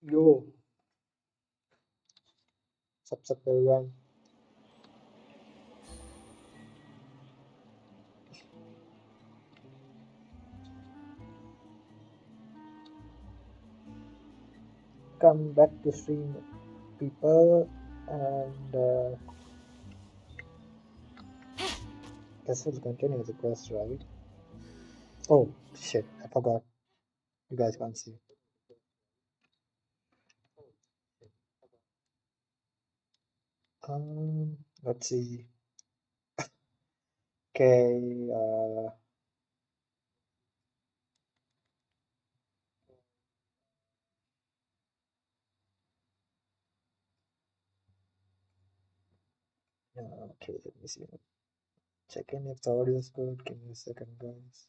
Yo, sup everyone. Come back to stream, people, and guess we'll continue the quest, right? Oh shit, I forgot. You guys can't see. Let's see. Okay, okay, let me see. Check in if the audio is good. Give me a second, guys.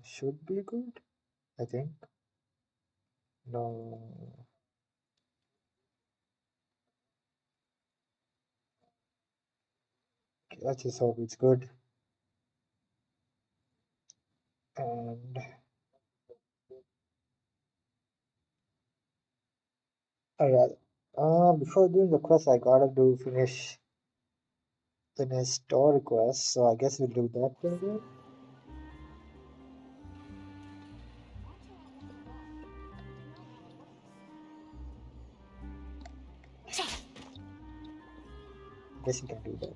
Should be good, I think. No, okay, let's just hope it's good. And oh yeah, before doing the quest, I gotta do finish store request, so I guess we'll do that later. Guess you can do that.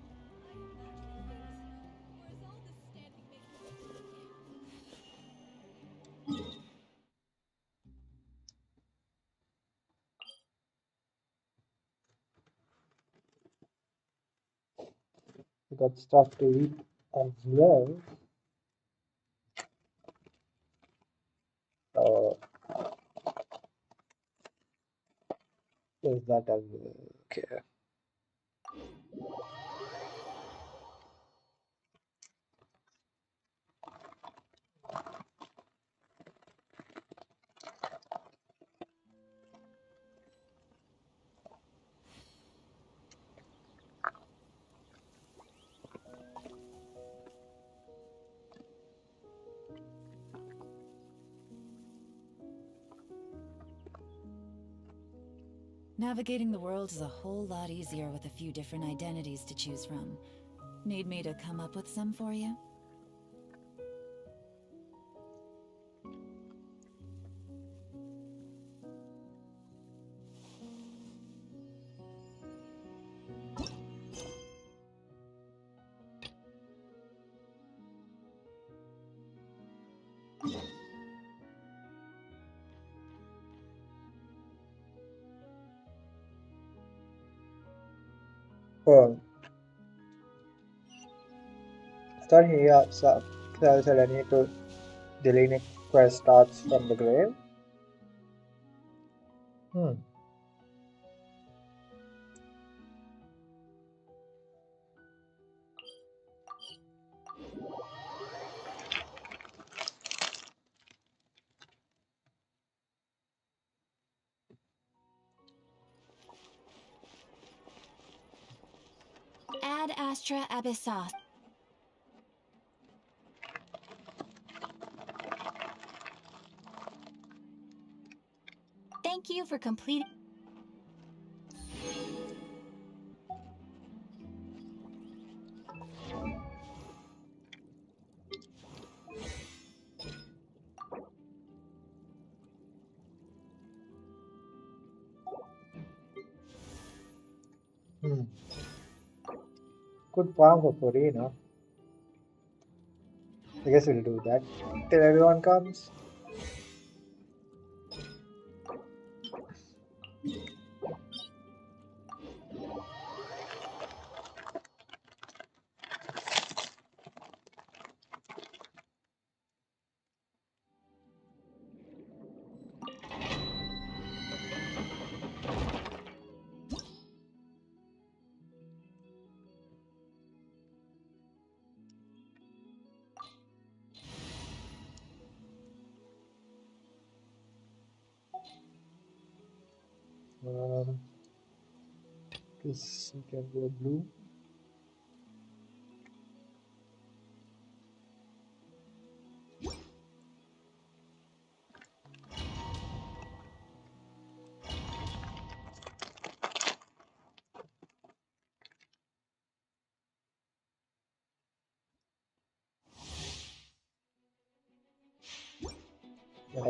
We got stuff to eat as well. So there's that as well. Okay. Navigating the world is a whole lot easier with a few different identities to choose from. Need me to come up with some for you? Well, starting here, so I said I need to delete quest starts from the grave. Hmm. Ad Astra Abyssos. Thank you for completing. Hmm. Good farm for Purina. I guess we'll do that till everyone comes. Um, this we can go blue.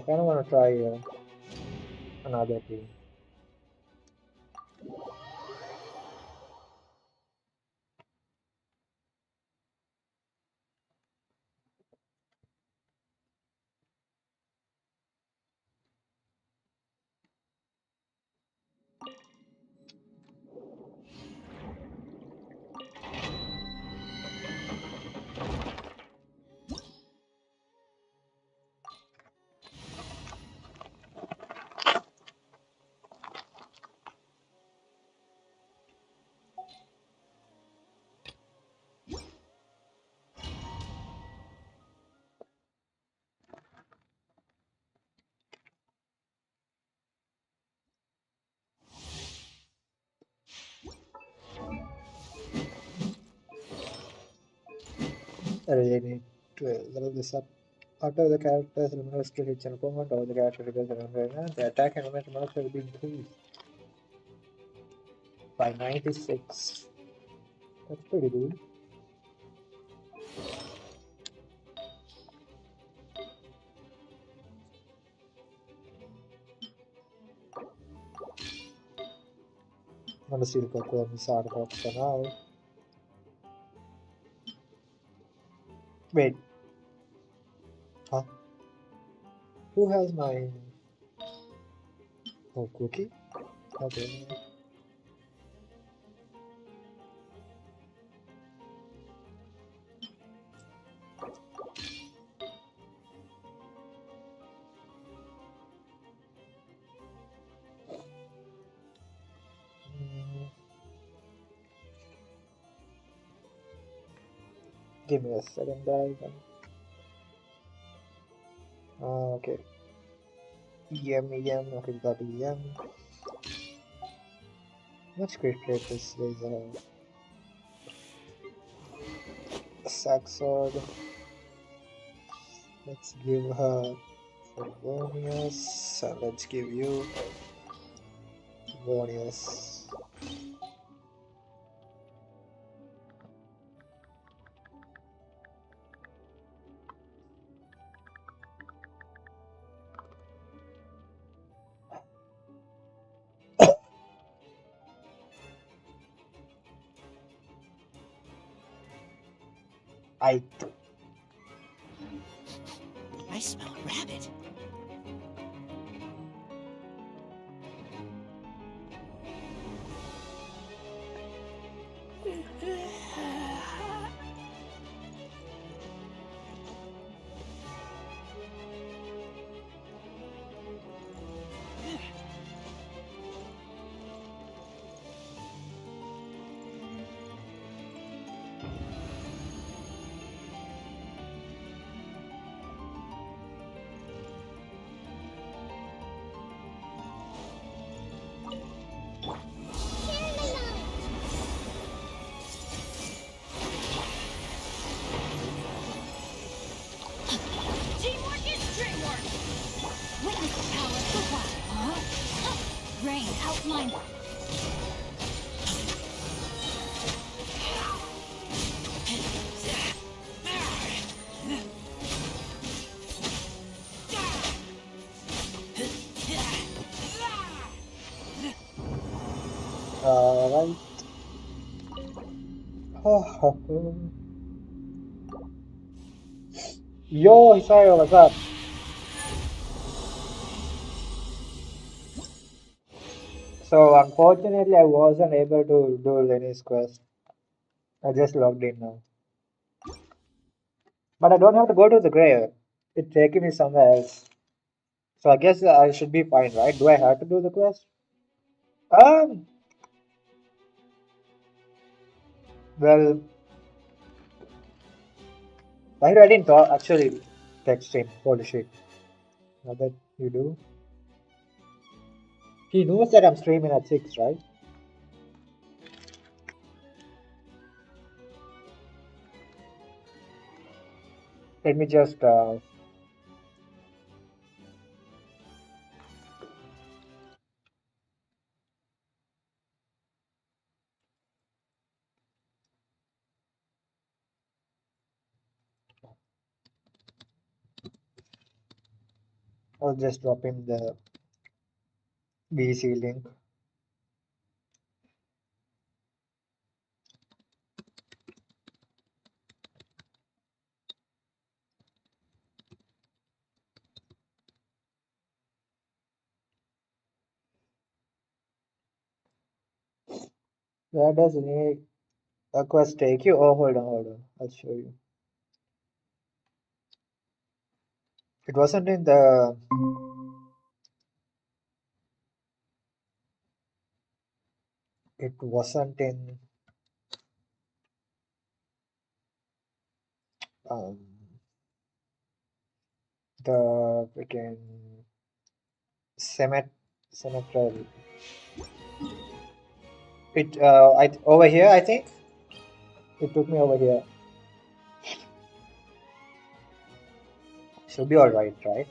I kind of want to try another team. I really need to level this up. After the character's eliminate skill hits an opponent or the character triggers an environment, the attack and momentum also will be increased by 96. That's pretty good. I'm gonna see the Coco on this artifact for now. Wait, huh? Who has my cookie? Okay. Give me a second, guys. Okay. EM. Okay, we got EM. Much great play this is a sack sword. Let's give her Vonius, and let's give you Vonius. I smell rabbit. Teamwork is dreamwork. Witness the power of the wild, huh? Rain outline. right. Yo, Hisayo, what's up? So unfortunately, I wasn't able to do Lenny's quest. I just logged in now. But I don't have to go to the grave. It's taking me somewhere else. So I guess I should be fine, right? Do I have to do the quest? Um, well, I didn't talk, actually text him. Holy shit. Now that you do. He knows that I'm streaming at 6, right? Let me just I'll just drop him the BC link. Where does any quest take you? Oh, hold on. I'll show you. It wasn't in the. It wasn't in um, the freaking cemetery. Over here. I think it took me over here. Should be all right, right?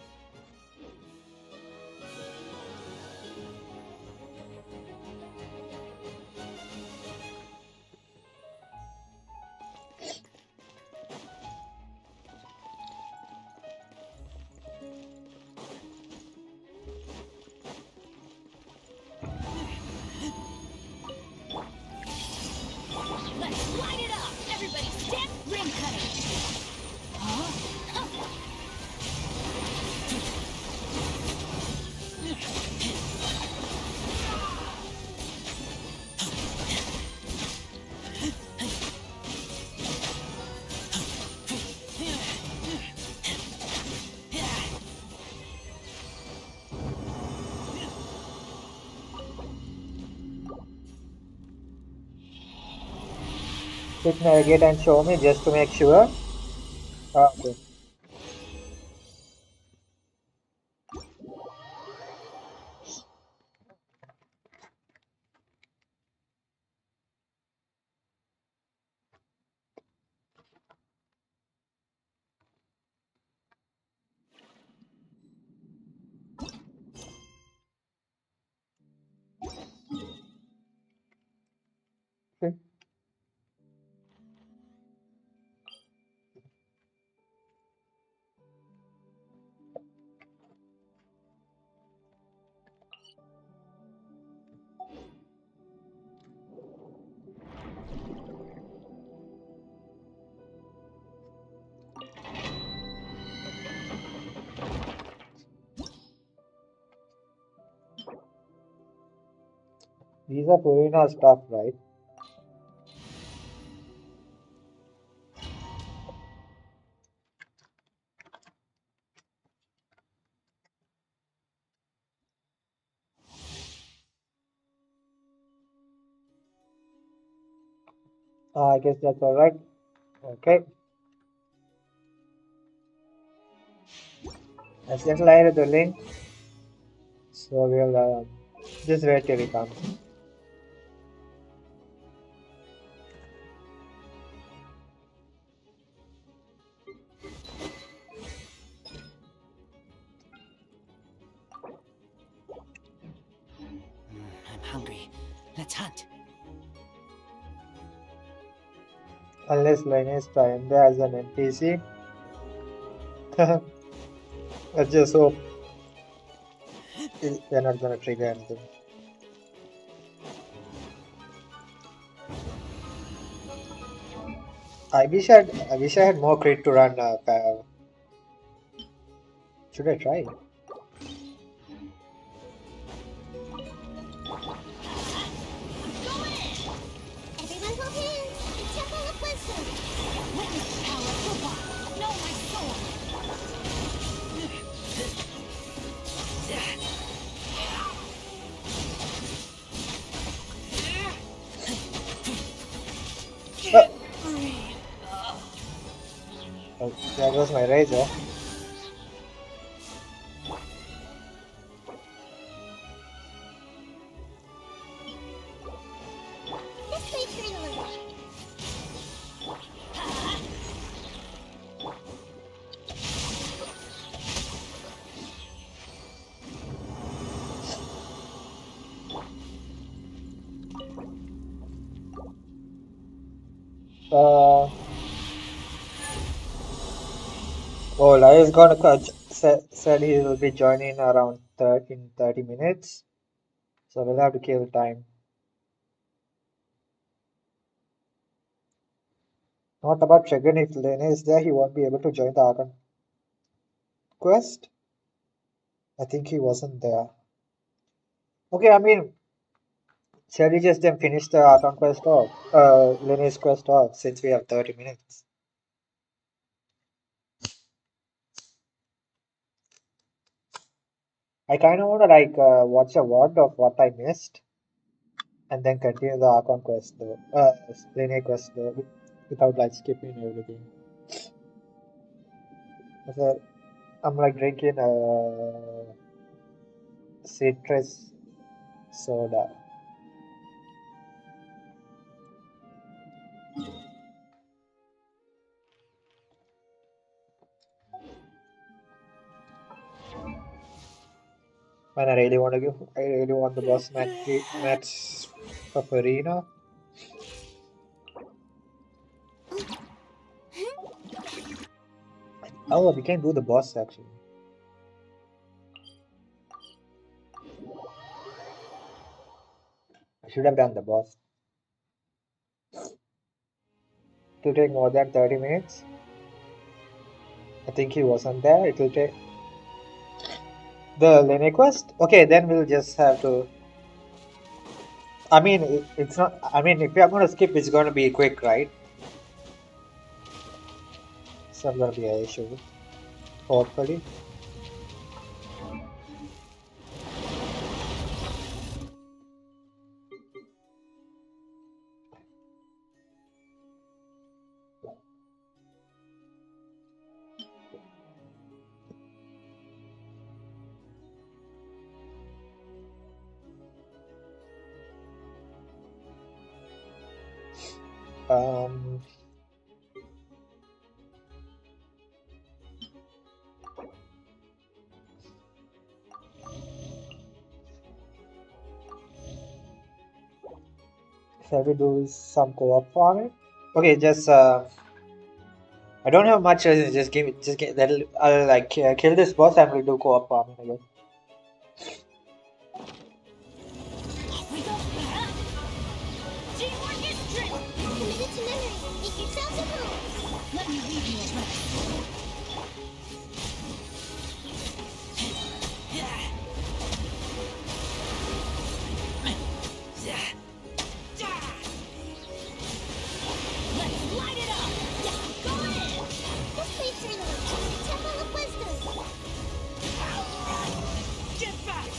Let's light it up! Everybody stand ring cutting! Huh? Click navigate and show me just to make sure. Okay. Okay. These are Purina stuff, right? I guess that's all right. Okay. Let's just light the link. So we'll just wait till he comes. I'm hungry. Let's hunt. Unless Lane is trying there as an NPC. Let's just hope they're not gonna trigger anything. I wish I had more crit to run. Should I try? Everyone hold hands! The Temple of Wisdom! Witness the power of Football! Know my soul! Oh, there goes my razor. This way, Trina. Oh, Lai is gonna catch. said he will be joining around 30 minutes, so we'll have to kill time. Not about checking if Lene is there, he won't be able to join the Archon quest. I think he wasn't there. Okay, I mean, shall we just then finish the Archon quest off? Lene's quest off, since we have 30 minutes. I kind of want to like watch a word of what I missed and then continue the Archon quest though. Lene quest though, without like skipping everything. So I'm like drinking citrus soda. Man, I really want the boss match of arena. Oh, we can do the boss actually. I should have done the boss. It will take more than 30 minutes. I think he wasn't there. It will take the Lene quest. Okay, then we'll just have to. I mean, it's not. I mean, if we are going to skip, it's going to be quick, right? It's not going to be an issue. Hopefully. Um, shall we do some co-op farming? Okay, just I don't have much. Just give. I'll like kill this boss and we'll do co-op farming again. Off we go. Teamwork is strength. Committed to memory. Make yourselves at home. Let me leave you a rest. Let's light it up. Yeah, go in. This place is the Temple of Wisdom. Get back.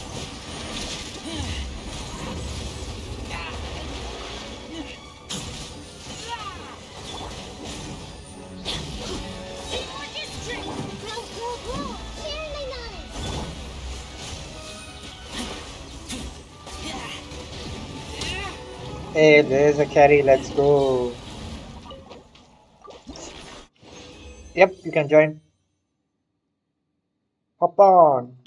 Teamwork is strength. Grow, grow, grow. Sharing my knowledge. Hey, there's a carry. Let's go. Yep, you can join. Hop on.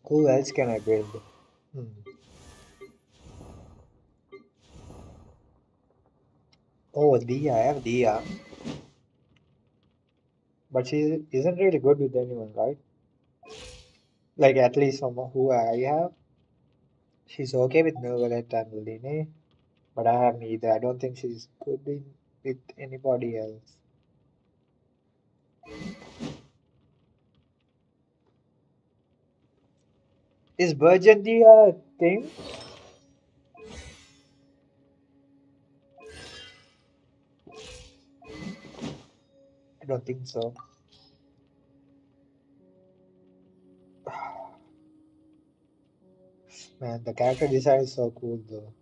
Who else can I build? Hmm. Oh, Dia. I have Dia. But she isn't really good with anyone, right? Like, at least from who I have. She's okay with Milvalet and Lene, but I have neither. I don't think she's good with anybody else. Is Burgundy a thing? I don't think so. Man, the character design is so cool though.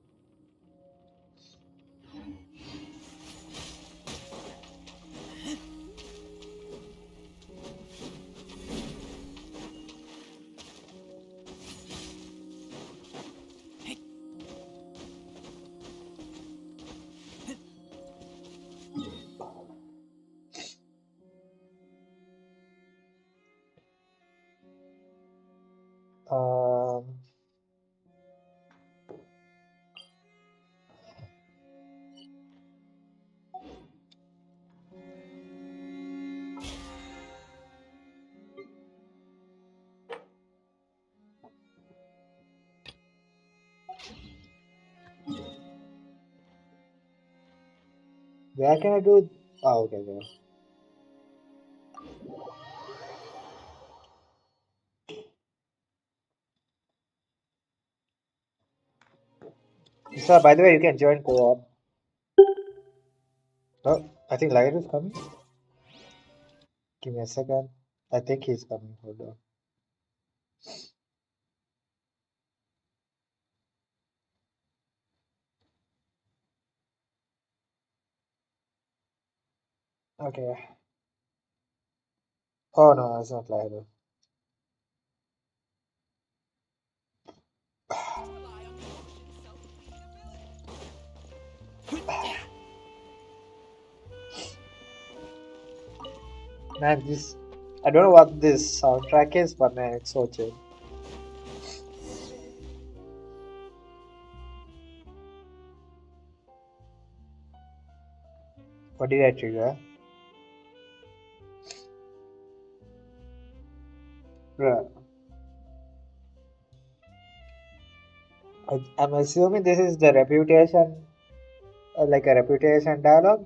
Um, Where can I do? Oh, okay, there. So, by the way, you can join co-op. Oh, I think Lion is coming. Give me a second. I think he's coming. Hold on. Okay. Oh no, it's not Lion. Man, this. I don't know what this soundtrack is, but man, it's so chill. What did I trigger? Bruh. I'm assuming this is the reputation, like a reputation dialogue.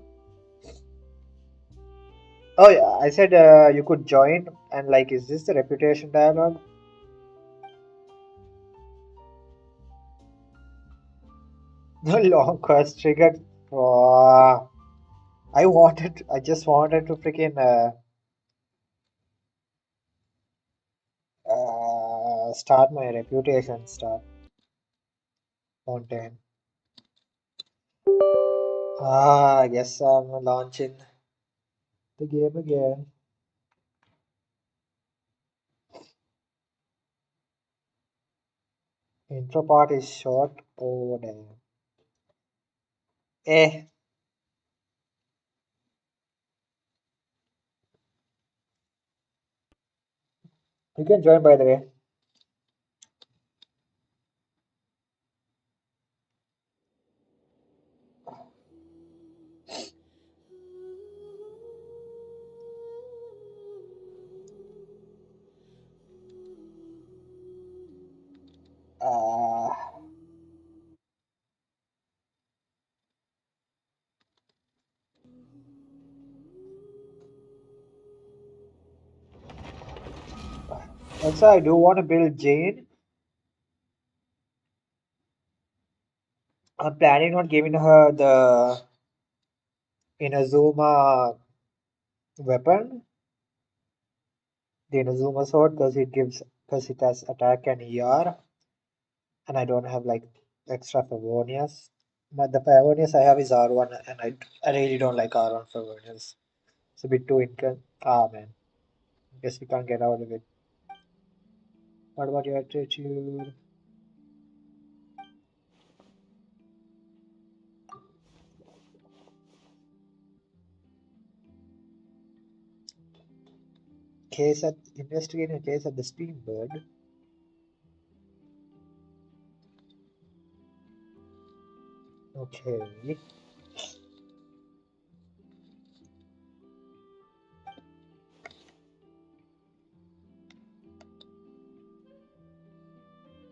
Oh yeah, I said you could join, and like, is this the reputation dialogue? No long quest triggered. Oh, I just wanted to freaking start my reputation stuff content. I guess I'm launching the game again. Intro part is short. Oh damn. Eh, you can join by the way. Uh, also, I do want to build Jane. I'm planning on giving her the Inazuma weapon, the Inazuma sword, because it has attack and ER, and I don't have like extra Favonius. But the Favonius I have is R1, and I really don't like R1 Favonius. It's a bit too income. Ah man, guess we can't get out of it. What about your attitude? Case at investigating a case at the Steambird. Okay.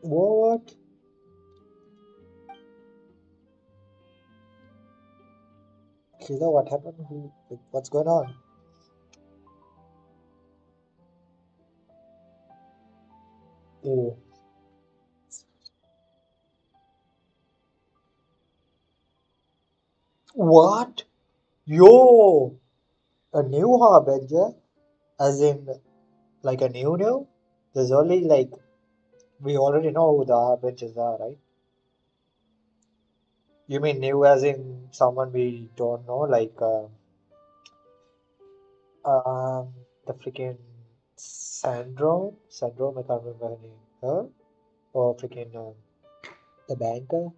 What? Killer, what happened? What's going on? Oh. What? Yo! A new harbinger? As in, like a new? There's only like, we already know who the harbingers are, right? You mean new as in someone we don't know, like, the freaking Sandro, I can't remember her name. Her? Or freaking, the banker?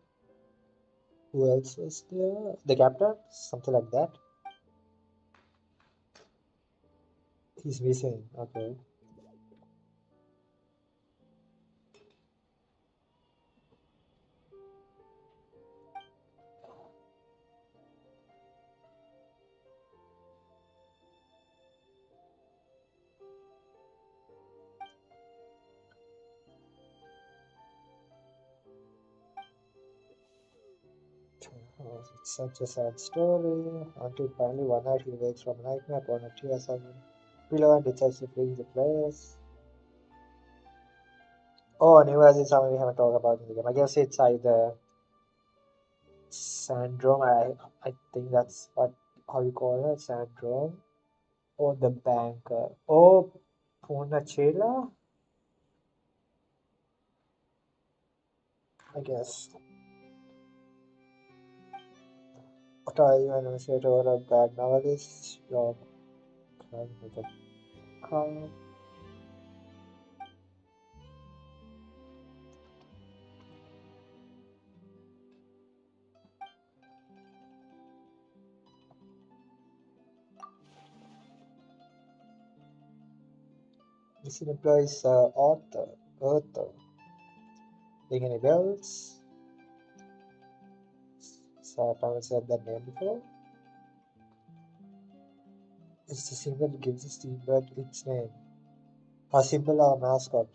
Who else was there? The captain? Something like that. He's missing. Okay. Oh, it's such a sad story. Until finally one night he wakes from a nightmare upon a tear someone below and decides to flee the place. Oh, New Year's is something we haven't talked about in the game. I guess it's either syndrome. I think that's what how you call it, syndrome, or the banker. Oh, Punachela, I guess. What are you an administrator or a bad novelist? Your plan with a car. This implies author. Ring any bells? So I haven't said that name before. It's the symbol that gives the steamboat its name. A symbol or mascot.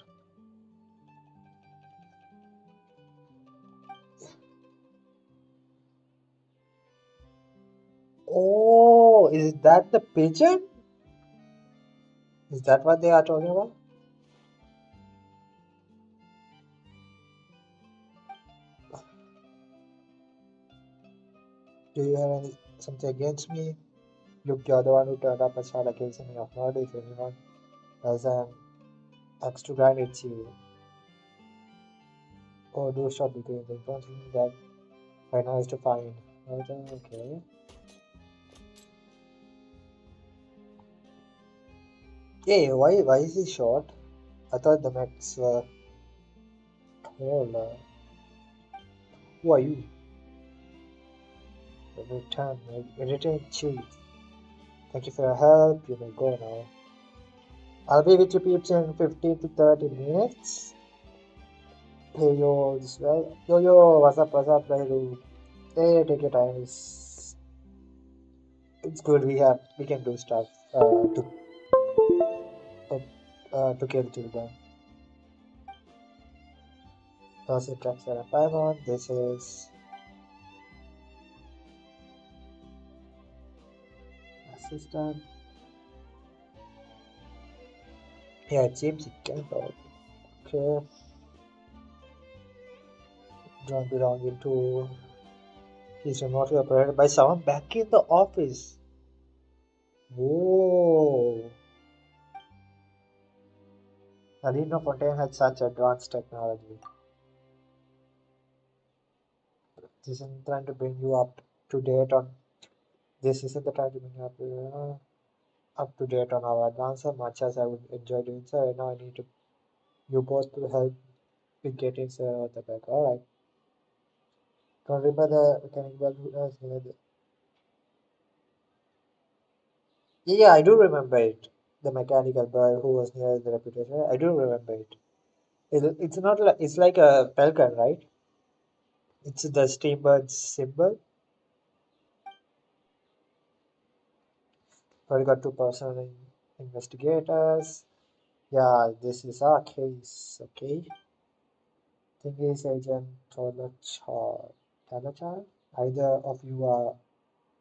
Oh, is that the pigeon? Is that what they are talking about? Do you have any something against me? Look, you're the one who turned up and started accusing me of murder. If anyone has an axe to grind, it's you. Oh, do stop because the important thing that right now is to find. Okay. Hey, why is he short? I thought the mechs were tall. Who are you? Return chief. Thank you for your help. You may go now. I'll be with you peeps in 15 to 30 minutes. Hey yo, this well. Yo, what's up, Rahiru? Hey, take your time. It's good. We can do stuff uh, to kill children. Classic tracks that I'm on. This is assistant. Yeah, it seems it can go. Okay, don't belong into. He's remotely operated by someone back in the office. Whoa! I didn't know Fontaine had such advanced technology. This isn't trying to bring you to date on. This isn't the time to bring you up to date on our advances. Much as I would enjoy doing so, right now I need to you both to help me getting the back. All right. Don't remember the mechanic bell who has near the. Yeah, I do remember it. The mechanical boy who was near the reputation. I do remember it. It's not like it's like a falcon, right? It's the steamboat symbol. We got two personal investigators. Yeah, this is our case. Okay. Thing is, Agent Tolachar. Tolachar? Either of you are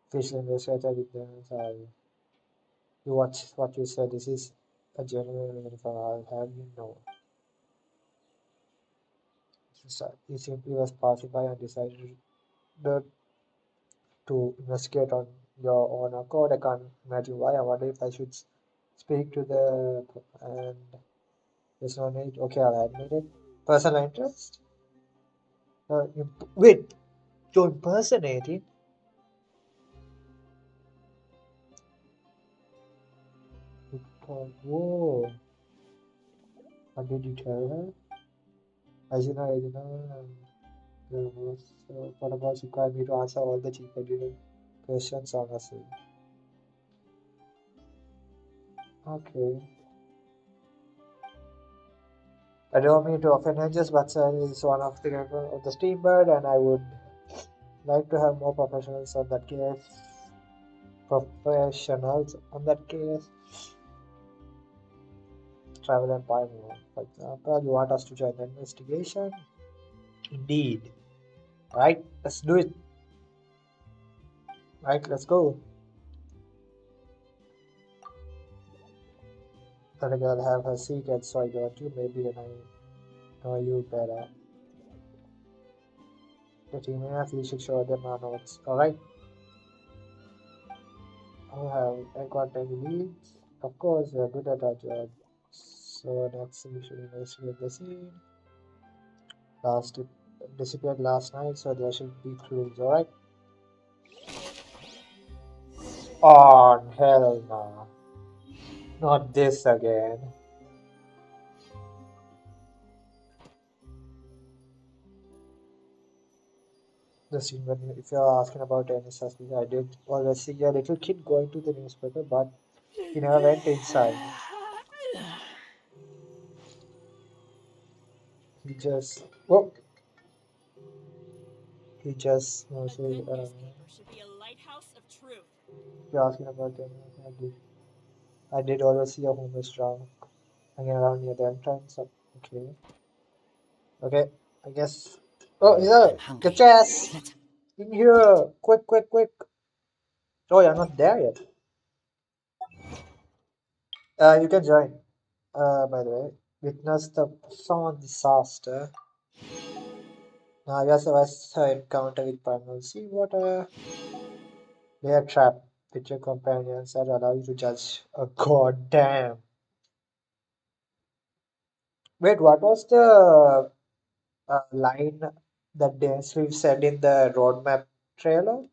official investigator with them. Sorry. You watch what you said. This is a genuine uniform. I'll have you know. He simply was passing by and decided to investigate on your own accord. I can't imagine why. I wonder if I should speak to the and there's no need. Okay, I'll admit it. Personal interest? Wait, you're impersonating? Whoa. What did you tell her? As you know, there was, what about required me to answer all the chief editor questions honestly? Okay. I don't mean to offend her, just but is one of the member of the steamboat, and I would like to have more professionals on that case. Professionals on that case. Travel and buy more. For example, you want us to join the investigation? Indeed. Right? Let's do it. Right, let's go. Let a girl have her secret, so I got you. Maybe when I know you better. The team enough, you should show them our notes. Alright. I got any leads? Of course, we are good at our job. So next we should investigate the scene. Last it disappeared last night, so there should be clues, alright? Oh hell no. Not this again. The scene when if you're asking about any suspect, I did always see a little kid going to the newspaper, but he never went inside. He just oh he just A mostly good newspaper should be a lighthouse of truth. if you're asking about any I did always see a homeless drunk hanging around near the entrance. Okay. Okay. I guess oh I'm yeah, get hungry. your ass Let's. in here. Quick, quick, quick. Oh you're not there yet. You can join. By the way. Witness the someone disaster. Now you survived her encounter with primal sea water. They are trapped with your companions that allow you to judge. Oh god damn. Wait, what was the line that Dan Sleeve said in the roadmap trailer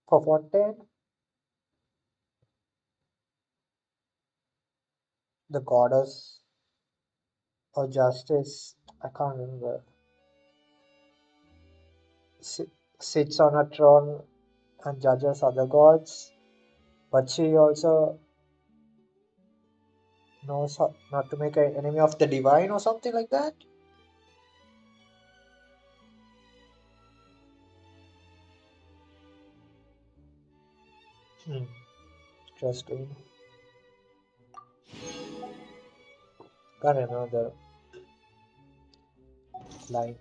for Fontaine? The goddess or justice? I can't remember. Si- Sits on a throne and judges other gods, but she also knows how not to make an enemy of the divine or something like that. Hmm. Interesting. Can't remember the line.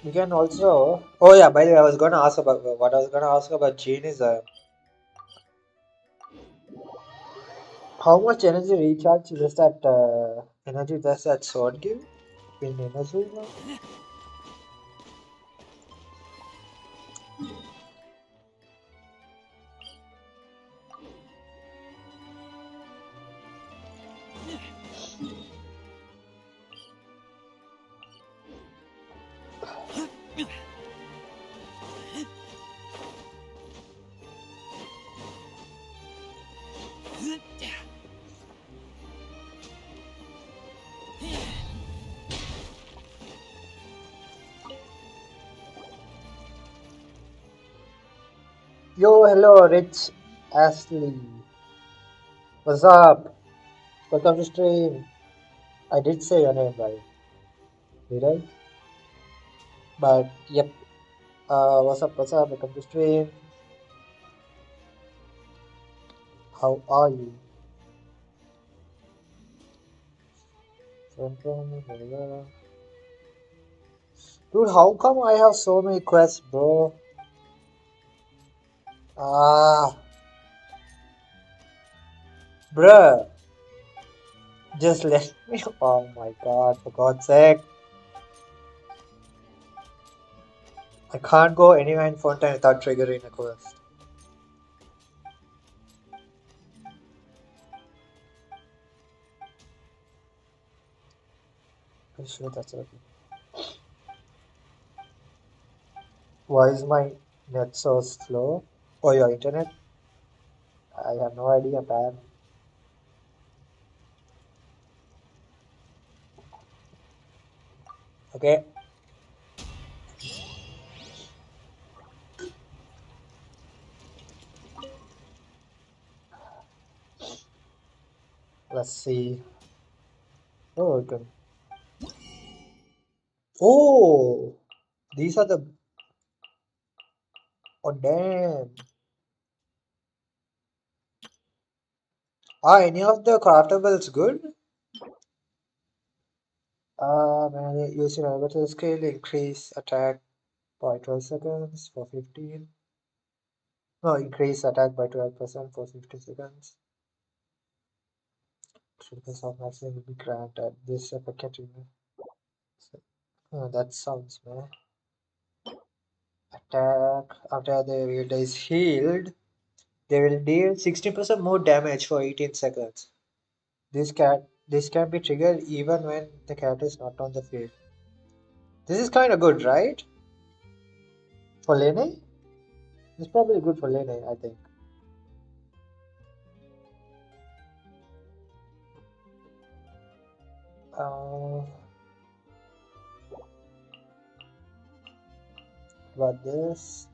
We can also. Oh yeah. By the way, I was gonna ask about what I was gonna ask about Jean is how much energy recharge does that energy does that sword give in Inazuma? Yo, hello, Rich Astley. What's up? Welcome to stream. I did say your name right, did I? But yep. What's up? What's up? Welcome to stream. How are you? Dude, how come I have so many quests, bro? Ah, bruh. Just let me. Oh my god, for God's sake. I can't go anywhere in Fontaine without triggering a quest. I'm sure that's okay. Why is my net so slow? Oh, your internet? I have no idea, man. Okay, let's see. Oh, okay. Oh, these are the. Oh, damn. Are any of the craftables good? When using orbital skill, increase attack by 12 seconds for 15. No, increase attack by 12% for 15 seconds. Triggers of maximum will be granted. This effect can trigger. Oh, that sounds man. Attack after the wielder is healed. They will deal 60% more damage for 18 seconds. This can be triggered even when the character is not on the field. This is kind of good, right? For Lene? It's probably good for Lene, I think. Uh, but this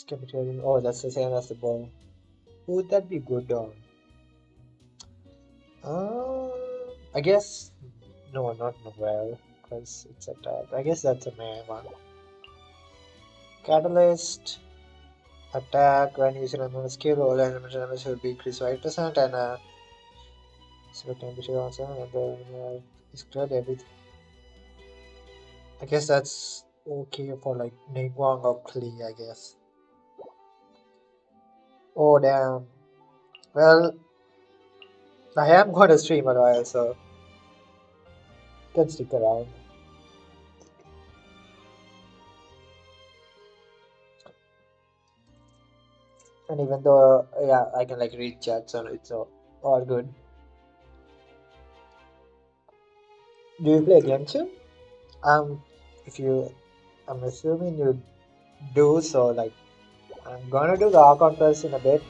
can be triggered. Oh, that's the same as the ball. Who would that be good on? I guess no, not Novel, because it's attack. I guess that's a main one. Catalyst attack when using a skill, all elemental damage will be increased by 8% and so temperature also and then discard everything. I guess that's okay for like Ningguang or Klee, I guess. Oh damn. Well, I am going to stream a while, so you can stick around. And even though, yeah, I can like read chats on it, so all good. Do you play Genshin? If you, I'm assuming you do, so like, I'm gonna do the Archon quest in a bit.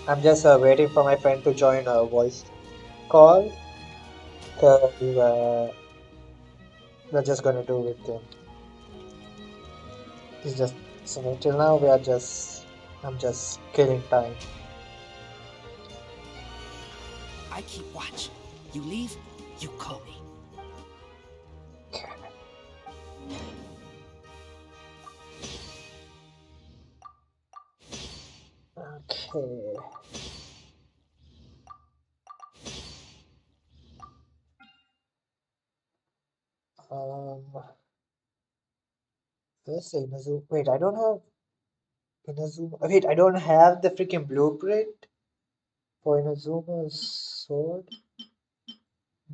I'm just waiting for my friend to join a voice call, cause we're just gonna do with him. It's just, so till now I'm just killing time. I keep watch. You leave, you call me. Okay. First Inazuma. Wait, I don't have Inazuma. Wait, I don't have the freaking blueprint for Inazuma's sword.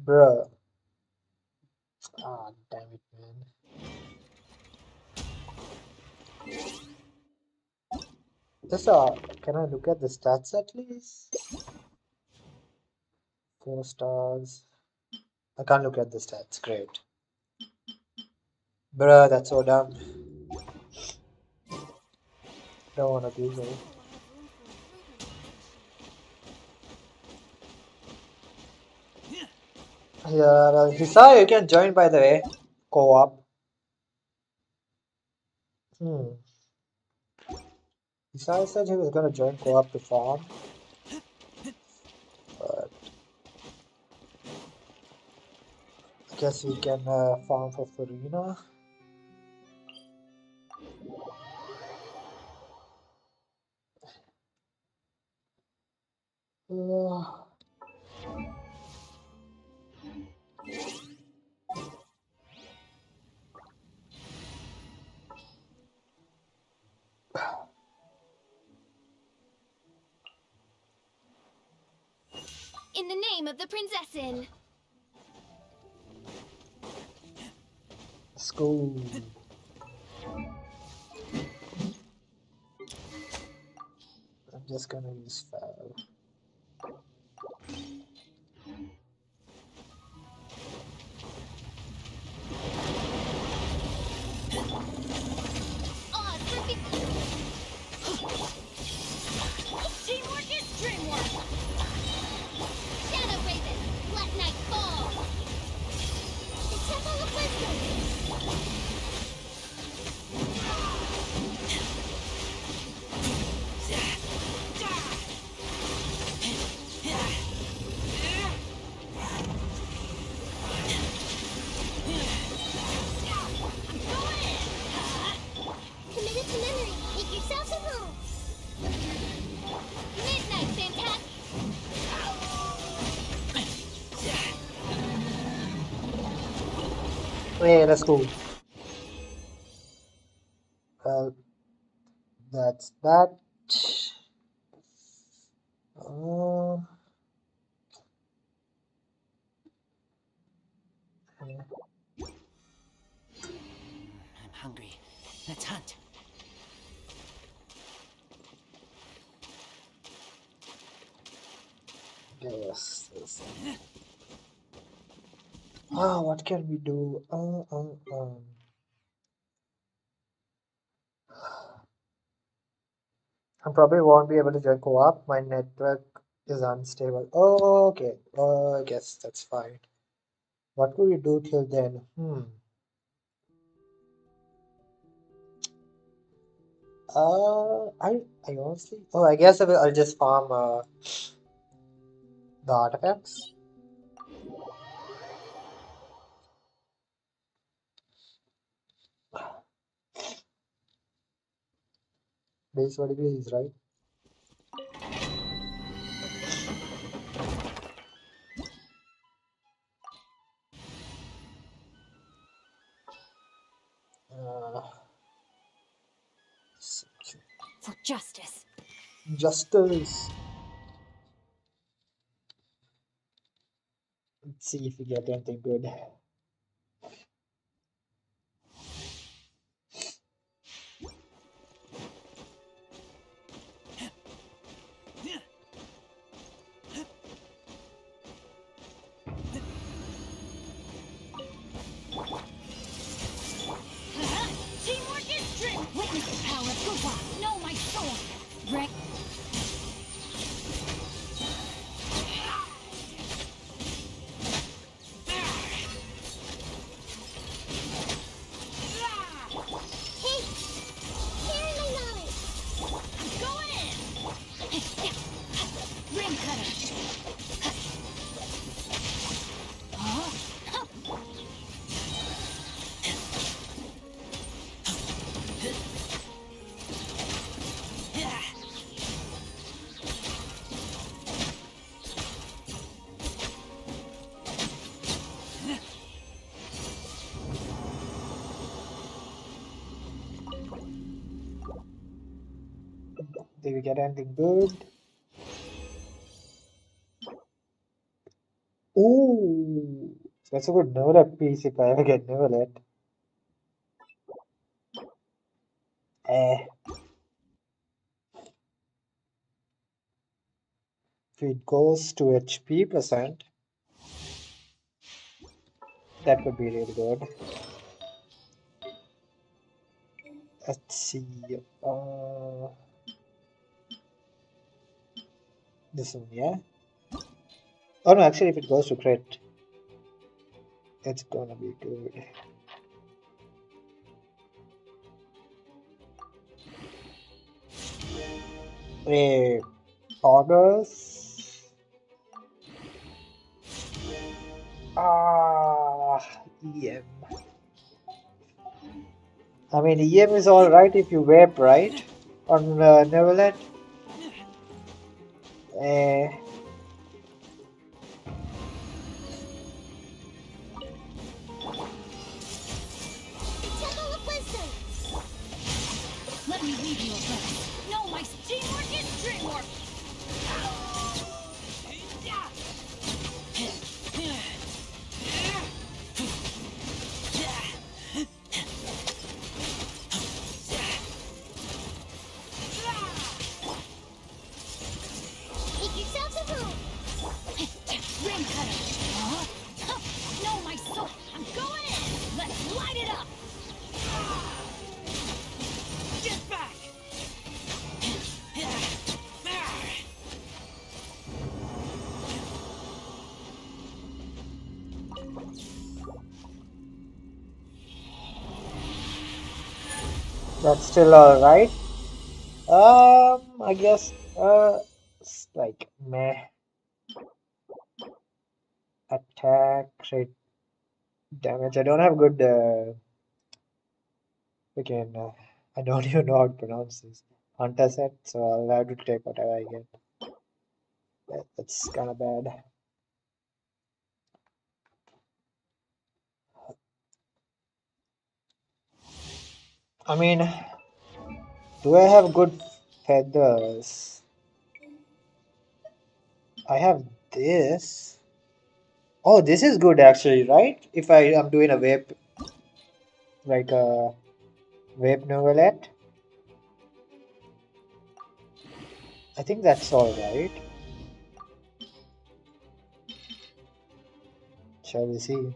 Bruh. Ah, damn it, man. Just can I look at the stats at least? 4 stars. I can't look at the stats. Great. Bruh, that's so dumb. Don't wanna Google. Yeah, well, Hisaya, you can join by the way. Co-op. Hisaya said he was gonna join co-op to farm. But I guess we can farm for Farina. In the name of the Prinzessin! Let's go. I'm just gonna use Fab. Teamwork is dreamwork! Shadow Raven, let night fall! The Temple of Wisdom! Hey, that's cool. Well, that's that. Uh, I'm hungry. Let's hunt. yes. Ah, what can we do? I probably won't be able to join co-op. My network is unstable. Oh, okay. I guess that's fine. What could we do till then? I honestly. Oh, I guess I'll just farm the artifacts. Base what it is, right? Uh, For justice. Justice. Let's see if we get anything good. Teamwork is dream. Witness the power of Gupa. Know my sword. Right. Hey, share my knowledge. I'm going in. Ring cutter. Did we get anything good? Ooh, that's a good Novelet piece if I ever get Novelet. Eh, if it goes to HP percent, that could be really good. Let's see. This one, yeah. Oh no, actually, if it goes to crit, it's gonna be good. Hey, orders. Ah, EM. I mean, EM is alright if you vape, right? On Neverland. Eh, Temple of Wisdom. Let me leave you a present. No, my teamwork is dreamwork. Make yourselves a room. Ring cutter. No, my sword. I'm going in. Let's light it up. Get back! that's still alright. I guess, it's like meh. Attack, crit, damage. I don't have good, again, I don't even know how to pronounce this. Hunter set, so I'll have to take whatever I get. That's kind of bad. I mean, do I have good feathers? I have this. Oh, this is good actually, right? If I am doing a vape, like a vape novelette, I think that's all right. Shall we see?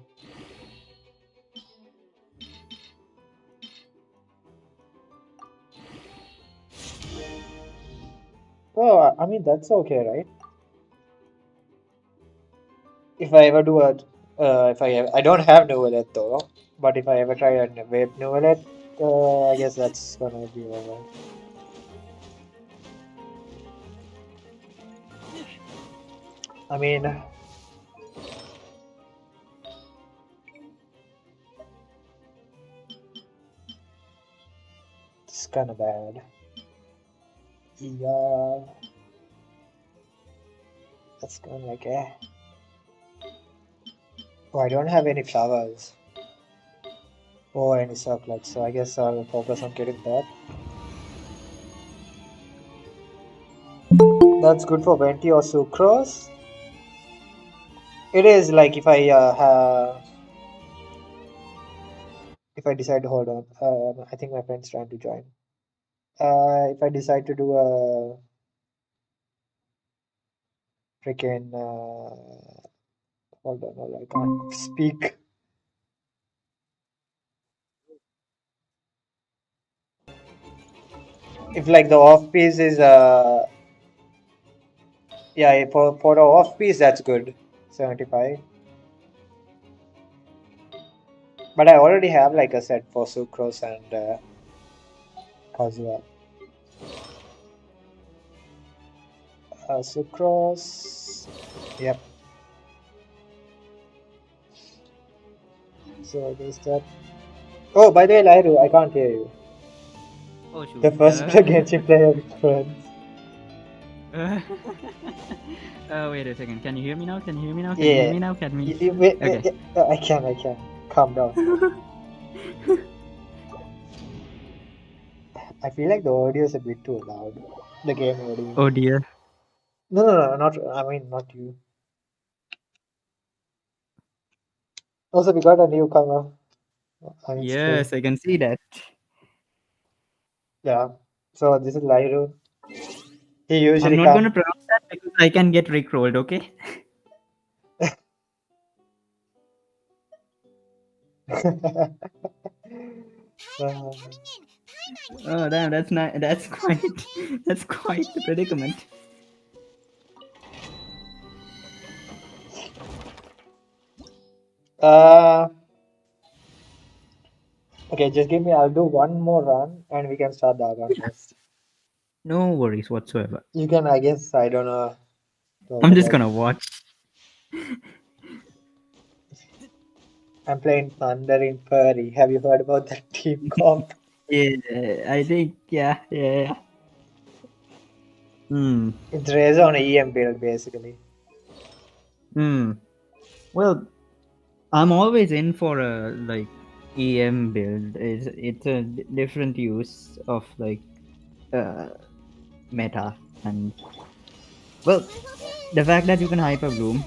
Oh, I mean that's okay, right? If I ever do a, I don't have novelette though, but if I ever try a vape novelette, I guess that's gonna be alright. I mean, it's kind of bad. Yeah, that's kind of like eh. Oh, I don't have any flowers or any circlets, so I guess I'll focus on getting that. That's good for Venti or Sucrose. It is like if I decide to hold on. I think my friend's trying to join. If I decide to do a freaking hold on, I can't speak. If like the off piece is yeah, for the off piece that's good, 75. But I already have like a set for Sucrose and Kazuha. Sucrose, yep. So there's that. Oh, by the way, Lairu, I can't hear you. Oh shoot. The first Genshin player with friends. Wait a second. Can you hear me now? Can you hear me now? Can Yeah. you hear me now? Can we? Wait, Okay. I can. Calm down. I feel like the audio is a bit too loud. The game audio. Oh dear. No, not. I mean, not you. Also, we got a newcomer on stream. Yes, I can see that. Yeah. So this is Lairu. He I'm usually not gonna comes. pronounce that because I can get rickrolled. Okay. Oh damn, that's not. That's quite. That's quite the predicament. Okay, just give me. I'll do one more run and we can start the Archon quest. No worries whatsoever. You can, I guess. I don't know. I'm just gonna watch. I'm playing Thunder in Furry. Have you heard about that team comp? Yeah, I think. Yeah. Hmm. It's Razor on a EM build, basically. Well, I'm always in for a like EM build. It's a different use of like meta, and well, the fact that you can hyper bloom.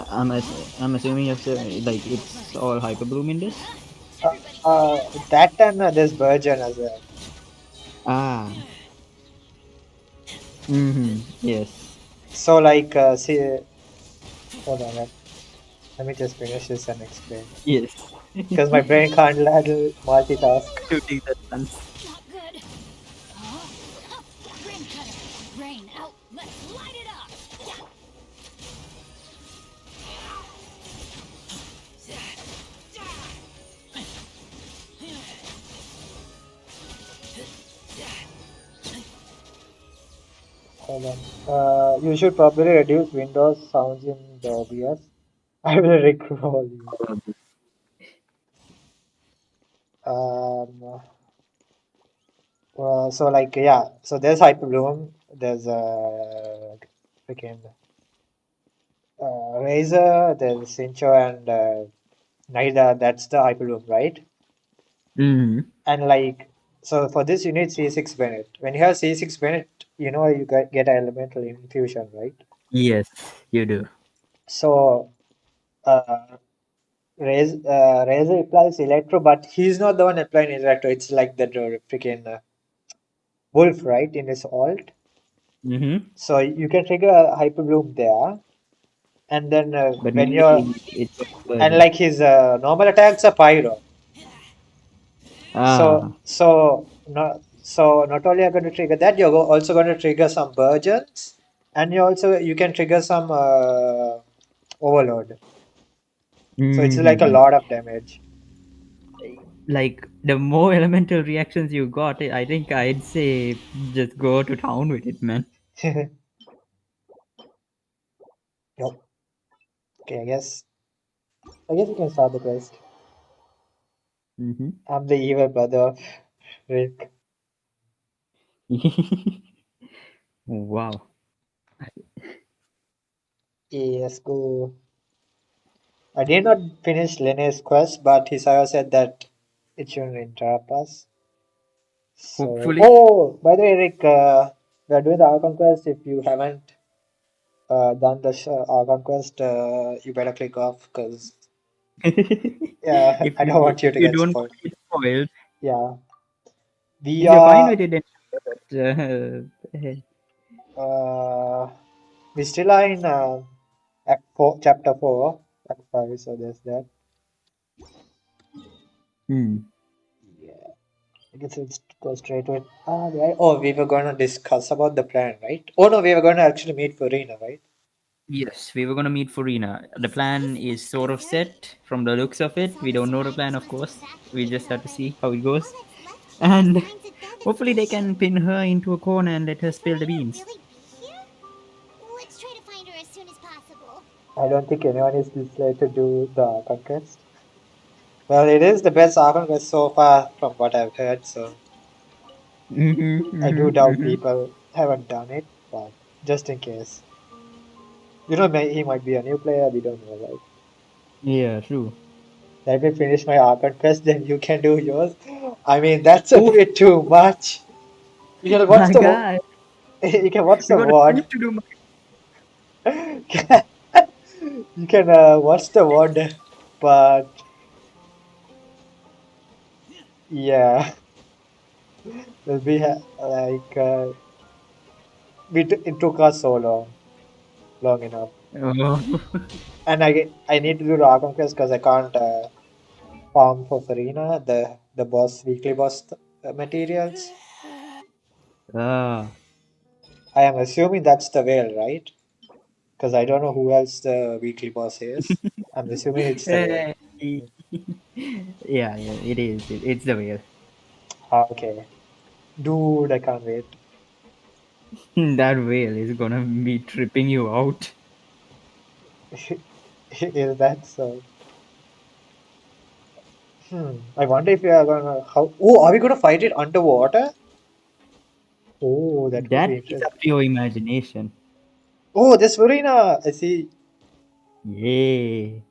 I'm assuming you're like it's all hyper bloom in this. That and there's Burgeon as well. Ah. Yes. So like, see, hold on, let me just finish this and explain. Yes. Because my brain can't handle multitask. Shooting the guns. Not good. Rim cutter. Rain out. Let's light it up. Hold on. You should probably reduce Windows sounds in the OBS. I will recall you. So like yeah, so there's Hyperbloom, there's freaking Razor, there's Sincho and Naida. That's the Hyperbloom, right? Mm-hmm. And like So for this, you need C6 Bennett. When you have C6 Bennett, you know you get elemental infusion, right? Yes, you do. So uh, Razor applies Electro, but he's not the one applying Electro. It's like the freaking Wolf, right, in his alt. Mm-hmm. So you can trigger a Hyper Bloom there, and then But when you're maybe it's a and version. like his normal attacks are Pyro. Ah, So not only are going to trigger that, you're also going to trigger some Burgeons, and you can trigger some Overload. So it's like a mm-hmm. lot of damage. Like the more elemental reactions you got, I think I'd say just go to town with it, man. Yep. Okay, I guess you can start the quest. Mm-hmm. I'm the evil brother of Rick. Wow. Yes, go. I did not finish Lene's quest, but Hisaya said that it shouldn't interrupt us. So, Hopefully. oh, by the way, Rick, we are doing the Archon quest. If you haven't done the Archon quest, you better click off because yeah, if I don't want you if to you get don't want spoiled. to get spoiled, Yeah, we if you're fine are with it, then uh, we still are in Act 4, Chapter 4, Act 5. So there's that. hmm. Yeah, I guess let's go straight to it. Ah, right. Oh, we were going to discuss about the plan, right? Oh no, we were going to actually meet Farina, right? Yes, we were gonna meet Farina. The plan is sort of set from the looks of it. We don't know the plan, of course. We just have to see how it goes. And hopefully they can pin her into a corner and let her spill the beans. Really be here? Let's try to find her as soon as possible. I don't think anyone is decided to do the conquest. Well, it is the best Archon quest so far from what I've heard, so I do doubt Mm-hmm. people haven't done it, but just in case. He might be a new player, we don't know, right? Yeah, true. Let me finish my Archon quest, then you can do yours. I mean, that's a Oh bit too much. You can watch my the god, you can watch you the got a VOD. thing to do. You can watch the VOD, but yeah, will be like it took us so long enough. Oh. And I need to do the Archon quest because I can't farm for Farina, the boss weekly boss materials. Ah. I am assuming that's the whale, right? Because I don't know who else the weekly boss is. I'm assuming it's the whale. Eh, yeah, yeah, it is. It's the whale. Ah, okay. Dude, I can't wait. That whale is gonna be tripping you out. Is that so? I wonder if we are gonna how. Oh, are we gonna fight it underwater? Oh, that could be That is interesting. up to your imagination. Oh, this Farina. I see. Yay.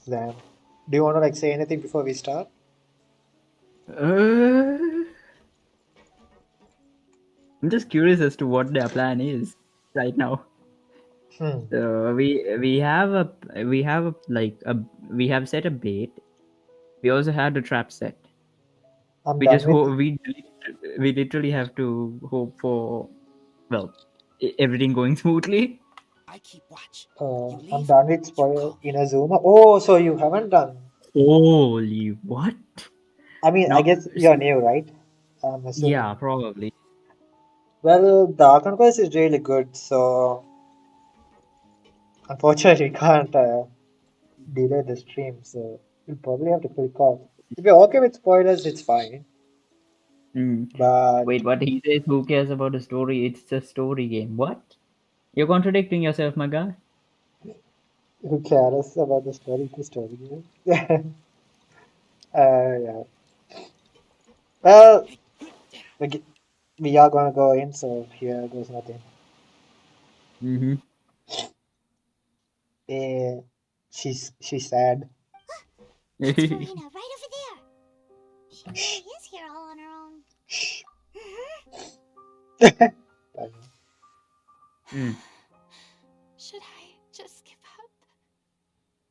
Damn. Do you want to like say anything before we start? Uh, I'm just curious as to what their plan is right now. Hmm. So we have set a bait. We also had a trap set. I'm We done just with. we literally have to hope for well everything going smoothly. I keep watch. You I'm leave, done with you spoil call me. Inazuma. Oh, so you haven't done. Holy what? I mean, I Now, guess you're new, right? I'm yeah, assuming. probably. Well, the Archon quest is really good, so unfortunately, we can't delay the stream, so you'll probably have to click off. If you're okay with spoilers, it's fine. Mm. But Wait, what he says? Who cares about the story? It's a story game. What? You're contradicting yourself, my guy. who cares about the story? The story. Yeah. Yeah. Well, we, we are gonna go in, so here goes nothing. Mm-hmm. Eh, she's sad. That's Marina, right over She really is here all on her own. Mm. Should I just give up?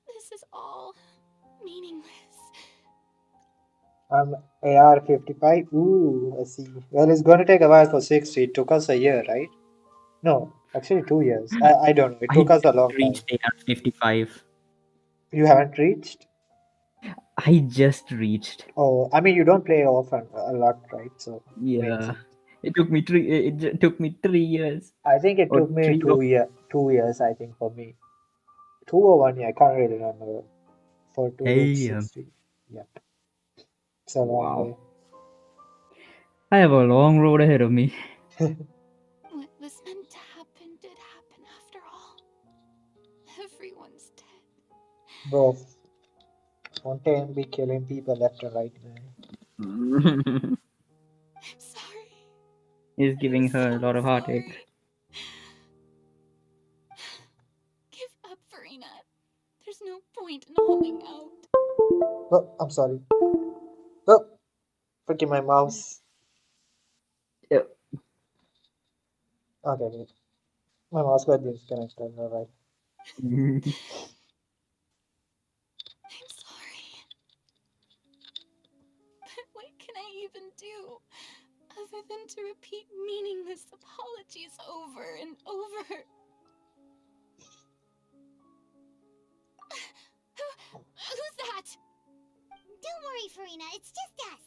This is all meaningless. AR-55. Ooh, I see. Well, it's going to take a while for 60. It took us a year, right? No, actually 2 years. I don't know. It I took us a just long time. reached AR-55. You haven't reached? I just reached. Oh, I mean, you don't play often a lot, right? So makes Yeah. sense. It took me three. Took me 3 years I think it or took me three. Or 2 years. I think for me, 2 or 1 year. I can't really remember. For to reach damn. 60. Yeah, it's a long Wow. way. I have a long road ahead of me. What was meant to happen did happen after all. Everyone's dead. Bro, Fontaine be killing people left and right, man. I'm sorry. He's I'm giving her a so lot of heartache. sorry. Give up, Farina. There's no point in holding out. Oh, I'm sorry. Oh, freaking my mouse. Yeah. Okay, wait. My mouse got disconnected. Alright. I'm sorry. But what can I even do other than to repeat meaningless apologies over and over? Who's that? Don't worry, Farina. It's just us.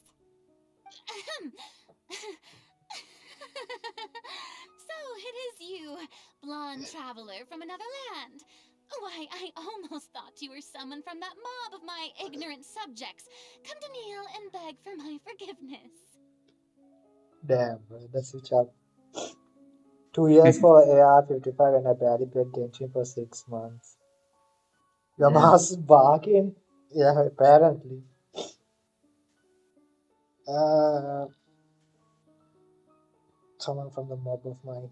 So it is you, blonde traveler from another land. Why, I almost thought you were someone from that mob of my ignorant subjects, come to kneel and beg for my forgiveness. Damn, bro. That's switch up. 2 years for AR-55 and I barely played Genshin for 6 months. Your Damn. mouse is barking? Yeah, apparently. Someone from the mob of my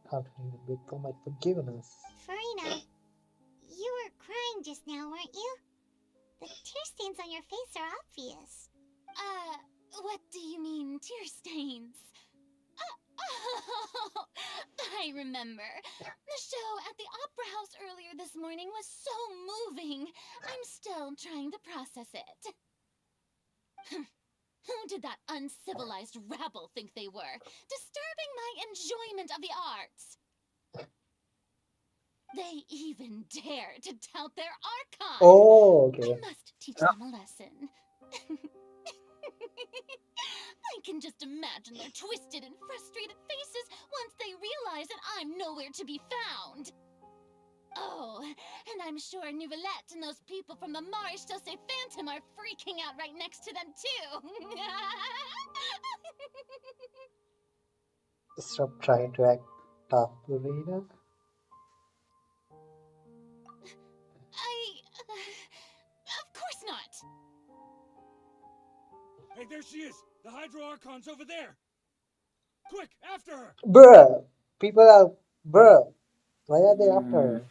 company will beg for my forgiveness. Farina, you were crying just now, weren't you? The tear stains on your face are obvious. What do you mean, tear stains? Oh, I remember. The show at the Opera House earlier this morning was so moving. I'm still trying to process it. Who did that uncivilized rabble think they were, disturbing my enjoyment of the arts? They even dare to tout their Archon! Oh, okay. I must teach them a lesson. I can just imagine their twisted and frustrated faces once they realize that I'm nowhere to be found. Oh, and I'm sure Nouvellette and those people from the Marsh Chaussee Phantom are freaking out right next to them, too. Stop trying to act tough, Lorena. Of course not. Hey, there she is! The Hydro Archon's over there! Quick, after her! Bruh! People are. Bruh! Why are they after her?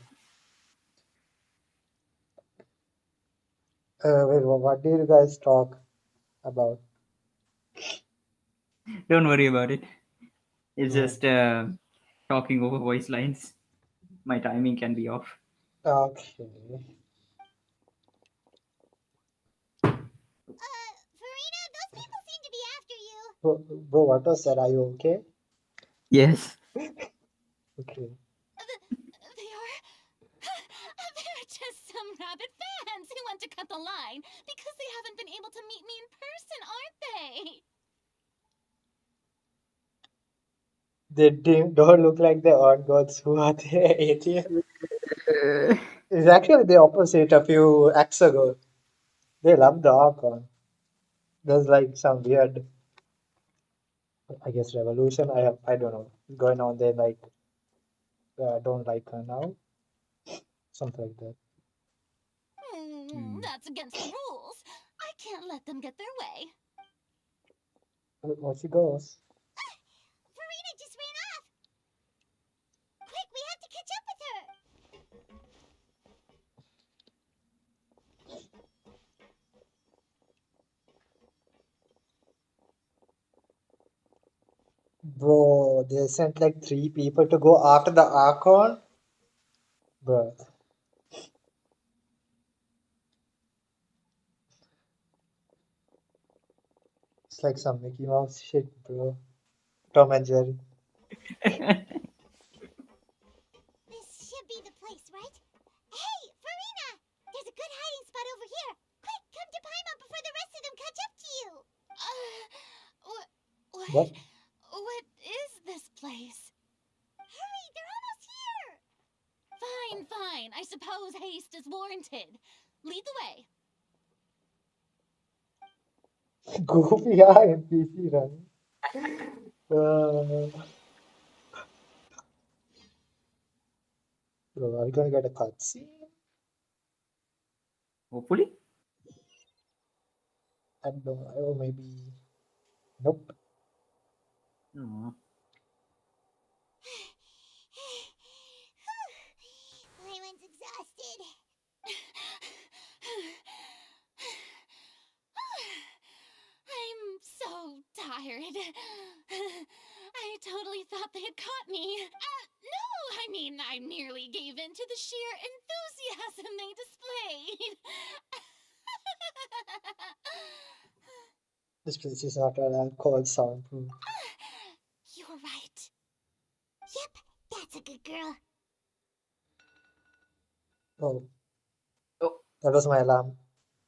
Wait, what did you guys talk about? Don't worry about it. It's Hmm. just talking over voice lines. My timing can be off. Okay. Farina, those people seem to be after you. Bro, what was that? Are you okay? Yes. Okay. They're just some rabid fans who want to cut the line because they haven't been able to meet me in person, aren't they? They don't look like the odd gods. Who are they? Atheists? Uh, It's actually the opposite a few acts ago. They love the Archon. There's like some weird, I guess, revolution. I don't know going on. They like don't like her now. Something like that. That's against the rules. I can't let them get their way. What she goes? Farina just ran off. Quick, we have to catch up with her. Bro, they sent like 3 people to go after the Archon. Bro, it's like some Mickey Mouse shit, bro. Tom and Jerry. This should be the place, right? Hey, Farina! There's a good hiding spot over here. Quick, come to Paimon before the rest of them catch up to you. What? What? What is this place? Hurry, they're almost here. Fine, fine. I suppose haste is warranted. Lead the way. Goofy NPC running. Uh, bro, are we gonna get a cutscene? Hopefully. I don't know. Or maybe. Nope. No. Paimon's exhausted. I'm so tired. I totally thought they had caught me. No, I mean, I merely gave in to the sheer enthusiasm they displayed. This place is not an alcohol soundproof. You're right. Yep, that's a good girl. Oh, Oh, that was my alarm.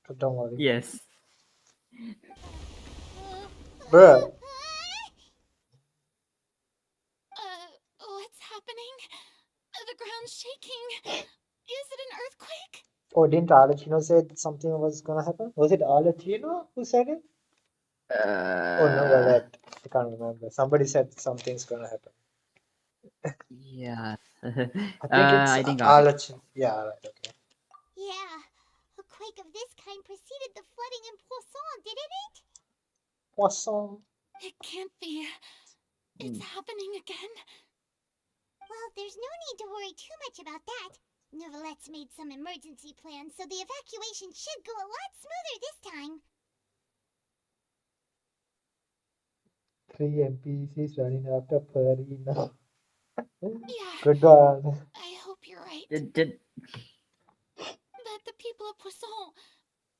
But don't worry. yes. Bruh. What's happening? The ground's shaking. Is it an earthquake? Oh, didn't Arlecchino say something was gonna happen? Was it Arlecchino who said it? Oh no, well, that I can't remember. Somebody said something's gonna happen. Yeah. I think it's I think Arlecchino. Yeah, right, okay. Yeah. A quake of this kind preceded the flooding in Poisson, didn't it? Poisson. It can't be. It's happening again. Well, there's no need to worry too much about that. Novelette's made some emergency plans, so the evacuation should go a lot smoother this time. 3 NPCs running after Farina. Yeah, Good one. I hope you're right. Did But the people of Poisson,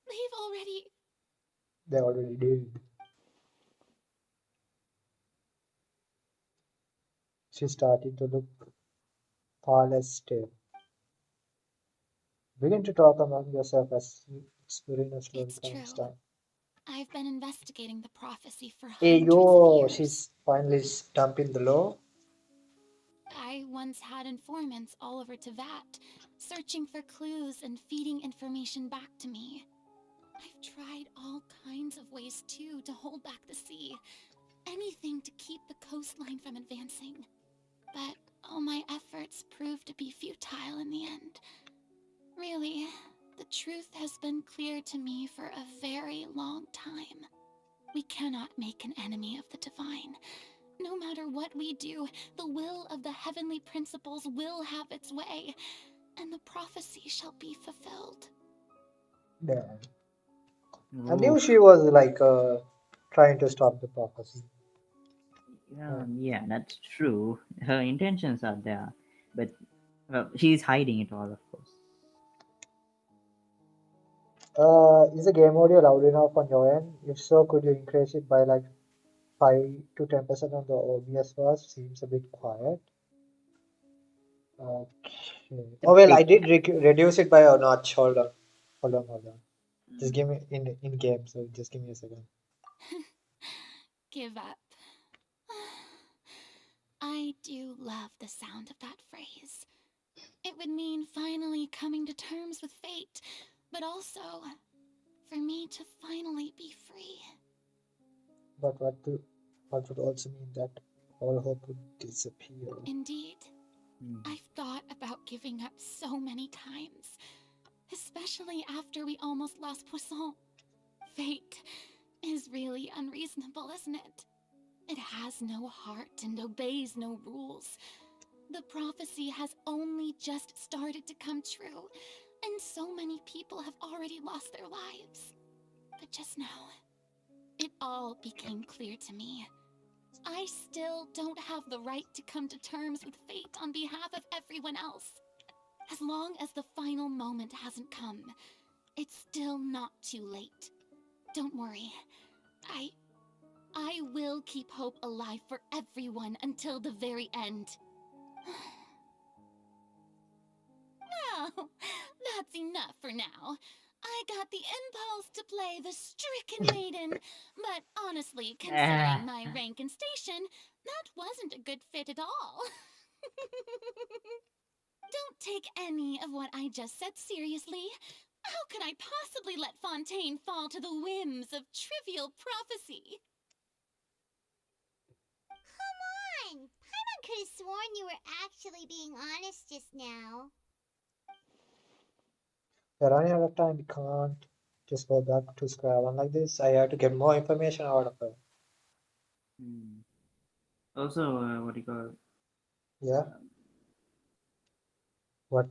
they've already... They already did. She started to look far less still. Begin to talk among yourself as Farina slowly It's calms true. down. I've been investigating the prophecy for Hey hundreds yo, of years. she's finally dumping the law. I once had informants all over Tevat, searching for clues and feeding information back to me. I've tried all kinds of ways too to hold back the sea. Anything to keep the coastline from advancing. But all my efforts proved to be futile in the end. Really, the truth has been clear to me for a very long time. We cannot make an enemy of the divine. No matter what we do, the will of the heavenly principles will have its way, and the prophecy shall be fulfilled. Damn. I knew she was like trying to stop the prophecy. yeah, that's true. Her intentions are there, but well, she's hiding it all, of course. Is the game audio loud enough on your end? If so, could you increase it by like 5 to 10% on the OBS first? Seems a bit quiet. Okay. Oh well, I did reduce it by a notch. Hold on. Just give me in game. So just give me a second. Give up. I do love the sound of that phrase. It would mean finally coming to terms with fate, but also for me to finally be free. But what would also mean that all hope would disappear. Indeed. I've thought about giving up so many times, especially after we almost lost Poisson. Fate is really unreasonable, isn't it? It has no heart and obeys no rules. The prophecy has only just started to come true, and so many people have already lost their lives. But just now, it all became clear to me. I still don't have the right to come to terms with fate on behalf of everyone else. As long as the final moment hasn't come, it's still not too late. Don't worry. I I will keep hope alive for everyone until the very end. Oh, that's enough for now. I got the impulse to play the stricken maiden, but honestly, considering Ah, my rank and station, that wasn't a good fit at all. Don't take any of what I just said seriously. How could I possibly let Fontaine fall to the whims of trivial prophecy? Come on! Paimon could have sworn you were actually being honest just now. We're running out of time. We can't just go back to square one like this. I have to get more information out of her. hmm. Also, what do you call? Yeah. What?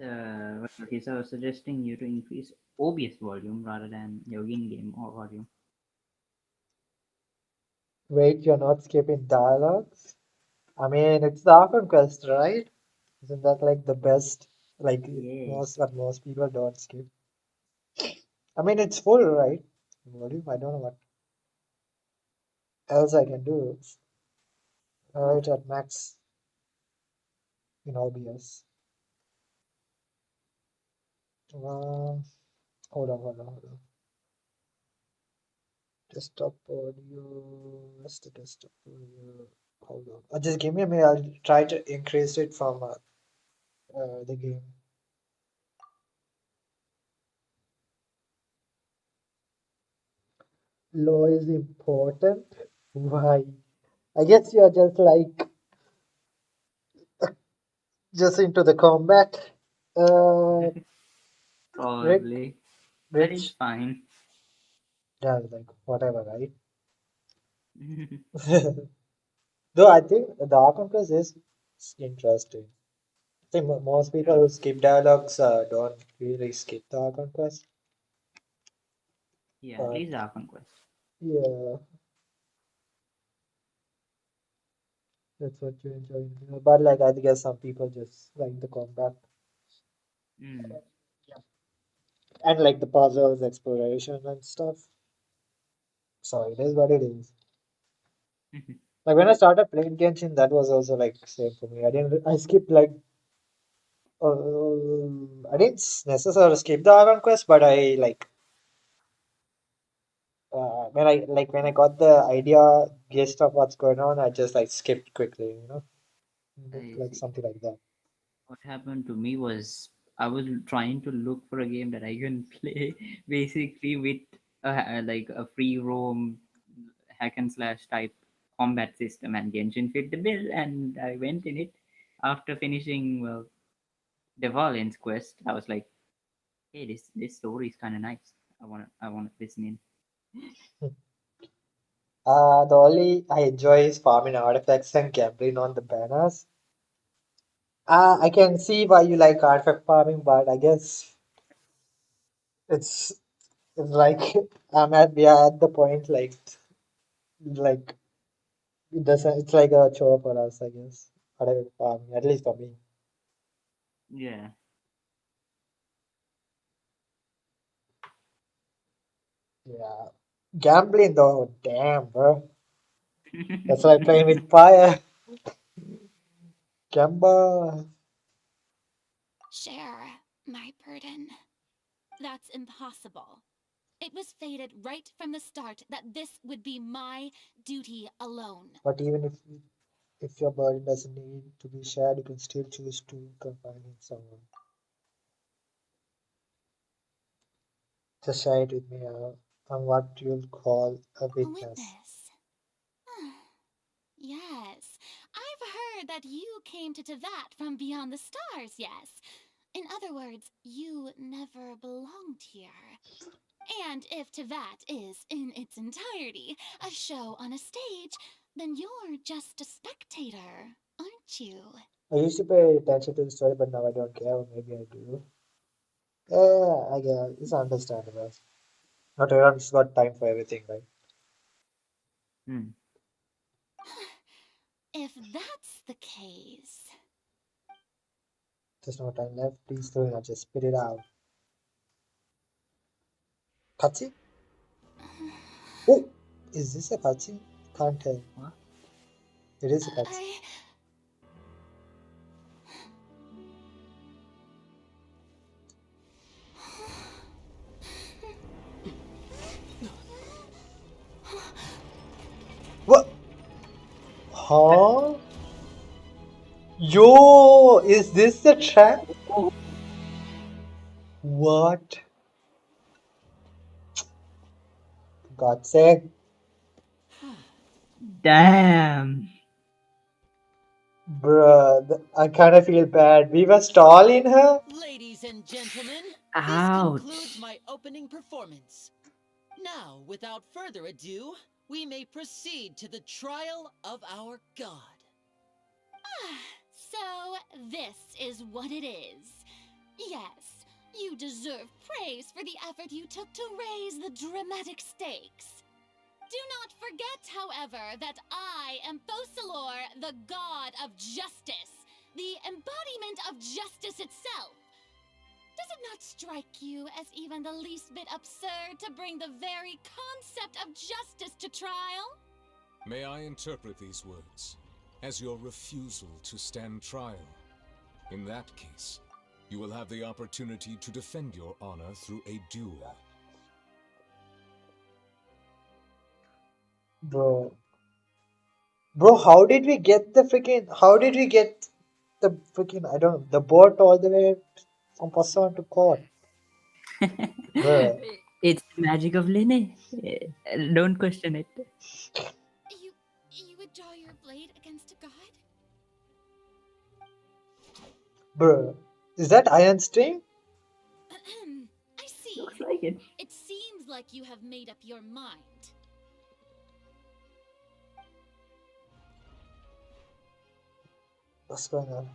Okay, so I was suggesting you to increase OBS volume rather than your in-game or volume. Wait, you're not skipping dialogues? I mean, it's the Archon quest, right? Isn't that like the best? Like Yeah. most people don't skip. I mean, it's full, right? Volume. I don't know what else I can do. Oh, Right at max in OBS. Hold on. Desktop audio. Where's the desktop audio? Hold on. Just give me a minute. I'll try to increase it from the game. Law is important. Why? I guess you're just like just into the combat. Uh, Rick, probably. That is Rich. fine. Yeah, like whatever, right? Though I think the Archon quest is interesting. I think most people Yeah. who skip dialogues don't really skip the Archon quest. Yeah, at But least our conquest. yeah, that's what you enjoy. But like I guess some people just like the combat Mm. and like the puzzles, exploration and stuff. So it is what it is. Like when I started playing Genshin, that was also like same for me. I skipped like I didn't necessarily skip the Archon quest, but I like when I got the idea gist of what's going on, I just like skipped quickly, I like see. something like that. What happened to me was I was trying to look for a game that I can play basically with like a free roam hack and slash type combat system, and Genshin fit the bill, and I went in it. After finishing Devalin's quest, I was like, hey, this story is kind of nice. I want to listen in. The only I enjoy is farming artifacts and gambling on the banners. I can see why you like artifact farming, but I guess it's it's like we are at the point like it doesn't it's like a chore for us, I guess. Artifact farming, at least for me. Yeah. Yeah. Gambling though, damn bro. That's why I'm playing with fire. Gamba. Share my burden. That's impossible. It was fated right from the start that this would be my duty alone. But even if your burden doesn't need to be shared, you can still choose to confine in someone. Just share it with me. I'm what you'll call a A witness. witness. Yes, I've heard that you came to Tevat from beyond the stars, yes. In other words, you never belonged here. And if Tevat is, in its entirety, a show on a stage, then you're just a spectator, aren't you? I used to pay attention to the story, but now I don't care, or maybe I do. Yeah, I guess it's understandable. Not everyone's got time for everything, right? Hmm. If that's the case... There's no time left. Please, Serena, just spit it out. Cutscene? Oh, is this a cutscene? Can't tell. What? It is a cutscene. I... What? Huh? Yo, is this the trap? What? God's sake. Damn. Bruh, I kind of feel bad. We were stalling her? Ladies and gentlemen, this Ouch. concludes my opening performance. Now, without further ado, we may proceed to the trial of our god. So, this is what it is. Yes, you deserve praise for the effort you took to raise the dramatic stakes. Do not forget, however, that I am Focalor, the god of justice, the embodiment of justice itself. Does it not strike you as even the least bit absurd to bring the very concept of justice to trial? May I interpret these words as your refusal to stand trial? In that case, you will have the opportunity to defend your honor through a duel. Bro. Bro, how did we get the freaking, I don't know, the boat all the way from Passan to court? Bruh. It's the magic of Lene. Don't question it. You would draw your blade against a god? Bruh. Is that iron string? I see. Looks like it. It seems like you have made up your mind. What's going on?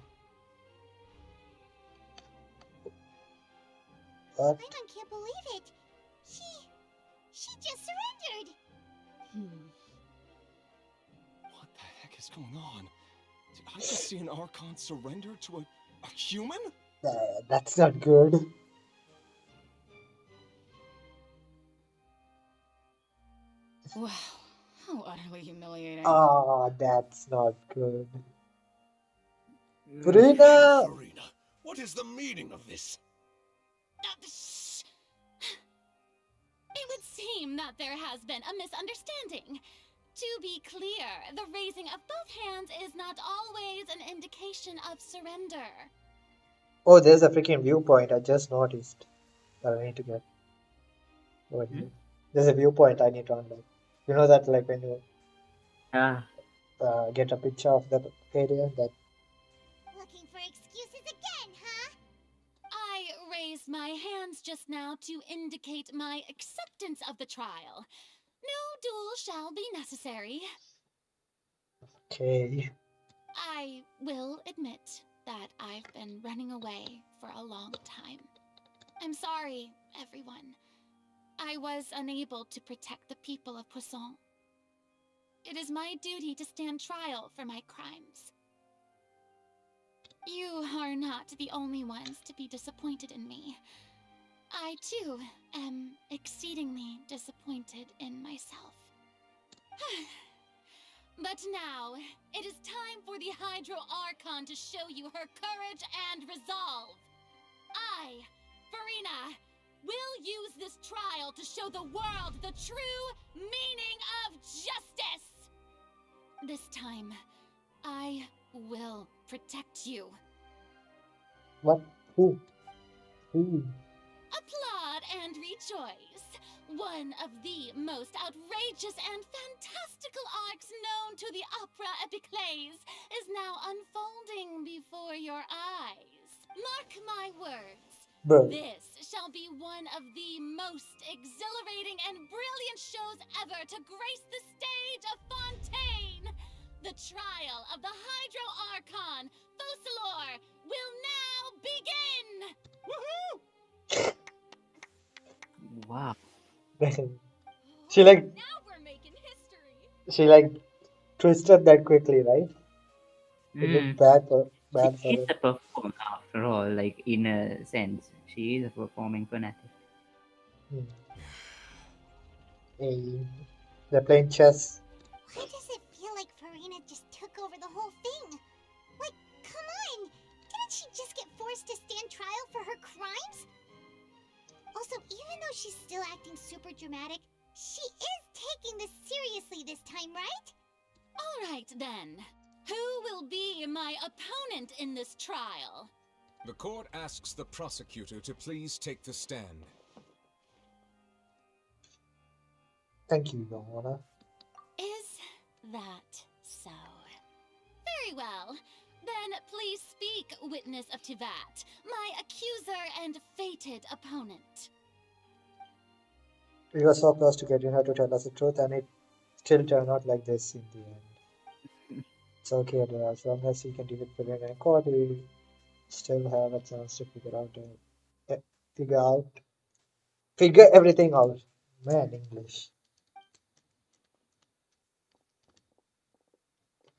What? Paimon can't believe it. She just surrendered. What the heck is going on? Did I just see an Archon surrender to a human? That's not good. Wow, how utterly humiliating. Ah, that's not good. Rina! Farina, what is the meaning of this? It would seem that there has been a misunderstanding. To be clear, the raising of both hands is not always an indication of surrender. Oh, there's a freaking viewpoint. I just noticed that I need to get. Over here. There's a viewpoint I need to unlock. You know that, like, when you get a picture of the area, that. Looking for excuses again, huh? I raised my hands just now to indicate my acceptance of the trial. No duel shall be necessary. Okay. I will admit that I've been running away for a long time. I'm sorry, everyone. I was unable to protect the people of Poisson. It is my duty to stand trial for my crimes. You are not the only ones to be disappointed in me. I, too, am exceedingly disappointed in myself. But now, it is time for the Hydro Archon to show you her courage and resolve. I, Farina, will use this trial to show the world the true meaning of justice! This time, I will protect you. What? Who? Who? Applaud and rejoice! One of the most outrageous and fantastical arcs known to the opera epiclese is now unfolding before your eyes. Mark my words. Bro. This shall be one of the most exhilarating and brilliant shows ever to grace the stage of Fontaine. The trial of the Hydro Archon, Focalor, will now begin! Woohoo! Wow. She like Now we're making history. she like twisted that quickly, right? It looked Mm. She bad for is him. a performer after all, like in a sense. She is a performing fanatic. Hmm. Hey, they're playing chess. Why does it feel like Farina just took over the whole thing? Like, come on! Didn't she just get forced to stand trial for her crimes? Also, even though she's still acting super dramatic, she is taking this seriously this time, right? All right, then. Who will be my opponent in this trial? The court asks the prosecutor to please take the stand. Thank you, Your Honor. Is that so? Very well. Then please speak, witness of Tivat, my accuser and fated opponent. We were so close to getting her to tell us the truth, and it still turned out like this in the end. It's okay, though. As long as we can defeat Farina in court, we still have a chance to eh, figure out, figure everything out. Man, English.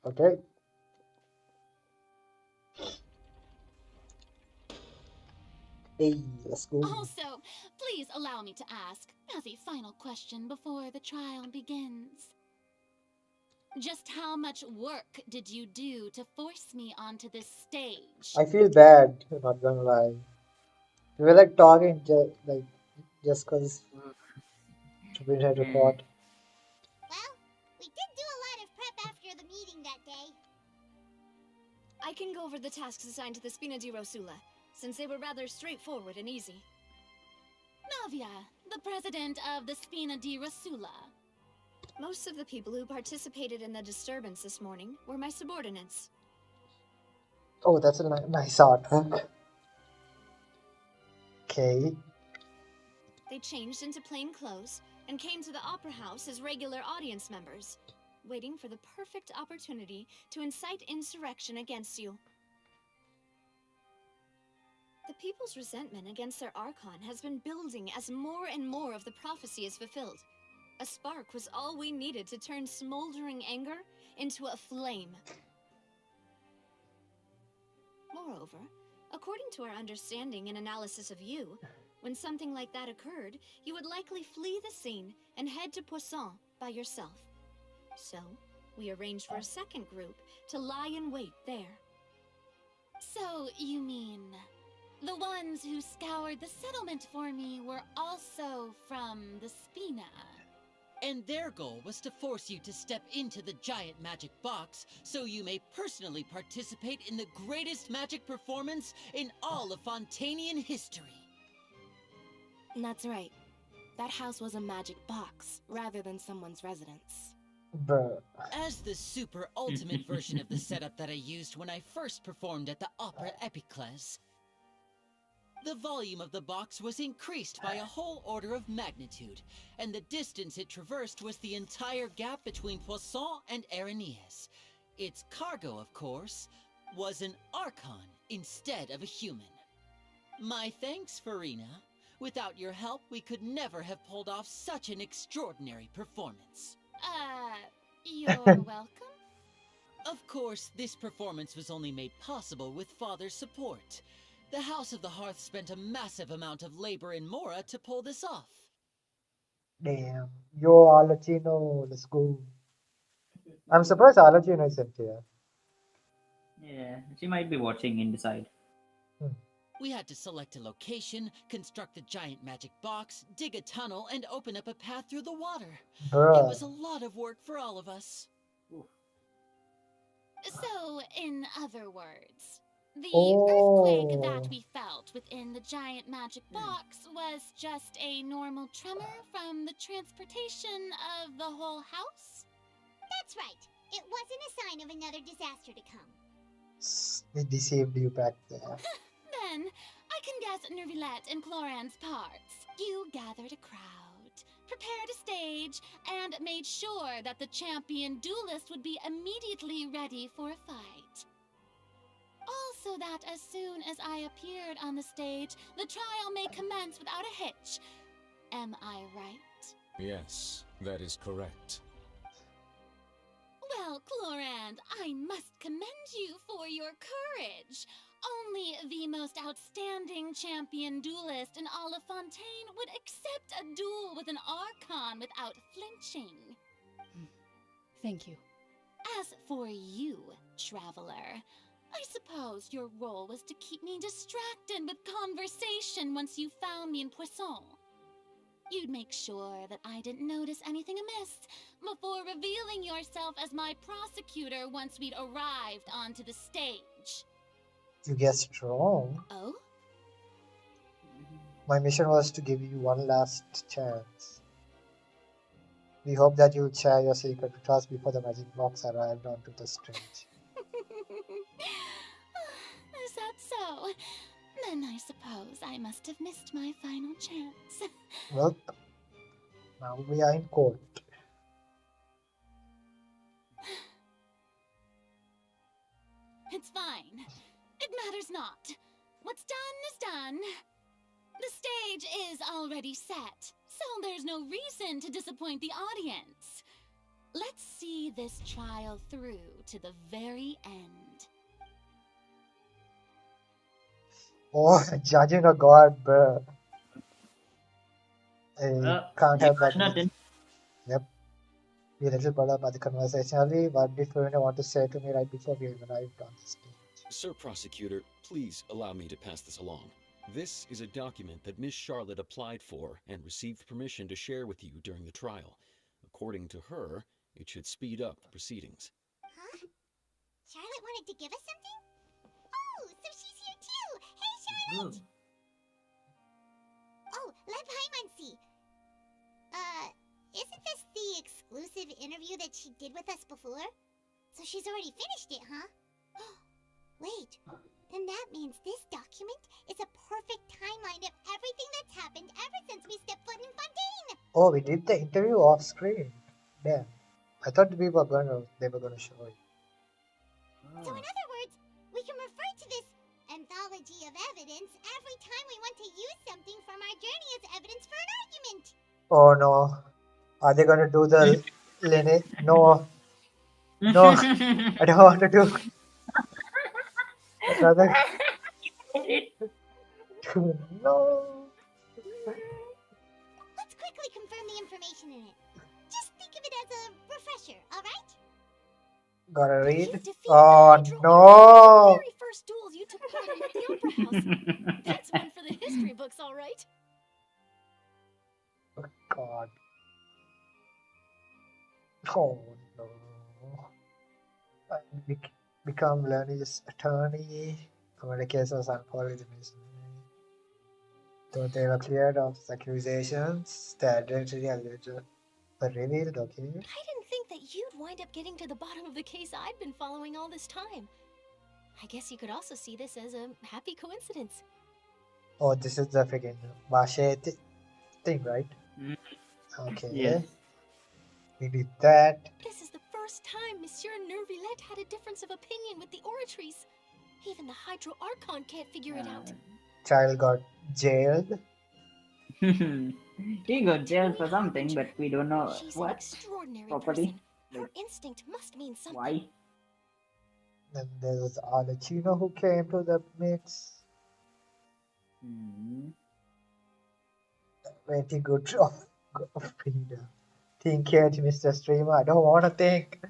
Okay. Hey, let's go. Also, please allow me to ask, as a final question before the trial begins. Just how much work did you do to force me onto this stage? I feel bad, not gonna lie. We were like talking just cause to bring her to court. Well, we did do a lot of prep after the meeting that day. I can go over the tasks assigned to the Spina di Rosula, since they were rather straightforward and easy. Navia, the president of the Spina di Rosula. Most of the people who participated in the disturbance this morning were my subordinates. Oh, that's a nice artwork. Okay. They changed into plain clothes and came to the Opera House as regular audience members, waiting for the perfect opportunity to incite insurrection against you. The people's resentment against their Archon has been building as more and more of the prophecy is fulfilled. A spark was all we needed to turn smoldering anger into a flame. Moreover, according to our understanding and analysis of you, when something like that occurred, you would likely flee the scene and head to Poisson by yourself. So, we arranged for a second group to lie in wait there. So, you mean, the ones who scoured the settlement for me were also from the Spina? And their goal was to force you to step into the giant magic box so you may personally participate in the greatest magic performance in all of Fontanian history. That's right. That house was a magic box, rather than someone's residence. Bruh. As the super ultimate version of the setup that I used when I first performed at the Opera Epiclese, the volume of the box was increased by a whole order of magnitude, and the distance it traversed was the entire gap between Poisson and Areneas. Its cargo, of course, was an Archon instead of a human. My thanks, Farina. Without your help, we could never have pulled off such an extraordinary performance. You're welcome? Of course, this performance was only made possible with Father's support. The House of the Hearth spent a massive amount of labor in Mora to pull this off. Damn. Yo, Alachino, let's go. I'm surprised Alachino isn't here. Yeah, she might be watching inside. We had to select a location, construct the giant magic box, dig a tunnel, and open up a path through the water. Bruh. It was a lot of work for all of us. So, in other words, the earthquake that we felt within the giant magic box was just a normal tremor from the transportation of the whole house? That's right. It wasn't a sign of another disaster to come. They deceived you back there. Then, I can guess Nervilette and Cloran's parts. You gathered a crowd, prepared a stage, and made sure that the champion duelist would be immediately ready for a fight. Also that as soon as I appeared on the stage, the trial may commence without a hitch. Am I right? Yes, that is correct. Well, Cloran, And I must commend you for your courage. Only the most outstanding champion duelist in all of Fontaine would accept a duel with an Archon without flinching. Thank you. As for you, traveler, I suppose your role was to keep me distracted with conversation once you found me in Poisson. You'd make sure that I didn't notice anything amiss before revealing yourself as my prosecutor once we'd arrived onto the stage. You guessed wrong. Oh? My mission was to give you one last chance. We hope that you'll share your secret with us before the magic box arrived onto the stage. Is that so? Then I suppose I must have missed my final chance. Well, now we are in court. It's fine. It matters not. What's done is done. The stage is already set, so there's no reason to disappoint the audience. Let's see this trial through to the very end. Oh, judging a god, bruh. I Well, can't you help got but nothing. Yep. Be a little brought up by the conversationally. What did Farina want to say to me right before we arrived on the stage? Sir Prosecutor, please allow me to pass this along. This is a document that Miss Charlotte applied for and received permission to share with you during the trial. According to her, it should speed up the proceedings. Huh? Charlotte wanted to give us something? Oh, so she's here too! Hey, Charlotte! Oh, let Paimon see. Isn't this the exclusive interview that she did with us before? So she's already finished it, huh? Wait, then that means this document is a perfect timeline of everything that's happened ever since we stepped foot in Fontaine! Oh, we did the interview off screen. Damn. I thought they were gonna show it. So in other words, we can refer to this anthology of evidence every time we want to use something from our journey as evidence for an argument! Oh no. Are they gonna do the lineage? No. No. I don't want to do another. No. Let's quickly confirm the information in it. Just think of it as a refresher, alright? Gotta read. You defeated Oh the Hydro no. very first duels you took part in at the Opera House. That's one for the history books, all right. Oh god. Oh no. I become Lenny's attorney. When the case was unfolded in his though they were cleared of accusations, the identity alleged were revealed, okay? I didn't think that you'd wind up getting to the bottom of the case I'd been following all this time. I guess you could also see this as a happy coincidence. Oh, this is the freaking Bashe thing, right? Okay. Yes. We did that. This is the first time Monsieur Nervillette had a difference of opinion with the oratories. Even the Hydro Archon can't figure it out. Child got jailed. He got jailed for something, but we don't know She's an what extraordinary properly. person. Her instinct must mean something. Why? Then there was Archino who came to the mix. Pretty good job, Frida. Think here, Mr. Streamer. I don't want to think.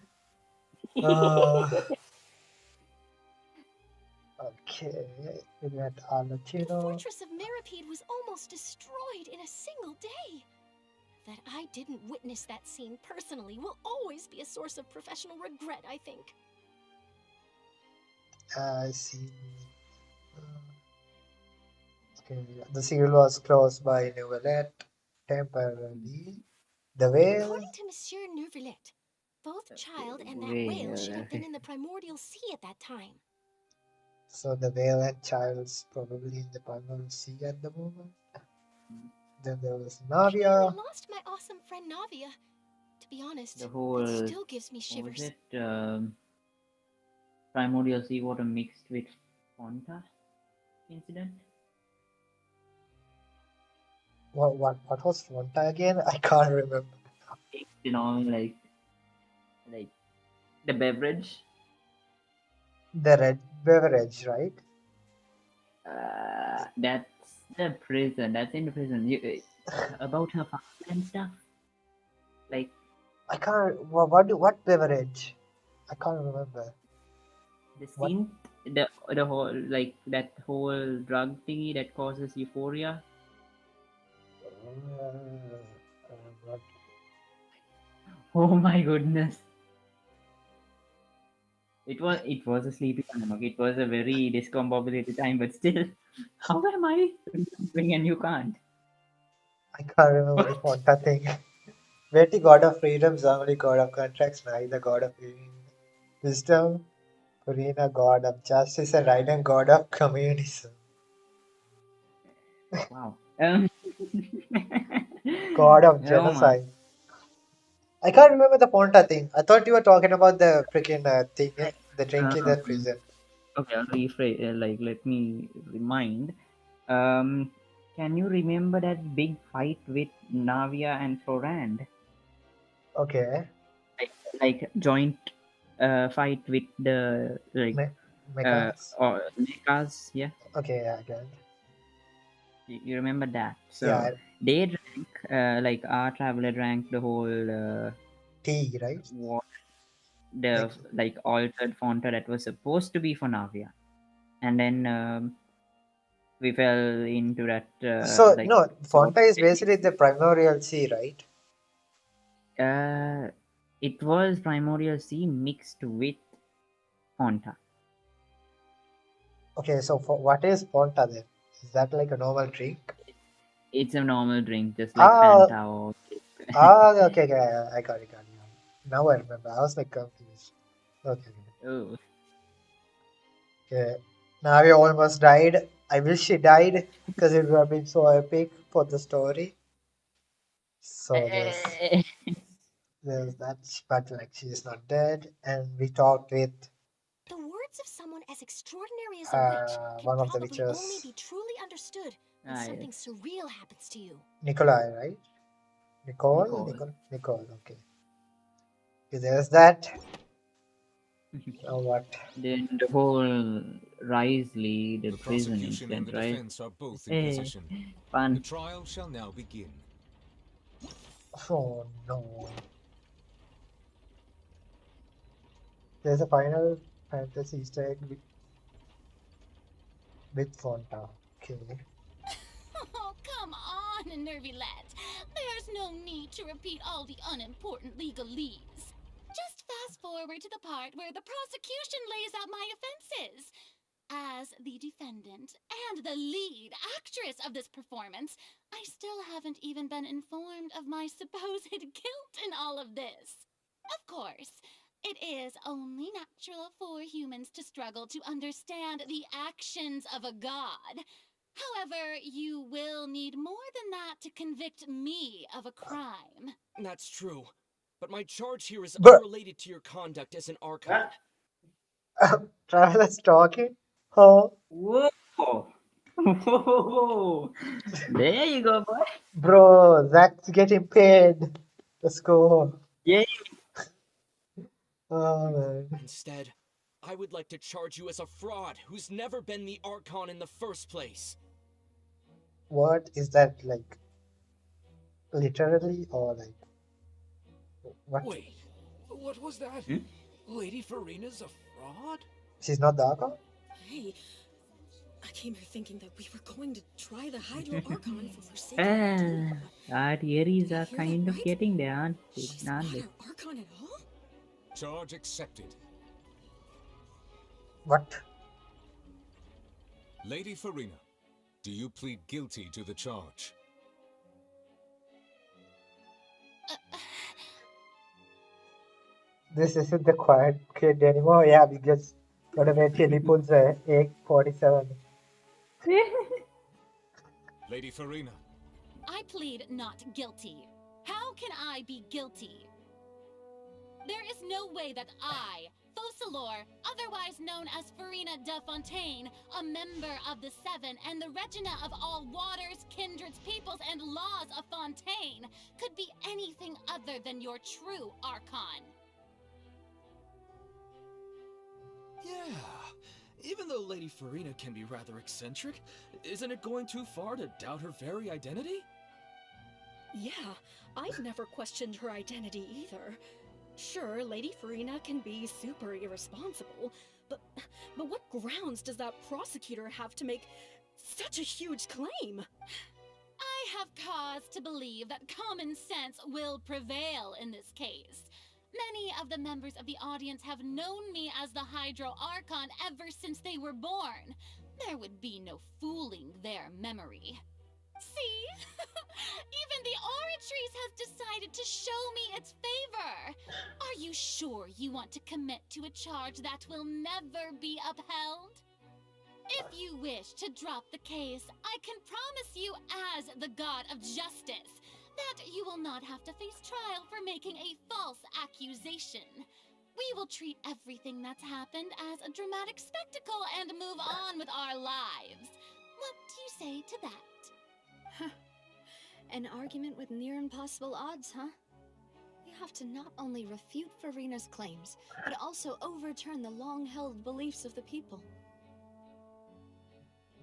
Okay, we got The Archino. fortress of Meripede was almost destroyed in a single day. That I didn't witness that scene personally will always be a source of professional regret, I think. I see. Okay, the seal was closed by Novelette temporarily. The whale. According to Monsieur Nervillette, both Child and that whale should have been in the primordial sea at that time. So the whale and child's probably in the Primordial Sea at the moment. Then there was I nearly Navia. lost my awesome friend Navia. To be honest, The whole it still gives me shivers. was it primordial seawater mixed with Fonta incident? What was Fronta again? I can't remember. You know, like the beverage The red beverage, right? That's the prison. That's in the prison. About her father and stuff. Like I can't. What beverage? I can't remember. the What? synth, the whole like that whole drug thingy that causes euphoria. What? Oh my goodness! It was a sleepy time. Okay, it was a very discombobulated time, but still, how am I remembering and you can't? I can't remember the Fonta thing. Veti, god of freedom, Zamali, god of contracts, Nai, the god of wisdom, Purina, god of justice, and Raiden, god of communism. Wow. God of Oh my. genocide. I can't remember the Ponta thing. I thought you were talking about the freaking thing, the drink in the Um, prison. okay, I'll rephrase. Like, let me remind. Um, can you remember that big fight with Navia and Florand? Okay. Like joint fight with the like Me- Mechas. or mechas. Yeah, Okay, yeah, I get it. you remember that? Yeah, So they drank like our traveler drank the whole tea, right? what Like, the like altered Fonta that was supposed to be for Navia, and then we fell into that so like no, sort Fonta is of basically the primordial sea, right? uh, it was primordial sea mixed with Fonta. Okay, so for, what is Fonta then? Is that like a normal drink? It's a normal drink, just like Ah, Fanta or. okay, okay, I got it, got it. Now I remember. I was like confused. Okay, Oh, okay. Navi almost died. I wish she died because it would have been so epic for the story. So there's that, but like she is not dead, and we talked with The words of someone as extraordinary as a witch can one of the probably only witches, be truly understood when something yes. surreal happens to you. Nikolai, right? Nicole, Nicole. Nicole. Okay, okay there's that. Now what? Then the whole Risley, the The prison prosecution and incident, the right? defense are both in Hey, position. The fun. trial shall now begin. Oh no. There's a Final Fantasy Easter egg with Fonta. Okay. Oh, come on, Nervylette. There's no need to repeat all the unimportant legalese. Just fast forward to the part where the prosecution lays out my offenses. As the defendant and the lead actress of this performance, I still haven't even been informed of my supposed guilt in all of this. Of course, it is only natural for humans to struggle to understand the actions of a god. However, you will need more than that to convict me of a crime. That's true. But my charge here is But unrelated to your conduct as an Archon. Traveler's talking. Oh, Whoa! Whoa! There you go, boy. bro, Zach's getting paid. Let's go. Yeah. Oh man. Instead, I would like to charge you as a fraud who's never been the Archon in the first place. What is that like? Literally or like what? Wait, what was that? Hmm? Lady Farina's a fraud? She's not the Archon? Hey, I came here thinking that we were going to try the Hydro Archon for Forsaken. Our theories are hear that kind of right? getting there, aren't they? She's not Aren't they? our Archon at all? Charge accepted. What? Lady Farina, do you plead guilty to the charge? This isn't the quiet kid anymore. Yeah, we just gotta wait till he pulls a AK-47. Lady Farina, I plead not guilty. How can I be guilty? There is no way that I, Focalor, otherwise known as Farina de Fontaine, a member of the Seven and the Regina of all waters, kindreds, peoples, and laws of Fontaine, could be anything other than your true Archon. Yeah. Even though Lady Farina can be rather eccentric, isn't it going too far to doubt her very identity? Yeah, I've never questioned her identity either. Sure, Lady Farina can be super irresponsible, but what grounds does that prosecutor have to make such a huge claim? I have cause to believe that common sense will prevail in this case. Many of the members of the audience have known me as the Hydro Archon ever since they were born. There would be no fooling their memory. See? Even the Oratrice has decided to show me its favor. Are you sure you want to commit to a charge that will never be upheld? If you wish to drop the case, I can promise you, as the God of Justice, that you will not have to face trial for making a false accusation. We will treat everything that's happened as a dramatic spectacle and move on with our lives. What do you say to that? An argument with near impossible odds, huh? We have to not only refute Farina's claims, but also overturn the long-held beliefs of the people.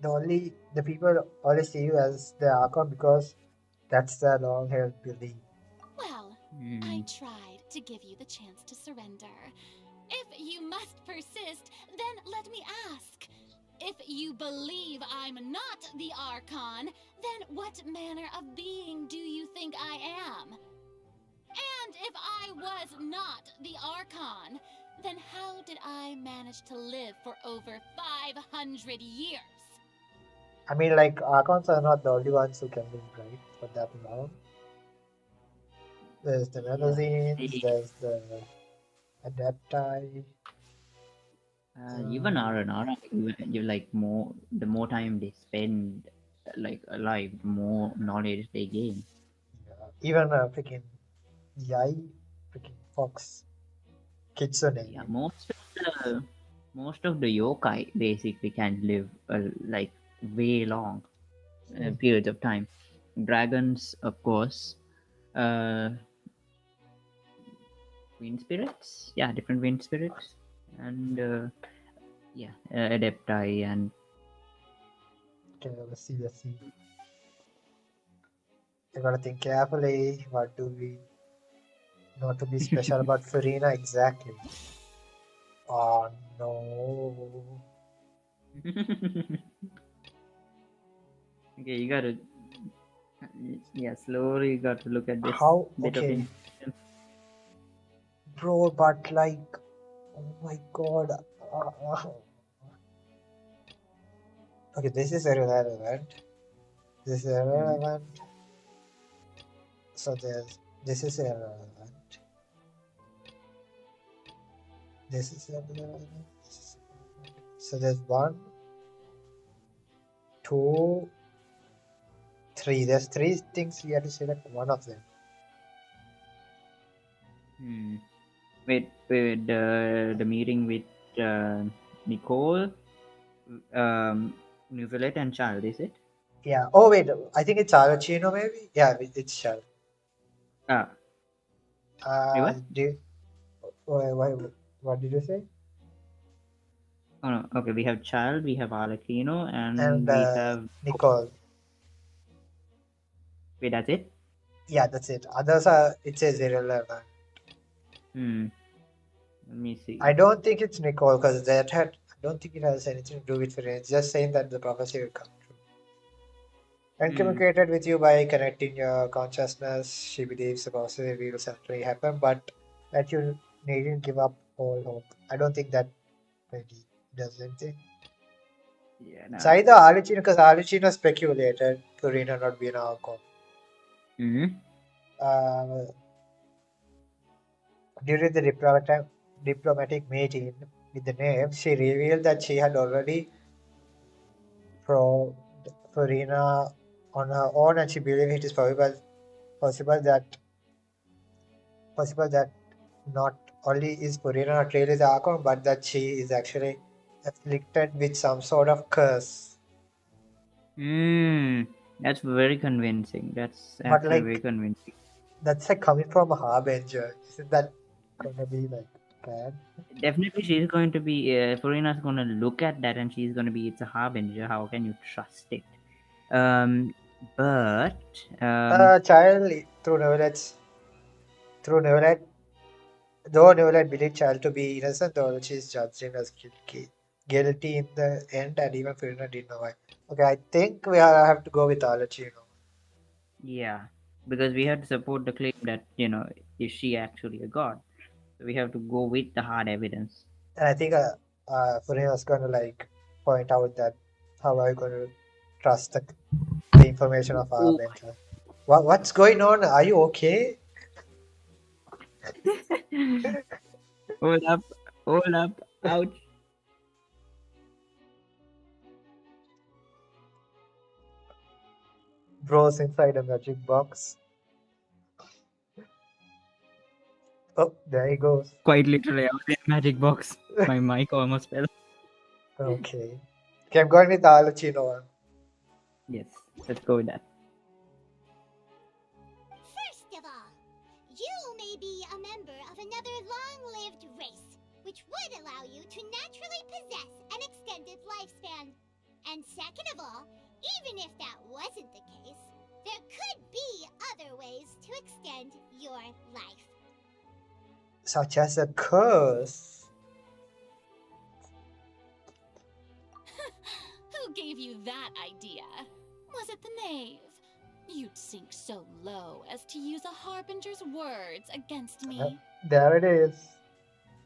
The people only see you as the Archon because that's the long-held belief. Well, I tried to give you the chance to surrender. If you must persist, then let me ask. If you believe I'm not the Archon, then what manner of being do you think I am? And if I was not the Archon, then how did I manage to live for over 500 years? I mean, like, Archons are not the only ones who can live, right? For that long. There's the magazines, there's the Adepti. Even R&R, you like more. The more time they spend, like alive, the more knowledge they gain. Yeah. Even freaking Yai, freaking Fox, Kitsune. Yeah, most of the yokai basically can live like way long periods of time. Dragons, of course. Wind spirits, yeah, different wind spirits, and adepti and. Okay, let's see. You gotta think carefully. What do we know to be special about Farina exactly? Oh no. Okay, you gotta. Yeah, slowly you got to look at this How? bit of Okay. information. Bro, but like, oh my god. Okay, this is irrelevant. This is irrelevant. So this is irrelevant. This is irrelevant. So there's 1, 2, 3. There's 3 things we have to select one of them. Wait, the meeting with Nicole, Nouvellette, and Child, is it? Yeah. Oh wait, I think it's Archino maybe. Yeah, it's Child. What? What did you say? Oh no. Okay, we have Child, we have Arlecchino, and we have Nicole. Wait, that's it? Yeah, that's it. Others are, it says irrelevant. Let me see. I don't think it's Nicole because I don't think it has anything to do with it. It's just saying that the prophecy will come true. And communicated with you by connecting your consciousness, she believes the prophecy will certainly happen, but that you needn't give up all hope. I don't think that really does anything. Yeah, no. It's either Archino because Archino speculated Purina not being our Archon. During the diplomatic meeting with the name, she revealed that she had already probed Farina on her own, and she believed it is possible that not only is Farina not really the Archon, but that she is actually afflicted with some sort of curse. That's very convincing. That's But actually very convincing. That's like coming from a harbinger. Isn't that gonna be like bad. Definitely, she's going to be. Farina's going to look at that and she's going to be. It's a harbinger. How can you trust it? But Child through Neverlet, though Neverlet believed child to be innocent, though she's judged him as guilty in the end, and even Firina didn't know why. Okay, I think we have to go with Archon. yeah, because we have to support the claim that is she actually a god? So we have to go with the hard evidence. And I think Firina's going to like point out that how are you going to trust the information of our Oh. Benja. What's going on? Are you okay? Hold up, ouch. Bro's inside a magic box. Oh, there he goes. Quite literally, I was in magic box. My mic almost fell. Okay. Okay, I'm going with the Archon. Yes, let's go with that. First of all, you may be a member of another long-lived race, which would allow you to naturally possess an extended lifespan. And second of all, even if that wasn't the case, there could be other ways to extend your life. Such as a curse. Who gave you that idea? Was it the knave? You'd sink so low as to use a harbinger's words against me. There it is.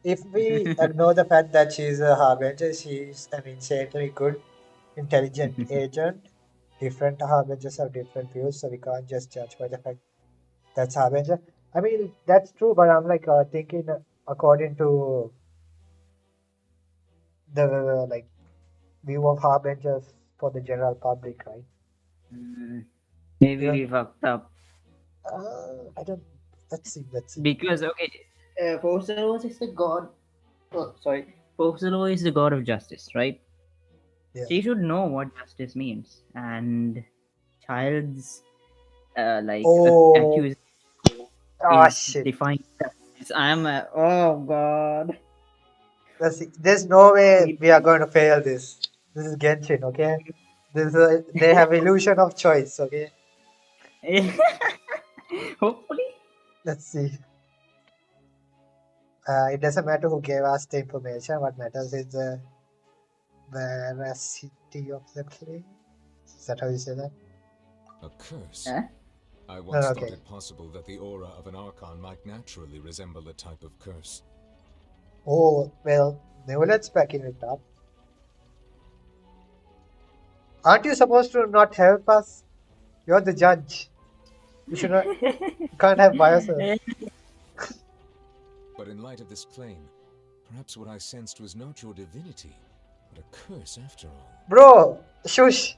If we ignore the fact that she's a harbinger, she's an insanely good, intelligent agent. Different harbingers have different views, so we can't just judge by the fact that's harbinger. I mean, that's true, but I'm like thinking according to the like view of harbingers for the general public, right? Maybe we fucked up. I don't. Let's see. Because okay, Fosalos is the god. Oh, sorry, Fosalos is the god of justice, right? Yeah. She should know what justice means, and child's accusation is defined justice. Oh god. Let's see. There's no way we are going to fail this. This is Genshin, okay? They have illusion of choice, okay? Hopefully. Let's see. It doesn't matter who gave us the information. What matters is the veracity of the claim. Is that how you say that? A curse? Huh? I once No, thought okay. it possible that the aura of an Archon might naturally resemble a type of curse. Oh, well, now let's backing it up. Aren't you supposed to not help us? You're the judge. You should not. You can't have biases. But in light of this claim, perhaps what I sensed was not your divinity, but a curse after all. Bro, shush.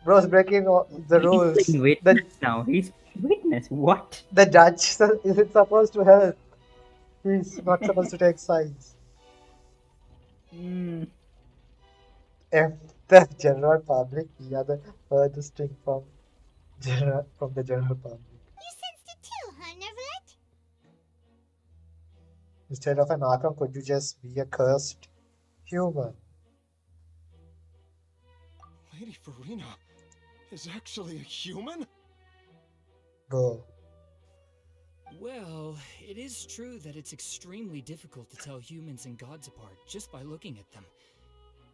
Bro's breaking the rules. He's witness now. He's witness. What? The judge isn't supposed to help. He's not supposed to take sides. If the general public, we are the furthest thing from the general public. You sensed it too, huh, Neverlet? Instead of an Archon, could you just be a cursed human? Lady Farina is actually a human? Bro. Well, it is true that it's extremely difficult to tell humans and gods apart just by looking at them.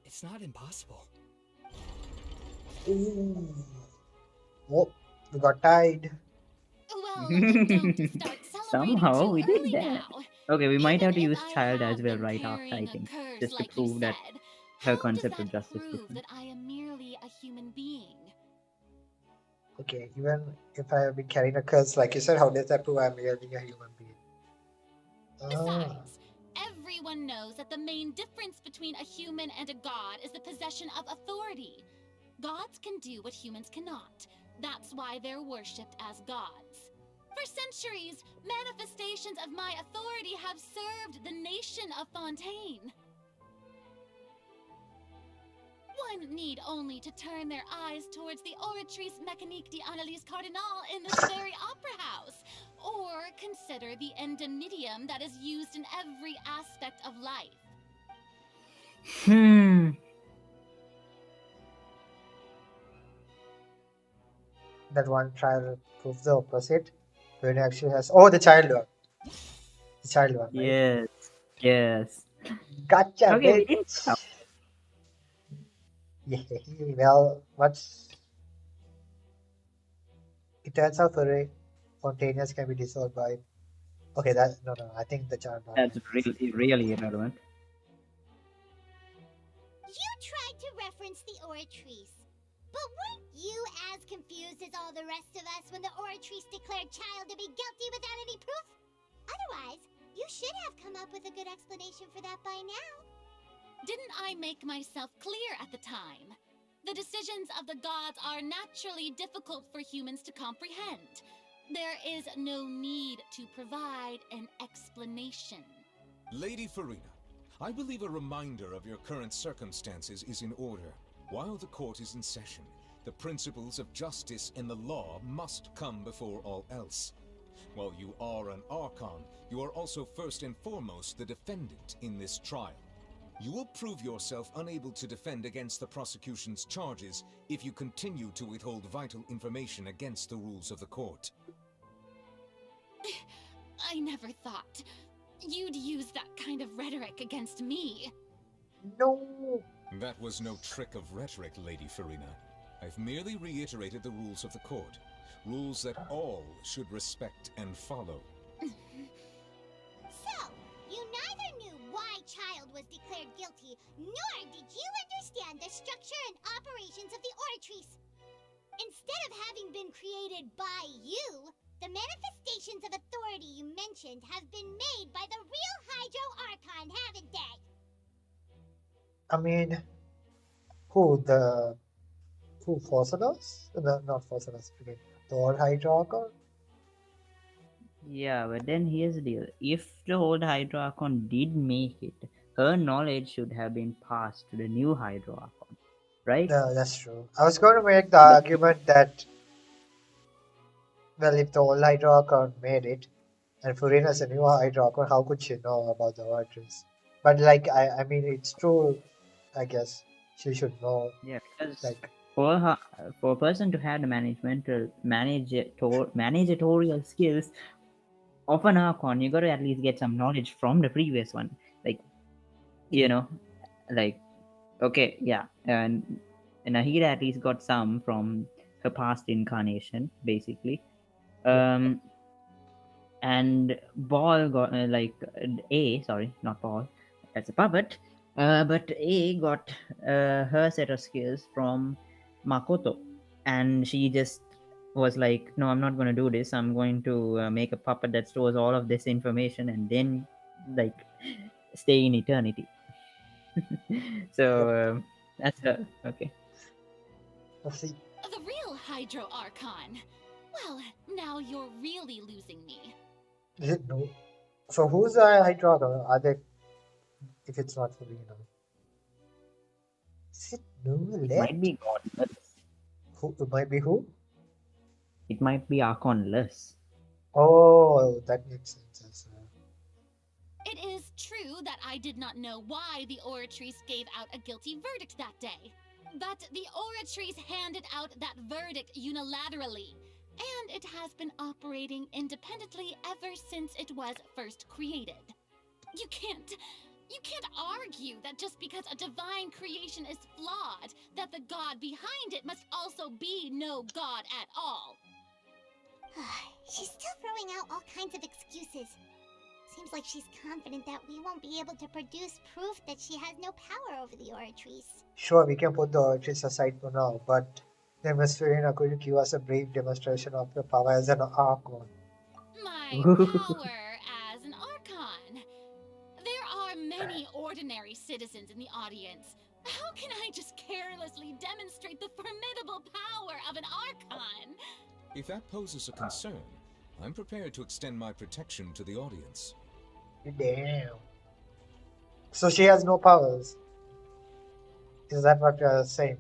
It's not impossible. Ooh. Oh, we got tied. Well, don't start Somehow we did early that. now. Okay, we might have to use child as well right after, I think, just to prove that her concept of justice is different. That I am merely a human being. Okay, even if I have been carrying a curse, like you said, how does that prove I'm merely a human being? Besides, everyone knows that the main difference between a human and a god is the possession of authority. Gods can do what humans cannot. That's why they're worshipped as gods. For centuries, manifestations of my authority have served the nation of Fontaine. One need only to turn their eyes towards the Oratrice Mécanique d'Analyse Cardinal in this very opera house, or consider consider the endemitium that is used in every aspect of life. That one trial proves the opposite. When it actually has. Oh, the child one. The child one, right? Yes. Yes. Gotcha, Okay, we didn't. bitch! Yeah, well, what's. It turns out Furry Spontaneous can be dissolved by. Okay, that. No, no, I think the child one. That's really irrelevant. You tried to reference the Oratrice. But weren't you as confused as all the rest of us when the Oratrice declared Child to be guilty without any proof? Otherwise, you should have come up with a good explanation for that by now. Didn't I make myself clear at the time? The decisions of the gods are naturally difficult for humans to comprehend. There is no need to provide an explanation. Lady Farina, I believe a reminder of your current circumstances is in order. While the court is in session, the principles of justice and the law must come before all else. While you are an Archon, you are also first and foremost the defendant in this trial. You will prove yourself unable to defend against the prosecution's charges if you continue to withhold vital information against the rules of the court. I never thought you'd use that kind of rhetoric against me. No! That was no trick of rhetoric, Lady Farina. I've merely reiterated the rules of the court. Rules that all should respect and follow. So, you neither knew why Child was declared guilty, nor did you understand the structure and operations of the Oratrice. Instead of having been created by you, the manifestations of authority you mentioned have been made by the real Hydro Archon, haven't they? I mean, who? Who? Phosanos? No, not Phosanos. I mean, the old Hydra Archon? Yeah, but then here's the deal. If the old Hydra Archon did make it, her knowledge should have been passed to the new Hydra Archon, right? No, that's true. I was going to make the But argument that, well, if the old Hydra Archon made it, and Furina's a new Hydra Archon, how could she know about the Oratrice? But, like, I mean, it's true, I guess. She should know, yeah, because like, for a person to have the managerial skills of an Archon, you got to at least get some knowledge from the previous one. Like, you know, like, okay, yeah, and Nahida at least got some from her past incarnation, basically. And Ball got sorry, not Ball, that's a puppet. But A got her set of skills from Makoto, and she just was like, no, I'm not going to do this. I'm going to make a puppet that stores all of this information and then like stay in eternity. So that's her. Okay. let's see. The real Hydro Archon. Well, now you're really losing me. Is it no? So who's the Hydra Archon? Are they, if it's not Furina? Is it It Nulet? might be godless. Who? It might be who? It might be Archonless. Oh, that makes sense as well. It is true that I did not know why the Oratrice gave out a guilty verdict that day. But the Oratrice handed out that verdict unilaterally, and it has been operating independently ever since it was first created. You can't argue that just because a divine creation is flawed, that the god behind it must also be no god at all. She's still throwing out all kinds of excuses. Seems like she's confident that we won't be able to produce proof that she has no power over the Oratrice. Sure, we can put the Oratrice aside for now, but then Miss Furina, could you give us a brief demonstration of your power as an Archon? My power as an Archon. There are many ordinary citizens in the audience. How can I just carelessly demonstrate the formidable power of an Archon? If that poses a concern, I'm prepared to extend my protection to the audience. Damn. So she has no powers. Is that what you're saying?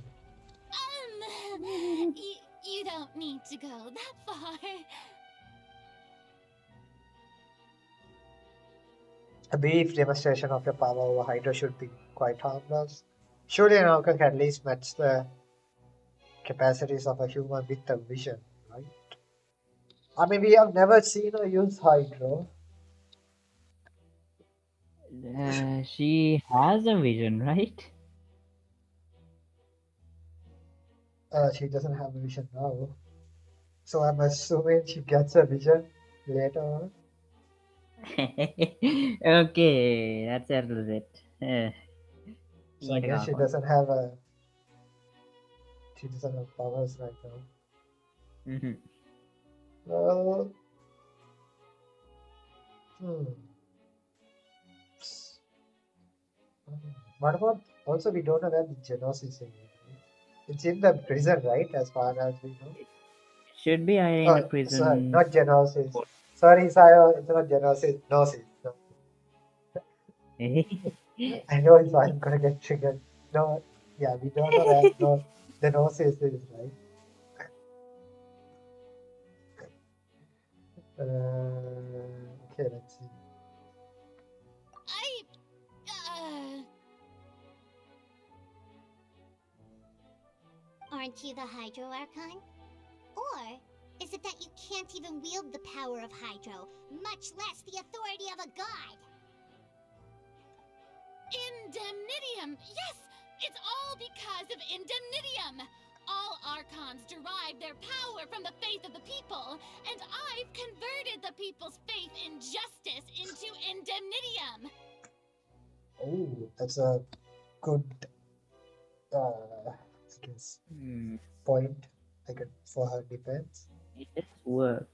You don't need to go that far. A brief demonstration of your power over Hydra should be quite harmless. Surely an Archon can at least match the capacities of a human with a vision, right? I mean, we have never seen her use Hydra. She has a vision, right? She doesn't have a vision now. So I'm assuming she gets a vision later on. Okay, that settles it. So I guess she doesn't have powers right now. Mm-hmm. Well, what about also we don't know where the Genos is in. It's in the prison, right? As far as we know. Should be in a prison. Sorry, not Genosis. Sorry, Sayo, it's not Genosis. Gnosis. No. I know if I'm gonna get triggered. No, yeah, we don't know where the Gnosis is, right? Okay, let's see. Aren't you the Hydro Archon? Or is it that you can't even wield the power of Hydro, much less the authority of a god? Indemnitium! Yes! It's all because of Indemnitium! All Archons derive their power from the faith of the people, and I've converted the people's faith in justice into Indemnitium! Oh, that's a good, I guess, point for her defense. It does work.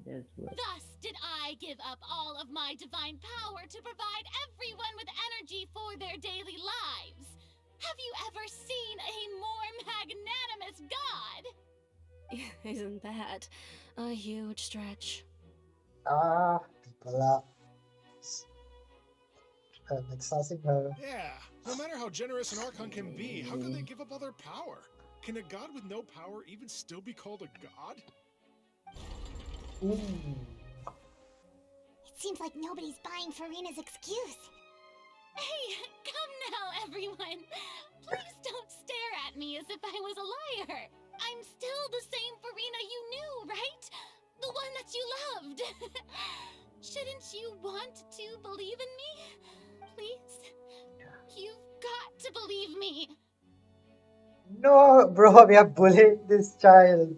Thus did I give up all of my divine power to provide everyone with energy for their daily lives. Have you ever seen a more magnanimous god? Isn't that a huge stretch? People are exhausting her. Yeah, no matter how generous an Archon can be, how can they give up all their power? Can a god with no power even still be called a god? It seems like nobody's buying Farina's excuse. Hey, come now, everyone. Please don't stare at me as if I was a liar. I'm still the same Farina you knew, right? The one that you loved. Shouldn't you want to believe in me? Please? You've got to believe me. No, bro, we are bullying this child.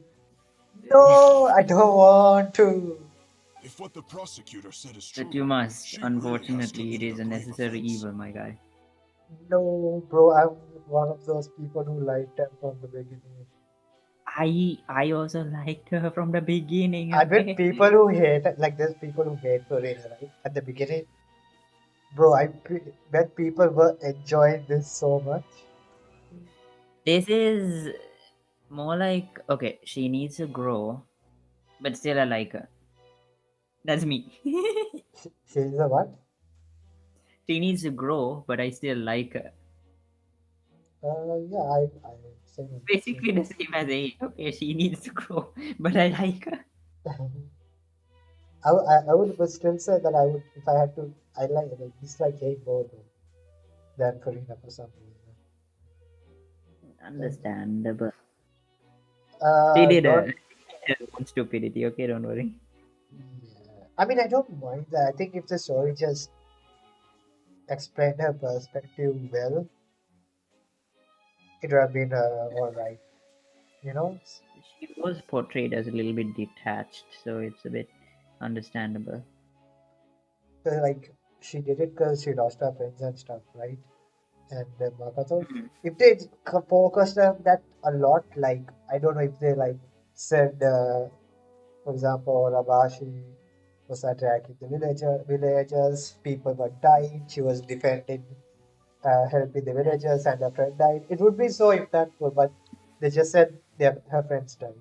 No, I don't want to. If what the prosecutor said is true, But you must. Unfortunately, it is a necessary evil, my guy. No, bro, I'm one of those people who liked her from the beginning. I also liked her from the beginning. I bet people who hate, like there's people who hate Farina, right? At the beginning. Bro, I bet people were enjoying this so much. This is more like, okay, she needs to grow, but still I like her. That's me. She's a what? She needs to grow, but I still like her. Yeah, I basically the same as A. Okay, she needs to grow, but I like her. I would still say that I would, if I had to, I dislike Kate more than Farina for some reason. Understandable. She did her own stupidity. Okay, don't worry. Yeah. I mean, I don't mind that. I think if the story just explained her perspective well, it would have been alright. You know? She was portrayed as a little bit detached, so it's a bit understandable. Like, she did it because she lost her friends and stuff, right? And Makato, if they focused on that a lot, like, I don't know if they, like, said, for example, Rabashi was attacking the villagers, people were dying, she was defending, helping the villagers, and her friend died. It would be so impactful, but they just said her friends died.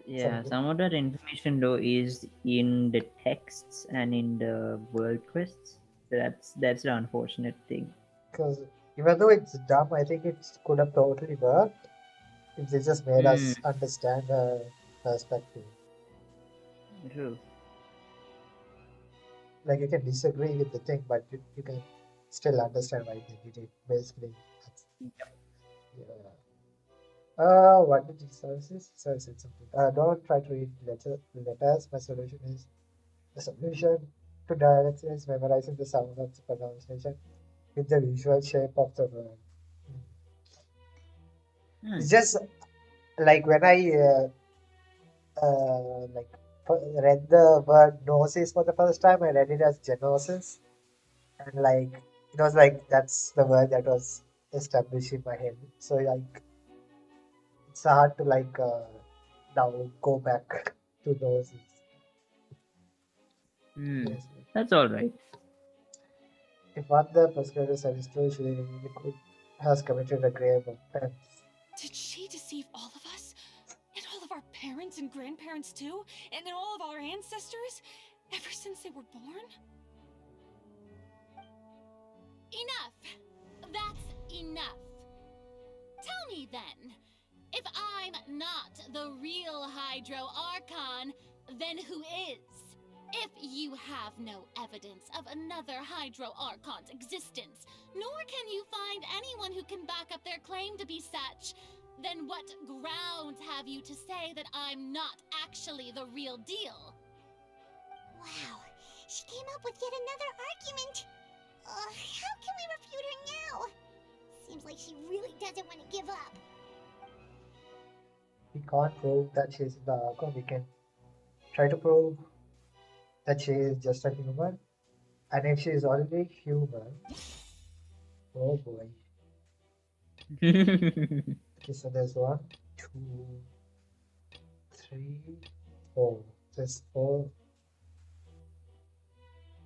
Yeah, some of that information though is in the texts and in the world quests. That's the unfortunate thing. Because even though it's dumb, I think it could have totally worked if they just made us understand her perspective. True. like you can disagree with the thing, but you can still understand why they did it. Basically, that's, yeah. What did he say? Sir said something. Don't try to read letters. My solution is the solution to dialects is memorizing the sound of the pronunciation with the visual shape of the word. It's just like when I like read the word gnosis for the first time, I read it as genosis, and like it was like that's the word that was established in my head. So like it's hard to like now go back to gnosis. Yes. That's all right. If what the prosecutor said is true, she really could has committed a grave offense. Did she deceive all of us? And all of our parents and grandparents too? And all of our ancestors? Ever since they were born? Enough! That's enough. Tell me then, if I'm not the real Hydro Archon, then who is? If you have no evidence of another Hydro Archon's existence, nor can you find anyone who can back up their claim to be such, then what grounds have you to say that I'm not actually the real deal? Wow, she came up with yet another argument. How can we refute her now? Seems like she really doesn't want to give up. We can't prove that she's the Archon. We can try to prove that she is just a human. And if she is already human, oh boy. Okay, so there's 1, 2, 3, 4. There's 4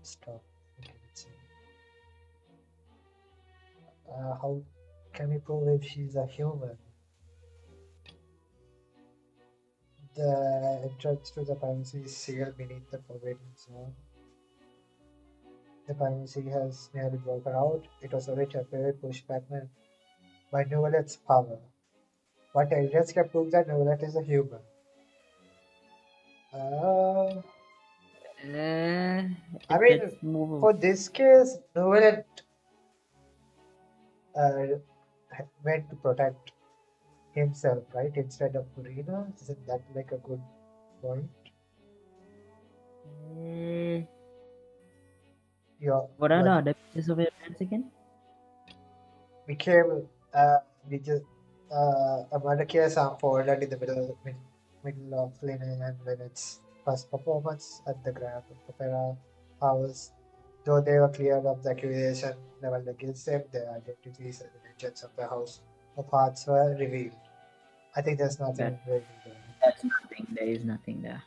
stuff. Okay, let's see. How can we prove if she's a human? The entrance to the privacy is sealed beneath the forbidden zone. The privacy has nearly broken out. It was only temporarily pushed back by Novelet's power. What evidence can prove that Novelet is a human? I mean, for this case, Novelet went to protect himself, right, instead of Purina. Isn't that like a good point? Yeah. What are the other pieces of evidence again? We came, we just, a murder case unfolded in the middle of Lynn and Lynette's first performance at the Grand Opera House. Though they were cleared of the accusation leveled against them, their identities and the legends of the House of Hearts were revealed. I think there's nothing really there. That's nothing. There is nothing there.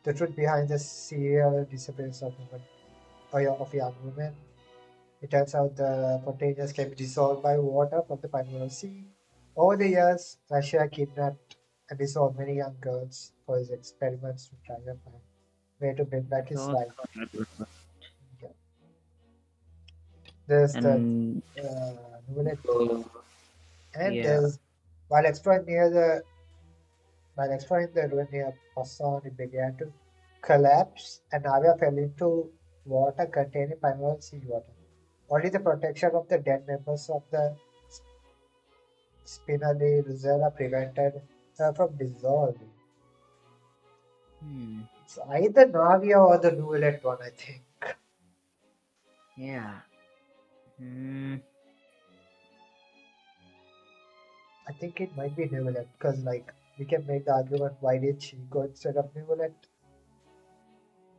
The truth behind the serial disappearance of young women. It turns out the containers can be dissolved by water from the Primordial Sea. Over the years, Russia kidnapped and dissolved many young girls for his experiments to try and find a way to bring back his life. Yeah. There's the Novelet. And there's while exploring the ruin near Poisson, it began to collapse and Navia fell into water containing primordial sea water. Only the protection of the dead members of the Spina di Rosella prevented her from dissolving. It's either Navia or the Novelet one, I think. Yeah. I think it might be Novelet because, like, we can make the argument why did she go instead of Novelet?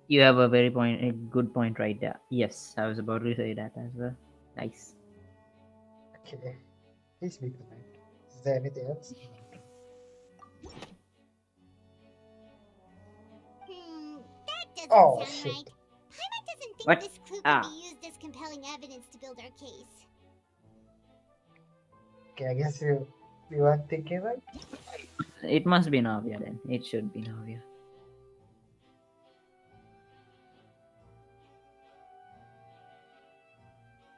You have a good point right there. Yes, I was about to say that as well. Nice. Okay, please be correct. Is there anything else? That doesn't Oh, sound shit. right. Paimon doesn't think What? this clue can be used as compelling evidence to build our case. Okay, I guess you weren't thinking right? It must be Navia then. It should be Navia.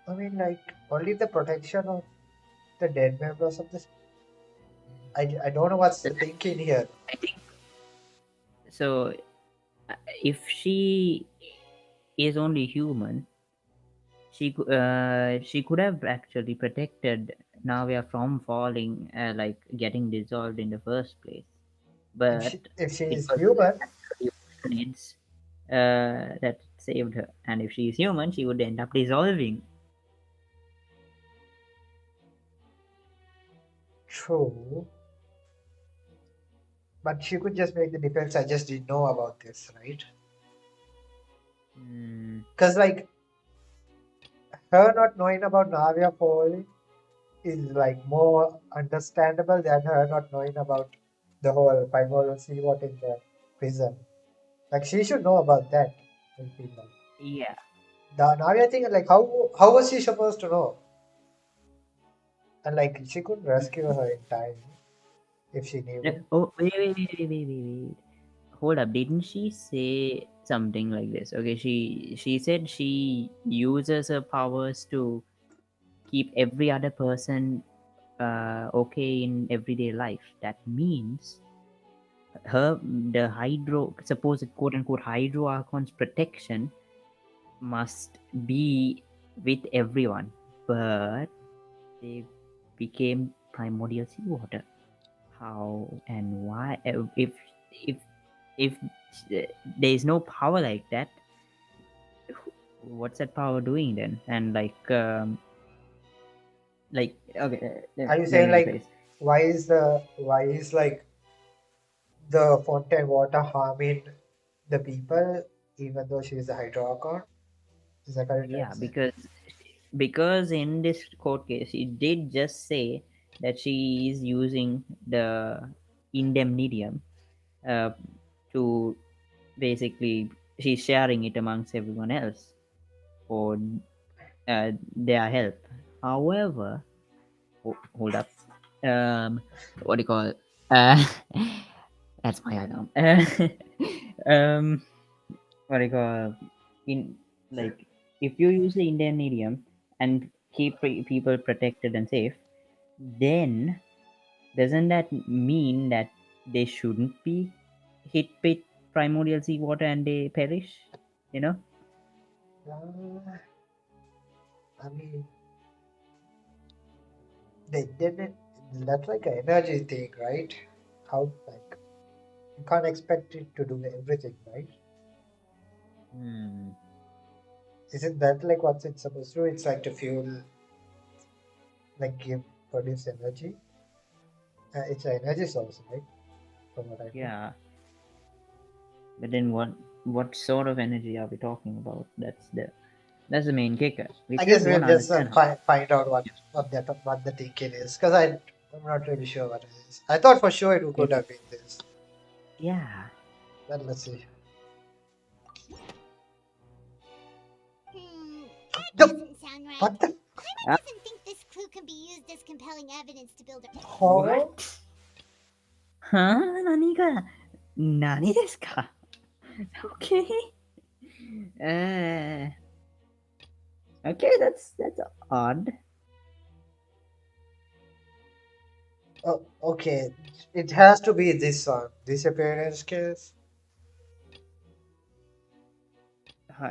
I mean, like, only the protection of the dead members of this. I don't know what's the thinking here. So, if she is only human, she could have actually protected Navia from falling, like getting dissolved in the first place. But If she it is was human, actually needs that saved her, and if she is human, she would end up dissolving. true. But she could just make the defense. I just didn't know about this, right? Because like her not knowing about Navia falling is like more understandable than her not knowing about the whole primordial sea water in the prison. Like she should know about that. I feel like. Yeah. The Navia thing, like how was she supposed to know? And like she couldn't rescue her in time if she knew. Oh, wait. Hold up, didn't she say something like this? Okay, she said she uses her powers to keep every other person okay in everyday life. That means the hydro supposed quote unquote hydro archon's protection must be with everyone, but they became primordial seawater. How and why? If there is no power like that, what's that power doing then? And okay, Are you let saying me like rephrase. why is like the fountain water harming the people even though she is a hydroarchon? Is that correct Yeah, answer? because in this court case, it did just say that she is using the indemnitium uh, to basically she's sharing it amongst everyone else for their help. However, hold up, what do you call it? That's my alarm. Um, what do you call in like if you use the indemnitium and keep people protected and safe, then doesn't that mean that they shouldn't be hit with primordial seawater and they perish? You know? I mean, they didn't. That's like an energy thing, right? How like you can't expect it to do everything, right? Isn't that like what it's supposed to do? It's like to fuel, like give produce energy. It's an energy source, right? From what I know. Yeah. But then what sort of energy are we talking about? That's the main kicker. We I still guess don't we'll just understand. find out what the thinking is because I'm not really sure what it is. I thought for sure it could have been this. Yeah. But let's see. That doesn't sound right. What the? Paimon doesn't think this clue can be used as compelling evidence to build a. What? Huh? Nani desu ka? Okay. Okay, that's odd. Oh, okay. It has to be this one. Disappearance case.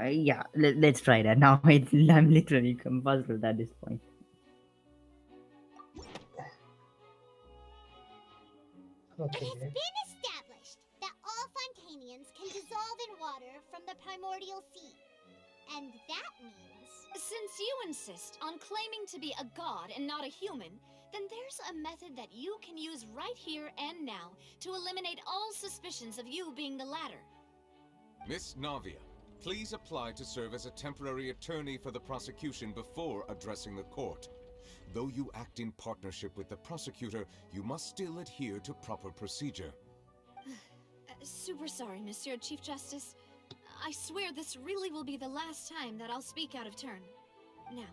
Yeah, let's try that. Now I'm literally puzzled at this point. Okay. It's been established that all Fontanians can dissolve in water from the primordial sea. And that means. Since you insist on claiming to be a god and not a human, then there's a method that you can use right here and now to eliminate all suspicions of you being the latter. Miss Navia, please apply to serve as a temporary attorney for the prosecution before addressing the court. Though you act in partnership with the prosecutor, you must still adhere to proper procedure. Super sorry, Monsieur Chief Justice. I swear this really will be the last time that I'll speak out of turn. Now,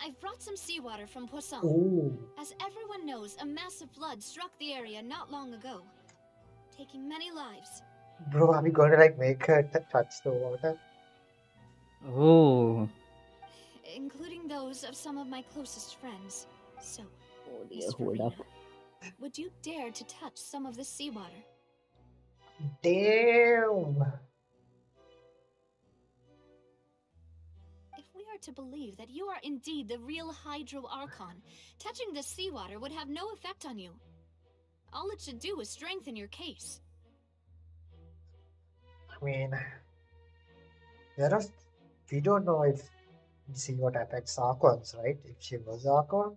I've brought some seawater from Poisson. Ooh. As everyone knows, a massive flood struck the area not long ago, taking many lives. Bro, are we gonna like make her touch the water? Oh. Including those of some of my closest friends. So, Miss Hold Farina, up. would you dare to touch some of this seawater? Damn. we are to believe that you are indeed the real Hydro Archon, touching the seawater would have no effect on you. All it should do is strengthen your case. I mean, we don't know if seawater affects Archons, right? If she was Archon,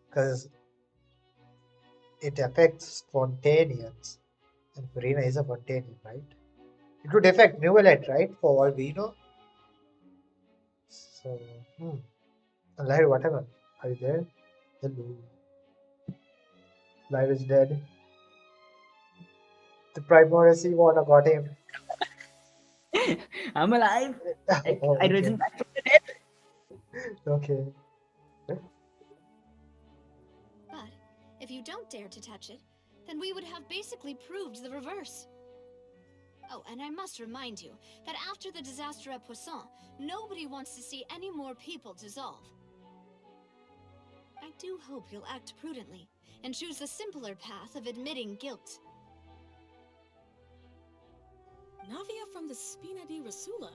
because it affects Spontaneans, and Farina is a Spontanean, right? It would affect Neuvillette, right? For all we know. So, Lahir, what happened? Are you there? Hello. Lahir is dead. The primordial seawater got him. I'm alive. Oh, I okay. risen back from the dead. Okay. But if you don't dare to touch it, then we would have basically proved the reverse. Oh, and I must remind you that after the disaster at Poisson, nobody wants to see any more people dissolve. I do hope you'll act prudently and choose the simpler path of admitting guilt. Navia from the Spina di Rasula.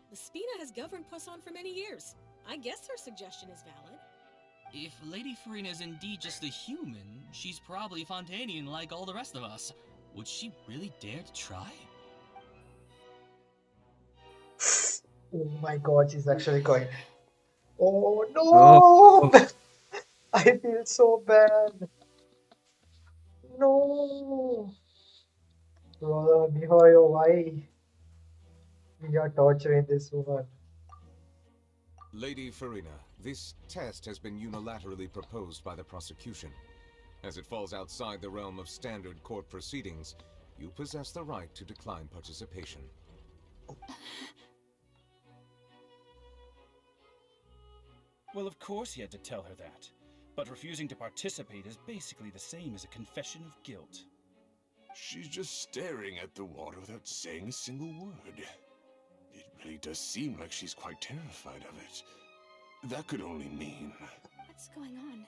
The Spina has governed Poisson for many years. I guess her suggestion is valid. If Lady Farina is indeed just a human, she's probably Fontanian like all the rest of us. Would she really dare to try? Oh my god, she's actually going. Oh Oh. no! I feel so bad. No! Brother, Mihoyo, why? We are torturing this woman. Lady Farina, this test has been unilaterally proposed by the prosecution. As it falls outside the realm of standard court proceedings, you possess the right to decline participation. Well, of course he had to tell her that. But refusing to participate is basically the same as a confession of guilt. She's just staring at the water without saying a single word. It really does seem like she's quite terrified of it. That could only mean... What's going on?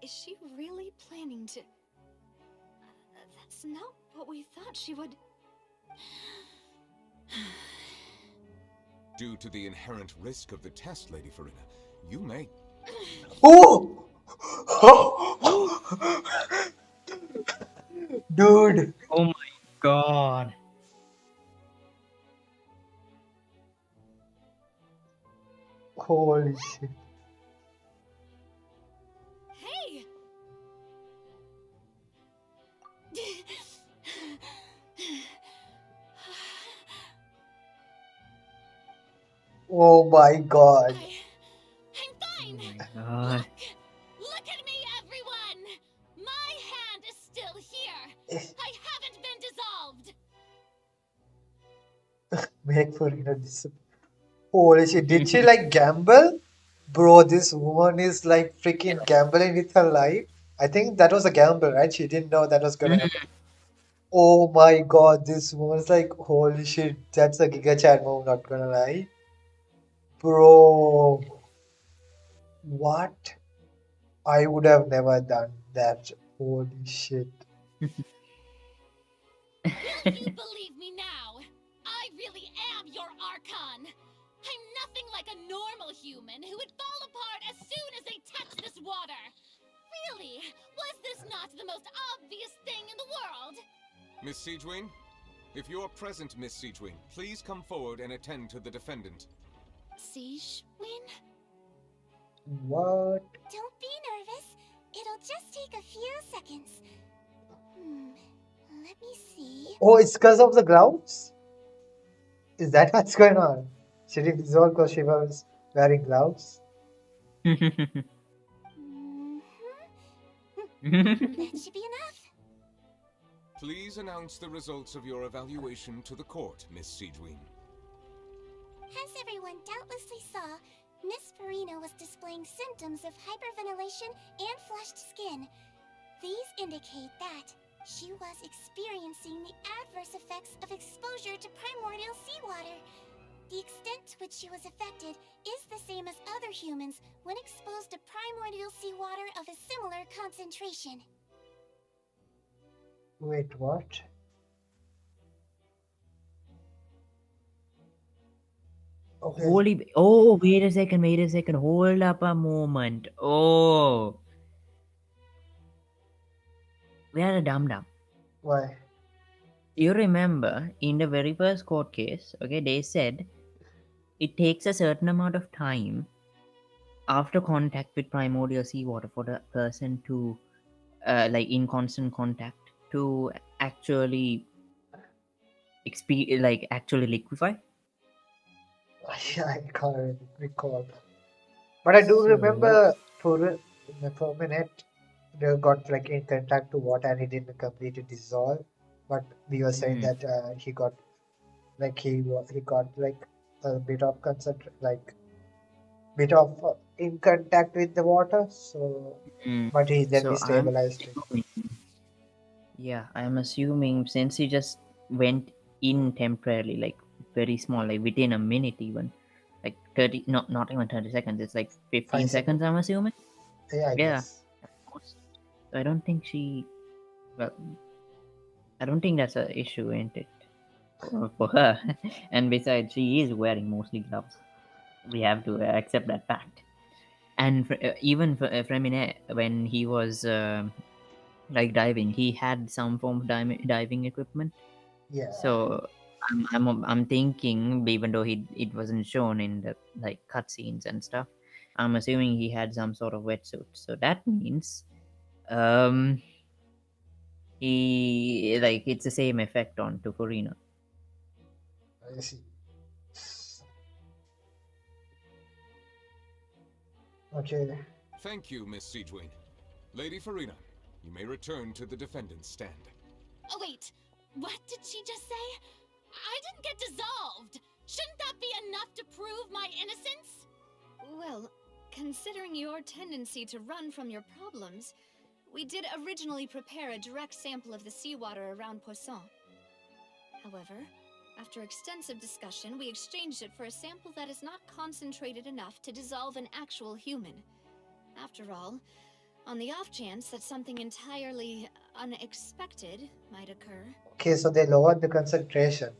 Is she really planning to... That's not what we thought she would... Due to the inherent risk of the test, Lady Farina, you may... Oh! Dude! Oh my god. Holy shit. Hey! Oh my god. I'm fine! God. Look at me, everyone! My hand is still here! I haven't been dissolved! Make Farina disappear. Holy shit, did she like gamble? Bro, this woman is like freaking gambling with her life. I think that was a gamble, right? She didn't know that was gonna happen. Oh my god, this woman's like, holy shit, that's a Giga Chat move, not gonna lie. Bro, what? I would have never done that. Holy shit. Will you believe me now? I really am your Archon! I'm nothing like a normal human who would fall apart as soon as they touch this water! Really? Was this not the most obvious thing in the world? Miss Siegewin? If you are present, Miss Siegewin, please come forward and attend to the defendant. Siegewin? What? Don't be nervous. It'll just take a few seconds. Let me see. Oh, it's because of the gloves? Is that what's going on? She didn't dissolve because she was wearing gloves? That should be enough. Please announce the results of your evaluation to the court, Miss Siegewin. As everyone doubtlessly saw, Miss Farina was displaying symptoms of hyperventilation and flushed skin. These indicate that she was experiencing the adverse effects of exposure to primordial seawater. The extent to which she was affected is the same as other humans when exposed to primordial seawater of a similar concentration. Wait, what? Okay. Holy. Oh, wait a second. Wait a second. Hold up a moment. Oh. We are a dum dum. Why? You remember in the very first court case, okay, they said it takes a certain amount of time after contact with primordial seawater for the person to, like, in constant contact to actually like actually liquefy. I can't recall. But I do So, remember for a minute they got like in contact to water and he didn't completely dissolve. But we were saying that he got like he got like a bit of bit of in contact with the water. So, but he then so I'm destabilized it. assuming, yeah, I'm assuming since he just went in temporarily, like very small, like within a minute even, like 30, not even 30 seconds, it's like 15 5 seconds, seconds. I'm assuming. Yeah, I Yeah. guess. I don't think she, well, I don't think that's an issue, ain't it? For her. And besides, she is wearing mostly gloves. We have to accept that fact. And even Fremine, when he was like diving, he had some form of diving equipment. Yeah. So I'm thinking, even though it wasn't shown in the like cutscenes and stuff, I'm assuming he had some sort of wetsuit. So that means um he, like, it's the same effect on to Farina. I see. Okay. Thank you, Miss Siegewing. Lady Farina, you may return to the defendant's stand. Oh, wait. What did she just say? I didn't get dissolved. Shouldn't that be enough to prove my innocence? Well, considering your tendency to run from your problems, we did originally prepare a direct sample of the seawater around Poisson. However, after extensive discussion, we exchanged it for a sample that is not concentrated enough to dissolve an actual human. After all, on the off chance that something entirely unexpected might occur. Okay, so they lowered the concentration.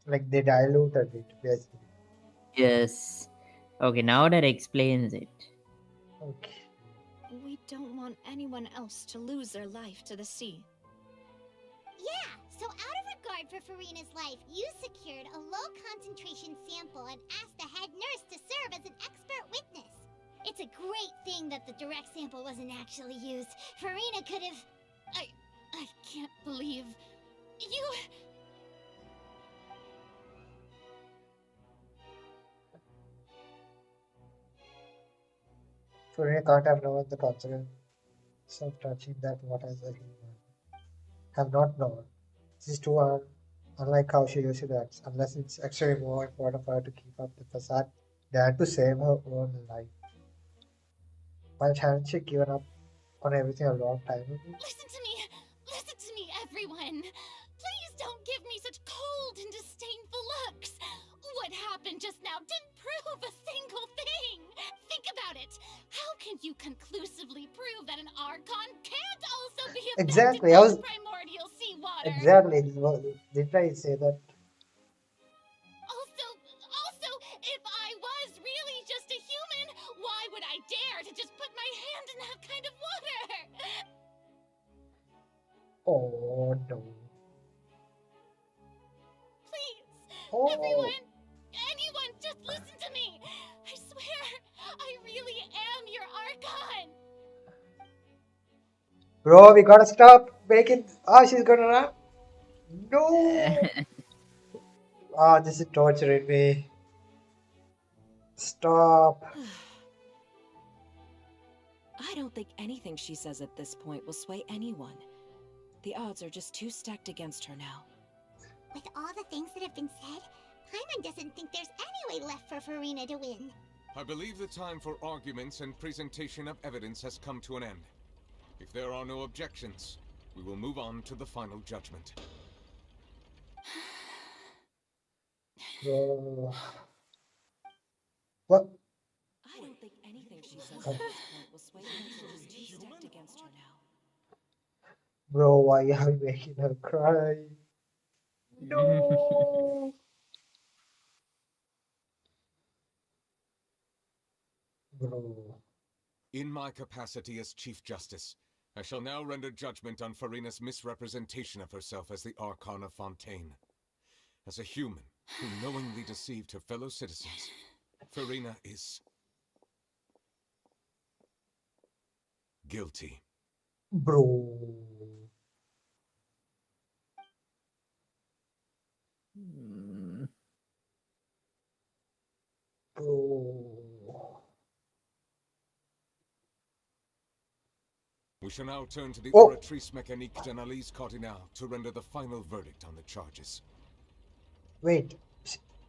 Like they diluted it, basically. Yes. Okay, now that explains it. Okay. We don't want anyone else to lose their life to the sea. Yeah, so out of regard for Farina's life, you secured a low concentration sample and asked the head nurse to serve as an expert witness. It's a great thing that the direct sample wasn't actually used. Farina could have... I can't believe... You... Farina can't have known the consequence of touching that water as a human. Have not known. This is too unlike how she usually acts, unless it's actually more important for her to keep up the facade than to save her own life. But hadn't she given up on everything a long time ago? Listen to me! Listen to me, everyone! Please don't give me such cold and disdainful looks! What happened just now didn't prove a single thing! Think about it! How can you conclusively prove that an Archon can't also be affected Exactly. by the primordial seawater? Exactly. Didn't I say that? Also, if I was really just a human, why would I dare to just put my hand in that kind of water? Oh no. Please, Oh. anyone, just listen to me. I swear, I really am your Archon. Bro, we gotta stop making. Oh, she's gonna run. No. Ah, this is torturing me. Stop. I don't think anything she says at this point will sway anyone. The odds are just too stacked against her now. With all the things that have been said, Paimon doesn't think there's any way left for Farina to win. I believe the time for arguments and presentation of evidence has come to an end. If there are no objections, we will move on to the final judgment. What? I don't think anything she says at this point will sway anyone. Just too stacked against her now. Bro, why are you making her cry? No. Bro. In my capacity as Chief Justice, I shall now render judgment on Farina's misrepresentation of herself as the Archon of Fontaine. As a human who knowingly deceived her fellow citizens, Farina is guilty. Bro. Bro. We shall now turn to the Oh. Oratrice Mécanique d'Analyse Cardinal to render the final verdict on the charges. Wait.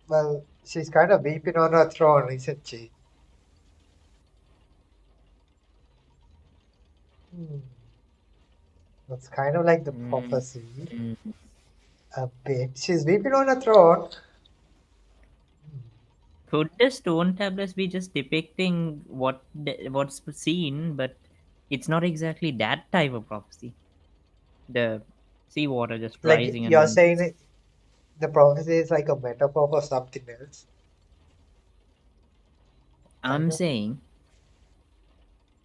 Well, she's kind of weeping on her throne, isn't she? Hmm. That's kind of like the prophecy. A bit. She's weeping on her throne. Could the stone tablets be just depicting what's seen, but it's not exactly that type of prophecy? The seawater just Like rising and you're then saying the prophecy is like a metaphor for something else. I'm saying,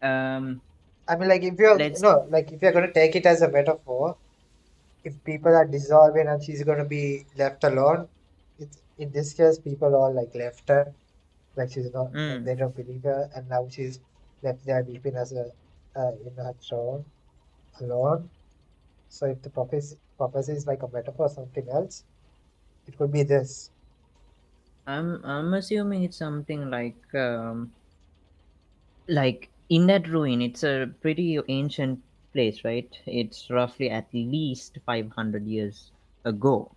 I mean, like if you're let's like if you're gonna take it as a metaphor, if people are dissolving and she's gonna be left alone, it's in this case people are like left her, like she's not, like they don't believe her, and now she's left there weeping as a in her throne alone. So if the prophecy is like a metaphor or something else, it could be this. I'm assuming it's something like in that ruin. It's a pretty ancient place, right? It's roughly at least 500 years ago,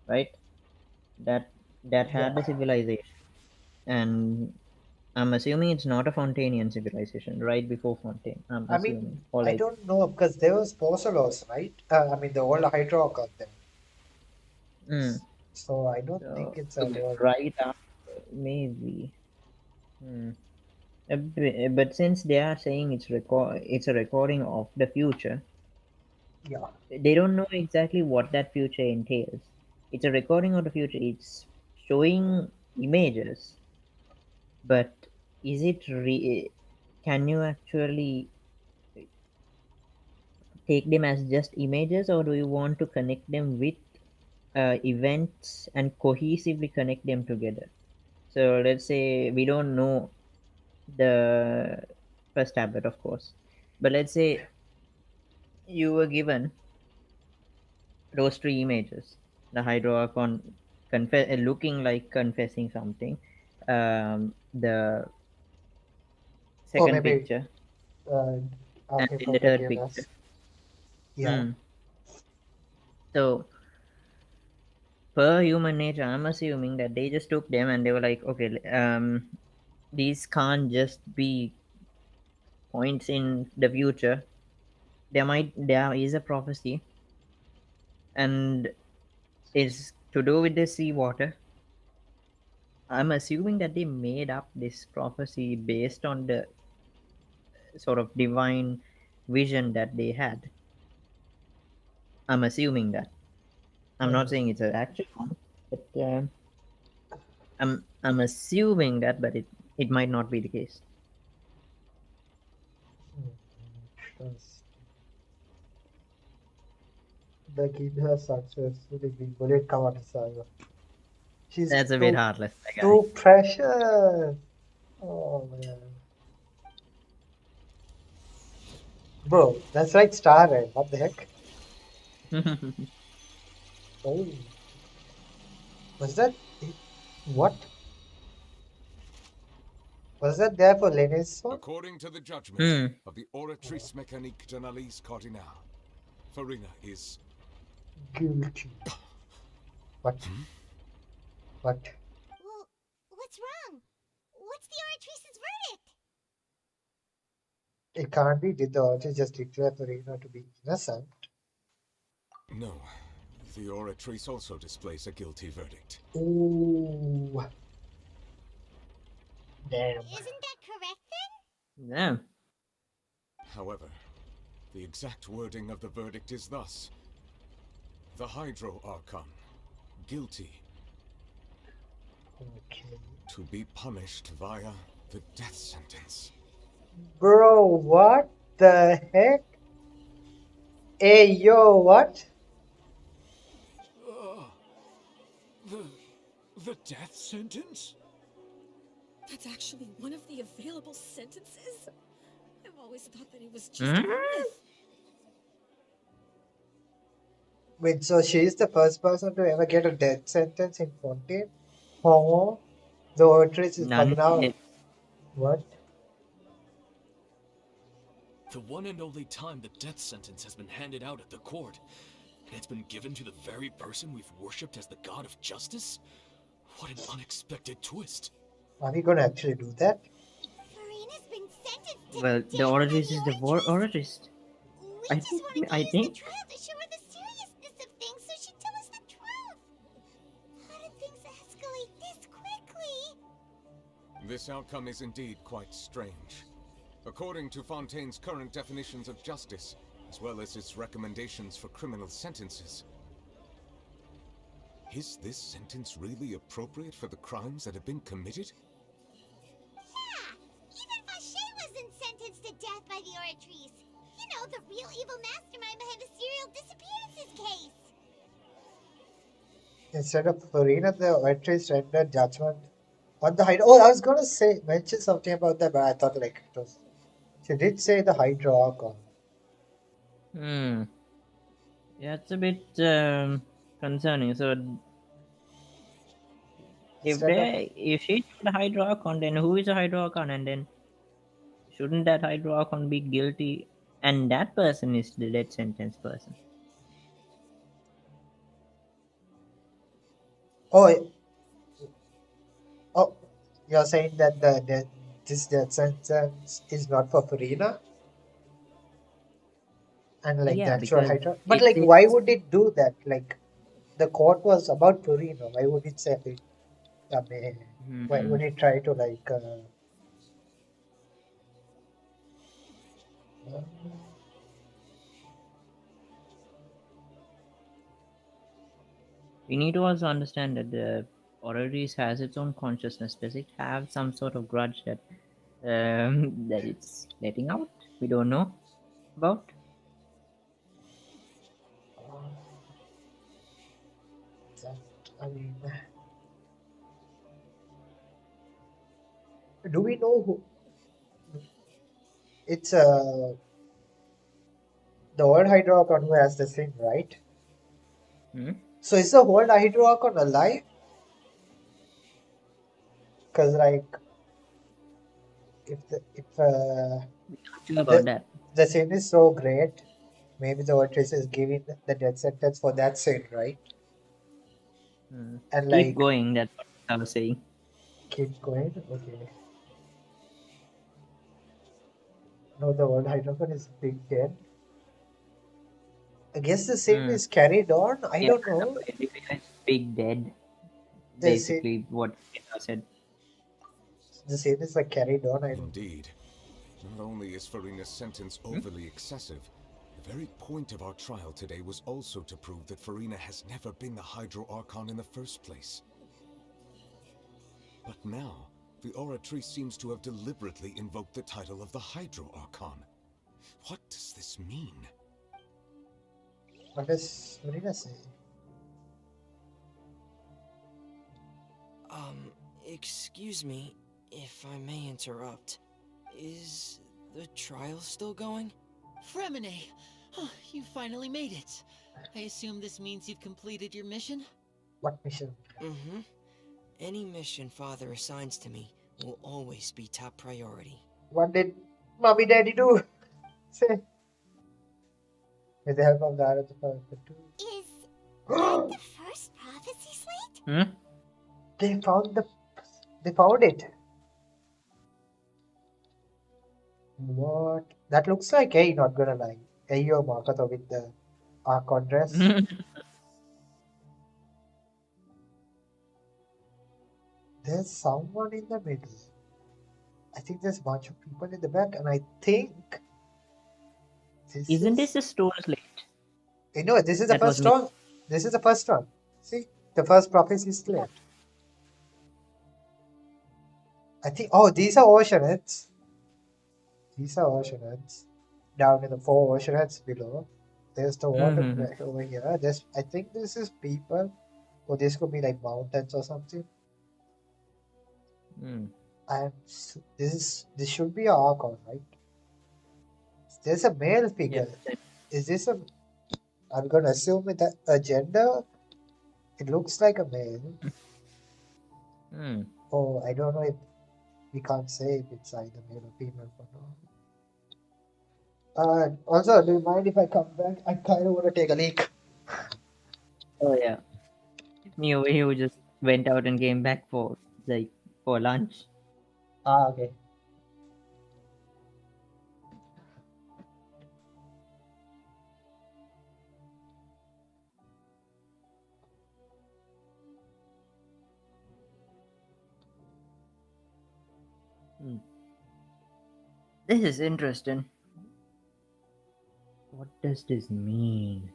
right? That had Yeah. a civilization, and I'm assuming it's not a Fontanian civilization. Right before Fontaine, I'm I mean, assuming, or I like don't know because there was Porcelos, right? I mean, the old Hydro got them. mm, So I don't think so it's a real. right after maybe. Hmm. But since they are saying it's a recording of the future, Yeah. they don't know exactly what that future entails. It's a recording of the future. It's showing images, but is it can you actually take them as just images, or do you want to connect them with events and cohesively connect them together? So let's say we don't know the first tablet, of course, but let's say you were given those three images: the Hydroarchon looking like confessing something, the Or second maybe picture, uh, and asking then for the third picture. forgiveness. Yeah. Hmm. So per human nature, I'm assuming that they just took them and they were like, okay, these can't just be points in the future. There is a prophecy, and it's to do with the seawater. I'm assuming that they made up this prophecy based on the sort of divine vision that they had. I'm assuming that. I'm not saying it's an actual one, but I'm assuming that, but it might not be the case. The kid has successfully been bullied Kawanisawa. She's That's a bit too heartless, that guy. too precious. Oh man. Bro, that's like Star Red. What the heck? Oh. Was that what? Was that there for Lene's one? According to the judgment of the Oratrice Mécanique d'Analyse Cardinal, Farina is Guilty. What? What? Well, what's wrong? What's the Oratrice's verdict? It can't be. Did the author just declare Farina to be innocent? no. The Oratrice also displays a guilty verdict. Ooh. Damn. Isn't that correct then? Yeah. However, the exact wording of the verdict is thus: The Hydro Archon. Guilty. Okay. To be punished via the death sentence. Bro, what the heck? Hey, yo, what? The death sentence? That's actually one of the available sentences? I've always thought that it was just Hmm? a myth. Wait, so she's the first person to ever get a death sentence in 14? Oh, the actress is None. coming out. What? The one and only time the death sentence has been handed out at the court, and it's been given to the very person we've worshipped as the god of justice? What an unexpected twist. Are we gonna actually do that? Farina's been sentenced to Well, the death by oratrist the is the Oratress. oratrist. We I just think. wanted to I use the think. trial to show her the seriousness of things so she'd tell us the truth. How did things escalate this quickly? This outcome is indeed quite strange. According to Fontaine's current definitions of justice, as well as its recommendations for criminal sentences, is this sentence really appropriate for the crimes that have been committed? Yeah, even Vacher wasn't sentenced to death by the Oratrice. You know, the real evil mastermind behind the serial disappearances case. Instead of Farina, the actress rendered judgment on the Hydro. Oh, I was gonna say mention something about that, but I thought like it was. She did say the Hydro Archon. Hmm. Yeah, it's a bit concerning. So, Instead of if she's the Hydroarchon, then who is a Hydroarchon? And then shouldn't that Hydroarchon be guilty? And that person is the death sentence person. oh, oh, you're saying that this death sentence is not for Farina and like the Yeah, actual because Hydra. But it like, says. why would it do that? Like, the court was about Farina. Why would it say it? I mean, why Hmm. would it try to like? We need to also understand that the Orreries has its own consciousness. Does it have some sort of grudge that that it's letting out? We don't know about. I mean, do we know who? It's the old Hydroarchon who has the thing, right? Hmm? So is the old Hydroarchon alive? Because like, if Sure about that. the sin is so great, maybe the Ortress is giving the death sentence for that sin, right? Hmm. And Keep like, going. That's what I was saying. keep going. Okay. No, the old Hydroarchon is big dead. I guess the sin Hmm. is carried on. I Yeah, don't know. big dead. The sin, Basically, what I said. the sin is like carried on. I don't know. Indeed. Not only is Farina's sentence overly excessive, the very point of our trial today was also to prove that Farina has never been the Hydro Archon in the first place. But now, the Oratrice seems to have deliberately invoked the title of the Hydro Archon. What does this mean? What does Marina say? Excuse me, if I may interrupt. Is the trial still going? Fremine! Oh, you finally made it. I assume this means you've completed your mission? What mission? Mm-hmm. Any mission Father assigns to me will always be top priority. What did Mommy Daddy do? Say. With the help of the Archon too. Is that the first prophecy slate? Hmm? They found it. What? That looks like A, not gonna lie. A or Makato with the Archon dress. There's someone in the middle. I think there's a bunch of people in the back, and I think Isn't this a stone slate? You know, this is the That was first stone. This is the first one. See, the first prophecy is clear. I think. Oh, these are oceanids. These are oceanids. Down in the 4 oceanids below. There's the water Mm-hmm. right over here. This, I think this is people. Or this could be like mountains or something. Mm. And this should be an Archon, right? There's a male Yeah. figure. Is this a? I'm gonna assume it a gender. It looks like a male. Mm. Oh, I don't know if we can't say if it's either male or female for now. Also, do you mind if I come back? I kind of want to take a leak. Oh yeah. Me over here who just went out and came back for lunch. Ah, okay. Hmm. This is interesting. What does this mean?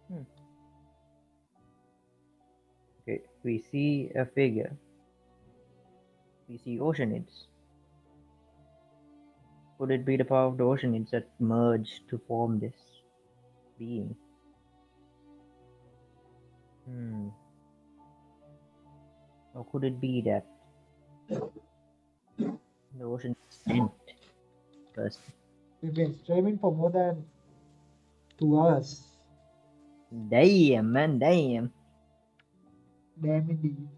Hmm. Okay, we see a figure. We see oceanids. Could it be the power of the oceanids that merged to form this being? Hmm. Or could it be that the ocean sent first? We've been streaming for more than 2 hours. Damn, man, damn. Damn indeed.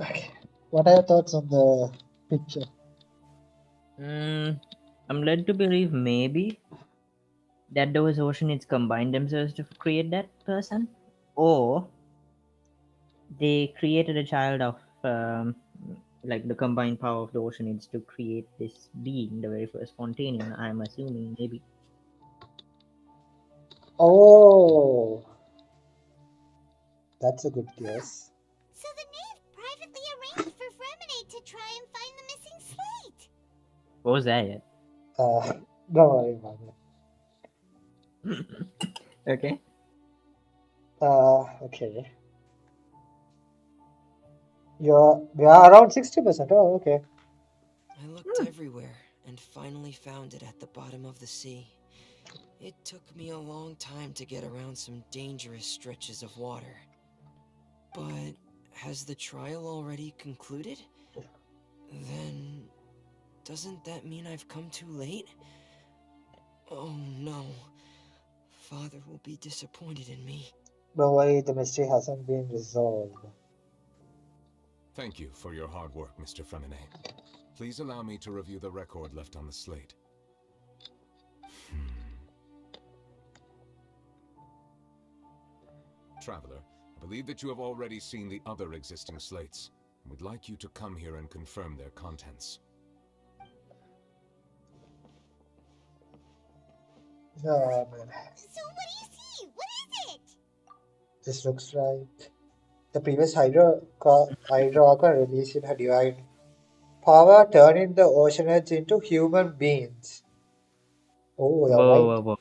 Okay. What are your thoughts on the picture? I'm led to believe maybe that those oceanids combined themselves to create that person, or they created a child of like the combined power of the oceanids to create this being, the very first spontaneous. I'm assuming maybe. Oh, that's a good guess. So the knave privately arranged for Fremenade to try and find the missing slate. What was that yet? Don't worry about it. Okay. Okay. We are around 60%. Oh, okay. I looked everywhere and finally found it at the bottom of the sea. It took me a long time to get around some dangerous stretches of water. But has the trial already concluded? Then doesn't that mean I've come too late? Oh no. Father will be disappointed in me. Don't worry, the mystery hasn't been resolved. Thank you for your hard work, Mr. Fremenay. Please allow me to review the record left on the slate. Traveler, I believe that you have already seen the other existing slates, and would like you to come here and confirm their contents. Oh, man. So what do you see? What is it? This looks like the previous Hydro released in her divine power, turning the oceanids into human beings. Oh, you're Whoa, right. whoa, whoa.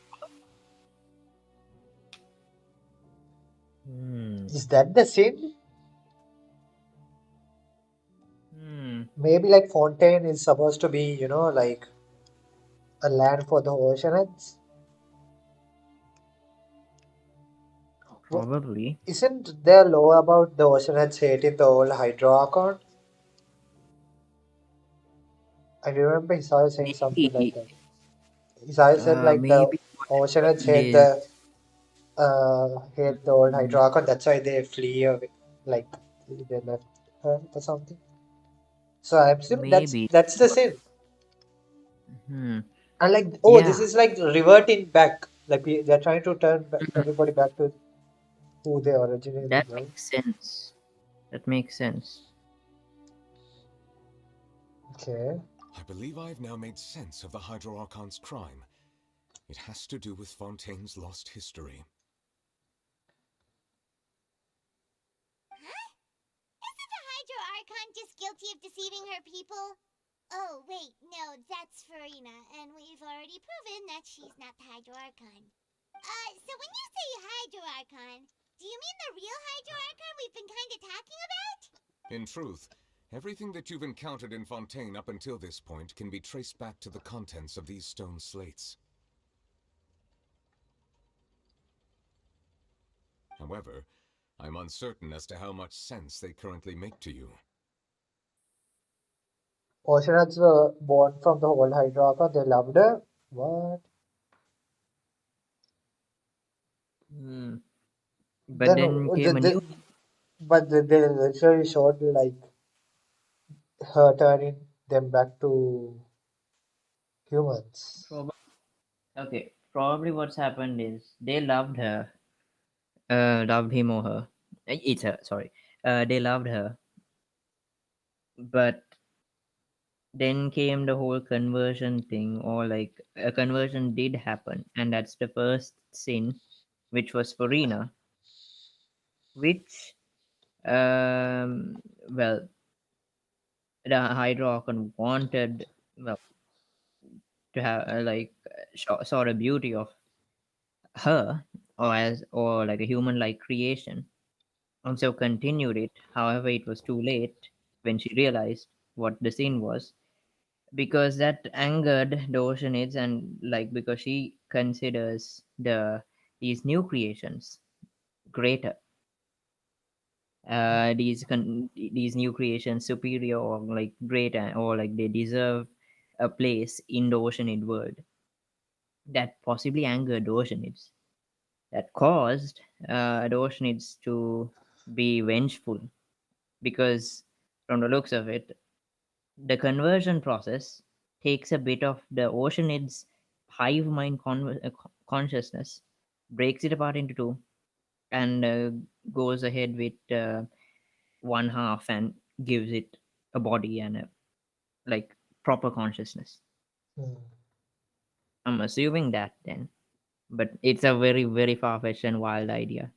Is that the sin? Hmm. Maybe like Fontaine is supposed to be, like a land for the oceanids. Probably. Isn't there law about the oceanids hating the old Hydro? I remember Isaiah saying something like Maybe. that. Isaiah said like the Maybe what oceanids happened is. hate the old Hydro. That's why they flee away, like they left her or something. So I'm assuming Maybe. that's the sin. Hmm. And like, oh, this Yeah. is like reverting back. Like they're trying to turn everybody back to who they originally That were. makes sense. That makes sense. Okay. I believe I have now made sense of the Hydro Archon's crime. It has to do with Fontaine's lost history. Huh? Isn't the Hydro Archon just guilty of deceiving her people? Oh, wait, no, that's Farina, and we've already proven that she's not the Hydro Archon. So when you say Hydro Archon, do you mean the real Hydro Archon we've been kinda talking about? In truth, everything that you've encountered in Fontaine up until this point can be traced back to the contents of these stone slates. However, I'm uncertain as to how much sense they currently make to you. Oceanids were born from the old Hydro Archon. They loved her. What? Hmm. But Then, then came a new. but they literally showed like her turning them back to humans. Okay, probably what's happened is they loved her, loved him or her. It's her, sorry. They loved her, but then came the whole conversion thing, or like a conversion did happen, and that's the first sin, which was Farina, which, well, the Hydroarchon wanted, well, to have saw the beauty of her, or like a human-like creation, and so continued it. However, it was too late when she realized what the sin was, because that angered the Oceanids, and like because she considers these new creations greater, these new creations superior, or like greater, or like they deserve a place in the Oceanid world. That possibly angered the Oceanids, that caused the Oceanids to be vengeful, because from the looks of it, the conversion process takes a bit of the Oceanid's hive mind consciousness, breaks it apart into two, and goes ahead with one half and gives it a body and a like proper consciousness. Hmm. I'm assuming that then, but it's a very very far fetched and wild idea.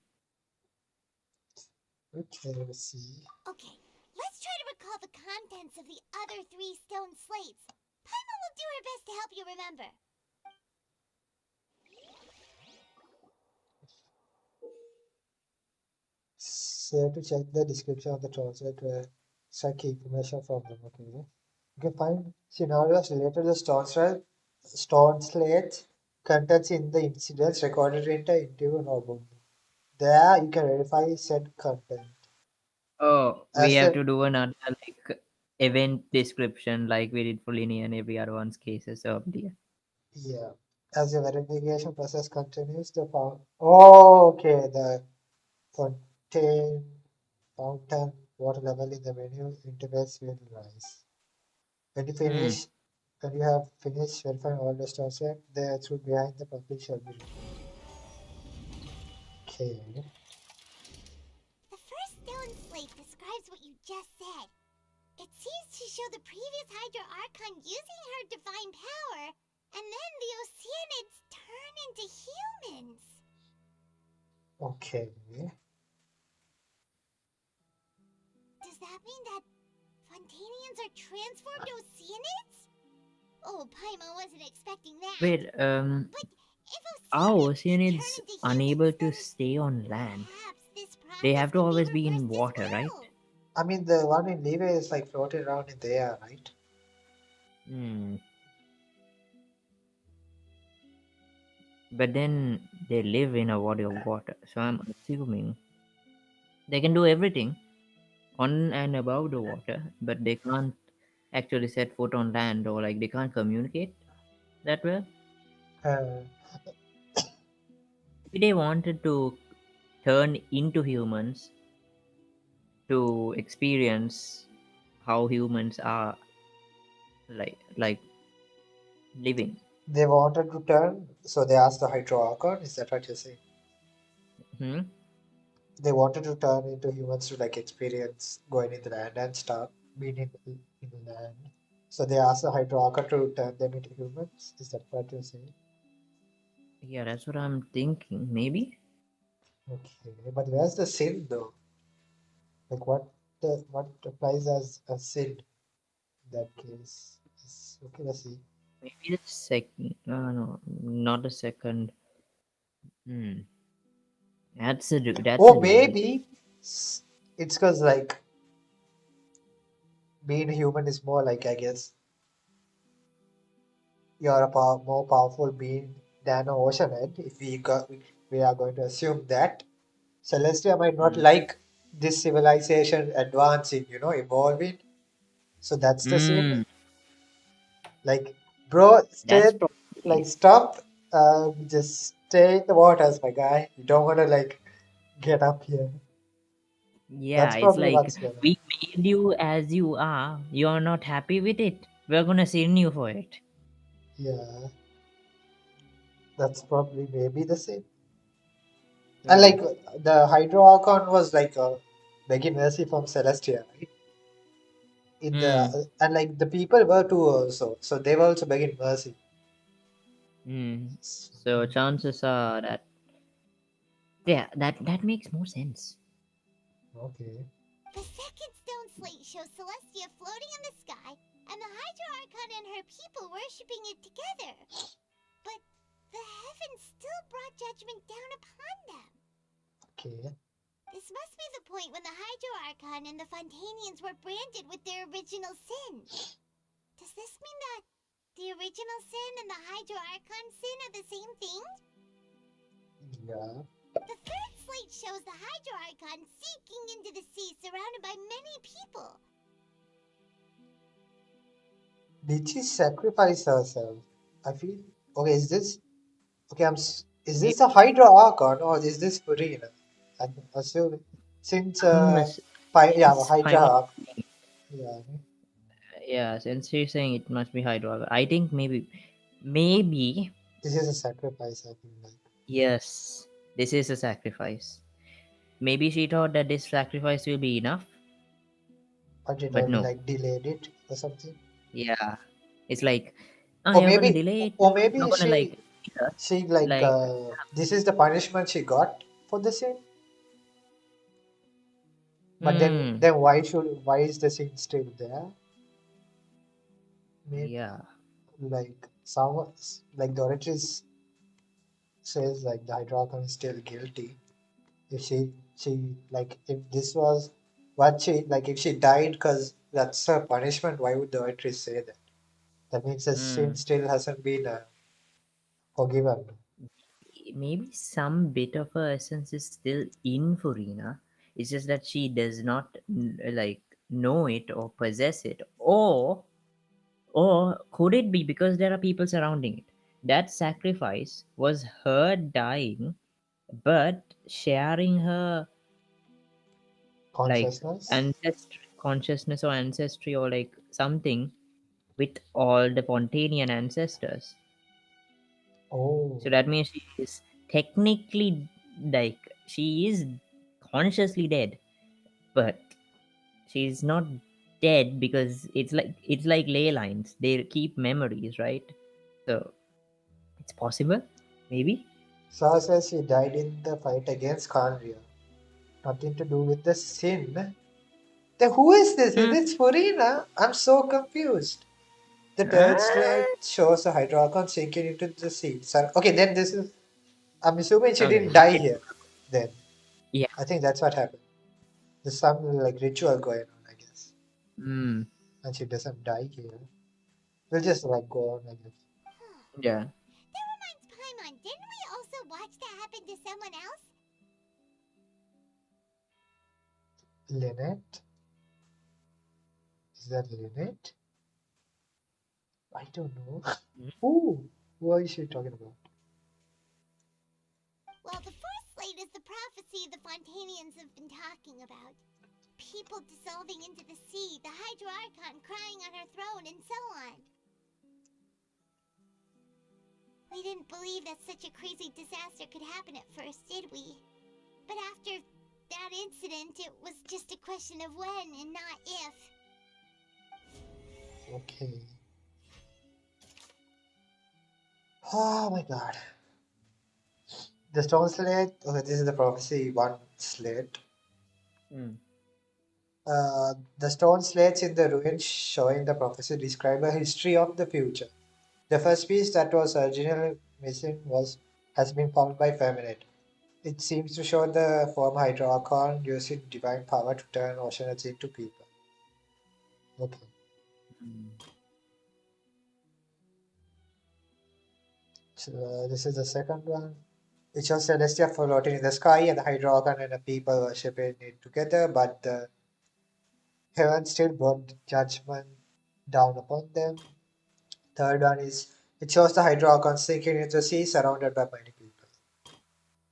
Okay, let's see. Okay, let's try to recall the contents of the other 3 stone slates. Paimon will do her best to help you remember. Save to check the description of the translate to extract key information from them. Okay. You can find scenarios related to the stone slate contents in the incidents recorded in the interview notebook. There you can verify said content. Oh, we As have the to do another like event description like we did for linear and every other one's cases. Oh dear. yeah. As the verification process continues, the okay, the fontaine fountain water level in the menu interface will rise. When you Hmm. finish, when you have finished verifying all the stone set, the truth behind the public shall be revealed. Okay. The first stone slate describes what you just said. It seems to show the previous Hydro Archon using her divine power, and then the Oceanids turn into humans. Okay. Does that mean that Fontanians are transformed Oceanids? Oh, Paimon wasn't expecting that. Wait, But if are Oceanids turn Oceanids into unable humans, to then stay on land? perhaps this They process have to can be always be in reversed as water, right? well. I mean, the one in Leeway is like floating around in the air, right? Hmm. But then they live in a body of water, so I'm assuming they can do everything on and above the water, but they can't actually set foot on land, or like they can't communicate that well. Uh, If they wanted to turn into humans to experience how humans are like living. they wanted to turn, so they asked the Hydro Archon. Is that what you're saying? Hmm? They wanted to turn into humans to like experience going in the land and start being in the land. So they asked the Hydro Archon to turn them into humans. Is that what you're saying? Yeah, that's what I'm thinking. Maybe. Okay, but where's the sin though? Like what applies as a sin in that case? Okay, let's see. Maybe the second. No, not the second. Hmm. That's a Oh, dude. maybe it's because like being human is more like, I guess, you're a more powerful being than an oceanid. If we are going to assume that Celestia might not like this civilization advancing, evolving. So that's the scene. Hmm. Like, bro, That's stay, probably like, stop. Just stay in the waters, my guy. You don't want to like get up here. yeah. That's It's probably like what's going on. we made you as you are. You're not happy with it. We're gonna send you for it. Yeah, that's probably maybe the same. And Hmm. like the Hydro Archon was like begging mercy from Celestia, right? In Hmm. the and like the people were too also, so they were also begging mercy. Hmm. So chances are that yeah, that makes more sense. Okay. The second stone slate shows Celestia floating in the sky, and the Hydro Archon and her people worshipping it together. But the heavens still brought judgment down upon them. Okay. This must be the point when the Hydro Archon and the Fontanians were branded with their original sin. Does this mean that the original sin and the Hydro Archon sin are the same thing? Yeah. The third slate shows the Hydro Archon sinking into the sea surrounded by many people. Did she sacrifice herself? I feel okay. Is this okay? Is this the Hydra Archon or is this Purina? I'm assuming since yeah, Hydra I'm Archon. Yeah. yeah, since you're saying it must be Hydra, I think maybe This is a sacrifice. I feel like. yes, this is a sacrifice. Maybe she thought that this sacrifice will be enough, But it but only no. like delayed it or something. Yeah, it's like, oh, Or you're gonna maybe, delay it. or You're maybe gonna like, she like like, this is the punishment she got for the sin. But hmm, then why is the sin still there? Maybe yeah, like someone like Dorothy says like the Hydrocon is still guilty. If she like if this was what she like if she died because that's her punishment, why would Dorothy say that? That means the sin hmm. still hasn't been forgiven. Maybe some bit of her essence is still in Furina. It's just that she does not like know it or possess it, or could it be because there are people surrounding it? That sacrifice was her dying, but sharing her like Consciousness. ancestry, consciousness or ancestry or like something with all the Pontanian ancestors. Oh, So that means she is technically like she is consciously dead, but she's not dead because it's like ley lines. They keep memories, right? So it's possible, maybe. Saw says she died in the fight against Khanria. Nothing to do with the sin. Then who is this? Is Hmm. it Furina? I'm so confused. The third slide shows a Hydrocon sinking into the sea. So, okay, then this is. I'm assuming she Okay. didn't die here. Then Yeah. I think that's what happened. There's some like ritual going on, I guess, Hmm. and she doesn't die here. We'll just like go on, I guess. Yeah. That reminds Paimon, didn't we also watch that happen to someone else? Lynette? Is that Lynette? I don't know. Who is she talking about? Well, the first slate is the prophecy the Fontanians have been talking about. People dissolving into the sea, the Hydro Archon crying on her throne, and so on. We didn't believe that such a crazy disaster could happen at first, did we? But after that incident, it was just a question of when and not if. Okay. Oh my god. The stone slate. Okay, this is the prophecy one slate. Hmm. The stone slates in the ruins showing the prophecy describe a history of the future. The first piece that was originally missing has been found by Feminate. It seems to show the former Hydroarchon using divine power to turn oceans into people. Okay. So this is the second one. It shows Celestia floating in the sky and the Hydroarchon and the people worshipping it together, but the heaven still brought judgment down upon them. Third one is it shows the Hydroarchon sinking into the sea surrounded by many people.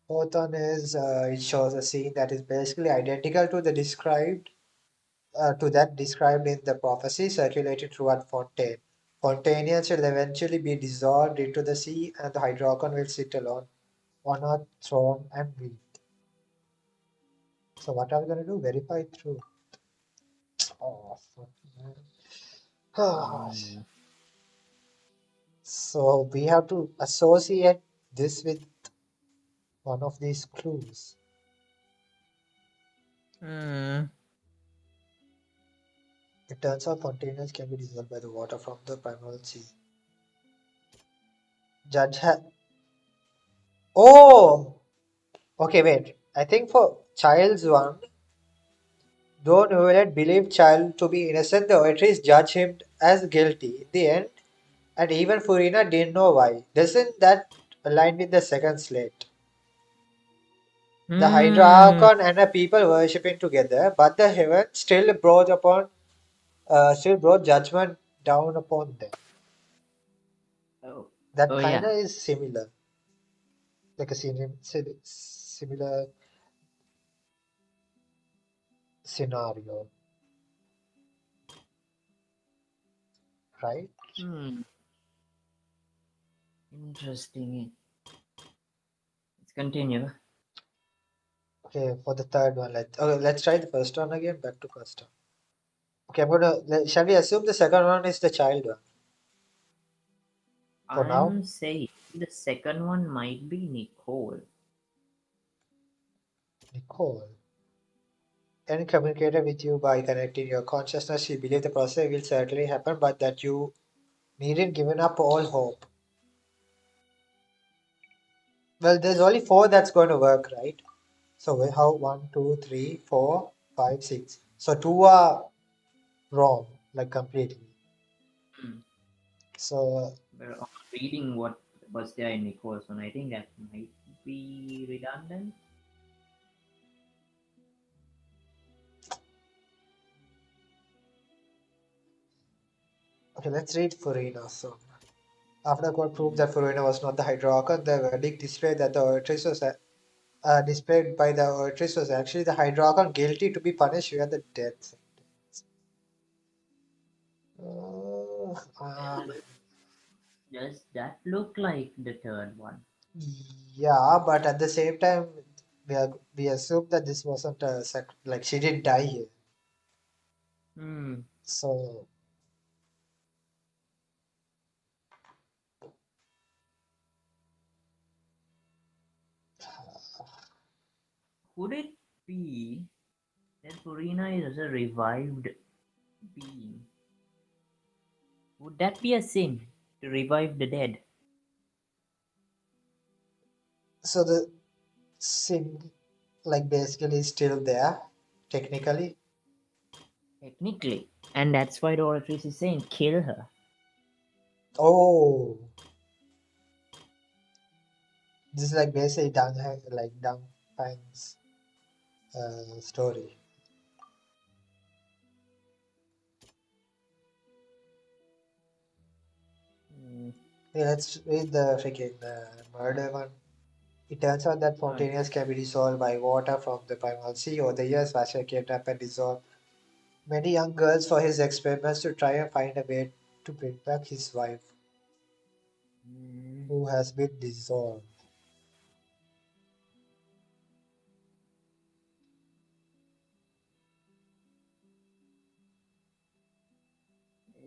Fourth one is it shows a scene that is basically identical to the described to that described in the prophecy circulated throughout Fontaine. Fontanians will eventually be dissolved into the sea, and the Hydroarchon will sit alone on a throne and weep. So what are we gonna do? Verify through. Oh, fuck, man. So we have to associate this with one of these clues. Hmm. It turns out containers can be dissolved by the water from the primal sea. Judge ha Oh! Okay, wait. I think for child's one, though Novelet believed child to be innocent, the authorities judge him as guilty in the end, and even Furina didn't know why. Doesn't that align with the second slate? The Hydra Hmm. Archon and the people worshipping together, but the heaven still brought judgment down upon them. Oh. That Oh kinda yeah. is similar, like a similar scenario, right? Hmm. Interesting. Let's continue. Okay, for the third one, let's try the first one again. Back to first one. Okay, shall we assume the second one is the child one for now? I'm saying the second one might be Nicole. Nicole. And communicated with you by connecting your consciousness. She believed the process will certainly happen, but that you needn't given up all hope. Well, there's only four that's going to work, right? So we have 1, 2, 3, 4, 5, 6. So two are wrong, like completely. Hmm. So We're reading what was there in Nicole's one. I think that might be redundant. okay, let's read Furina. So after the court proved that Furina was not the Hydroarchon, the verdict displayed that the Ortrice was displayed by the Ortrice was actually the Hydroarchon guilty to be punished with the death. Does that look like the third one? Yeah, but at the same time, we assume that this wasn't a like she didn't die here. Hmm. So Could it be that Purina is a revived being? Would that be a sin to revive the dead? so the sin like basically is still there, technically. Technically. And that's why the Oratrice is saying kill her. Oh, this is like basically Dang Pang's story. Okay, let's read the freaking murder one. It turns out that Right. Fontainers can be dissolved by water from the primal sea. Over the years, Vasher kidnapped and dissolved many young girls for his experiments to try and find a way to bring back his wife, who has been dissolved.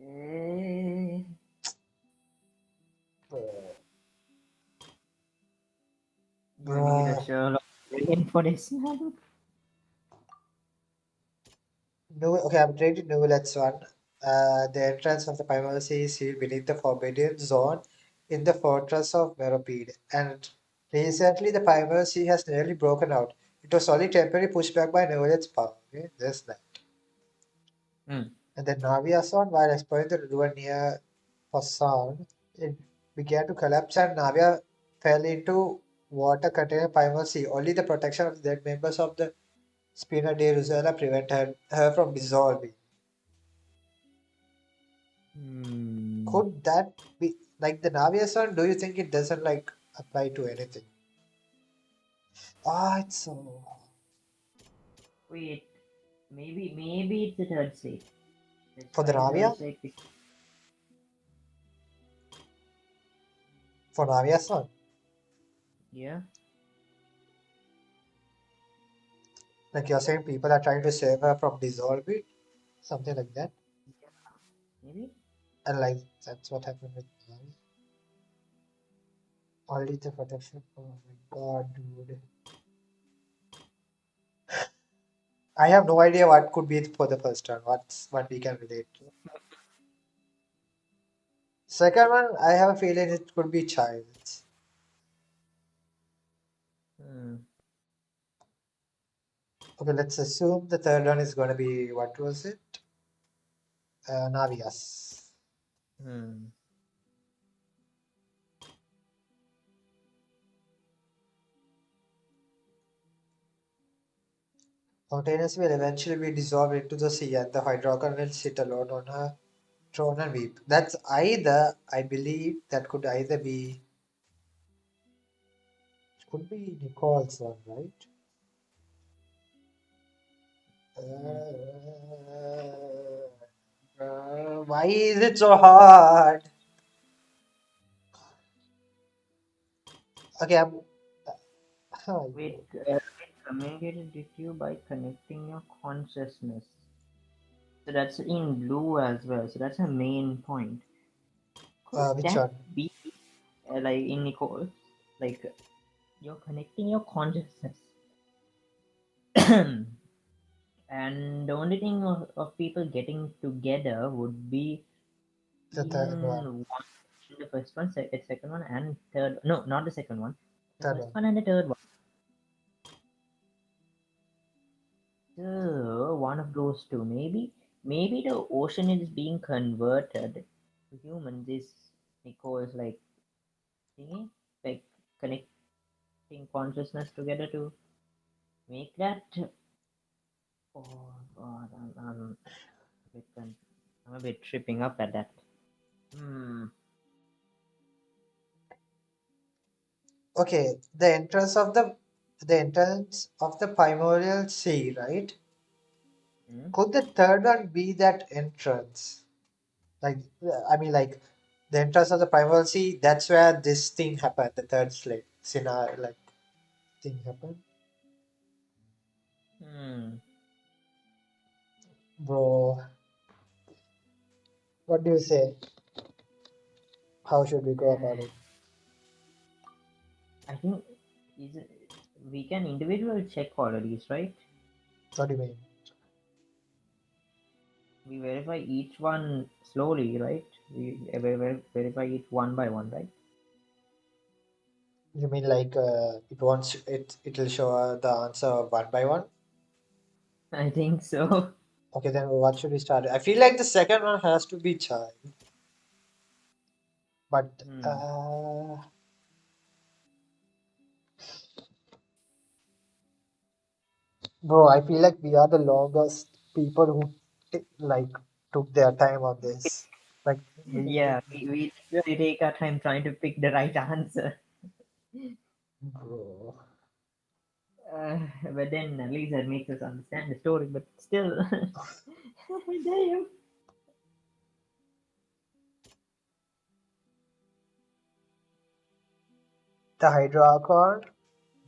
Eh, You need a Uh, Sherlock brain for this one. No, okay, I'm trying to know let's one. The entrance of the Primal Sea is sealed beneath the Forbidden Zone in the fortress of Meropide. And recently, the Primal Sea has nearly broken out. It was only temporarily pushed back by Nolet's power. Okay, there's that. Hmm. And then Navia-san, while exploring the river near Poisson, it began to collapse and Navia fell into water containing Primal Sea. Only the protection of the dead members of the Spina de Rosella prevented her from dissolving. Could that be like the Navias one? Do you think it doesn't like apply to anything? Ah, it's so. Wait, maybe it's the third state. Let's For the try third Navia? state. For Navia's one? Yeah. Like you're saying people are trying to save her from dissolving? Something like that? Maybe. And like that's what happened with Navi. Only the protection. Oh my god, dude. I have no idea what could be for the first one. What we can relate to. Second one, I have a feeling it could be Childs. Okay, let's assume the third one is going to be what was it? Navias. Mountainous will eventually be dissolved into the sea, and the Hydrogon will sit alone on her throne and weep. That's either, I believe, that could either be, it could be Nicole's one, right? Why is it so hard? Okay, Wait, communicated with you by connecting your consciousness. So that's in blue as well. So that's a main point. Could which that one? be like in Nicole? Like you're connecting your consciousness. And the only thing of people getting together would be The third one. the first one, second one, and third. No, not the second one. The Third first one. one and the third one. So one of those two, maybe the ocean is being converted to humans. This Nicole's like thingy, like connecting consciousness together to make that. Oh God, I'm a bit tripping up at that. Okay, the entrance of the primordial sea, right? Could the third one be that entrance? Like, I mean, like the entrance of the primal sea. That's where this thing happened. The third slate scenario, like thing happened. Bro, what do you say? How should we go about it? I think we can individually check all of these, right? What do you mean? We verify each one slowly, right? We verify each one by one, right? You mean like it'll show the answer one by one? I think so. Okay, then what should we start? I feel like the second one has to be child, but bro, I feel like we are the longest people who like took their time on this. Like Yeah, we really take our time trying to pick the right answer. bro. But then at least that makes us understand the story. But still, damn. The Hydroarchon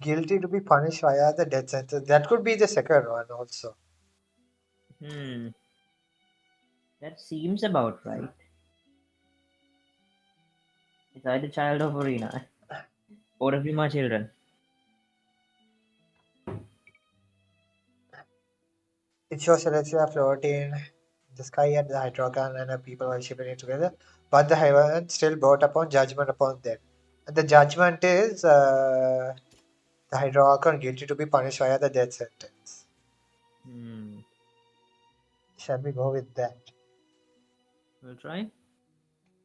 guilty to be punished via the death sentence. That could be the second one also. That seems about right. It's either child of Arena or of my children. It shows Celestia floating in the sky and the Hydrogon and the people worshipping it together. But the heaven still brought upon judgment upon them. And the judgment is the Hydrogon guilty to be punished via the death sentence. Hmm. Shall we go with that? We'll try.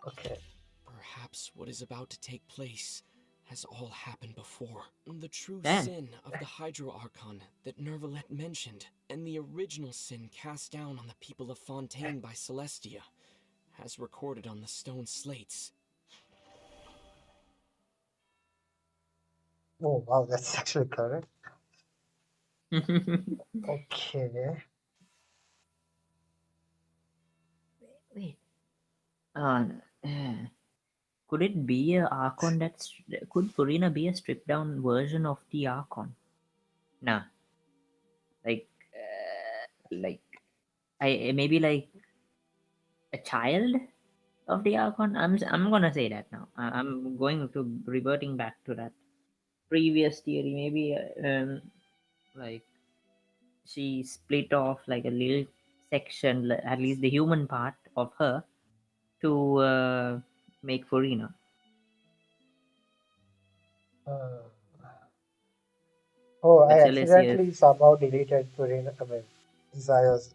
Okay. Perhaps what is about to take place has all happened before. The true Damn. sin of the Hydro Archon that Nervalet mentioned, and the original sin cast down on the people of Fontaine by Celestia, has recorded on the stone slates. Oh wow, that's actually correct. Okay. Wait. Uh, could it be a Archon that's... Could Purina be a stripped down version of the Archon? Nah. Like... maybe like a child of the Archon? I'm gonna say that now. I'm going to reverting back to that previous theory. Maybe like she split off like a little section, at least the human part of her, to make Furina. Oh, I But Celestia, accidentally somehow deleted Purina. I mean, Isaiah's,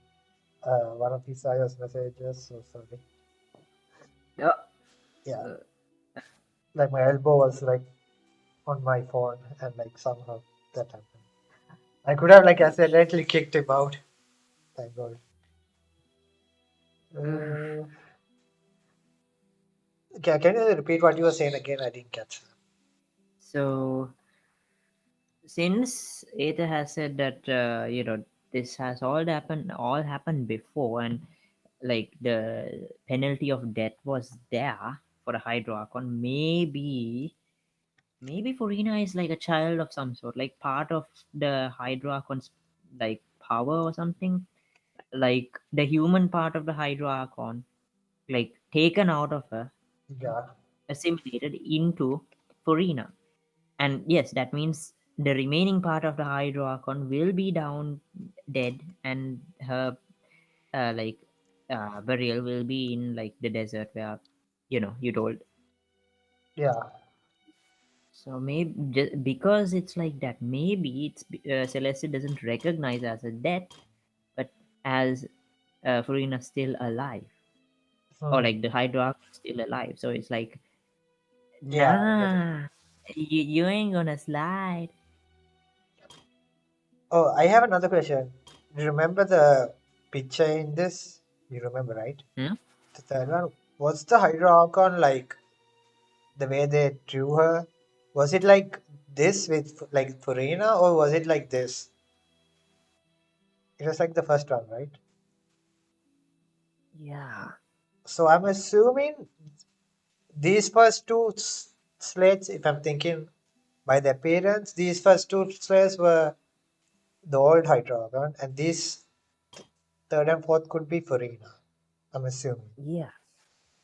one of Isaiah's messages. So sorry. Yeah. Like my elbow was like on my phone, and like somehow that happened. I could have like accidentally kicked him out. Thank God. Can you repeat what you were saying again? I didn't catch that. so since Aether has said that this has all happened before, and like the penalty of death was there for a Hydroarchon, maybe Furina is like a child of some sort, like part of the Hydroarchon's like power or something, like the human part of the Hydroarchon, like taken out of her, Yeah. assimilated into Furina. And yes, that means the remaining part of the Hydroarchon will be down dead, and her burial will be in like the desert where you told. Yeah. So maybe just because it's like that, maybe it's Celeste doesn't recognize as a death, but as Furina still alive, or like the Hydroarchon still alive. So it's like, Yeah, I get it. nah, you ain't gonna slide. Oh, I have another question. Do you remember the picture in this? You remember, right? Hmm? The third one. Was the Hydroarchon like the way they drew her? Was it like this with like Furina, or was it like this? It was like the first one, right? Yeah. So I'm assuming these first two slates, if I'm thinking by the appearance, these first two slates were the old Hydroarchon, and these third and fourth could be Furina. I'm assuming. Yeah,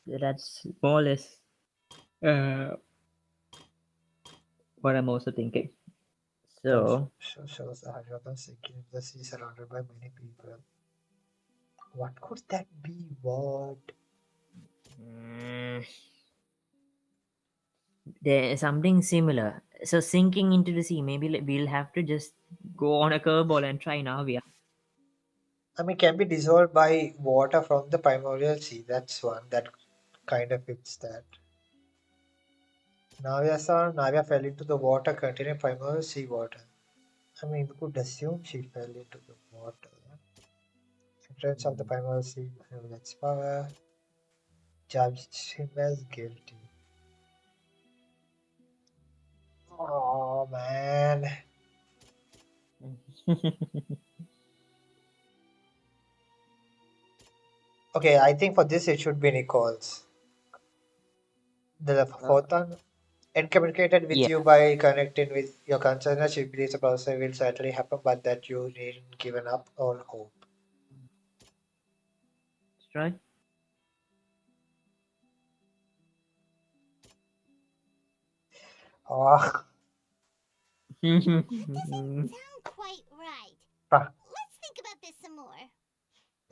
that's more or less what I'm also thinking. So Shows the Hydroarchon sinking in the sea surrounded by many people. What could that be? What? there's something similar. So sinking into the sea, maybe we'll have to just go on a curveball and try Navia. I mean, can be dissolved by water from the primordial sea. That's one that kind of fits that. Navia fell into the water containing primordial sea water. I mean, we could assume she fell into the water. Entrance of the primordial sea with its power judged him as guilty. Oh man. Okay, I think for this it should be Nicole's. The fourth one, and communicated with Yeah. you by connecting with your concern. She believes the process will certainly happen, but that you needn't given up all hope. That's right. Oh. That doesn't sound quite right. Ah. Let's think about this some more.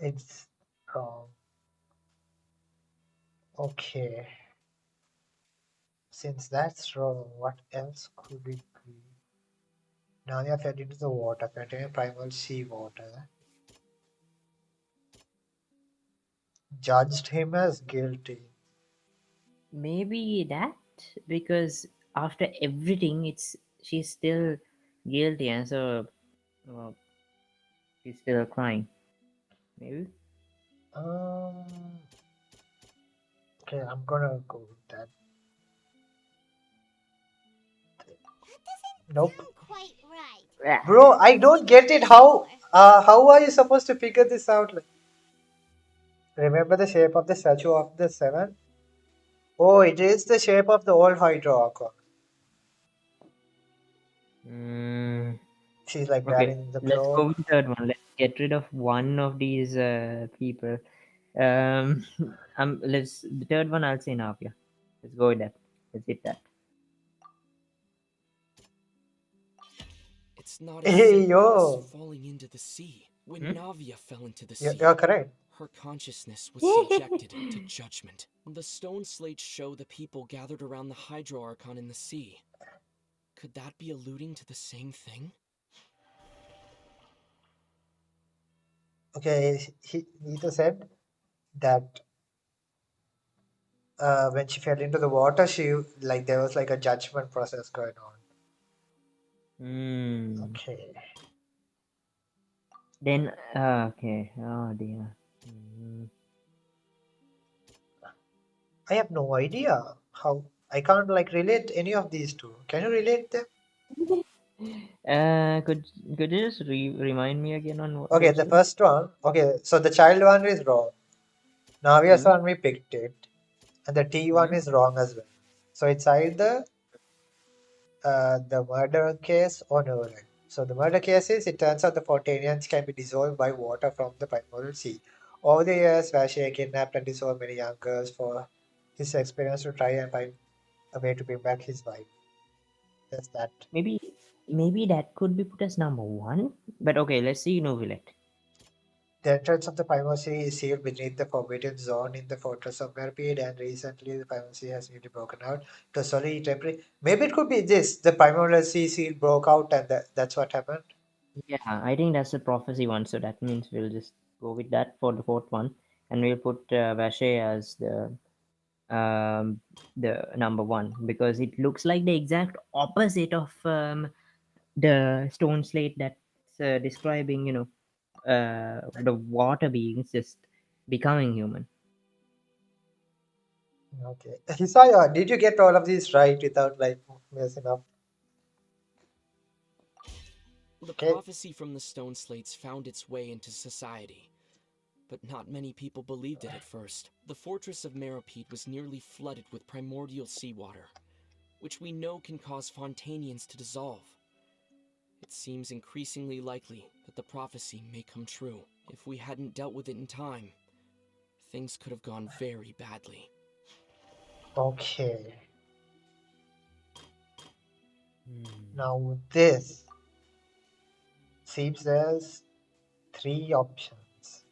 It's wrong. Okay. Since that's wrong, what else could it be? Narnia fell into the water, containing primal sea water. Judged him as guilty. Maybe that, because after everything, she's still guilty, and so she's still crying. Maybe. Okay, I'm gonna go with that. Nope. Quite right. Bro, I don't get it. How are you supposed to figure this out? Like, remember the shape of the statue of the seven? Oh, it is the shape of the old Hydro Archon. She's like Okay, wearing the let's go cloak. with the third one. Let's get rid of one of these people. Let's the third one. I'll say Navia. Let's go with that. Let's hit that. It's not as Hey, simple yo. as falling into the sea. When Hmm? Navia fell into the sea, You're correct. her consciousness was subjected to judgment. The stone slates show the people gathered around the Hydro Archon in the sea. Could that be alluding to the same thing? Okay, Nita said that when she fell into the water, there was like a judgment process going on. Okay. Then okay. Oh dear. I have no idea how. I can't like relate any of these two. Can you relate them? Could you just remind me again on Okay, those the two? first one. Okay, so the child one is wrong. Navia's one we picked it, and the T one is wrong as well. So it's either the murder case or Neverland. So the murder case is it turns out the Fontanians can be dissolved by water from the primordial sea. Over the years, Vache kidnapped and dissolved many young girls for his experience to try and find a way to bring back his wife. That's that. Maybe that could be put as number one. But okay, let's see Novelet. The entrance of the Primordial Sea is sealed beneath the Forbidden Zone in the Fortress of Merpeed, and recently the Primordial Sea has newly broken out to a solid temporary. Maybe it could be this: the Primordial Sea seal broke out, and that's what happened. Yeah, I think that's the prophecy one. So that means we'll just go with that for the fourth one, and we'll put Vache as the number one because it looks like the exact opposite of the stone slate that's describing the water beings just becoming human. Okay, Hisaya, did you get all of these right without like messing up? The prophecy from the stone slates found its way into society, but not many people believed it at first. The fortress of Meropide was nearly flooded with primordial seawater, which we know can cause Fontanians to dissolve. It seems increasingly likely that the prophecy may come true. If we hadn't dealt with it in time, things could have gone very badly. Okay. Now this seems there's three options.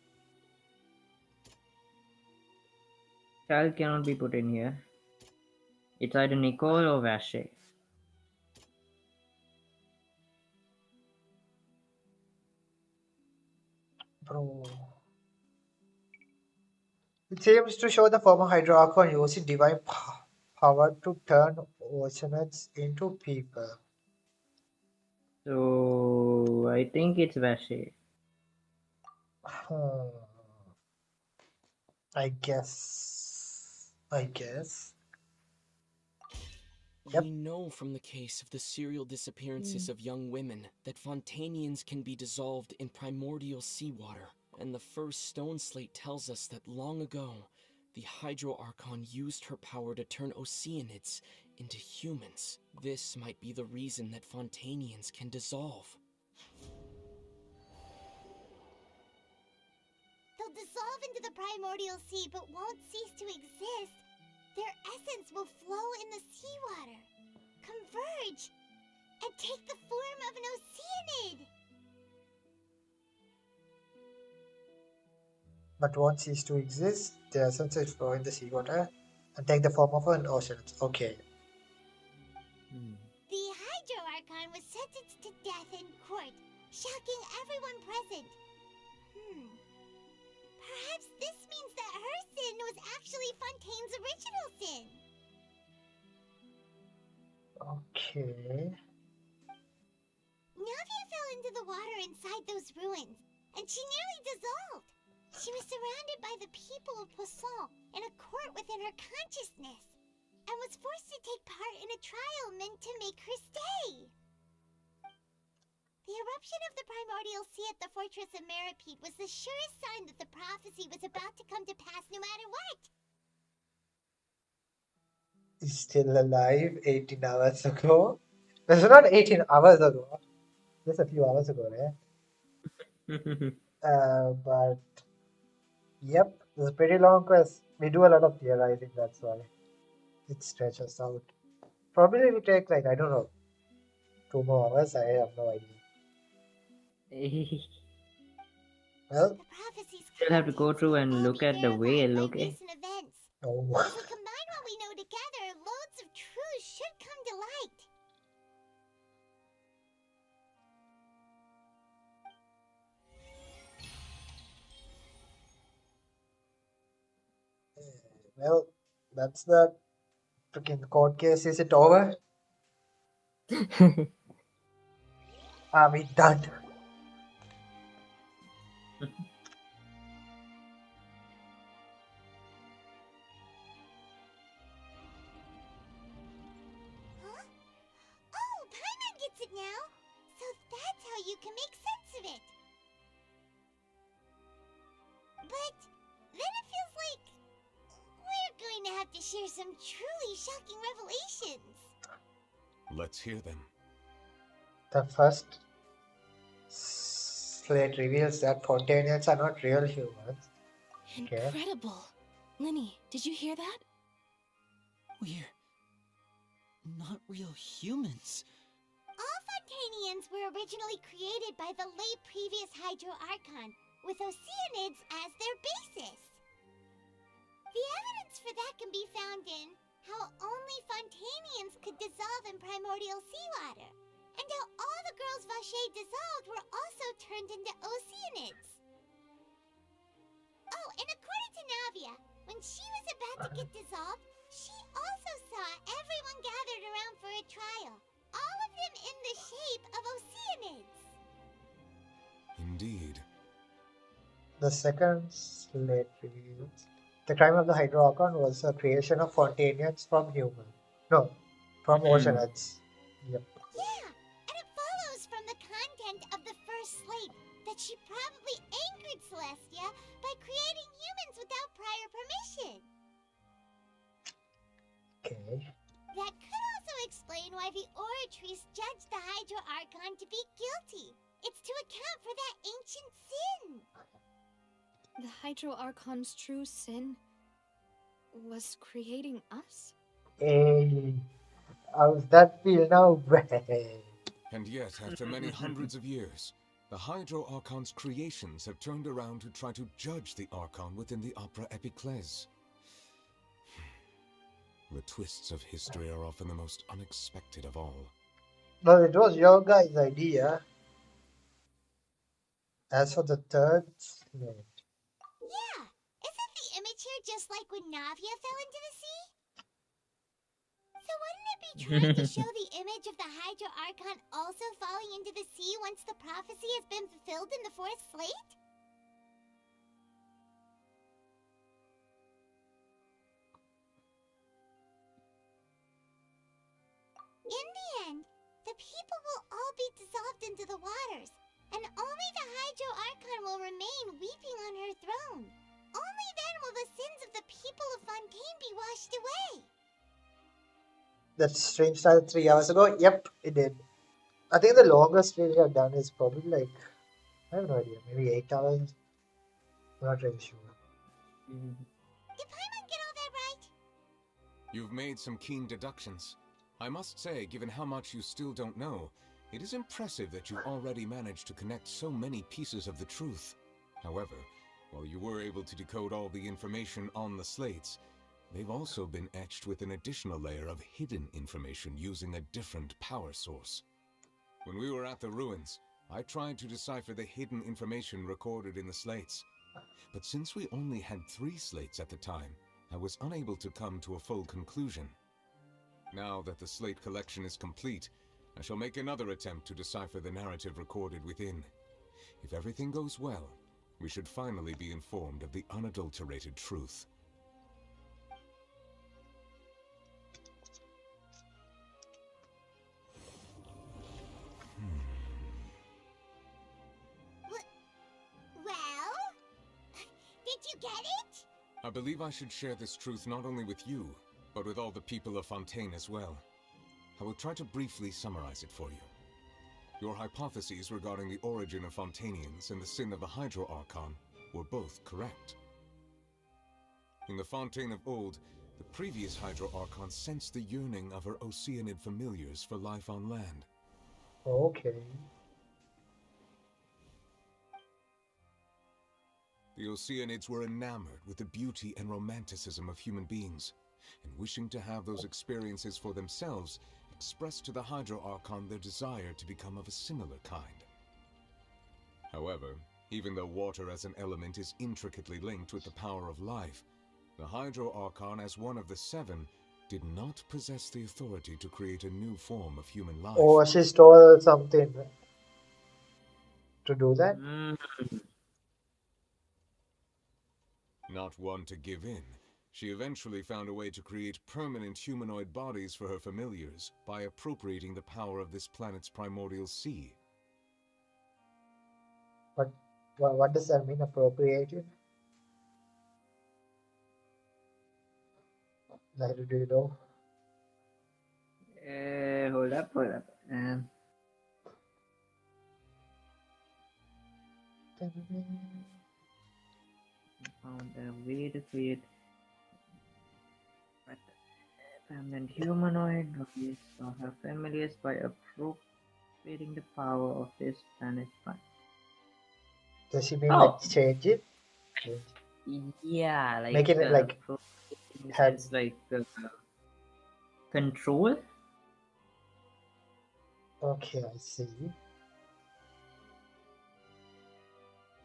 Child cannot be put in here. It's either Nicole or Vache. Bro. It seems to show the former Hydro Archon using divine power to turn oceanids into people. So I think it's Vache. I guess. We know from the case of the serial disappearances of young women that Fontanians can be dissolved in primordial seawater. And the first stone slate tells us that long ago, the Hydro Archon used her power to turn Oceanids into humans. This might be the reason that Fontanians can dissolve. They'll dissolve into the primordial sea but won't cease to exist. Their essence will flow in the seawater, converge, and take the form of an Oceanid. but won't cease to exist. Their essence is flow in the seawater and take the form of an ocean. Okay. The Hydro Archon was sentenced to death in court, shocking everyone present. Perhaps this means that her sin was actually Fontaine's original sin. Okay. Navia fell into the water inside those ruins, and she nearly dissolved. She was surrounded by the people of Poisson in a court within her consciousness, and was forced to take part in a trial meant to make her stay. The eruption of the primordial sea at the fortress of Meripede was the surest sign that the prophecy was about to come to pass no matter what. He's still alive 18 hours ago. That's not 18 hours ago. Just a few hours ago, right? But yep, it's a pretty long quest. We do a lot of theorizing, that's why it stretches out. Probably will take like, I don't know, 2 more hours. I have no idea. Well, Still have to go through and look at the whale, okay? Oh. If we combine what we know together, loads of truths should come to light. Well, that's the freaking court case. Is it over? Are we done? Huh? Oh, Paimon gets it now. So that's how you can make sense of it. But then it feels like we're going to have to share some truly shocking revelations. Let's hear them. The first slate reveals that Fontainians are not real humans. Okay. Incredible. Linny, did you hear that? We're not real humans. All Fontainians were originally created by the late previous Hydro Archon, with Oceanids as their basis. The evidence for that can be found in how only Fontainians could dissolve in primordial seawater, and how all the girls Vacher dissolved were also turned into Oceanids. Oh, and according to Navia, when she was about to get dissolved, she also saw everyone gathered around for a trial, all of them in the shape of Oceanids. Indeed. The second slate reveals the crime of the Hydro Archon was a creation of Fontainians from humans. No, from Oceanids. Yep. Yeah, and it follows from the content of the first slate that she probably angered Celestia by creating humans without prior permission. Okay. That could also explain why the Oratrice judged the Hydro Archon to be guilty. It's to account for that ancient sin. The Hydro Archon's true sin was creating us? Hey, how's that feel now? And yet, after many hundreds of years, the Hydro Archon's creations have turned around to try to judge the Archon within the Opera Epiclese. The twists of history are often the most unexpected of all. Well, it was your guys' idea. As for the third slate, Yeah, isn't the image here just like when Navia fell into the sea? So wouldn't it be trying to show the image of the Hydro Archon also falling into the sea once the prophecy has been fulfilled in the fourth slate? In the end, the people will all be dissolved into the waters, and only the Hydro Archon will remain weeping on her throne. Only then will the sins of the people of Fontaine be washed away. that stream started 3 hours ago. Yep, it did. I think the longest stream we have done is probably like, I have no idea, maybe 8 hours. I'm not really sure. Did Paimon get all that right? You've made some keen deductions. I must say, given how much you still don't know, it is impressive that you've already managed to connect so many pieces of the truth. However, While you were able to decode all the information on the slates, they've also been etched with an additional layer of hidden information using a different power source. When we were at the ruins, I tried to decipher the hidden information recorded in the slates. But since we only had 3 slates at the time, I was unable to come to a full conclusion. Now that the slate collection is complete, I shall make another attempt to decipher the narrative recorded within. If everything goes well, we should finally be informed of the unadulterated truth. Well? Did you get it? I believe I should share this truth not only with you, but with all the people of Fontaine as well. I will try to briefly summarize it for you. Your hypotheses regarding the origin of Fontainians and the sin of the Hydro Archon were both correct. In the Fontaine of old, the previous Hydro Archon sensed the yearning of her Oceanid familiars for life on land. Okay. The Oceanids were enamored with the beauty and romanticism of human beings, and wishing to have those experiences for themselves, expressed to the Hydro Archon their desire to become of a similar kind. However, even though water as an element is intricately linked with the power of life, the Hydro Archon, as one of the 7, did not possess the authority to create a new form of human life. Oh, she stole something to do that? Not one to give in, she eventually found a way to create permanent humanoid bodies for her familiars by appropriating the power of this planet's primordial sea. What does that mean, appropriated? Like, do you know? Hold up. Found a way to create permanent humanoid bodies of her familiars by appropriating the power of this planet's planet. Does she mean like change it? Yeah, like making it like in the sense like control. Okay, I see.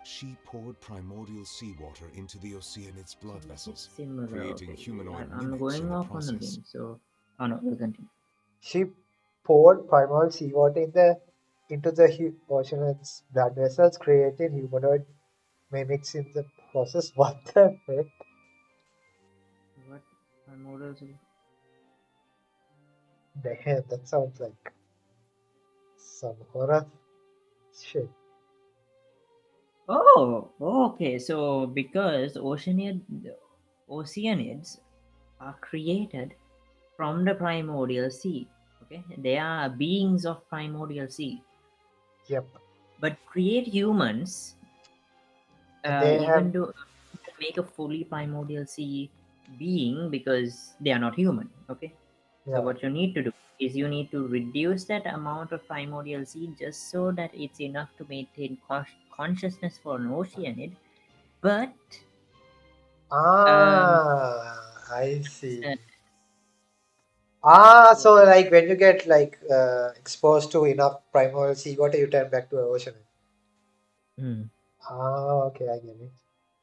She poured primordial seawater into the Oceanid's blood vessels, Similar, creating okay. humanoid I'm mimics going in the off on a process. limb, so no, we'll continue. She poured primordial seawater into the ocean's blood vessels, creating humanoid mimics in the process. What the heck? What primordial? Damn, that sounds like some horror shit. Oh, okay. So because oceanids are created from the primordial sea. Okay, they are beings of primordial sea. Yep. But create humans, They even to make a fully primordial sea being, because they are not human. Okay. Yeah. So what you need to do is you need to reduce that amount of primordial seed just so that it's enough to maintain consciousness for an oceanid, but I see. So like when you get like exposed to enough primordial seawater, you turn back to an ocean. Okay, I get it.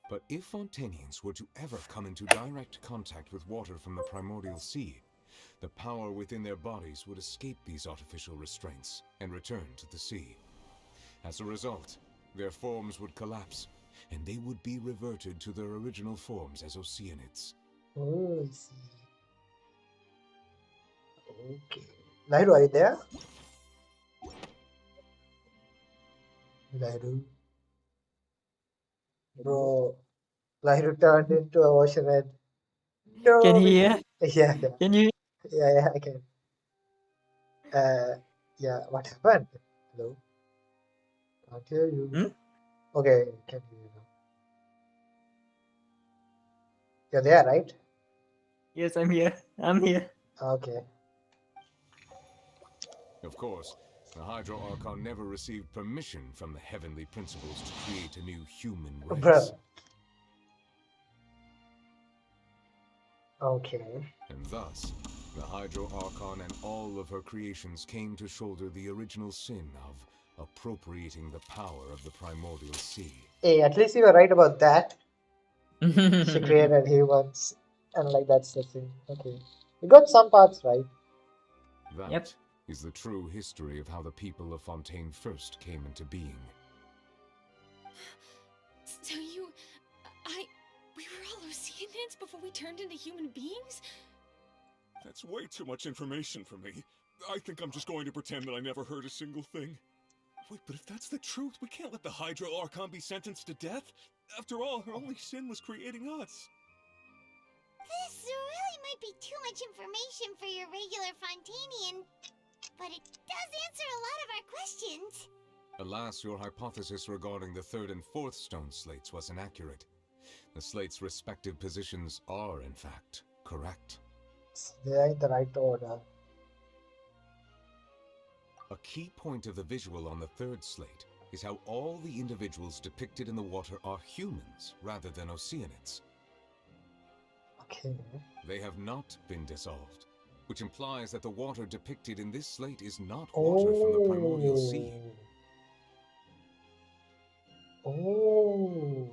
But if Fontainians were to ever come into direct contact with water from the primordial sea, the power within their bodies would escape these artificial restraints and return to the sea. As a result, their forms would collapse, and they would be reverted to their original forms as Oceanids. Oh, I see. Okay. Lairu, are you there? Lairu. Bro, Lairu turned into an oceanid. No. Can you hear? Yeah. Can you? Yeah, I can. Yeah, what happened? Hello? Can't hear you. Okay, can hear you now. You're there, right? Yes, I'm here. I'm here. Okay. Of course, the Hydro Archon never received permission from the heavenly principles to create a new human race. Bruh. Okay. And thus, the Hydro Archon and all of her creations came to shoulder the original sin of appropriating the power of the primordial sea. Hey, at least you were right about that. She created humans, and like that's the thing. Okay, we got some parts right. That is the true history of how the people of Fontaine first came into being. So we were all Oceanids before we turned into human beings? That's way too much information for me. I think I'm just going to pretend that I never heard a single thing. Wait, but if that's the truth, we can't let the Hydro Archon be sentenced to death. After all, her only sin was creating us. This really might be too much information for your regular Fontanian, but it does answer a lot of our questions. Alas, your hypothesis regarding the third and fourth stone slates was inaccurate. The slates' respective positions are, in fact, correct. They are in the right order. A key point of the visual on the third slate is how all the individuals depicted in the water are humans rather than Oceanids. Okay. They have not been dissolved, which implies that the water depicted in this slate is not water from the primordial sea. Oh.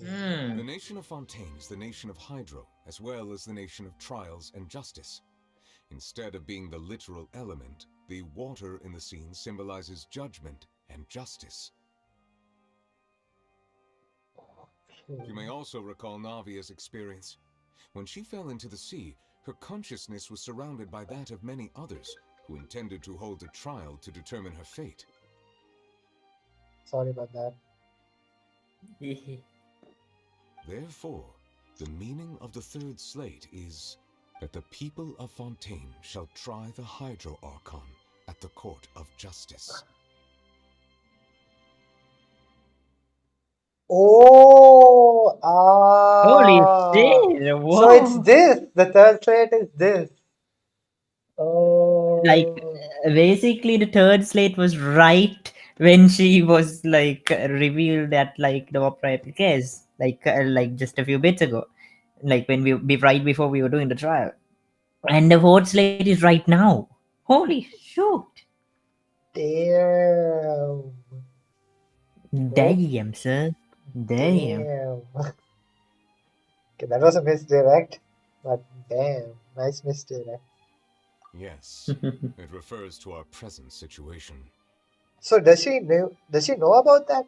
The nation of Fontaine is the nation of Hydro, as well as the nation of Trials and Justice. Instead of being the literal element, the water in the scene symbolizes judgment and justice. You may also recall Navia's experience. When she fell into the sea, her consciousness was surrounded by that of many others who intended to hold a trial to determine her fate. Sorry about that. Therefore, the meaning of the third slate is that the people of Fontaine shall try the Hydro Archon at the court of justice. Oh, Holy shit! Whoa. So it's this. The third slate is this. Like, basically, the third slate was right when she was like revealed at like the opera case, like just a few bits ago, like when we be right before we were doing the trial, and the fourth slate is right now. Holy shoot! Damn. Damn, sir. Damn. Okay, that was a misdirect, but damn, nice misdirect. Yes, it refers to our present situation. So does she know about that?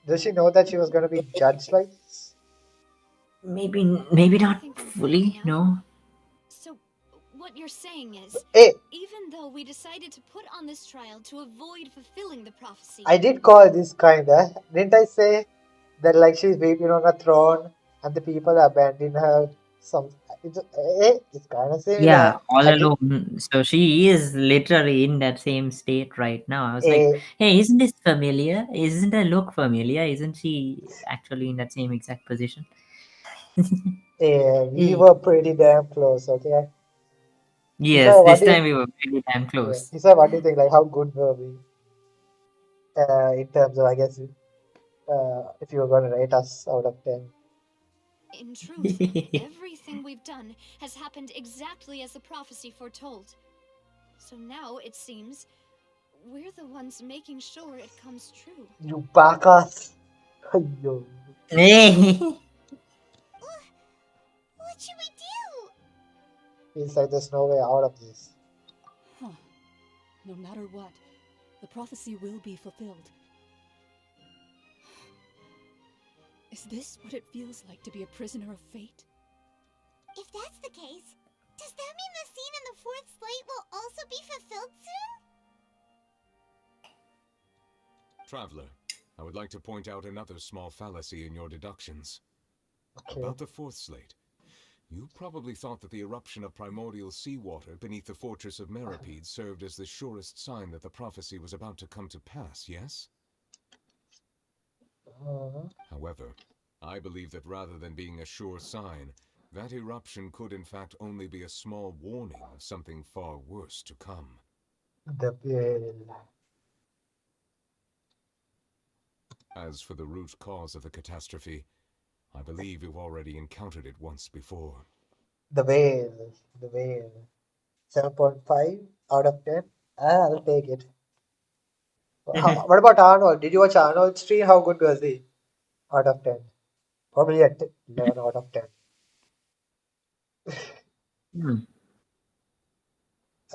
Does she know that she was going to be judged like this? Maybe not fully, no. So, what you're saying is, even though we decided to put on this trial to avoid fulfilling the prophecy... I did call this kinda. Didn't I say that like she's weeping on a throne and the people abandon her? It's kind of similar. Yeah, all alone. So she is literally in that same state right now. I was like, hey, isn't this familiar? Isn't her look familiar? Isn't she actually in that same exact position? Yeah, we were pretty damn close, okay? Yes, this time we were pretty damn close. Yeah. Isa, what do you think? Like, how good were we? In terms of, I guess, if you were going to rate us out of 10. In truth, everything we've done has happened exactly as the prophecy foretold. So now, it seems, we're the ones making sure it comes true. You backass. Ayyo. What should we do? Feels like there's no way out of this. Huh. No matter what, the prophecy will be fulfilled. Is this what it feels like to be a prisoner of fate? If that's the case, does that mean the scene in the fourth slate will also be fulfilled soon? Traveler, I would like to point out another small fallacy in your deductions. Okay. About the fourth slate. You probably thought that the eruption of primordial seawater beneath the fortress of Meripede served as the surest sign that the prophecy was about to come to pass, yes? However, I believe that rather than being a sure sign, that eruption could in fact only be a small warning of something far worse to come. The bill. As for the root cause of the catastrophe, I believe you've already encountered it once before. The whale. The whale. 7.5 out of 10. I'll take it. What about Arnold? Did you watch Arnold's stream? How good was he? Out of 10. Probably a 11 out of 10.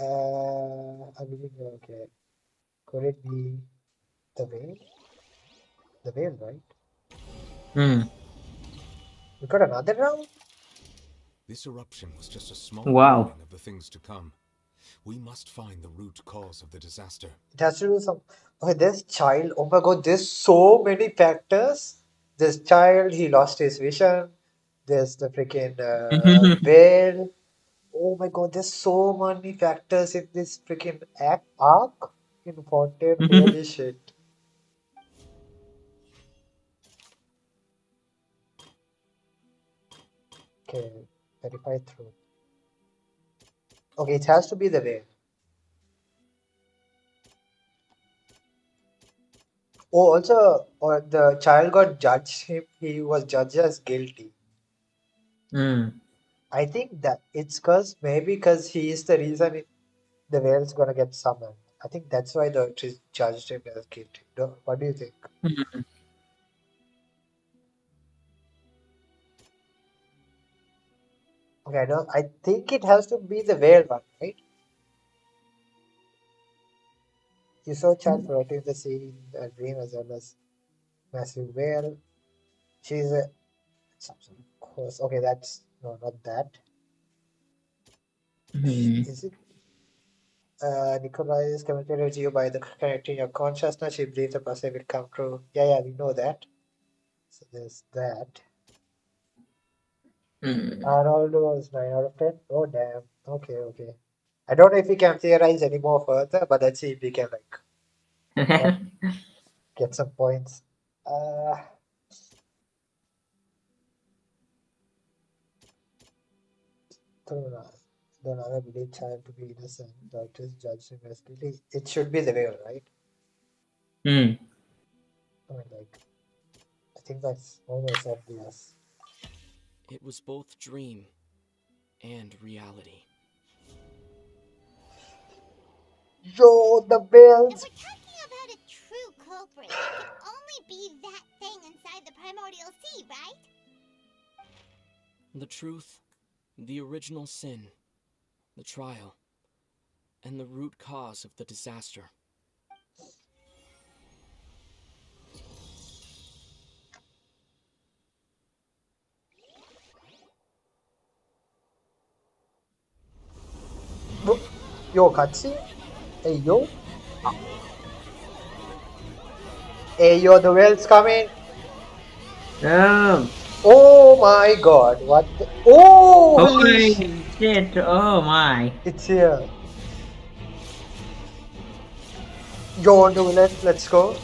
I believe, okay. Could it be the whale? The whale, right? We got another round? This eruption was just a small Wow. warning of the things to come. We must find the root cause of the disaster. It has to do some. Okay, this child. Oh my god, there's so many factors. This child, he lost his vision. There's the freaking whale. Oh my god, there's so many factors in this freaking arc. Important, holy shit. Okay, verify through. Okay, it has to be the whale. Oh, also, or the child got judged. He was judged as guilty. I think that it's maybe because he is the reason the whale's gonna get summoned. I think that's why the judged him as guilty. What do you think? Okay, I think it has to be the whale one, right? You saw child floating in the sea in a dream as well as massive whale. She's a some sort of course. Okay, that's no, not that. Is it? Nikolai is communicated with you by the connecting your consciousness. She believes the process will come true. Yeah, we know that. So there's that. Arnoldo was 9 out of 10. Oh, damn. Okay. I don't know if we can theorize any more further, but let's see if we can get some points. Don't have a believe child to be innocent. Doctors judge him as guilty. It should be the whale, right? I think that's almost obvious. It was both dream and reality. Yo, the whales! If we're talking about a true culprit, it can only be that thing inside the primordial sea, right? The truth, the original sin, the trial, and the root cause of the disaster. Yo, cutscene? Hey, yo. Hey, yo, the whale's coming. Oh my god, what the... Oh, holy shit, oh my. It's here. Yo, no, let's go.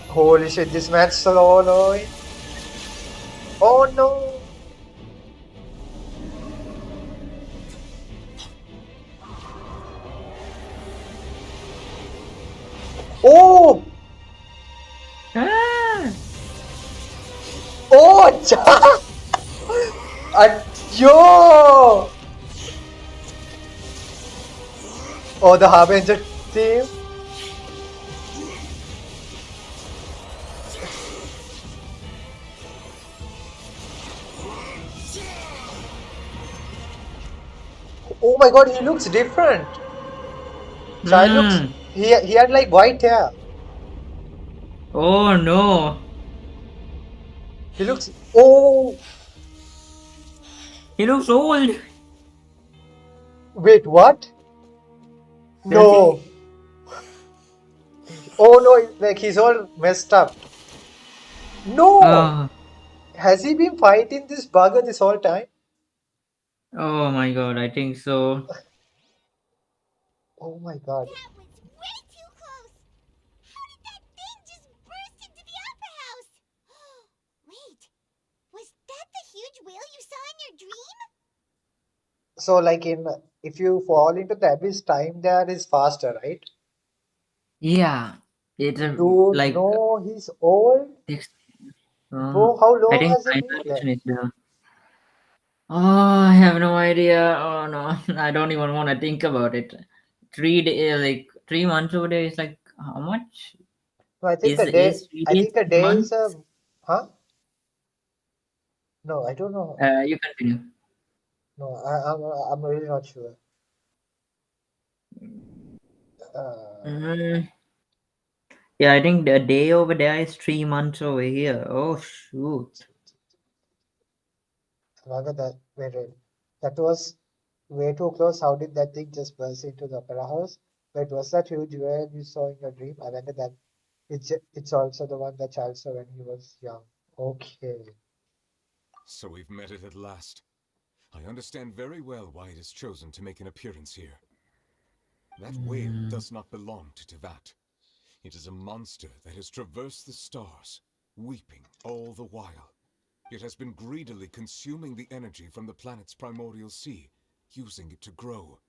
Holy shit, this match solo. Oh no. Oh! Oh! Yo! Oh, the Harbinger team. Oh my god, he looks different. Child looks... He had like white hair. Oh no. He looks... Oh! He looks old. Wait, what? No. Oh no, like he's all messed up. No! Has he been fighting this bugger this whole time? Oh my god, I think so. Oh my god. That was way too close! How did that thing just burst into the opera house? Wait, was that the huge whale you saw in your dream? So like if you fall into the abyss, time there is faster, right? Yeah. It's Dude, like no, he's old. this. Bro, how I long think has he final been there? edition is the. Oh, I have no idea. Oh no, I don't even want to think about it. 3 day, like 3 months over there is like how much? No, Is 3 days a day is a, months? huh? No, I don't know. You continue. No, I'm really not sure. Uh, Mm, yeah, I think the day over there is 3 months over here. Oh shoot. Rather that, wait, that was way too close. How did that thing just burst into the opera house? Wait, was that huge whale you saw in your dream? I wonder that it's also the one that child saw when he was young. Okay. So we've met it at last. I understand very well why it has chosen to make an appearance here. That whale does not belong to Tevat. It is a monster that has traversed the stars, weeping all the while. It has been greedily consuming the energy from the planet's primordial sea, using it to grow.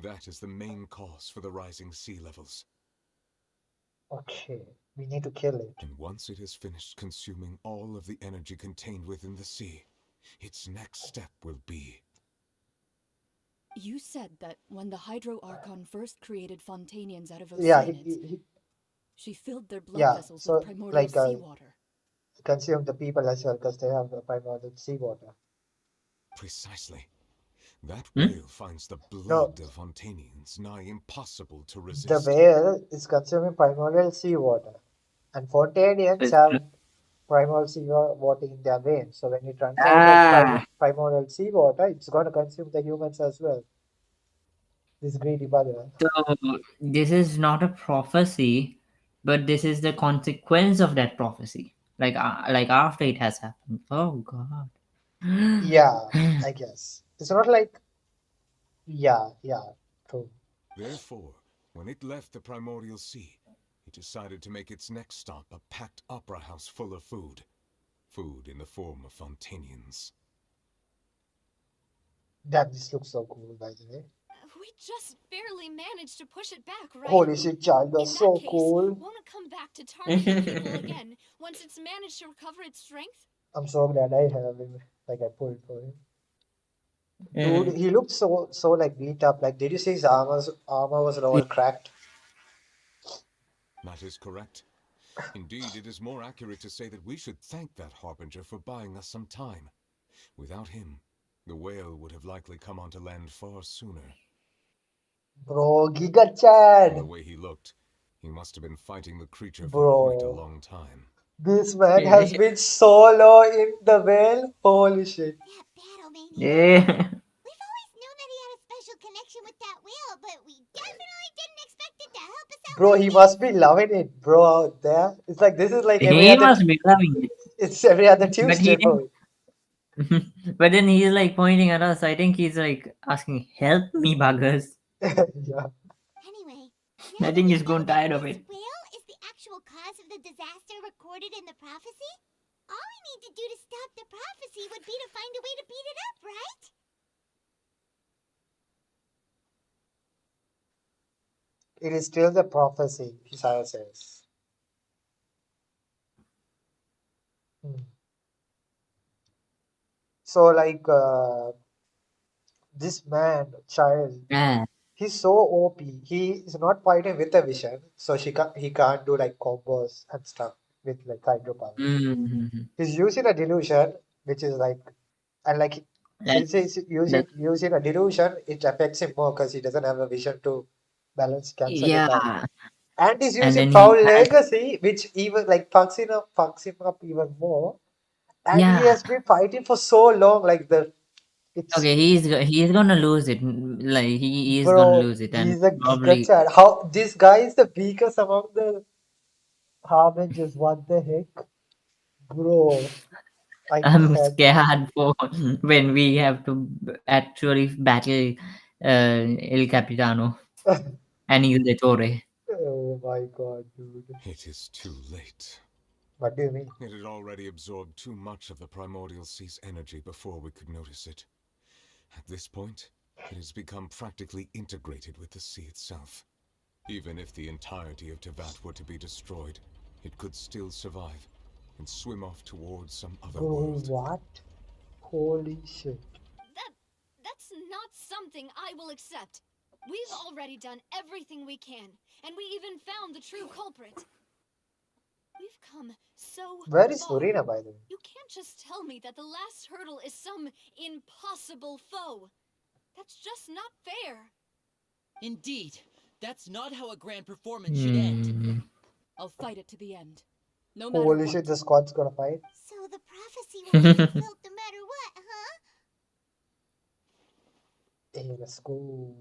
That is the main cause for the rising sea levels. Okay. We need to kill it. And once it has finished consuming all of the energy contained within the sea, its next step will be... You said that when the Hydro Archon first created Fontanians out of Yeah, oceanids, she filled their blood yeah. vessels with So primordial like seawater. consume the people as well because they have the primordial seawater. Precisely. That Hmm? whale finds the No, blood of Fontanians nigh impossible to the resist. whale is consuming primordial seawater, and So Fontanians it's have primordial seawater in their veins. So when it runs out of ah. primordial seawater, it's going to consume the humans as well. This greedy bugger. So this is not a prophecy, but this is the consequence of that prophecy. Like after it has happened. Oh god. Yeah, I guess. It's not like, yeah, true. Therefore, when it left the primordial sea, it decided to make its next stop a packed opera house full of food. Food in the form of Fontanians. This looks so cool, by the way. We just barely managed to push it back, right? Holy shit, child, In that's that so case, cool. won't it come back to targeting people again once it's managed to recover its strength? I'm so glad I have him. Like I pulled for him. Dude, Mm. he looked so like beat up. Like, did you see his armor was all cracked? That is correct. Indeed, it is more accurate to say that we should thank that Harbinger for buying us some time. Without him, the whale would have likely come onto land far sooner. Bro, Giga From the Chad. way he looked, he must have been fighting the creature for quite a Bro, long time. this man has been solo in the whale. Holy shit. Yeah. We've always known that he had a special connection with that whale, but we definitely didn't expect it to help us out Bro, like he this. must be loving it, bro, out there. It's like this is like every He other. must be loving it. It's every other But Tuesday, he didn't. bro. But then he's like pointing at us. I think he's like asking, "Help me, buggers." Yeah. Anyway, I think he's grown tired of it. whale is the actual cause of the disaster recorded in the prophecy? All we need to do to stop the prophecy would be to find a way to beat it up, right? It is still the prophecy, Isaiah says. Hmm. So, like, this man, child, Yeah. he's so OP. He is not fighting with a vision, so he can't do like combos and stuff with like hydropower. Mm-hmm. He's using a delusion, which is like, and like, since That's he's using a delusion, it affects him more because he doesn't have a vision to balance, cancel it out. yeah. And he's And using then foul he has legacy, which even like fucks him up even more. And he yeah. has been fighting for so long, like it's Okay, he's gonna lose it. Like he is gonna bro, lose it, and he's a giga probably chad. How this guy is the weakest among the harbingers? What the heck, bro? I I'm can't. scared for when we have to actually battle El Capitano and Il Dottore. Oh my god, dude. It is too late. What do you mean? It had already absorbed too much of the primordial sea's energy before we could notice it. At this point, it has become practically integrated with the sea itself. Even if the entirety of Tevat were to be destroyed, it could still survive and swim off towards some other Bro, world. what? Holy shit. That's not something I will accept. We've already done everything we can, and we even found the true culprit. We've come so Where is far. Furina, by the way? You can't just tell me that the last hurdle is some impossible foe. That's just not fair. Indeed, that's not how a grand performance should end. I'll fight it to the end. No matter Holy what. shit, the squad's gonna fight. So the prophecy will be fulfilled no matter what, huh? Hey, let's go.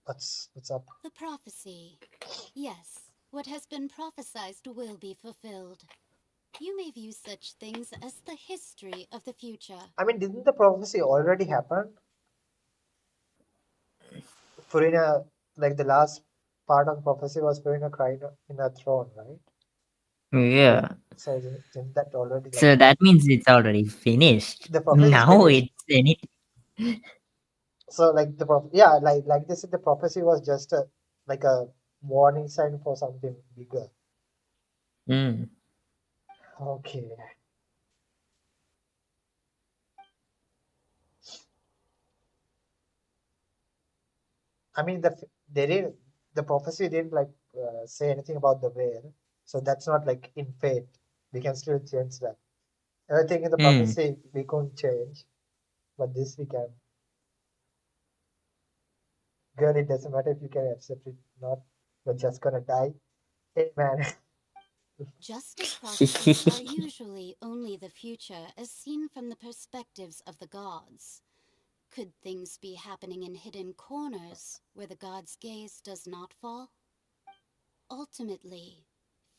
What's up? The prophecy. Yes, what has been prophesied will be fulfilled. You may view such things as the history of the future. I mean, didn't the prophecy already happen? Furina, like the last part of the prophecy was Furina crying in her throne, right? Yeah. So didn't that already like So that means it's already finished. the prophecy is Now finished? it's anything. So like the yeah, like they said, the prophecy was just a like a warning sign for something bigger. Mm. Okay. I mean, the prophecy didn't like say anything about the whale, so that's not like in fate. We can still change that. Everything in the Mm. prophecy we couldn't change, but this we can. Girl, it doesn't matter if you can accept it or not. We're just gonna die. Hey man. Justice prophecies are usually only the future as seen from the perspectives of the gods. Could things be happening in hidden corners where the god's gaze does not fall? Ultimately,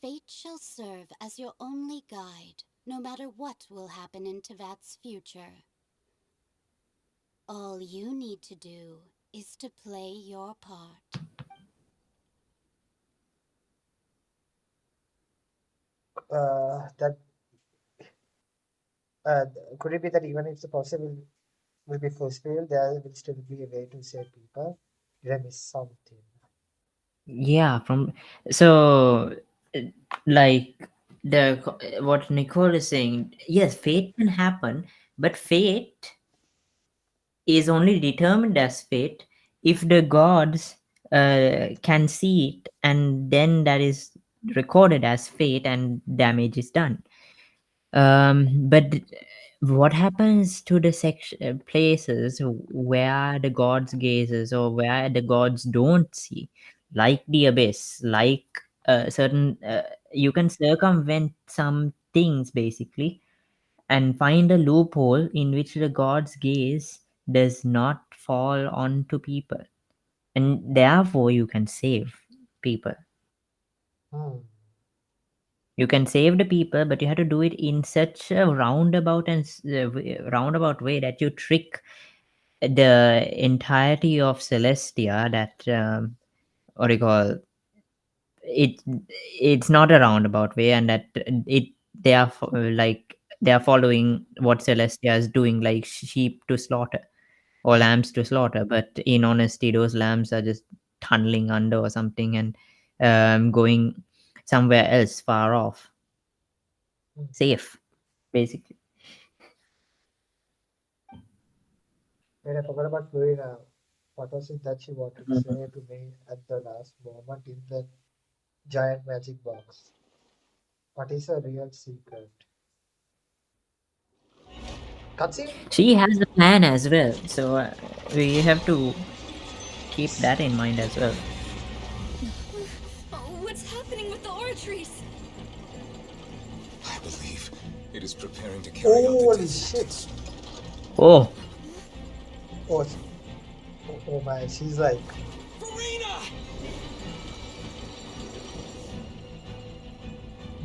fate shall serve as your only guide, no matter what will happen in Tevat's future. All you need to do is to play your part. That could it be that even if the prophecy will be fulfilled, there will still be a way to save people? Did I miss something? Yeah, from so uh, like the what Nicole is saying, yes, fate can happen, but fate is only determined as fate if the gods can see it, and then that is recorded as fate and damage is done. But what happens to the places where the gods gazes or where the gods don't see, like the abyss, like certain you can circumvent some things basically and find a loophole in which the god's gaze does not fall onto people, and therefore you can save people. You can save the people, but you have to do it in such a roundabout and roundabout way that you trick the entirety of Celestia. That what do you call it? It's not a roundabout way, and that they are like they are following what Celestia is doing, like sheep to slaughter or lambs to slaughter. But in honesty, those lambs are just tunneling under or something and going somewhere else far off, safe, basically. Wait, I forgot about Florina. What was it that she wanted to say to me at the last moment in the giant magic box? What is her real secret? Cutscene? She has a plan as well, so we have to keep that in mind as well. What's happening with the arteries? I believe it is preparing to carry out the Holy death shit! sentence. Oh, Oh my, she's like.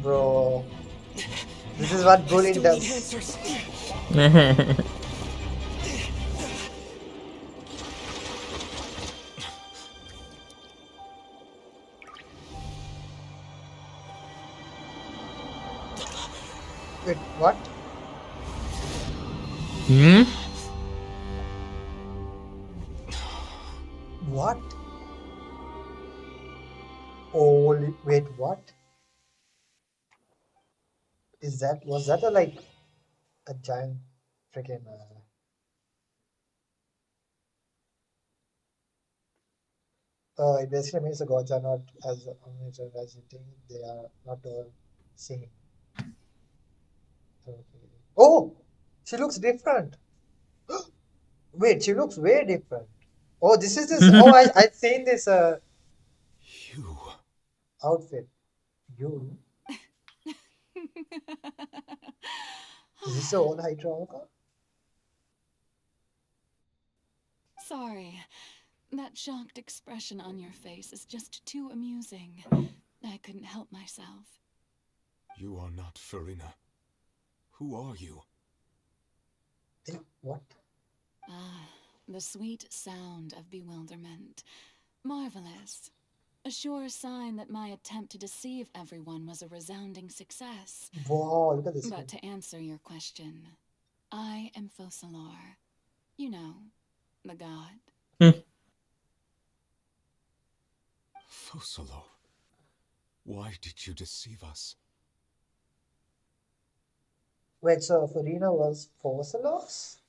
Bro, this is what bullying does. Wait, what? Hmm? What? Wait, what? Was that a giant freaking it basically means the gods are not as omnipresent as you think. They are not all seeing. Okay. Oh, she looks different. Wait, she looks way different. Oh, this is this. Oh, I've seen this You. outfit. You. Is this the old Hydra? Sorry. That shocked expression on your face is just too amusing. I couldn't help myself. You are not Farina. Who are you? What? Ah, the sweet sound of bewilderment. Marvelous. A sure sign that my attempt to deceive everyone was a resounding success. Wow, look at this. But to answer your question, I am Focalor. You know, the god. Focalor. Why did you deceive us? Wait, so Farina was Focalors?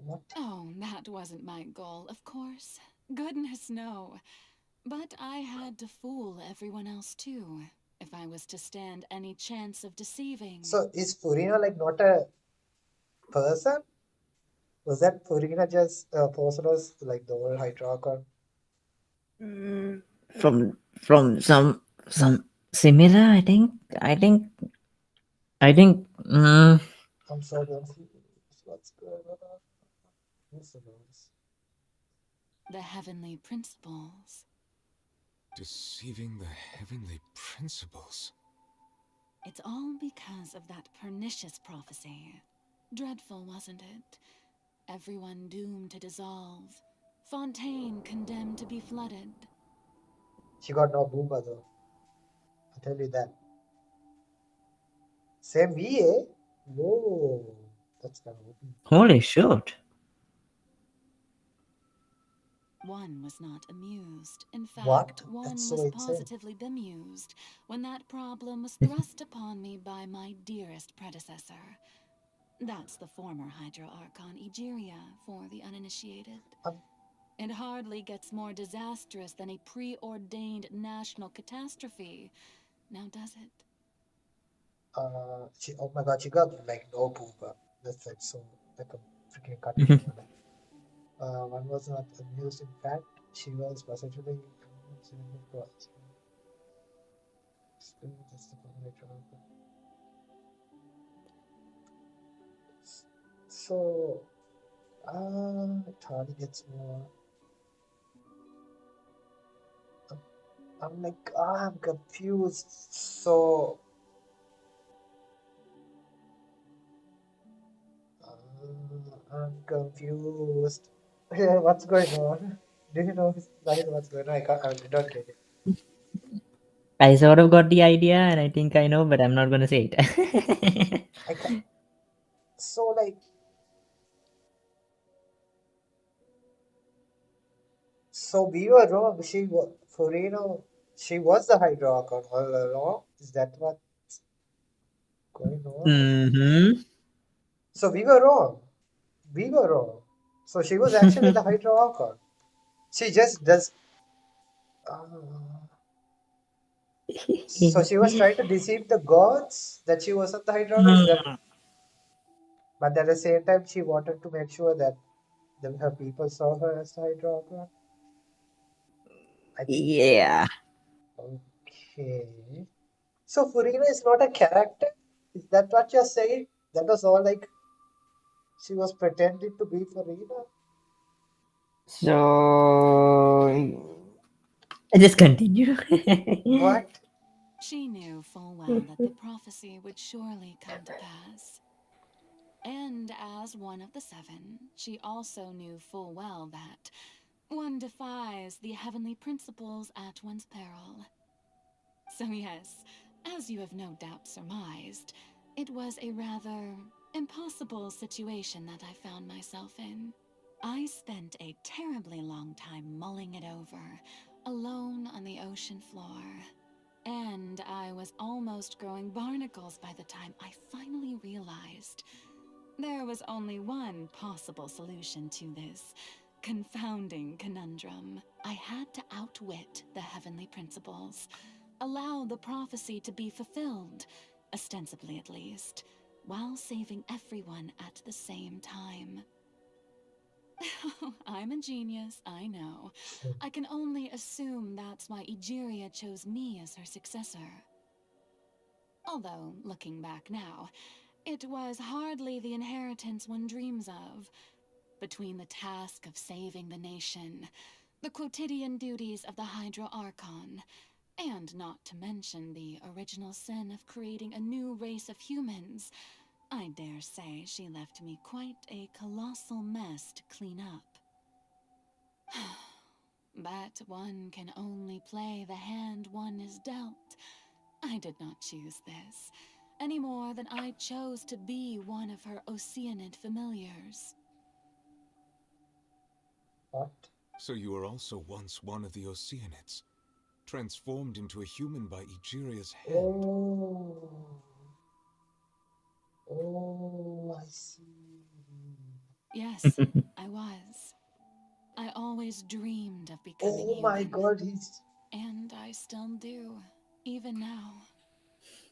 What? Oh, that wasn't my goal, of course. Goodness, no. But I had to fool everyone else too, if I was to stand any chance of deceiving. So is Farina not a person? Was that Farina just Focalors, like the old Hydra? From some similar, I think. I'm so confused. What's going on? Focalors. The heavenly principles. Deceiving the heavenly principles. It's all because of that pernicious prophecy. Dreadful, wasn't it? Everyone doomed to dissolve. Fontaine condemned to be flooded. She got no booba though. I'll tell you that. Same VA? Whoa. That's kind of open. Holy shit. One was not amused. In fact, What? one That's was so insane. positively bemused when that problem was thrust upon me by my dearest predecessor. That's the former Hydra Archon Egeria for the uninitiated. It hardly gets more disastrous than a preordained national catastrophe. Now does it? Oh my god, she got no booba. That's so a freaking cutting. One was not amused. In fact, she was positively amused in the process. That's the formulator. So, it hardly gets more. I'm confused. So, I'm confused. What's going on? Do you know guys what's going on? I don't get it. I sort of got the idea, and I think I know, but I'm not gonna say it. I can't. So so we were wrong. Furino, she was the Hydra Archon all along. Is that what's going on? Mm-hmm. So we were wrong. We were wrong. So she was actually the Hydra Archon. She just does. So she was trying to deceive the gods that she wasn't the Hydra Archon. Is that? But at the same time, she wanted to make sure that her people saw her as the Hydra Archon. Yeah. Okay. So Furina is not a character? Is that what you're saying? That was all she was pretending to be Furina? So just continue. What? She knew full well that the prophecy would surely come to pass. And as one of the seven, she also knew full well that one defies the heavenly principles at one's peril. So yes, as you have no doubt surmised, it was a rather impossible situation that I found myself in. I spent a terribly long time mulling it over, alone on the ocean floor. And I was almost growing barnacles by the time I finally realized there was only one possible solution to this confounding conundrum. I had to outwit the heavenly principles, allow the prophecy to be fulfilled, ostensibly at least, while saving everyone at the same time. I'm a genius, I know. I can only assume that's why Egeria chose me as her successor. Although, looking back now, it was hardly the inheritance one dreams of. Between the task of saving the nation, the quotidian duties of the Hydro Archon, and not to mention the original sin of creating a new race of humans, I dare say she left me quite a colossal mess to clean up. But one can only play the hand one is dealt. I did not choose this, any more than I chose to be one of her Oceanid familiars. What? So you were also once one of the Oceanids, transformed into a human by Egeria's hand. Oh, I see. Yes, I was. I always dreamed of becoming Oh my human. god, he's... And I still do, even now.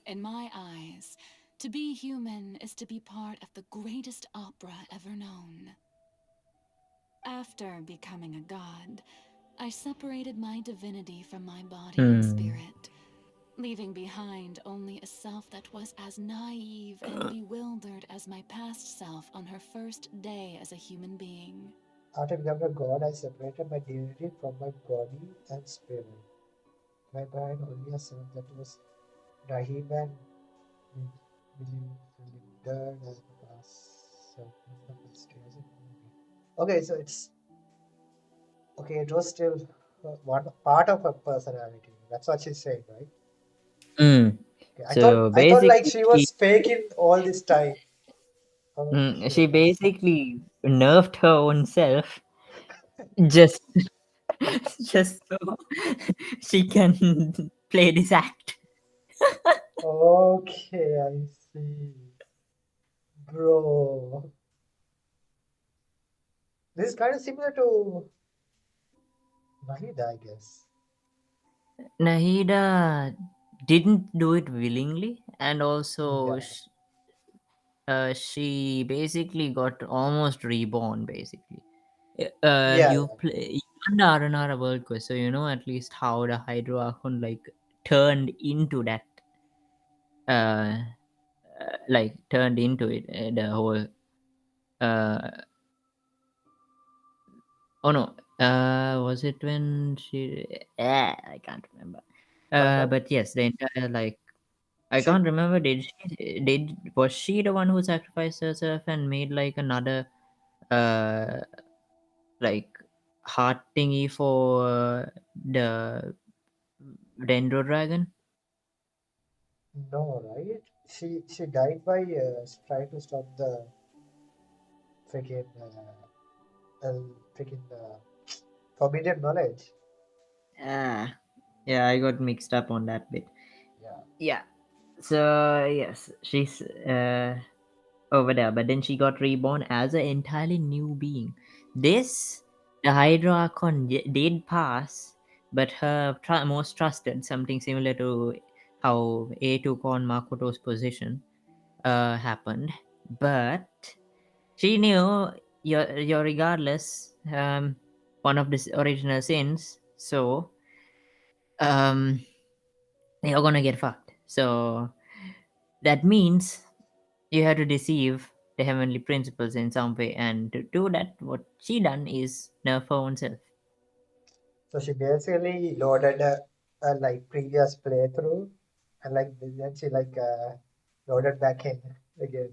In my eyes, to be human is to be part of the greatest opera ever known. After becoming a god, I separated my divinity from my body and spirit, leaving behind only a self that was as naive and bewildered as my past self on her first day as a human being. After becoming a god, I separated my divinity from my body and spirit. My behind only a self that was naive and bewildered as my past self on the first day as a human being. Okay, so it's... Okay, it was still one part of her personality. That's what she's saying, right? Mm. Okay, So I thought like basically, she was faking all this time. she Okay, basically nerfed her own self just just so she can play this act. okay, I see. Bro. This is kind of similar to Nahida, I guess. Nahida didn't do it willingly, and also Yeah. she basically got almost reborn. Basically, Yeah, you play you done the RNR World Quest, so you know at least how the Hydro Archon like turned into that, like turned into it. The whole uh, oh no, was it when she? I can't remember. but But yes, the entire like I she... can't remember. Did was she the one who sacrificed herself and made like another uh like heart thingy for the Dendro Dragon? No, right? She died by trying to stop the freaking freaking forbidden knowledge. Ah, yeah, I got mixed up on that bit. Yeah. Yeah. So yes, she's over there, but then she got reborn as an entirely new being. This the Hydro Archon did pass, but her most trusted, something similar to how A took on Makoto's position, happened. But she knew you're regardless one of the original sins, so um you're gonna get fucked. So that means you have to deceive the heavenly principles in some way, and to do that, what she done is nerf her own self. So she basically loaded a like previous playthrough, and like then she like loaded back in again.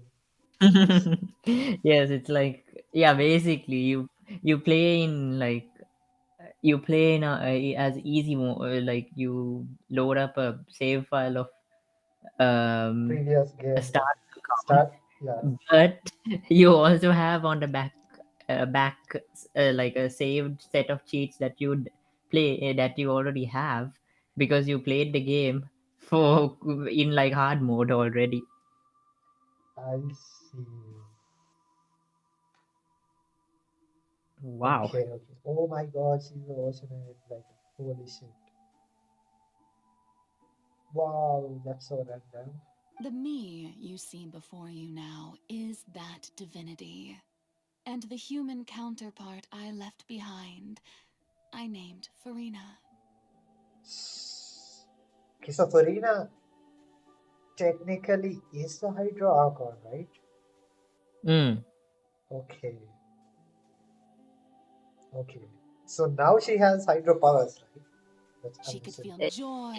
Yes, it's like, yeah, basically you play in like you play in as easy like you load up a save file of Previous a game, start account, start, yeah. but you also have on the back like a saved set of cheats that you'd play that you already have because you played the game for in like hard mode already. I see. Wow. Okay. Oh my god, she's awesome at it. Like, holy shit. Wow, that's so random. The me you see before you now is that divinity. And the human counterpart I left behind, I named Farina. Okay, so Farina technically is the Hydra Archon, right? Mm. Okay. Okay. So now she has Hydra powers, right? That's She could feel amazing. joy,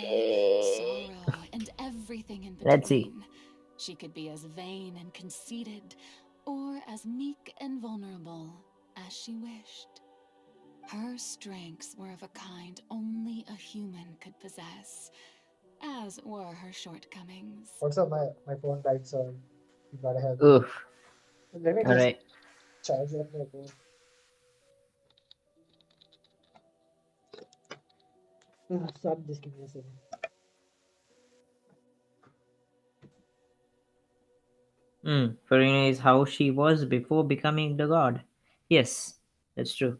sorrow, and everything in Let's see. between. She could be as vain and conceited, or as meek and vulnerable as she wished. Her strengths were of a kind only a human could possess, as were her shortcomings. Also, my phone died, so you gotta help me. Oof. Let me All just right. charge up my phone. Stop, just give me a second. Farina is how she was before becoming the god. Yes, that's true.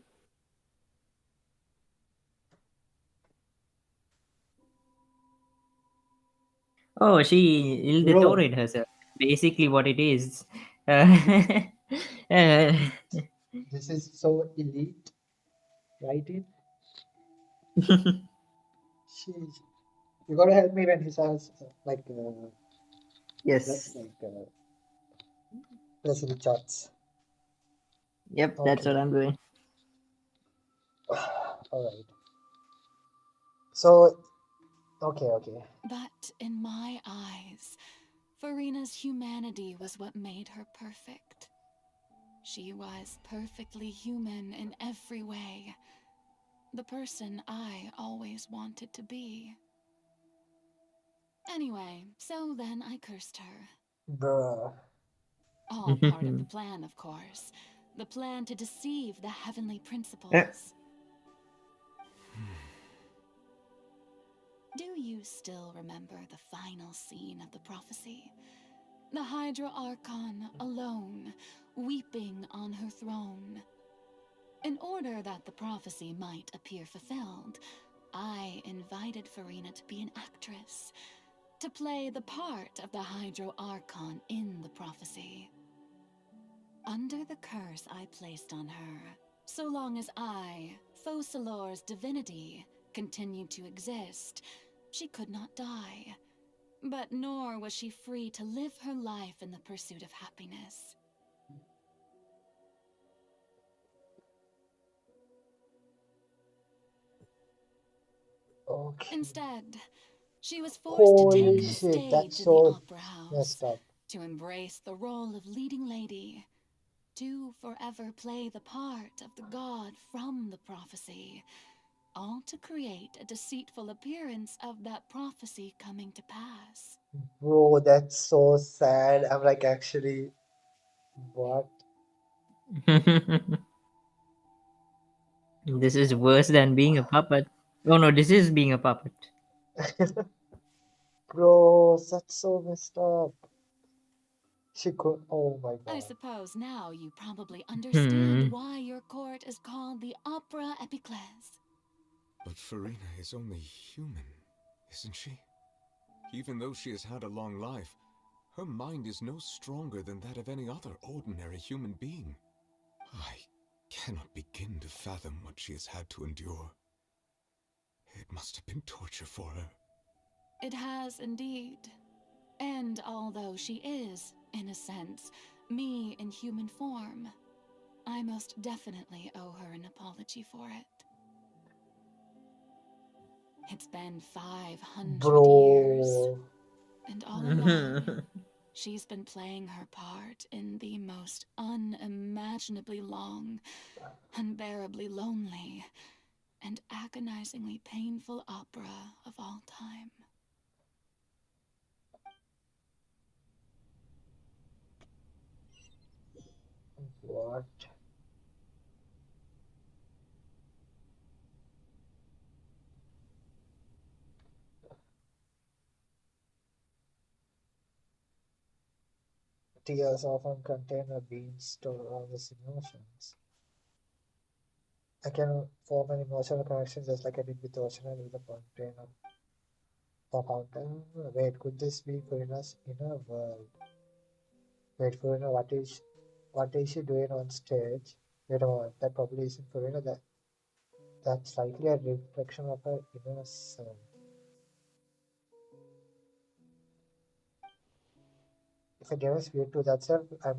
Oh, she Bro, illithorate herself. Basically, what it is. Uh, uh, this is so elite, right? Sheesh. You gotta help me when he says like yes. that's like recipe charts. Yep, that's Okay. what I'm doing. All right. So, okay. But in my eyes, Farina's humanity was what made her perfect. She was perfectly human in every way. The person I always wanted to be. Anyway, so then I cursed her. Bruh. All part of the plan, of course. The plan to deceive the heavenly principles. Do you still remember the final scene of the prophecy? The Hydra Archon alone, weeping on her throne. In order that the prophecy might appear fulfilled, I invited Farina to be an actress, to play the part of the Hydro Archon in the prophecy. Under the curse I placed on her, so long as I, Focalor's divinity, continued to exist, she could not die. But nor was she free to live her life in the pursuit of happiness. Okay. Instead, she was forced to Holy take the shit, that's stage in the so opera house, messed up. to embrace the role of leading lady, to forever play the part of the god from the prophecy, all to create a deceitful appearance of that prophecy coming to pass. Bro, that's so sad. I'm like, actually, what? This is worse than being a puppet. Oh no, this is being a puppet. Bro, that's so messed up. She could. Oh my I god. suppose now you probably understand Hmm. why your court is called the Opera Epiclese. But Farina is only human, isn't she? Even though she has had a long life, her mind is no stronger than that of any other ordinary human being. I cannot begin to fathom what she has had to endure. It must have been torture for her. It has indeed. And although she is, in a sense, me in human form, I most definitely owe her an apology for it. It's been 500 years, Bro. and all along, she's been playing her part in the most unimaginably long, unbearably lonely, and agonizingly painful opera of all time. What? Tears often contain a beam's store of these emotions. I can form an emotional connection just like I did with Ocean and with the fountain of fountain. Wait, could this be Furina's inner world? Wait, Furina, what is she doing on stage? Wait a moment, that probably isn't Furina. That's likely a reflection of her inner self. If I give a spirit to that self, I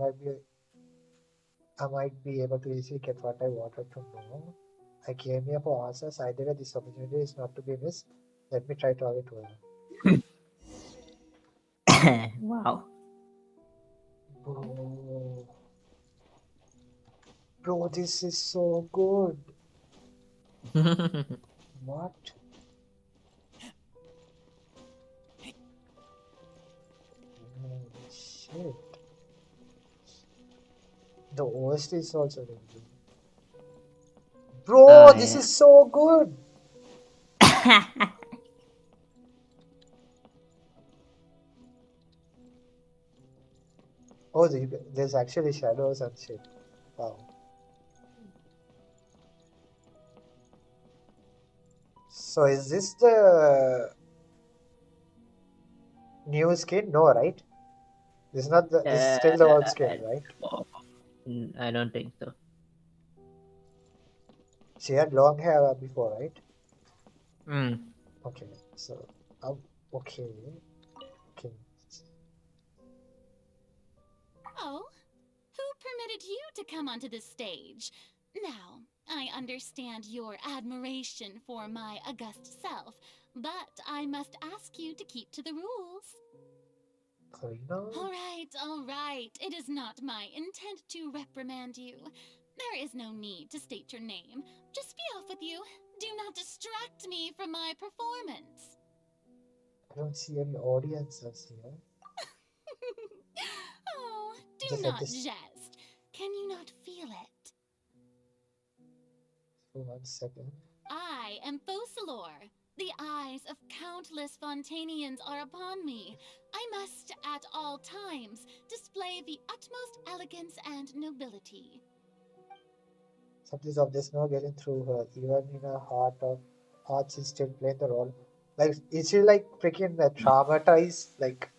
might be able to easily get what I wanted to know. I came here for answers. Either way, this opportunity is not to be missed. Let me try talking to her. Wow. Bro, this is so good. What? Holy shit. The OST is also really good. Bro, this is so good. Oh, there's actually shadows and shit. Wow. So is this the new skin? No, right? This is not the. This is still the old skin, right? I don't think so. She had long hair before, right? Mm. Okay, so okay. Oh, who permitted you to come onto the stage? Now, I understand your admiration for my august self, but I must ask you to keep to the rules. All right. It is not my intent to reprimand you. There is no need to state your name. Just be off with you. Do not distract me from my performance. I don't see any audiences here. Oh, do Just not like this. jest. Can you not feel it? For 1 second. I am Focalor. The eyes of countless Fontanians are upon me. I must, at all times, display the utmost elegance and nobility. Something's of this no getting through her. Even in her heart, she's still playing the role. Like, is she like freaking traumatized? Like,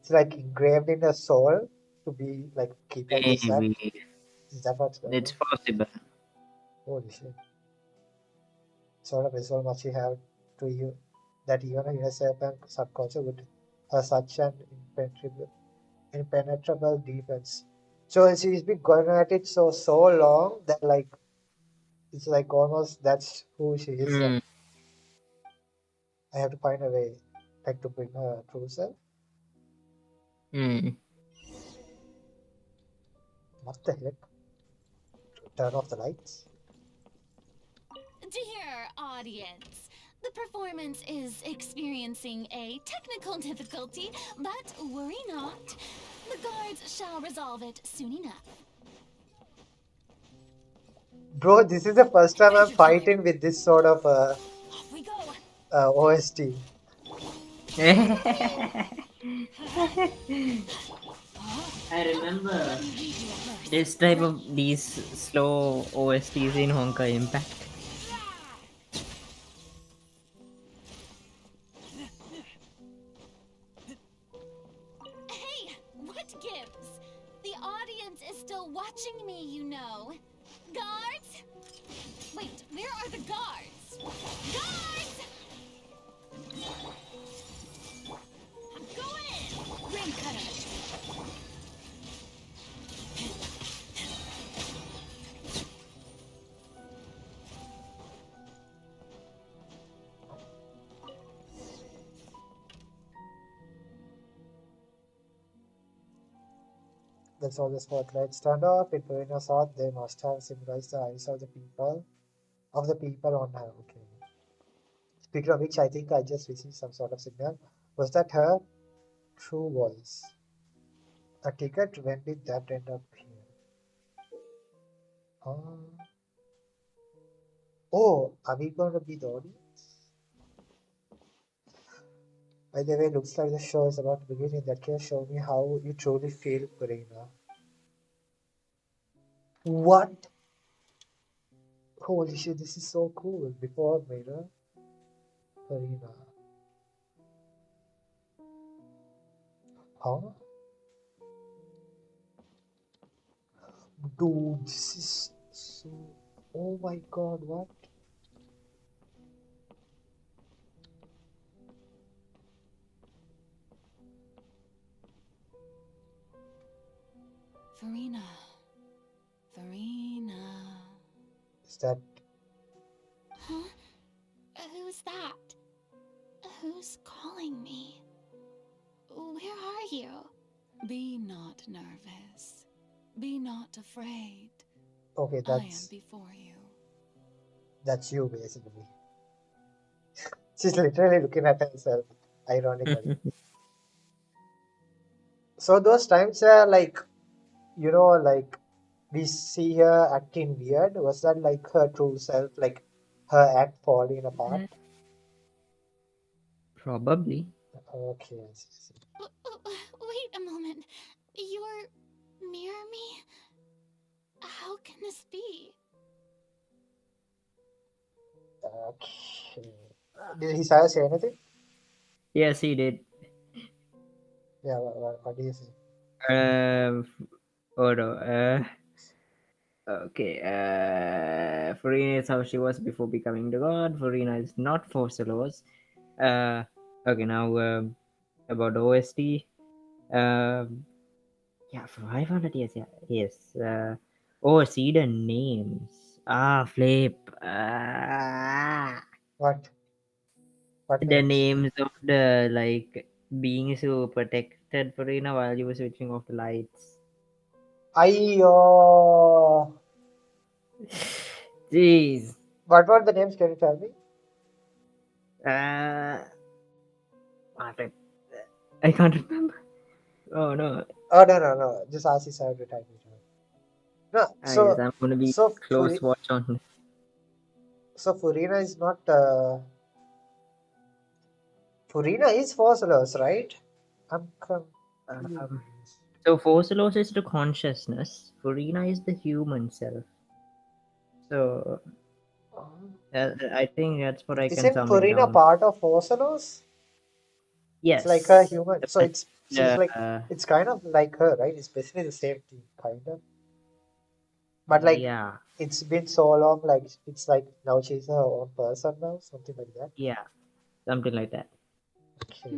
it's like engraved in her soul to be like keep like this act? Maybe. Is that what's going It's on? possible. Holy shit. Sort of resolve must she have to you that even a yourself and subculture would have such an impenetrable defense. So she's been going at it so long that like it's like almost that's who she is. Like, I have to find a way like to bring her true self. What the heck? Turn off the lights. Dear audience, the performance is experiencing a technical difficulty, but worry not. The guards shall resolve it soon enough. Bro, this is the first time I'm fighting with this sort of OST. I remember this type of these slow OSTs in Honkai Impact. Hey, what gives? The audience is still watching me, you know. Guards? Wait, where are the guards? Guards! I'm going in! Ring cutter! That's all the spotlight stand up. In Perina's heart, they must have symbolized the eyes of the people on her. Okay. Speaking of which, I think I just received some sort of signal. Was that her true voice? A ticket? When did that end up here? Oh, are we going to be the audience? By the way, looks like the show is about to begin. In that case, show me how you truly feel, Purina. What? Holy shit, this is so cool. Before mirror, Purina. Huh? Dude, this is so... Oh my god, what? Farina. Farina. Is that... Huh? Who's that? Who's calling me? Where are you? Be not nervous. Be not afraid. Okay, I am that's... before you. That's you, basically. She's literally looking at herself, ironically. So those times are like, you know, like we see her acting weird. Was that like her true self, like her act falling apart? Probably. Okay, I see. Wait a moment. You're near me? How can this be? Okay. Did he say anything? Yes, he did. Yeah, what do you say? Oh no. Okay. Farina is how she was before becoming the god. Farina is not Forcelos. Okay, now about OST. Yeah, for 500 years. Yeah, yes. Oh, see the names. Flip. What? What The names? names of the like beings who protected Farina while you were switching off the lights. Ayyo. Jeez. What were the names? Can you tell me? Flip. I can't remember. Oh no. Oh no. Just ask his side to type it out. No, Yes, I'm gonna be so close watch on. So Furina is not. Furina is Fossilos, right? I'm confused. So Forcelos is the consciousness. Farina is the human self. So I think that's what I can Isn't sum it Furina down. part of Fossilos? It's like a Yes. human. So But, she's like it's kind of like her, right? It's basically the same thing, kind of. But like yeah. it's been so long, like it's like now she's her own person now, something like that. Yeah. Something like that. Okay.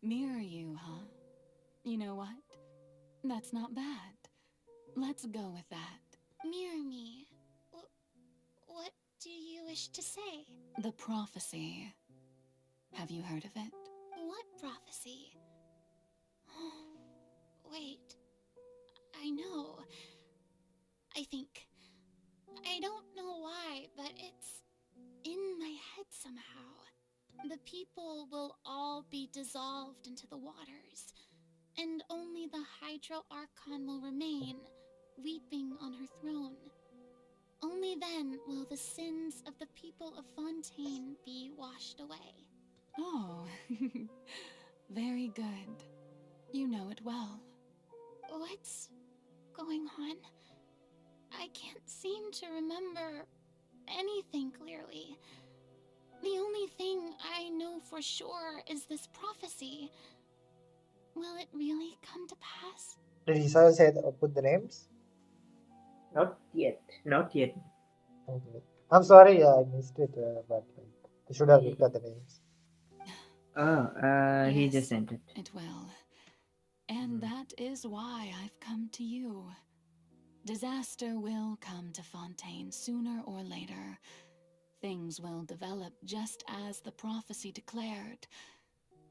Mirror you, huh? You know what? That's not bad. Let's go with that. Mirror me. What do you wish to say? The prophecy. Have you heard of it? What prophecy? Wait. I know. I think. I don't know why, but it's in my head somehow. The people will all be dissolved into the waters, and only the Hydro Archon will remain, weeping on her throne. Only then will the sins of the people of Fontaine be washed away. Oh, very good. You know it well. What's going on? I can't seem to remember anything clearly. The only thing I know for sure is this prophecy. Will it really come to pass? Did Isaiah say put the names? Not yet. Not yet. Okay. I'm sorry, I missed it, but like, I should have looked at the names. Oh, he Yes, just sent it. It will. And that is why I've come to you. Disaster will come to Fontaine sooner or later. Things will develop just as the prophecy declared.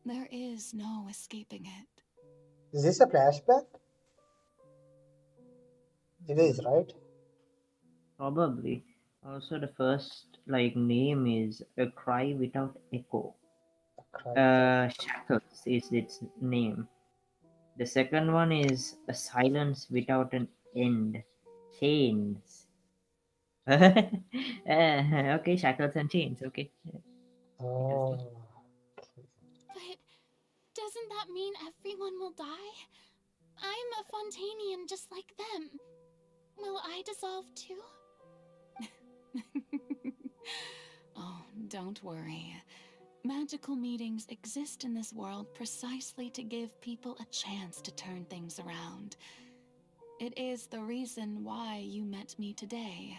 There is no escaping it. Is this a flashback? It is, right? Probably. Also, the first like name is A Cry Without Echo. Shackles is its name. The second one is A Silence Without an End. Chains. Okay, shackles and chains. Okay. Oh. Doesn't that mean everyone will die? I'm a Fontanian just like them. Will I dissolve too? Oh, don't worry. Magical meetings exist in this world precisely to give people a chance to turn things around. It is the reason why you met me today.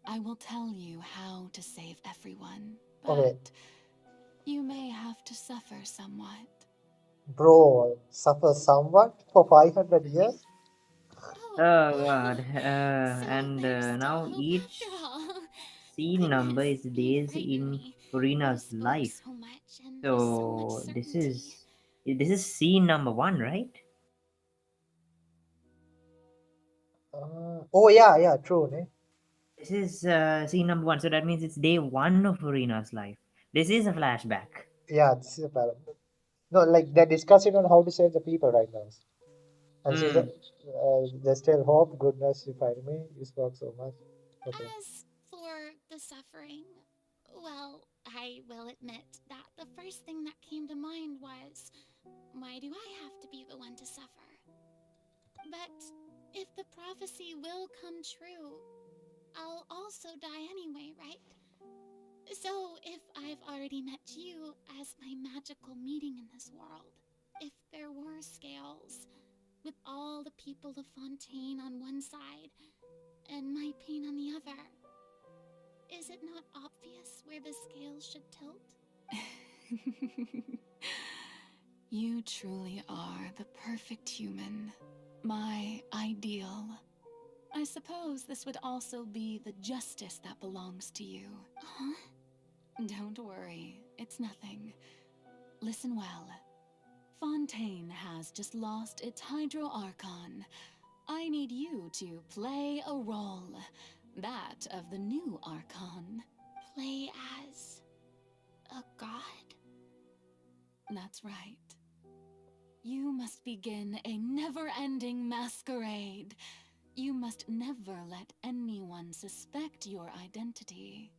I will tell you how to save everyone, but Okay, you may have to suffer somewhat. bro, suffer somewhat for 500 years? Oh god. And now each scene number is days in Furina's life. So much and with so much So certainty. this is scene number 1, right? Oh yeah, true, ne? This is scene number 1, so that means it's day 1 of Furina's life. This is a flashback. Yeah, this is a problem. No, like they're discussing on how to save the people right now. And she's there's still hope, goodness, you find me. You spoke so much. Okay. As for the suffering, well, I will admit that the first thing that came to mind was, why do I have to be the one to suffer? But if the prophecy will come true, I'll also die anyway, right? So if I've already met you as my magical meeting in this world, if there were scales, with all the people of Fontaine on one side and my pain on the other, is it not obvious where the scales should tilt? You truly are the perfect human, my ideal. I suppose this would also be the justice that belongs to you. Huh? Don't worry, it's nothing. Listen well. Fontaine has just lost its Hydro Archon. I need you to play a role, that of the new Archon. Play as a god? That's right. You must begin a never-ending masquerade. You must never let anyone suspect your identity.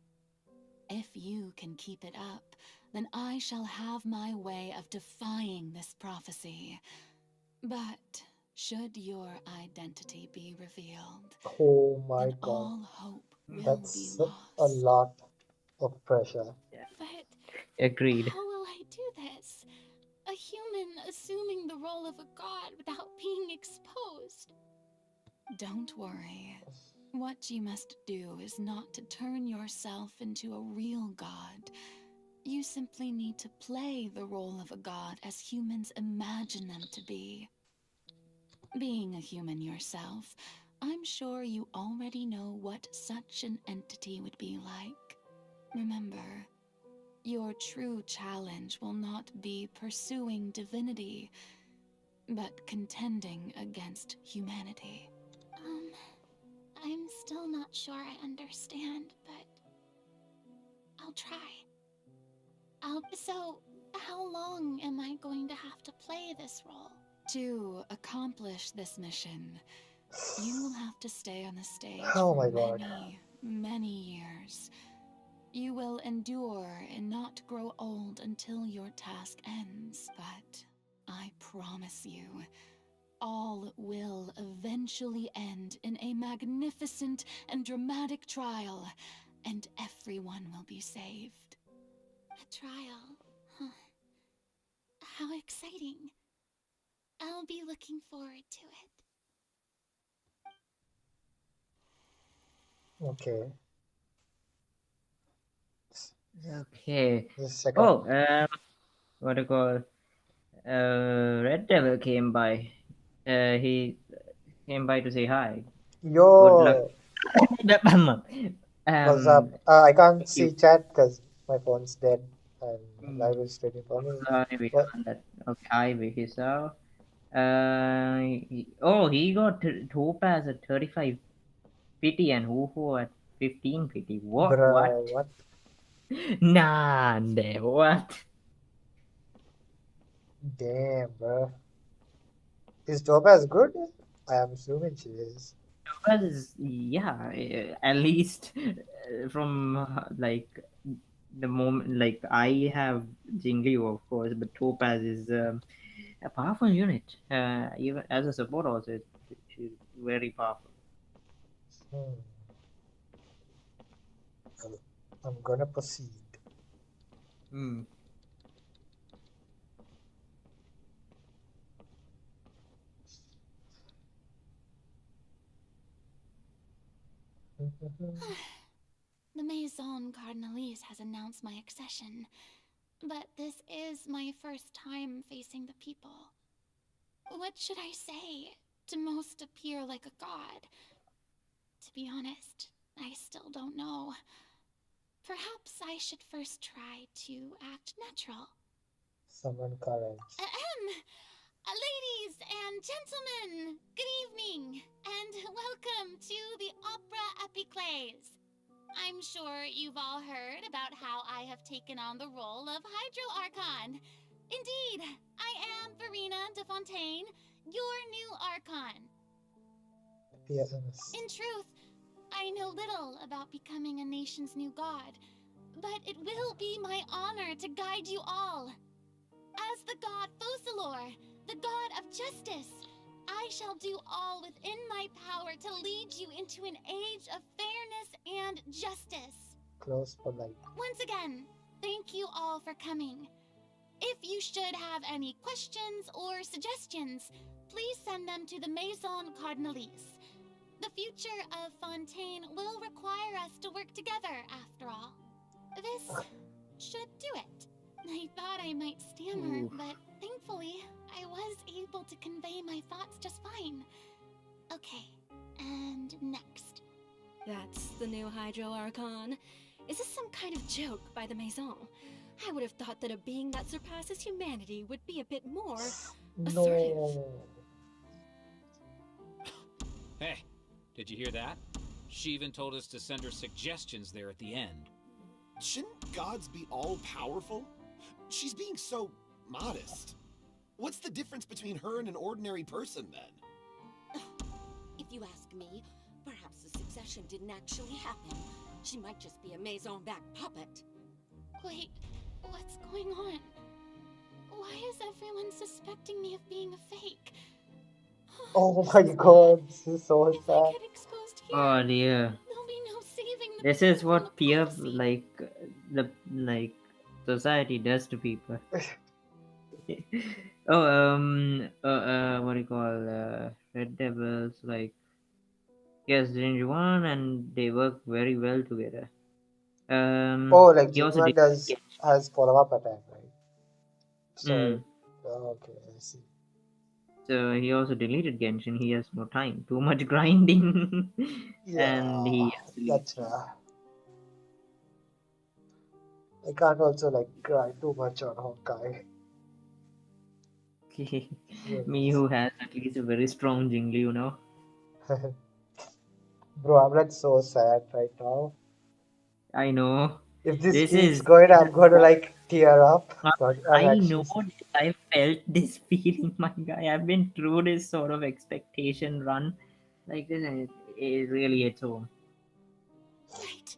If you can keep it up, then I shall have my way of defying this prophecy. But should your identity be revealed, Oh my then god. all hope will be That's lost. a lot of pressure. But Agreed. how will I do this? A human assuming the role of a god without being exposed? Don't worry. What you must do is not to turn yourself into a real god. You simply need to play the role of a god as humans imagine them to be. Being a human yourself, I'm sure you already know what such an entity would be like. Remember, your true challenge will not be pursuing divinity, but contending against humanity. I'm still not sure I understand, but I'll try. So, how long am I going to have to play this role? To accomplish this mission, you will have to stay on the stage Oh for my god. many years. You will endure and not grow old until your task ends, but I promise you, all will eventually end in a magnificent and dramatic trial, and everyone will be saved. A trial, huh? How exciting. I'll be looking forward to it. Okay. Okay. The second. Oh, what do you call? Red Devil came by. He came by to say hi. Good luck. Yo, what's up? I can't You, see chat because my phone's dead and live is streaming for me. sorry, we What? can't. Okay, hi, Vicky. So, he got Topaz at 35 pity and Woohoo at 15 pity. What? Bruh, what? Nah, what? Damn, bruh. Is Topaz good? I am assuming she is. Topaz is, yeah, at least from like the moment, like I have Jingliu of course, but Topaz is a powerful unit. Even as a support also, she's very powerful. Hmm. Well, I'm gonna proceed. Hmm. The Maison Cardinalise has announced my accession, but this is my first time facing the people. What should I say to most appear like a god? To be honest, I still don't know. Perhaps I should first try to act natural. Summon courage. Ladies and gentlemen, good evening, and welcome to the Opera Epiclese. I'm sure you've all heard about how I have taken on the role of Hydro Archon. Indeed, I am Verena de Fontaine, your new Archon. Yes. In truth, I know little about becoming a nation's new god, but it will be my honor to guide you all. As the god Focalor, the god of justice, I shall do all within my power to lead you into an age of fairness and justice. Close polite. Once again, thank you all for coming. If you should have any questions or suggestions, please send them to the Maison Cardinalise. The future of Fontaine will require us to work together, after all. This should do it. I thought I might stammer, but thankfully, I was able to convey my thoughts just fine. Okay, and next. That's the new Hydro Archon. Is this some kind of joke by the Maison? I would have thought that a being that surpasses humanity would be a bit more assertive. No. Hey, did you hear that? She even told us to send her suggestions there at the end. Shouldn't gods be all-powerful? She's being so modest. What's the difference between her and an ordinary person, then? If you ask me, perhaps the succession didn't actually happen. She might just be a Maison-back puppet. Wait, what's going on? Why is everyone suspecting me of being a fake? Oh my god, this is so sad. Oh dear. This is what peer like society does to people. What do you call Red Devils? Like, yes, Jinjuan, and they work very well together. Oh, like He also Jinwan did. has follow-up attack, right? So, Mm. okay, I see. So he also deleted Genshin. He has no time. Too much grinding, and Yeah, he has to leave. that's I can't also like grind too much on Honkai. Me, who has at least a very strong Jingli, you know. Bro, I'm like so sad right now. I know. If this This keeps is. going, I'm gonna like tear up. But I'm I actually know. I felt this feeling, my guy. I've been through this sort of expectation run like this, and it really hits home. Right.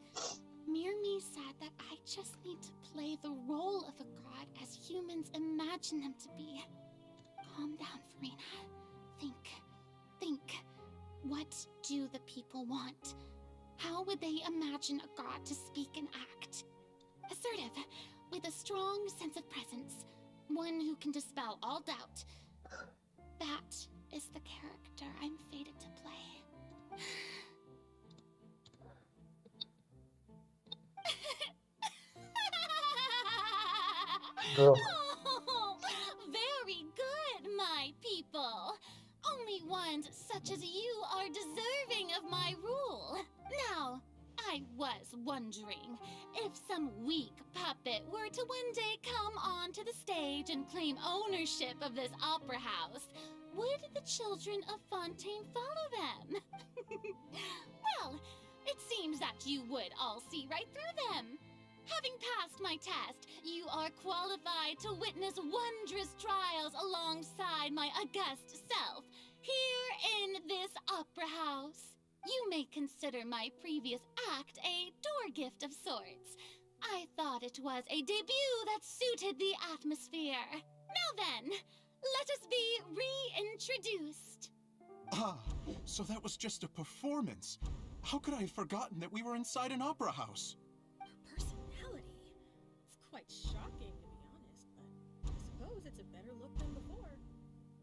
Mirmi said that I just need to play the role of a god as humans imagine them to be. Calm down, Farina. Think. What do the people want? How would they imagine a god to speak and act? Assertive, with a strong sense of presence. One who can dispel all doubt. That is the character I'm fated to play. Bro. Oh, very good, my people. Only ones such as you are deserving of my rule. Now, I was wondering, if some weak puppet were to one day come onto the stage and claim ownership of this opera house, would the children of Fontaine follow them? Well, it seems that you would all see right through them. Having passed my test, you are qualified to witness wondrous trials alongside my august self, here in this opera house. You may consider my previous act a door gift of sorts. I thought it was a debut that suited the atmosphere. Now then, let us be reintroduced. Ah, so that was just a performance. How could I have forgotten that we were inside an opera house? Her personality. It's quite shocking, to be honest, but I suppose it's a better look than before.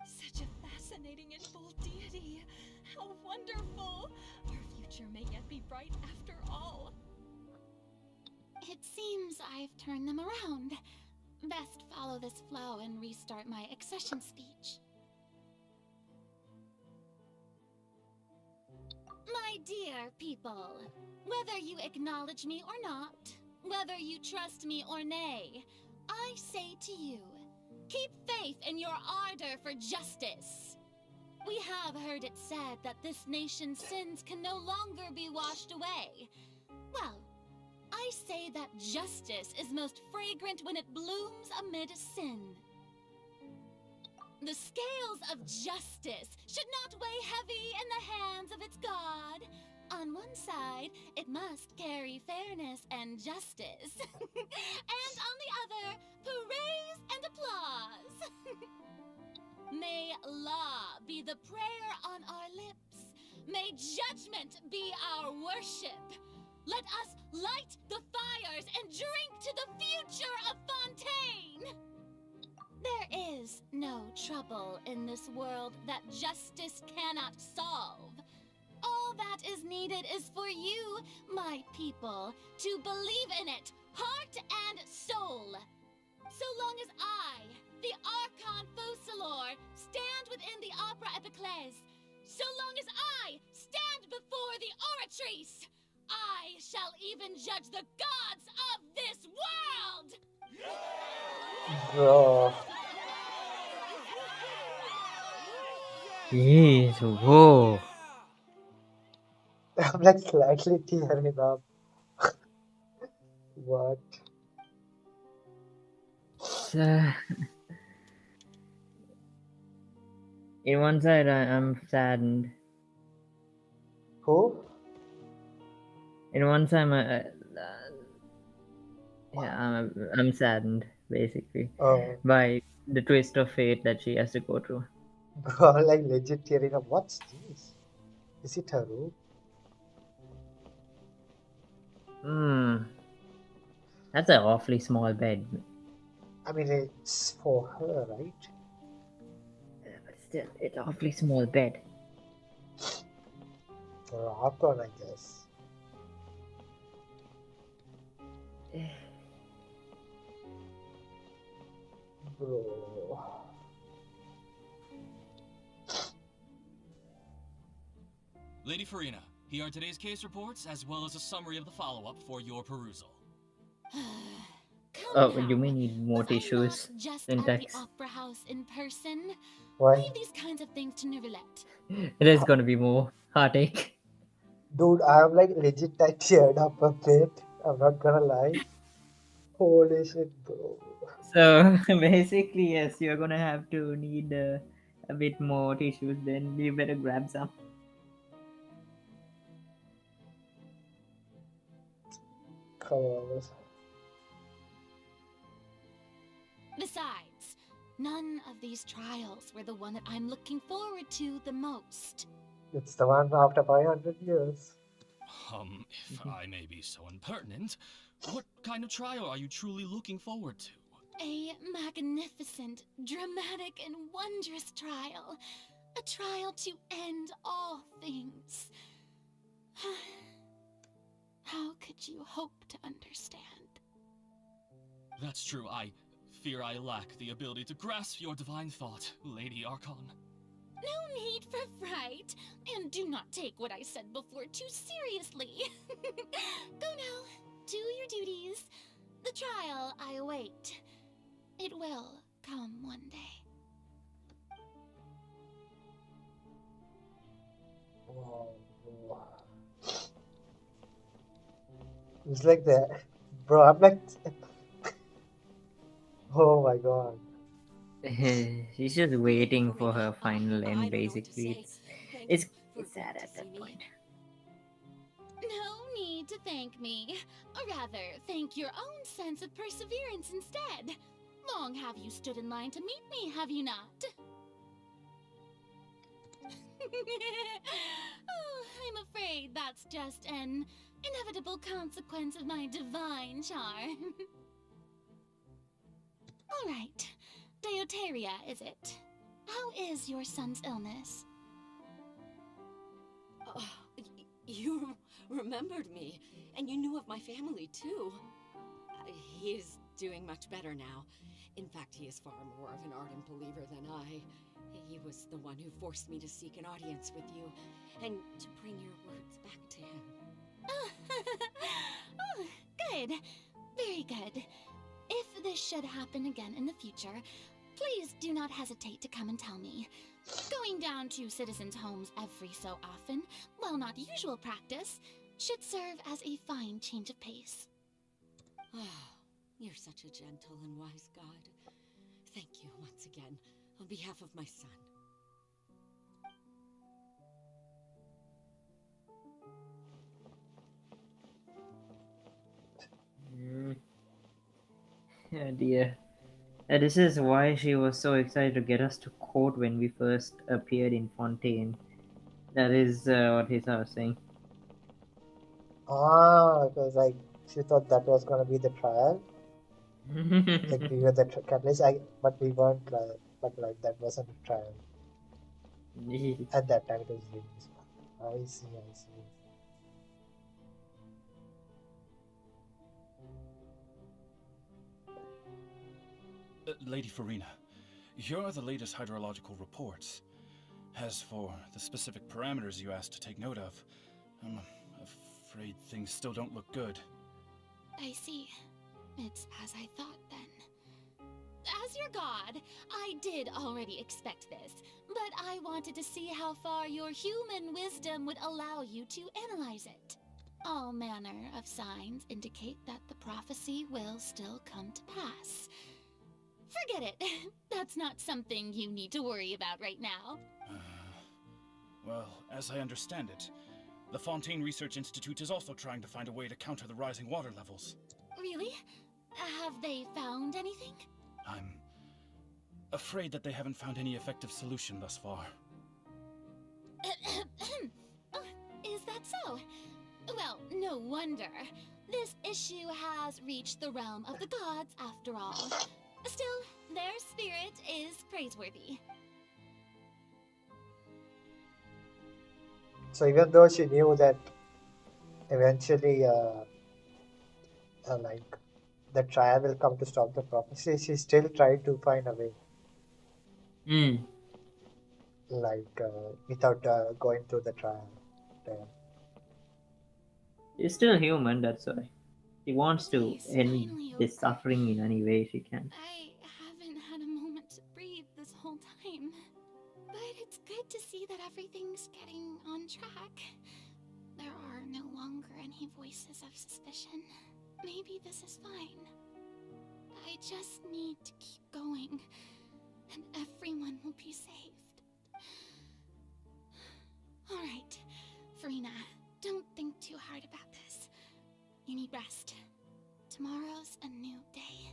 Such a fascinating and bold deity. How wonderful! Our future may yet be bright after all. It seems I've turned them around. Best follow this flow and restart my accession speech. My dear people, whether you acknowledge me or not, whether you trust me or nay, I say to you, keep faith in your ardor for justice. We have heard it said that this nation's sins can no longer be washed away. Well, I say that justice is most fragrant when it blooms amid sin. The scales of justice should not weigh heavy in the hands of its God. On one side, it must carry fairness and justice. And on the other, praise and applause. May law be the prayer on our lips. May judgment be our worship. Let us light the fires and drink to the future of Fontaine. There is no trouble in this world that justice cannot solve. All that is needed is for you, my people, to believe in it, heart and soul. So long as I, the Archon Focalor, stand within the Opera Epiclese, so long as I stand before the Oratrice, I shall even judge the gods of this world! Bro. Jeez, whoa. I'm like slightly tearing up. What? So, in one side, I'm saddened. Who? In one side, I'm saddened basically Oh, by the twist of fate that she has to go through. bro, I'm like legit tearing up. What's this? Is it her room? That's an awfully small bed. I mean, it's for her, right? But still, it's an awfully small bed. For Archon, I guess. Bro. Lady Farina, here are today's case reports as well as a summary of the follow-up for your perusal. Oh, you may need more tissues. Just In at the text. opera house in person. Why? Leave these kinds of things to Neuvillette. It is gonna be more heartache. Dude, I'm like legit teared up a bit. I'm not gonna lie. Holy shit, bro. So basically, yes, you're gonna have to need a bit more tissues. Then you better grab some. Come on. Besides, none of these trials were the one that I'm looking forward to the most. It's the one after 500 years. If I may be so impertinent, what kind of trial are you truly looking forward to? A magnificent, dramatic, and wondrous trial. A trial to end all things. How could you hope to understand? That's true. I fear I lack the ability to grasp your divine thought, Lady Archon. No need for fright, and do not take what I said before too seriously. Go now, do your duties. The trial I await. It will come one day. Wow. It's like that. Bro, I'm like. Oh my god. She's just waiting for her final end. Basically, it's sad at that point. No need to to thank me. Or rather, thank your own sense of perseverance instead. Long have you stood in line to meet me, have you not? Oh, I'm afraid that's just an inevitable consequence of my divine charm. All right. Deoteria, is it? How is your son's illness? You remembered me, and you knew of my family, too. He is doing much better now. In fact, he is far more of an ardent believer than I. He was the one who forced me to seek an audience with you, and to bring your words back to him. Oh, good. Very good. If this should happen again in the future, please do not hesitate to come and tell me. Going down to citizens' homes every so often, while not usual practice, should serve as a fine change of pace. Ah, you're such a gentle and wise God. Thank you once again, on behalf of my son. Yeah, dear. This is why she was so excited to get us to court when we first appeared in Fontaine. That is what he's saying. Because like she thought that was gonna be the trial. Like we were the catalyst, but we weren't. But like that wasn't a trial. At that time, it was released. I see. Lady Farina, here are the latest hydrological reports. As for the specific parameters you asked to take note of, I'm afraid things still don't look good. I see. It's as I thought then. As your god, I did already expect this, but I wanted to see how far your human wisdom would allow you to analyze it. All manner of signs indicate that the prophecy will still come to pass. Forget it. That's not something you need to worry about right now. Well, as I understand it, the Fontaine Research Institute is also trying to find a way to counter the rising water levels. Really? Have they found anything? I'm afraid that they haven't found any effective solution thus far. Is that so? Well, no wonder. This issue has reached the realm of the gods after all. Still, their spirit is praiseworthy. So even though she knew that eventually, like the trial will come to stop the prophecy, she still tried to find a way. Like without going through the trial. She's still human, that's why. She wants to end this suffering in any way she can. I haven't had a moment to breathe this whole time. But it's good to see that everything's getting on track. There are no longer any voices of suspicion. Maybe this is fine. I just need to keep going, and everyone will be saved. Alright, Farina, don't think too hard about this. You need rest. Tomorrow's a new day.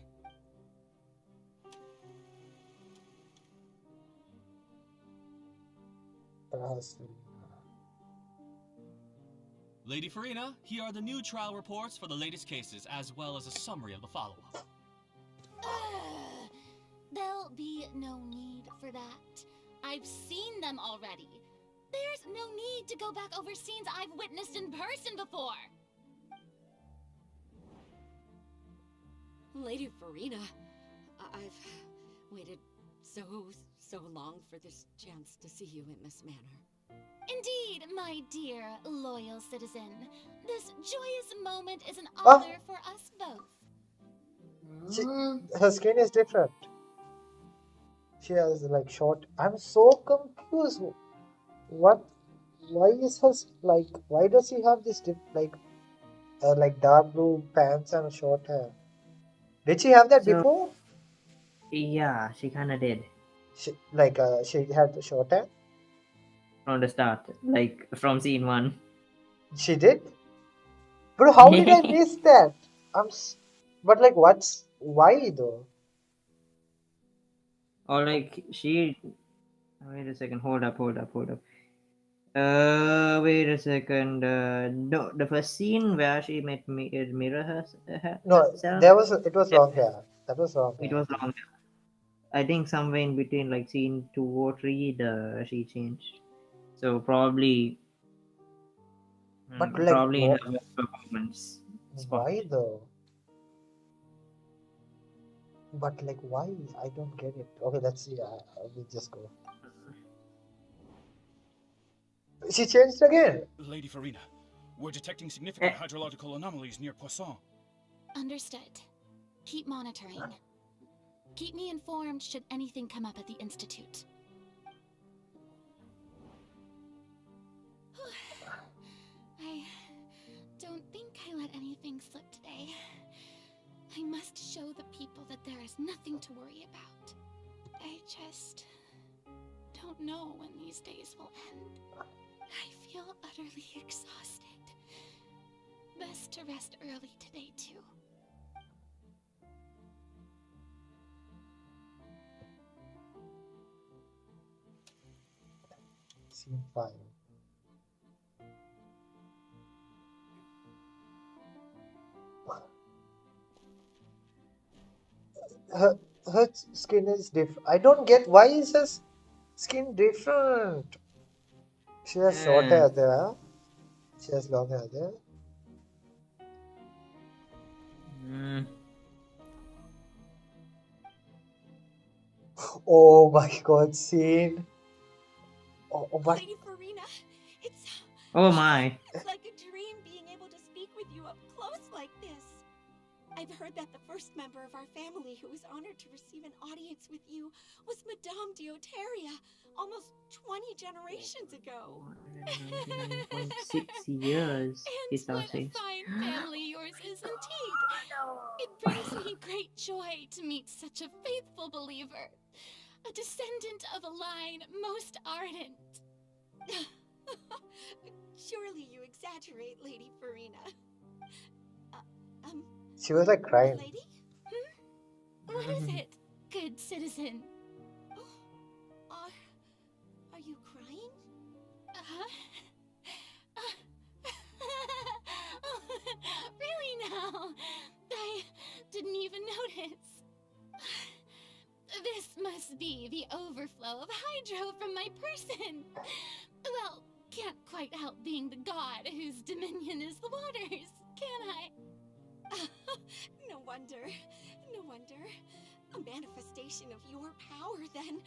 Lady Farina, here are the new trial reports for the latest cases, as well as a summary of the follow-up. There'll be no need for that. I've seen them already. There's no need to go back over scenes I've witnessed in person before. Lady Farina, I've waited so long for this chance to see you in this manner. Indeed, my dear, loyal citizen. This joyous moment is an honor for us both. Her skin is different. She has like short. I'm so confused. What? Why is her like? Why does she have this like dark blue pants and short hair? Did she have that before? Yeah, she kinda did. She had the short hair? From the start, like from scene 1. She did? Bro, how did I miss that? But like, why though? Or like she. Wait a second. Hold up. Wait a second. No, the first scene where she met Mirror No, herself. there was it was long hair. That was long It hair, I was think. long. I think somewhere in between, like scene 2 or 3, she changed. So probably, But like, probably in her best performance spot. why though? But like, why? I don't get it. Okay, let's see. We'll just go. She changed again. Lady Farina, we're detecting significant hydrological anomalies near Poisson. Understood. Keep monitoring. Keep me informed should anything come up at the Institute. I don't think I let anything slip today. I must show the people that there is nothing to worry about. I just don't know when these days will end. I feel utterly exhausted. Best to rest early today, too. Scene 5. Her skin is different. I don't get why is her skin different. She has short hair there. She has long hair there. Oh my god, scene. Oh my. Lady Farina, Oh my. it's like a dream being able to speak with you up close like this. I've heard that the first member of our family who was honored to receive an audience with you was Madame Deoteria, almost 20 generations ago. 6 years, his What a says. fine family yours is indeed. It brings me great joy to meet such a faithful believer, a descendant of a line most ardent. Surely you exaggerate, Lady Farina. She was like crying. Lady? What is it, good citizen? Are you crying? Really now? I didn't even notice. This must be the overflow of hydro from my person. Well, can't quite help being the god whose dominion is the waters, can I? No wonder. A manifestation of your power, then.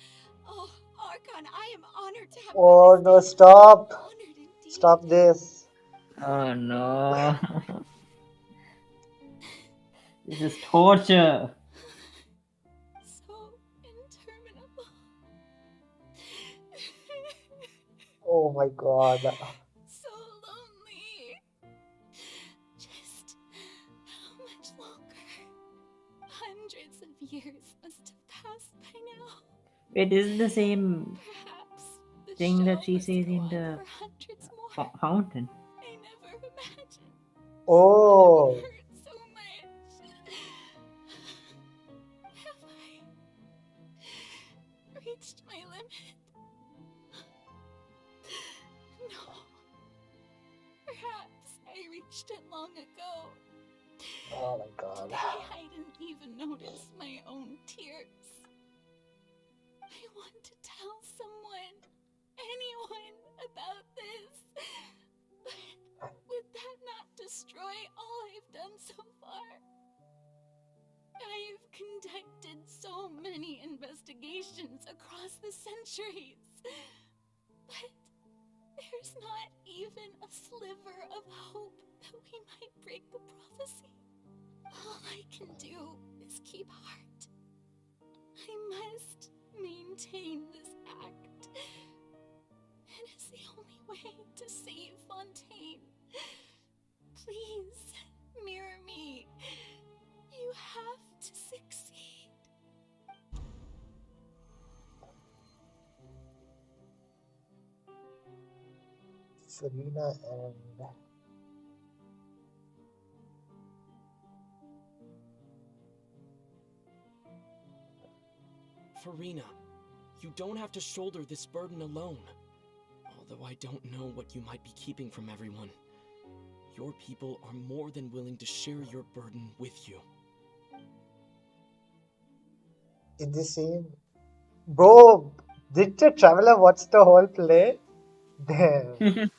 Oh, Archon, I am honored to have Oh no, stop. Stop this. Oh no. This is torture. So interminable. Oh my god. So lonely. Just how much longer? Hundreds of years must have passed by now. Wait, is it the same Perhaps the thing show that she must says go in on the for hundreds more. fountain? I never imagined Oh. it would hurt so much. Have I reached my limit? No. Perhaps I reached it long ago. Oh my god. Today I didn't even notice my own tears. I want to tell someone, anyone, about this. But would that not destroy all I've done so far? I've conducted so many investigations across the centuries. But there's not even a sliver of hope that we might break the prophecy. All I can do is keep heart. I must maintain this act. It is the only way to save Fontaine. Please, mirror me. You have to succeed. Farina and Farina, you don't have to shoulder this burden alone. Although I don't know what you might be keeping from everyone. Your people are more than willing to share your burden with you. In this scene, bro, did the traveler watch the whole play? Damn.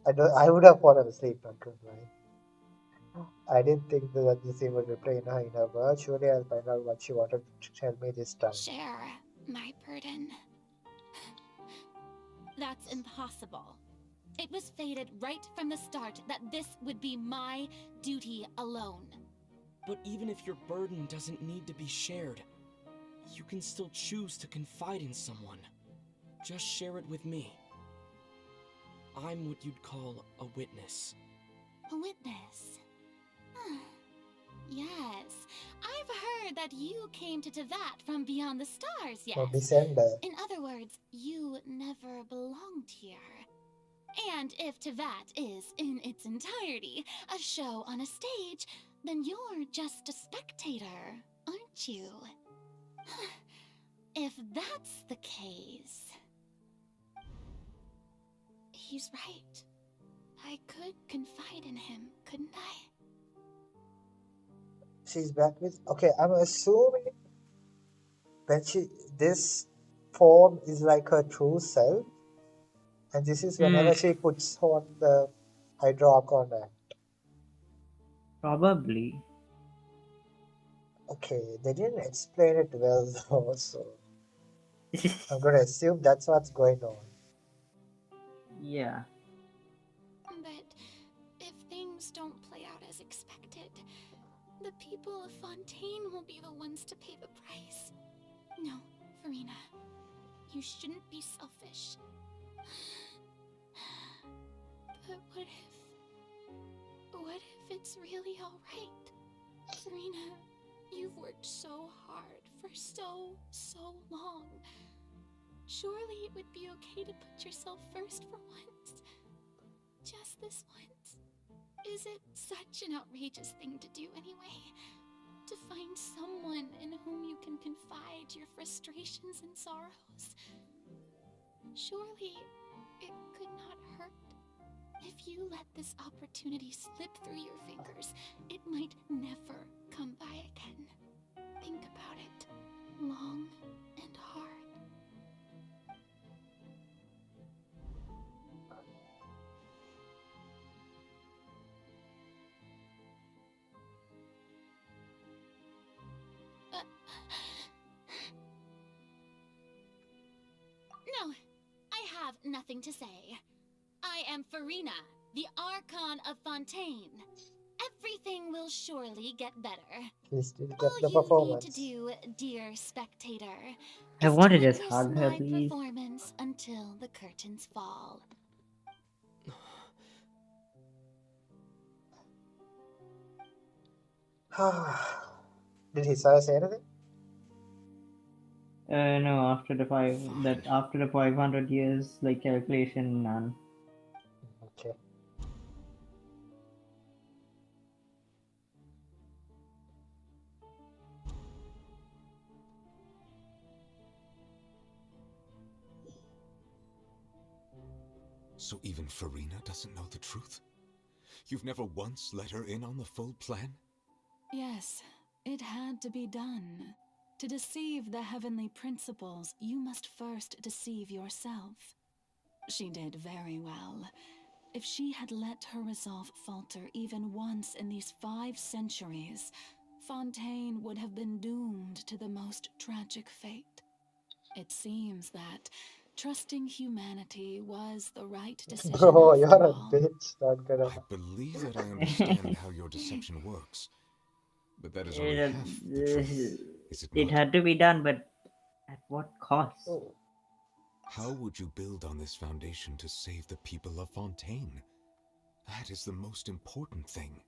I would have fallen asleep, not gonna lie. I didn't think that the scene would replay in her world. Surely I'll find out what she wanted to tell me this time. Share my burden. That's impossible. It was fated right from the start that this would be my duty alone. But even if your burden doesn't need to be shared, you can still choose to confide in someone. Just share it with me. I'm what you'd call a witness. A witness? Yes, I've heard that you came to Tevat from beyond the stars, yes? Or Descender. In other words, you never belonged here. And if Tevat is, in its entirety, a show on a stage, then you're just a spectator, aren't you? If that's the case... He's right. I could confide in him, couldn't I? She's back with... Okay, I'm assuming that this form is like her true self. And this is whenever she puts on the Hydro Archon act. Probably. Okay, they didn't explain it well though, so I'm gonna assume that's what's going on. Yeah. But if things don't play out as expected, the people of Fontaine will be the ones to pay the price. No, Farina, you shouldn't be selfish. But what if it's really alright? Farina, you've worked so hard for so long. Surely it would be okay to put yourself first for once. Just this once. Is it such an outrageous thing to do anyway? To find someone in whom you can confide your frustrations and sorrows? Surely it could not hurt. If you let this opportunity slip through your fingers, it might never come by again. Think about it long and hard. No, I have nothing to say. I am Farina, the Archon of Fontaine. Everything will surely get better. We still get All the you performance. need to do, dear spectator, I is want to to just witness hug her, my please. performance until the curtains fall. Did he say anything? No, after the 500 years, like calculation, none. Okay. So even Farina doesn't know the truth? You've never once let her in on the full plan? Yes, it had to be done. To deceive the heavenly principles, you must first deceive yourself. She did very well. If she had let her resolve falter even once in these 5 centuries, Fontaine would have been doomed to the most tragic fate. It seems that trusting humanity was the right decision. Bro, after you're a all. bitch. Not gonna. I believe that I understand how your deception works. But that is only half the truth, is it It not? had to be done, but at what cost? How would you build on this foundation to save the people of Fontaine? That is the most important thing.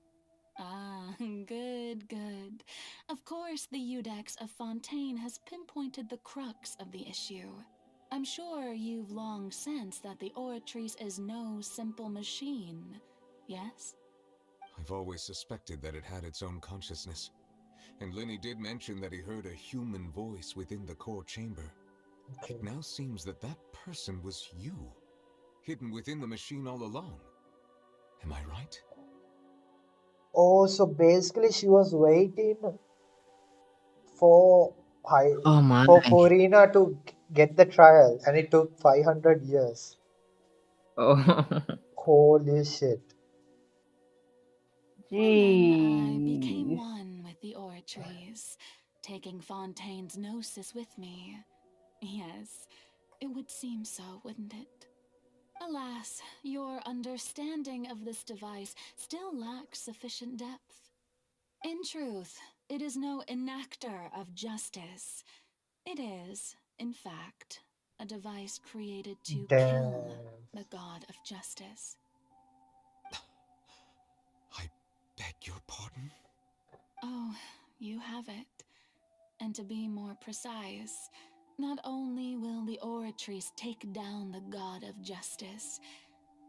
Ah, good. Of course, the Iudex of Fontaine has pinpointed the crux of the issue. I'm sure you've long sensed that the Oratrice is no simple machine, yes? I've always suspected that it had its own consciousness. And Lenny did mention that he heard a human voice within the core chamber. Okay. It now seems that that person was you, hidden within the machine all along. Am I right? Oh, so basically she was waiting for Oh my. for Furina to get the trial, and it took 500 years. Oh. Holy shit. I became Jeez. one with the Oratries, taking Fontaine's gnosis with me. Yes, it would seem so, wouldn't it? Alas, your understanding of this device still lacks sufficient depth. In truth, it is no enactor of justice. It is, in fact, a device created to kill Damn. the god of justice. I beg your pardon? Oh, you have it. And to be more precise, not only will the Oratries take down the god of justice,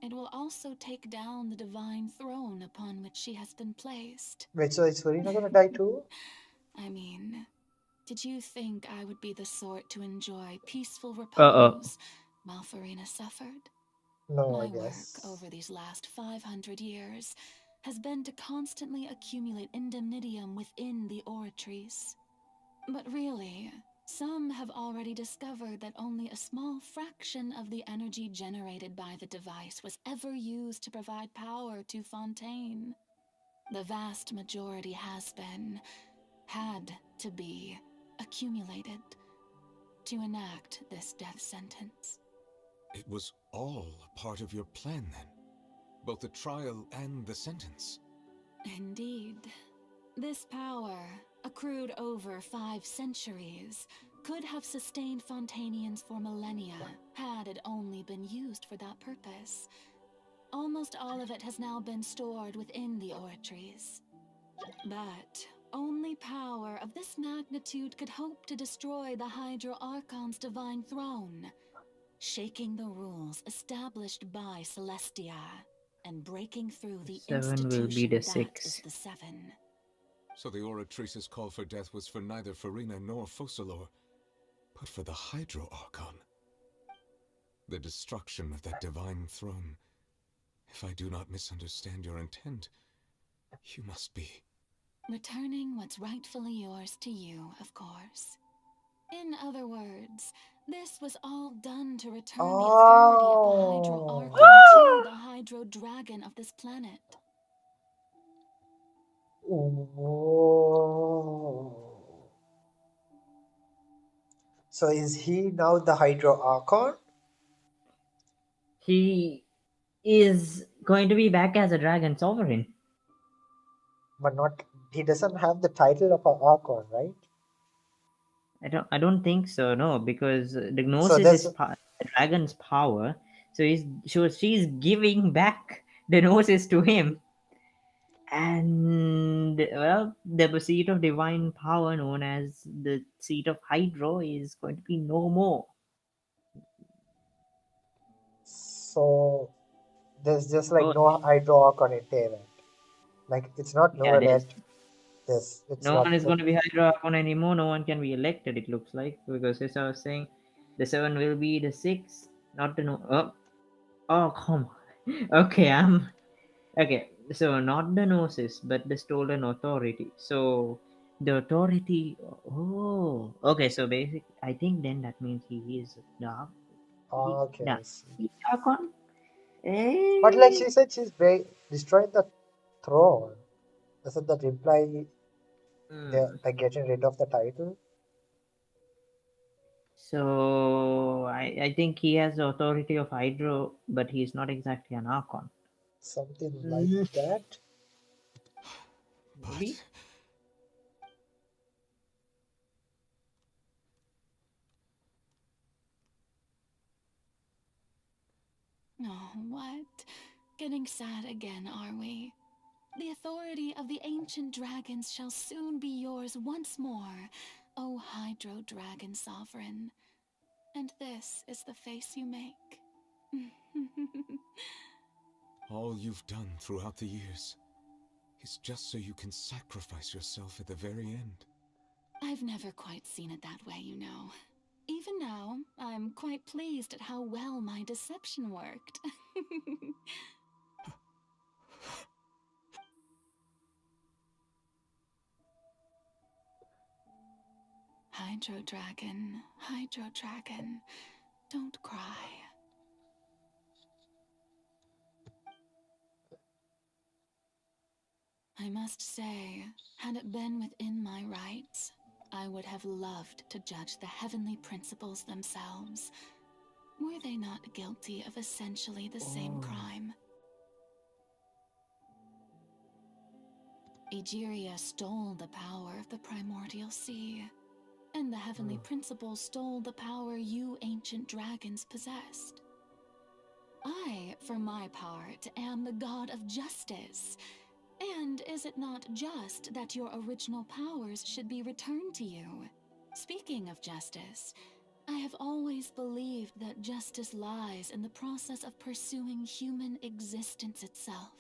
it will also take down the divine throne upon which she has been placed. Wait, so is Furina gonna die too? I mean, did you think I would be the sort to enjoy peaceful Uh-oh. repose while Farina suffered? No, I My work guess. over these last 500 years has been to constantly accumulate indemnitium within the Oratries. But really, some have already discovered that only a small fraction of the energy generated by the device was ever used to provide power to Fontaine. The vast majority had to be, accumulated to enact this death sentence. It was all a part of your plan then? Both the trial and the sentence? Indeed. This power, accrued over 5 centuries, could have sustained Fontainians for millennia had it only been used for that purpose. Almost all of it has now been stored within the Oratries. But only power of this magnitude could hope to destroy the Hydro Archon's divine throne, shaking the rules established by Celestia and breaking through the 7 will be the institution that 6. is the Seven. So the Oratrice's call for death was for neither Farina nor Focalor, but for the Hydro Archon. The destruction of that divine throne. If I do not misunderstand your intent, you must be... Returning what's rightfully yours to you, of course. In other words, this was all done to return the authority of the Hydro Oh. Archon to the Hydro Dragon of this planet. Whoa. So is he now the Hydro Archon? He is going to be back as a dragon sovereign. But not, he doesn't have the title of an Archon, right? I don't think so, no, because the So gnosis there's is the dragon's power. So she's giving back the gnosis to him. And well, the seat of divine power known as the seat of Hydro is going to be no more. so there's just like Oh, no Hydro Archon in Terran. Like it's not yeah, there's Novelet. It's no not one is going to be Hydro Archon anymore. No one can be elected, it looks like, because as I was saying, the 7 will be the 6, not the no. Oh, come on. Okay. So not the gnosis, but the stolen authority. So the authority. Oh, okay. So basically, I think then that means he is dark. okay, I see. Archon. But like Eh. she said, she's destroying the throne. Doesn't that imply they're getting rid of the title? So I think he has the authority of Hydro, but he's not exactly an Archon. Something like that? Maybe. Oh, what? Getting sad again, are we? The authority of the ancient dragons shall soon be yours once more, O Hydro Dragon Sovereign. And this is the face you make. All you've done throughout the years. is just so you can sacrifice yourself at the very end. I've never quite seen it that way, you know. Even now, I'm quite pleased at how well my deception worked. Hydro Dragon, don't cry. I must say, had it been within my rights, I would have loved to judge the heavenly principles themselves. Were they not guilty of essentially the same crime? Egeria stole the power of the primordial sea, and the heavenly principles stole the power you ancient dragons possessed. I, for my part, am the god of justice. And is it not just that your original powers should be returned to you? Speaking of justice, I have always believed that justice lies in the process of pursuing human existence itself.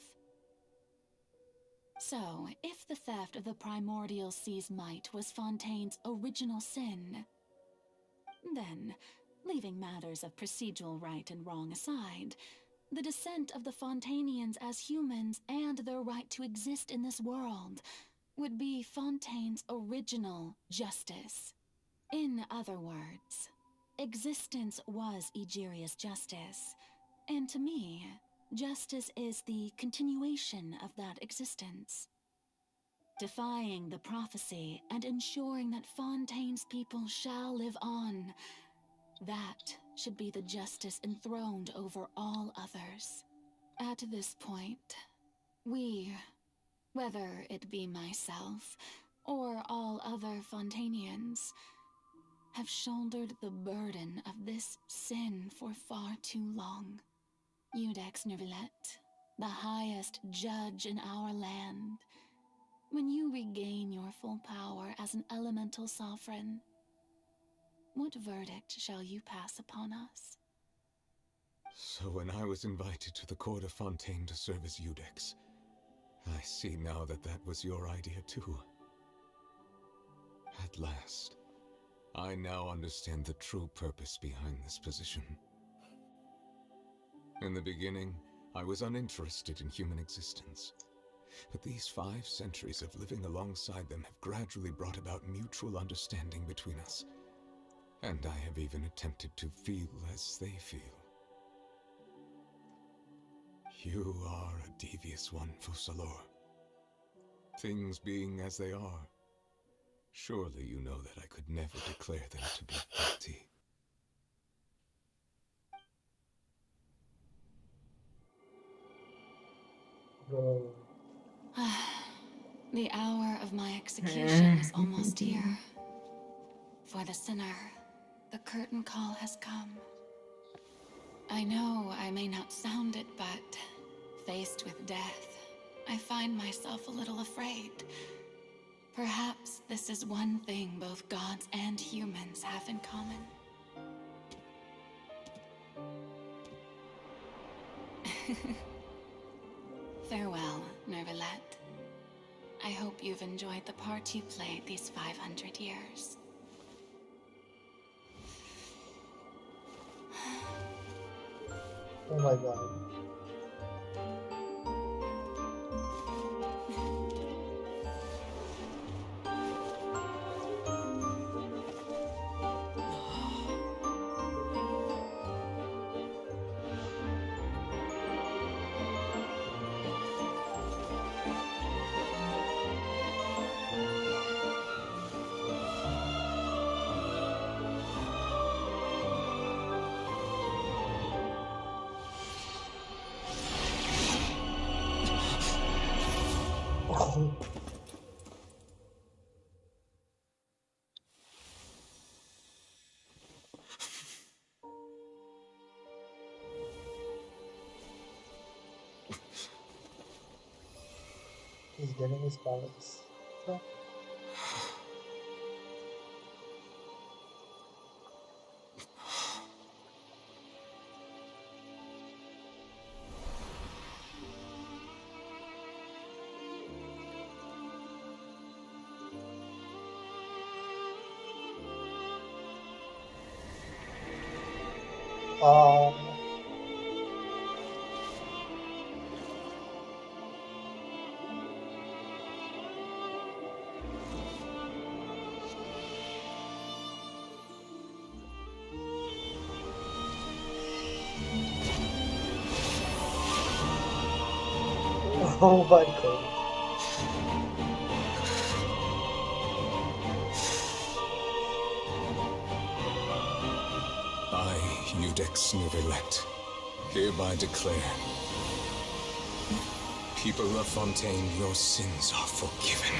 So, if the theft of the primordial sea's might was Fontaine's original sin, then, leaving matters of procedural right and wrong aside, the descent of the Fontainians as humans and their right to exist in this world would be Fontaine's original justice. In other words, existence was Egeria's justice, and to me, justice is the continuation of that existence. Defying the prophecy and ensuring that Fontaine's people shall live on, that should be the justice enthroned over all others. At this point, we, whether it be myself or all other Fontainians, have shouldered the burden of this sin for far too long. Iudex Neuvillette, the highest judge in our land, when you regain your full power as an elemental sovereign, what verdict shall you pass upon us? So when I was invited to the court of Fontaine to serve as Iudex, I see now that that was your idea too. At last, I now understand the true purpose behind this position. In the beginning, I was uninterested in human existence. But these 5 centuries of living alongside them have gradually brought about mutual understanding between us. And I have even attempted to feel as they feel. You are a devious one, Fussalor. Things being as they are, surely you know that I could never declare them to be guilty. Bro. The hour of my execution is almost here. For the sinner, the curtain call has come. I know I may not sound it, but faced with death, I find myself a little afraid. Perhaps this is one thing both gods and humans have in common. Farewell, Neuvillette. I hope you've enjoyed the part you played these 500 years. Oh my god. He's getting his powers. So, Oh my god. I, Eudex Novelet, hereby declare, people of Fontaine, your sins are forgiven.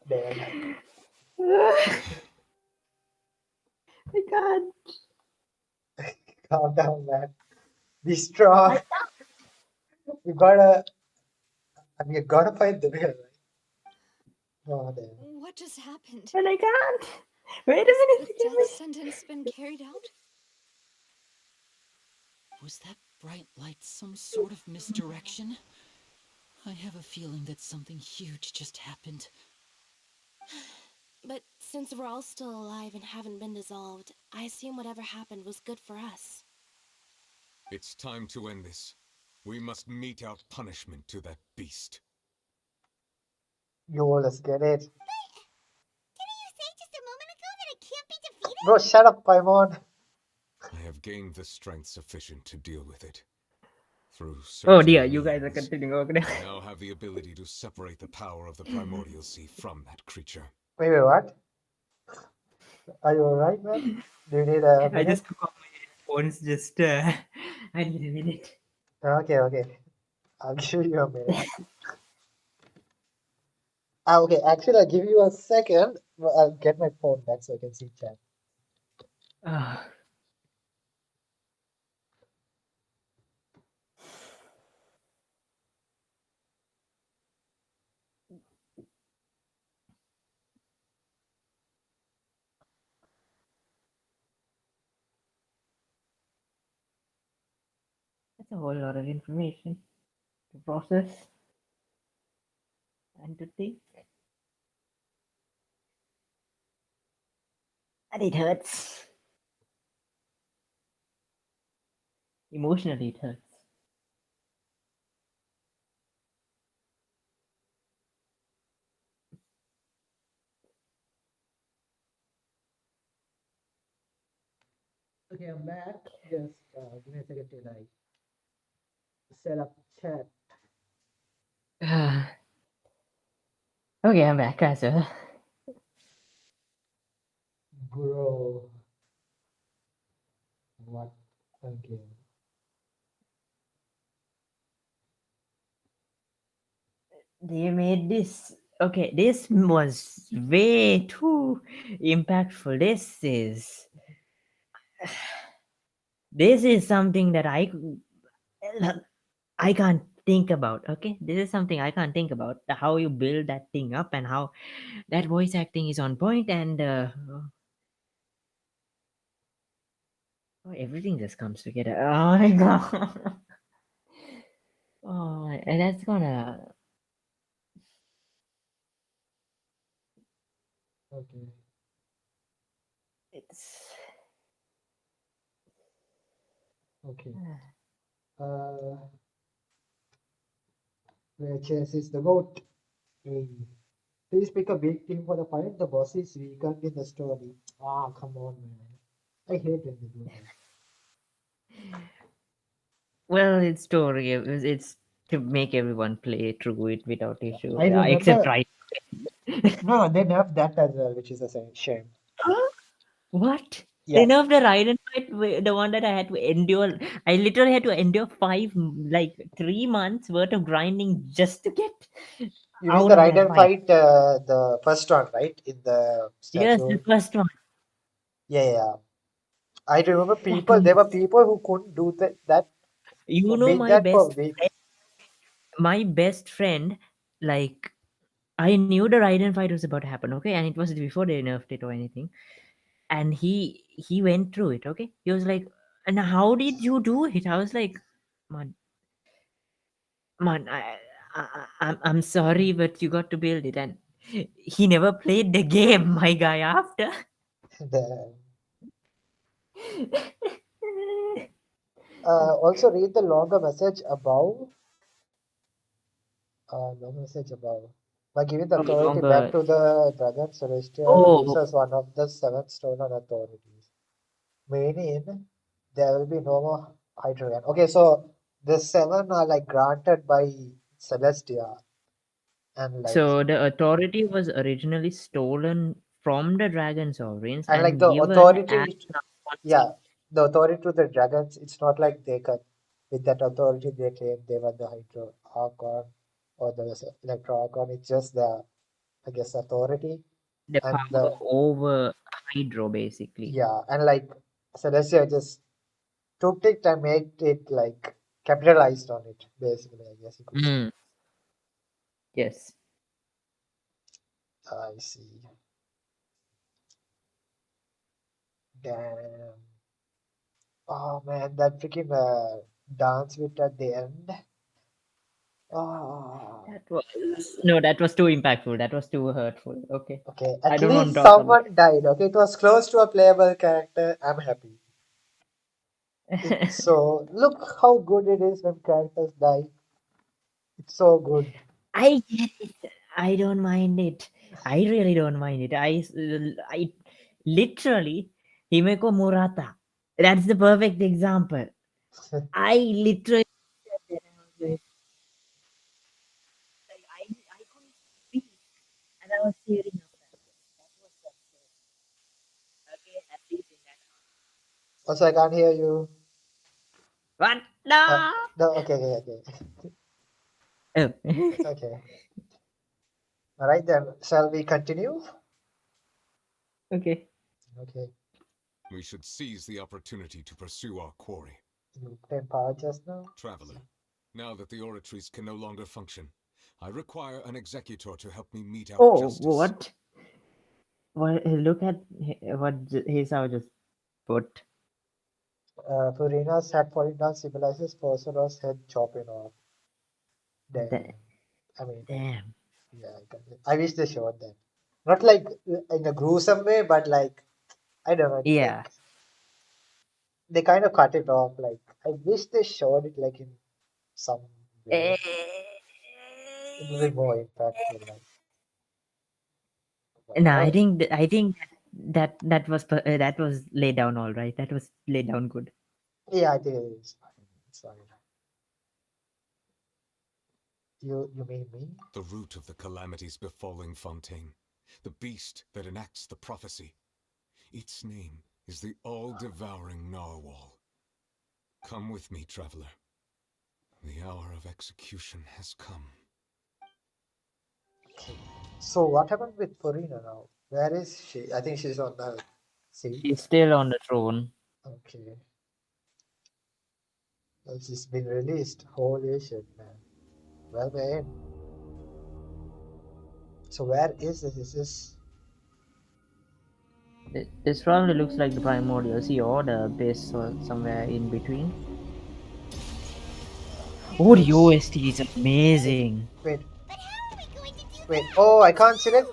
Damn. I can't. Calm down, man. Be strong. You gotta. I mean, you gotta find the way, right? Oh, damn. What just happened? And I can't. Wait a Has minute. the death sentence been carried out? Was that bright light some sort of misdirection? I have a feeling that something huge just happened. But since we're all still alive and haven't been dissolved, I assume whatever happened was good for us. It's time to end this. We must mete out punishment to that beast. Yo, let's get it. Didn't you say just a moment ago that it can't be defeated? Bro, shut up, Paimon. I have gained the strength sufficient to deal with it. Through Oh certain dear, you guys are means, continuing. Okay. I now have the ability to separate the power of the primordial sea from that creature. Wait, what? Are you alright, man? Do you need a I minute? just took off my headphones. Just I need a minute. Okay. I'll give you a minute. Okay, actually, I'll give you a second. I'll get my phone back so I can see chat. Ah. That's a whole lot of information to process and to think. And it hurts. Emotionally, it hurts. Okay, I'm back. Just give me a second till I set up chat. Okay, I'm back as well. Bro. What again? They made this. Okay, this was way too impactful. This is something that I can't think about. Okay, this is something I can't think about. How you build that thing up and how that voice acting is on point and everything just comes together. Oh my god. Oh, and that's gonna. Okay. It's. Okay. Where Chess is the goat. Please pick a big team for the fight. The boss is weakened in the story. Ah, come on, man. I hate when they do that. Well, it's story. It's to make everyone play through it without issue. I Except remember. right. No, they nerfed that as well, which is a shame. What? Yeah. They nerfed the ride and fight, the one that I had to endure. I literally had to endure 3 months worth of grinding just to get You mean out the of ride that and fight. fight, the first one, right? In the Yes, the statue. first one. Yeah. I remember Yeah, people. come There on. were people who couldn't do that You for know, beat that for weeks. my best friend, like, I knew the Raiden fight was about to happen, okay, and it was before they nerfed it or anything. And he went through it, okay. He was like, "And how did you do it?" I was like, man, I'm sorry, but you got to build it. And he never played the game, my guy. After Also read the longer message above. Longer message above. By giving the oh, authority back longer. to the Dragon, Celestia Oh, loses one of the 7 stolen authorities. Meaning there will be no more Hydreion. Okay, so the 7 are like granted by Celestia, and so the authority was originally stolen from the dragon sovereigns like and the given as authority, an yeah, the authority to the dragons. It's not like they can with that authority they claim they were the Hydro Archon or the Electro Archon. It's just the, I guess, authority the and power the, over Hydro, basically. yeah, and like Celestia just took it and made it like capitalized on it, basically, I guess you could say. Mm. Yes. I see. Damn. Oh man, that freaking dance bit at the end. Oh. That was too impactful. That was too hurtful. Okay. Okay, I at don't want to least talk about someone died. Okay, it was close to a playable character. I'm happy. It's it. so, look how good it is when characters die. It's so good. I get it. I don't mind it. I really don't mind it. I literally, Himeko Murata. That's the perfect example. I literally said that I was like, I couldn't speak, and I was tearing up. That was so sad. Okay, at least in that. Also, I can't hear you. What? No. No, okay. Oh. Okay. Alright then, shall we continue? Okay. Okay. We should seize the opportunity to pursue our quarry. You played power just now? Traveler, now that the oratories can no longer function, I require an executor to help me mete out Oh, justice. what? Well, look at what Hisao just put. Furina's had fallen down, symbolizes Porcero's head chopping off. Damn. I mean, Damn. yeah, I wish they showed that. Not like in a gruesome way, but like, I don't know, Yeah. like, they kind of cut it off. Like, I wish they showed it like in some way. It would be more impactful. Like, No, oh, I think that was laid down all right. That was laid down good. yeah, I think it's fine. It's fine. You mean me? The root of the calamities befalling Fontaine, the beast that enacts the prophecy. Its name is the all-devouring narwhal. Come with me, traveler. The hour of execution has come. So what happened with Purina now? Where is she? I think she's on the seat. She's still on the throne. Okay. Well, she's been released. Holy shit, man. Well, man. So where is this? Is this? This probably looks like the primordial sea or the abyss or somewhere in between. Oh, the OST is amazing. Wait. Wait. Oh, I can't select.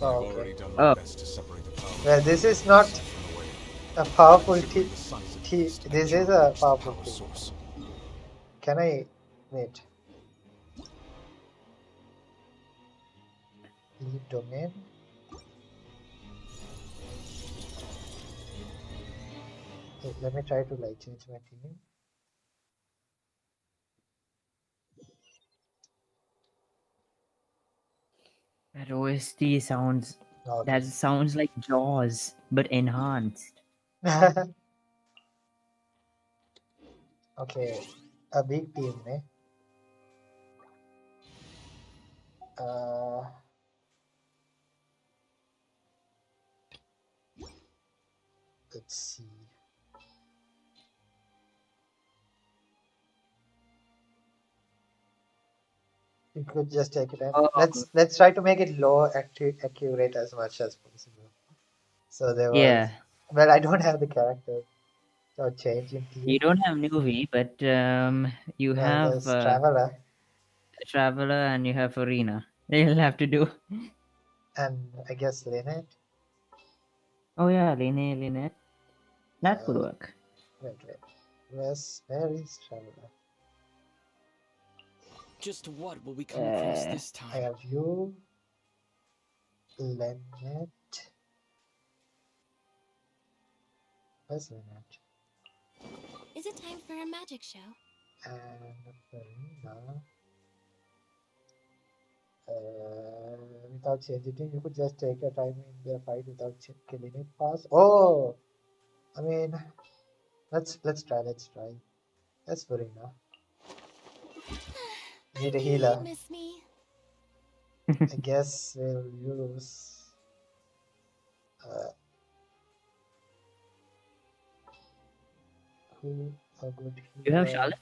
Oh, I've okay. already done my best to separate the power. Well, this is not a powerful this is a powerful source. Can I wait? Leave domain. Wait, let me try to like change my theme. That OST sounds Okay. that sounds like Jaws but enhanced. Okay, a big team, eh? Let's see. You could just take it in. Oh, Let's try to make it low accurate as much as possible. So there was, yeah. well, I don't have the character, so change in You team. don't have Nuvi, but you Well, have there's Traveler, Traveler and you have Arena. You'll have to do. and I guess Lynette. Oh yeah, Lynette. That could work. Wait. Where is Traveler? Just what will we come across this time? I have you, Lynette. Where's Lynette? Is it time for a magic show? And Farina. Without changing, you could just take your time in the fight without killing it fast. Oh, I mean, let's try. That's Farina. Need a healer. You miss me. I guess we'll use. Who a good healer? You have Charlotte?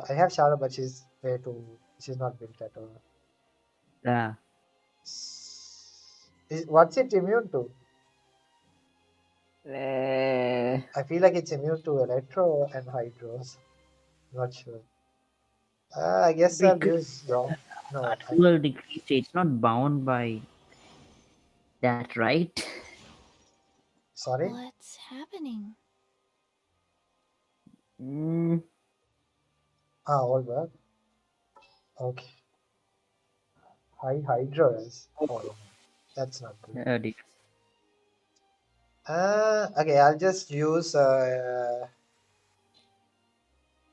I have Charlotte, but she's not built at all. Yeah. What's it immune to? I feel like it's immune to Electro and Hydros. Not sure. I guess I've used wrong. No. Well, decreased. It's not bound by that, right? Sorry? What's happening? All work. Okay. Hydros. Oh, that's not good. Okay, I'll just use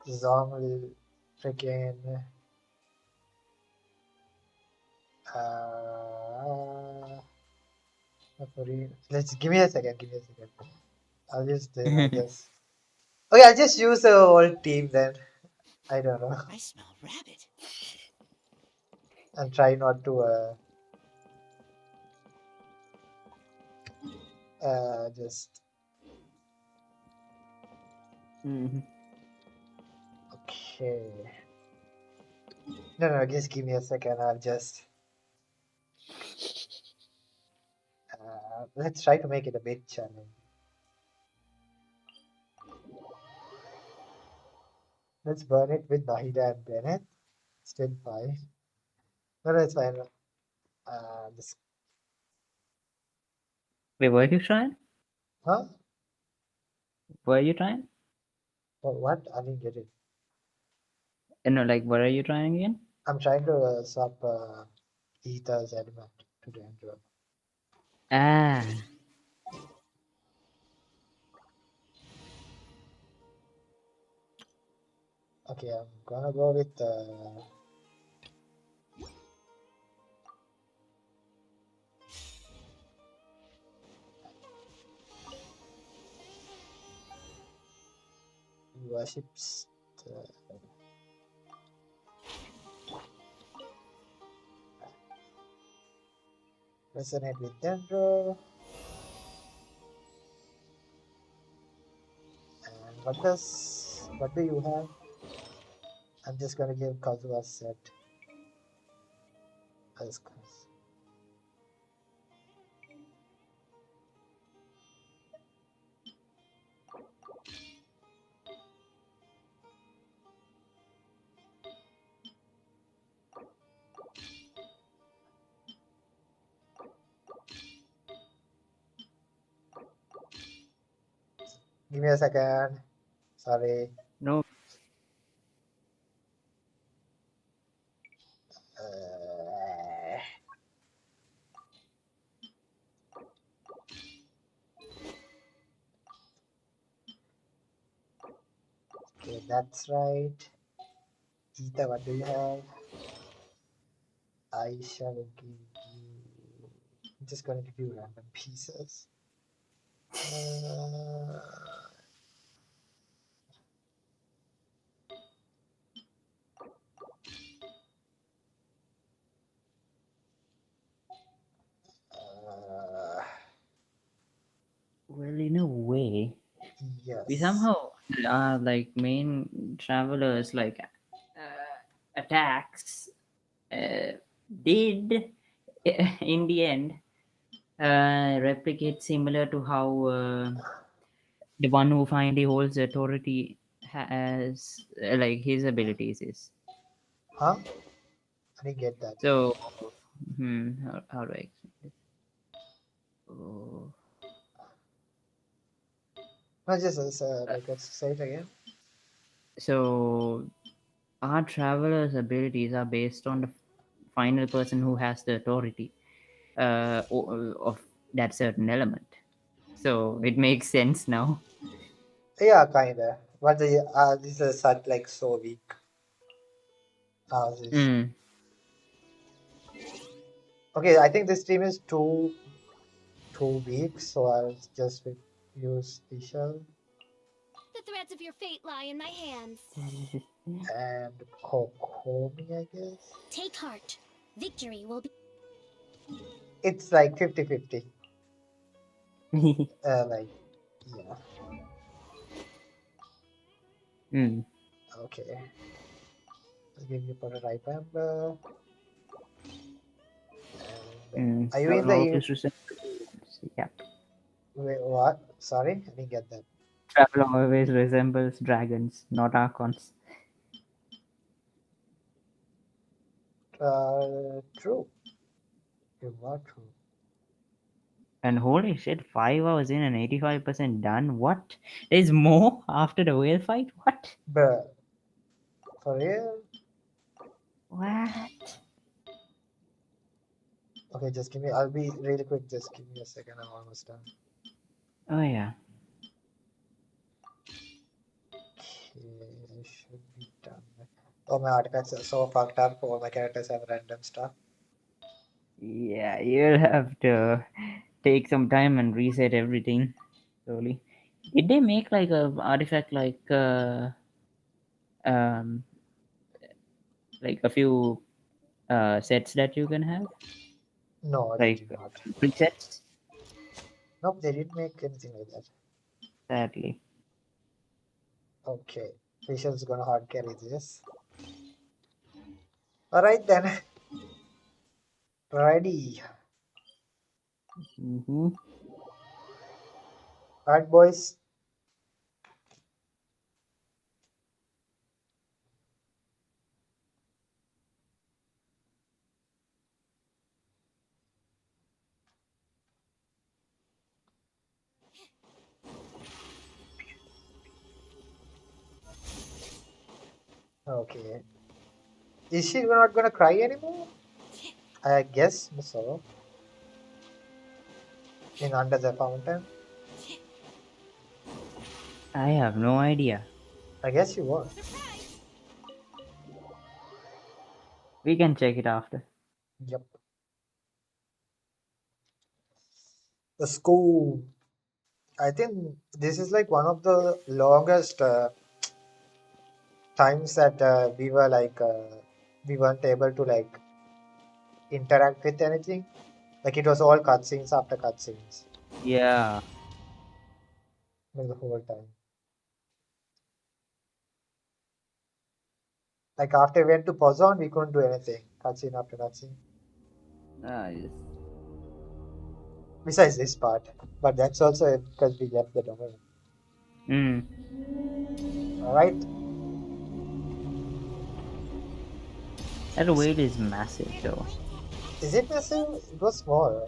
Zong freaking let's give me a second. I'll just I guess. Okay, I'll just use the whole team then. I don't know. I smell rabbit. And try not to just okay. No, just give me a second. I'll just let's try to make it a bit challenging. Let's burn it with Nahida and Bennett. Still fine. No, it's fine. Just... Wait, were you trying? Huh? Were you trying? What? I didn't get it. No, like, what are you trying again? I'm trying to swap Ether's element to the Android. Ah. Okay, I'm gonna go with worships resonate with Dendro. And what do you have? I'm just gonna give Kazu a set. Give me a second. Sorry. No. Okay, that's right. Ether, what do you have? I shall give you. I'm just gonna give you random pieces. we somehow like main travelers like attacks did in the end replicate similar to how the one who finally holds authority has like his abilities is. Huh? I didn't get that. So, how do I explain this? Oh, No, just like let's say it again. so our traveler's abilities are based on the final person who has the authority of that certain element. So it makes sense now. Yeah, kinda. But the this is such like so weak. This. Mm. Okay, I think this team is too weak, so I'll just use the shell The threads of your fate lie in my hands. and Kokomi, I guess. Take heart. Victory will be. It's like 50-50. Like, yeah. Okay. I'll give you for a right member. Are you in Travel the? always resembles. Yeah. Wait, what? Sorry, I didn't get that. Travel always resembles dragons, not archons. True. You are true. And holy shit, 5 hours in and 85% done? What? There's more after the whale fight? What? Bruh. For real? What? Okay, just give me. I'll be really quick. Just give me a second. I'm almost done. Oh, yeah. Okay, I should be done. Oh, my artifacts are so fucked up. All my characters have random stuff. Yeah, you'll have to take some time and reset everything slowly. Did they make like a artifact um like a few sets that you can have? No, they Like did not. presets? Nope, they didn't make anything like that. Sadly. Okay, Fishel's gonna hard carry this. Alright then. Ready. Alright, boys. Okay. Is she not gonna cry anymore? I guess so. In Under the Fountain. I have no idea. I guess she was. We can check it after. Yep. The school. I think this is like one of the longest times that we were like we weren't able to like interact with anything. Like it was all cutscenes after cutscenes. Yeah. Like the whole time. Like after we went to Pozon, we couldn't do anything. Cutscene after cutscene. Yes. Besides this part. But that's also because we left the domain. Alright. That whale is massive though. Is it massive? It was small,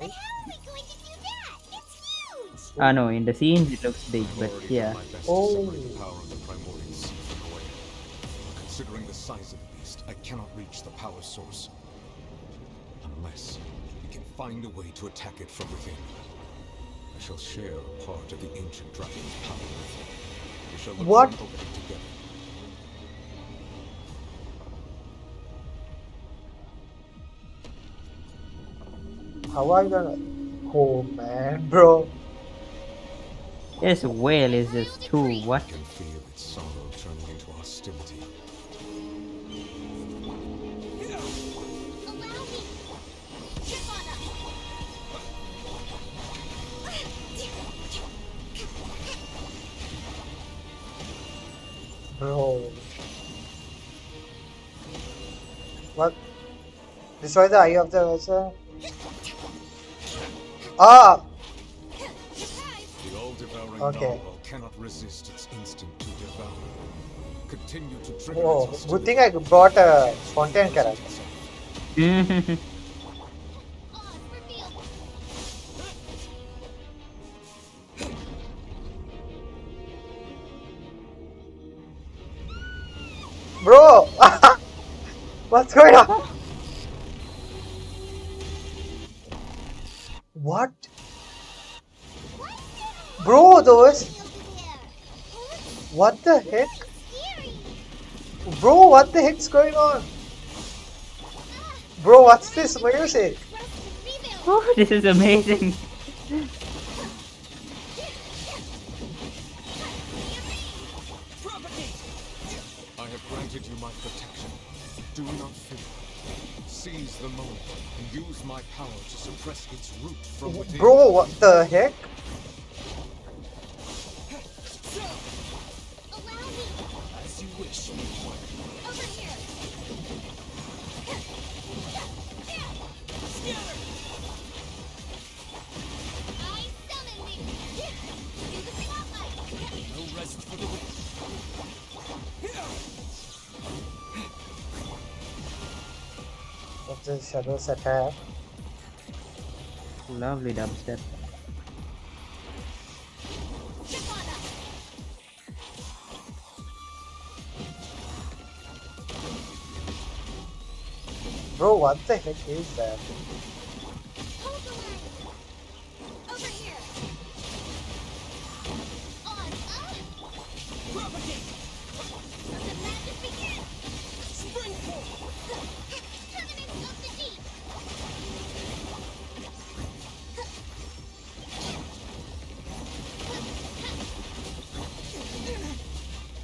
right? No, in the scenes it looks big, but yeah. Oh. Considering the size of the beast, I cannot reach the power source. Unless we can find a way to attack it from within. I shall share a part of the ancient dragon's power with it. We shall look What? for an opening together. How are you gonna... Oh man, bro. This whale is just too what? I can feel its sorrow turning into hostility. Bro. What? Destroy the eye of the Ursa? Ah! The all-devouring Okay. narwhal cannot resist its instinct to devour. Continue to trigger Oh, its good hostility. thing I brought a Fontaine character. Bro! What's going on? What? Bro, those. What the heck? Bro, what the heck's going on? Bro, what's this music? Oh, this is amazing. I have granted you my protection. Do not fear. Seize the moment and use my power to suppress its root from within. Bro, what the heck? As you wish. Over here. I summon thee. In the spotlight. No rest for the wicked. What's the shadows attack? Lovely dubstep. Bro, what the heck is that? Hold the line. Over here. On up. Propagate. Let the magic begin. Spring forth. Permanence of the deep.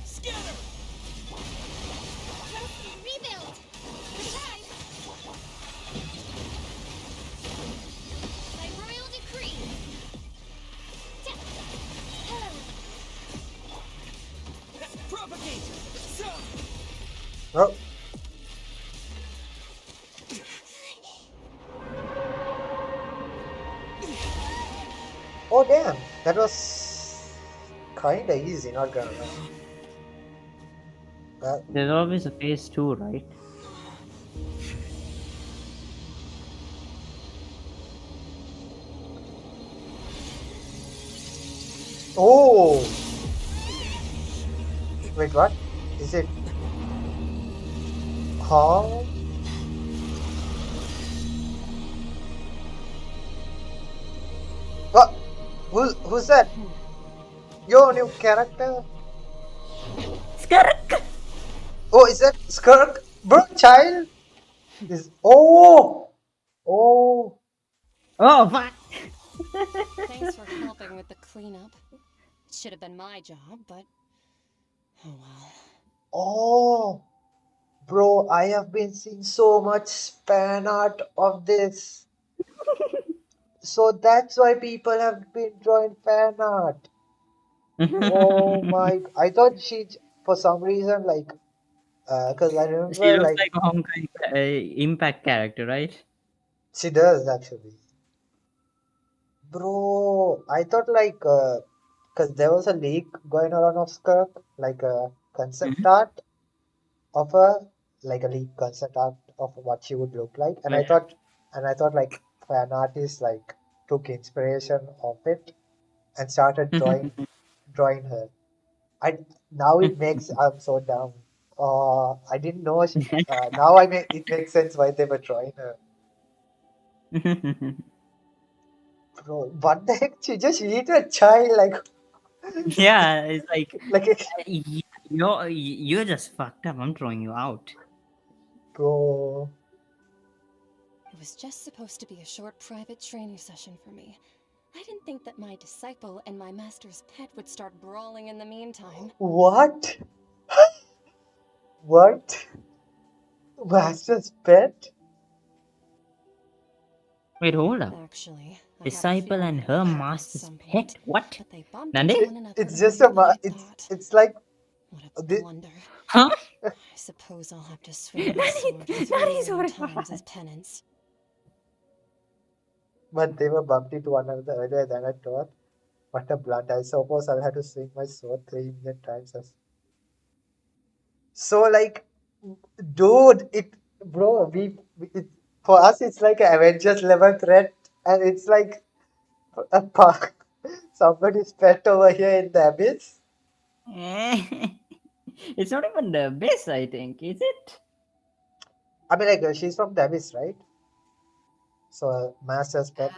Scatter. Rebuild. Revive. By royal decree. Propagate. Oh. Oh damn, that was kinda easy, not gonna lie. That, There's always a phase 2, right? oh! Wait, what? Is it? Huh? What? Who's that? Your new character? Skirk! Oh, is that Skirk? Bro, child? Is oh! Oh! Oh, fuck! Thanks for helping with the cleanup. Should have been my job, but oh well. Oh! Bro, I have been seeing so much fan art of this. So that's why people have been drawing fan art. Oh my! I thought for some reason, like, because I She remember, looks like, like a Honkai Impact character, right? she does actually. Bro, I thought, like, because there was a leak going around of Skirk, like a concept art of her, like a leak concept art of what she would look like, and Yeah. I thought, like, fan artists, like, took inspiration of it and started drawing her. Now it makes I'm so dumb. I didn't know. Now it makes sense why they were drawing her. Bro, what the heck? She just eat a child like. Yeah, it's like, like you're just fucked up. I'm throwing you out. Bro. It was just supposed to be a short private training session for me. I didn't think that my disciple and my master's pet would start brawling in the meantime. What? What? Master's pet? Wait, hold up. Actually, Disciple and her master's pet? What? but they bumped Nande? into one another It's more just a than I it's like What a This, blunder. Huh? I suppose I'll have to swing my sword 3 million times as penance. but they were bumped into one another earlier than I thought. What a blunder. I suppose I'll have to swing my sword 3 million times. So, like, dude, bro, for us, it's like an Avengers level threat, and it's like a somebody's pet over here in the abyss. It's not even the best, I think, is it? I mean, like, she's from the abyss, right? So, Master's pet.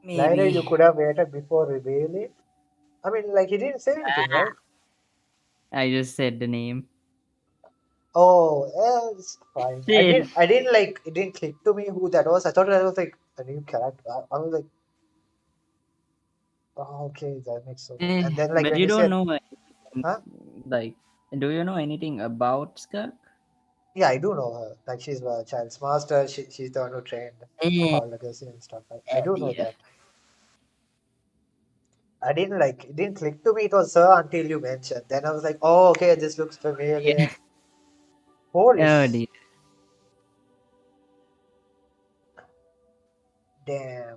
Later, you Maybe. could have waited before revealing. I mean, like, he didn't say anything, right? I just said the name. Oh, yeah, it's fine. Shit. It didn't click to me who that was. I thought that was like a new character. I was like, oh, okay, that makes so much. And then, like, But when you he don't said, know, huh? like, do you know anything about Skirk? Yeah, I do know her. Like, she's a child's master. She's the one who trained Eh, Paul Legacy and stuff. I do know yeah. that. It didn't click to me. It was her until you mentioned. Then I was like, oh, okay, this looks familiar. Yeah. Holy Oh dear. damn.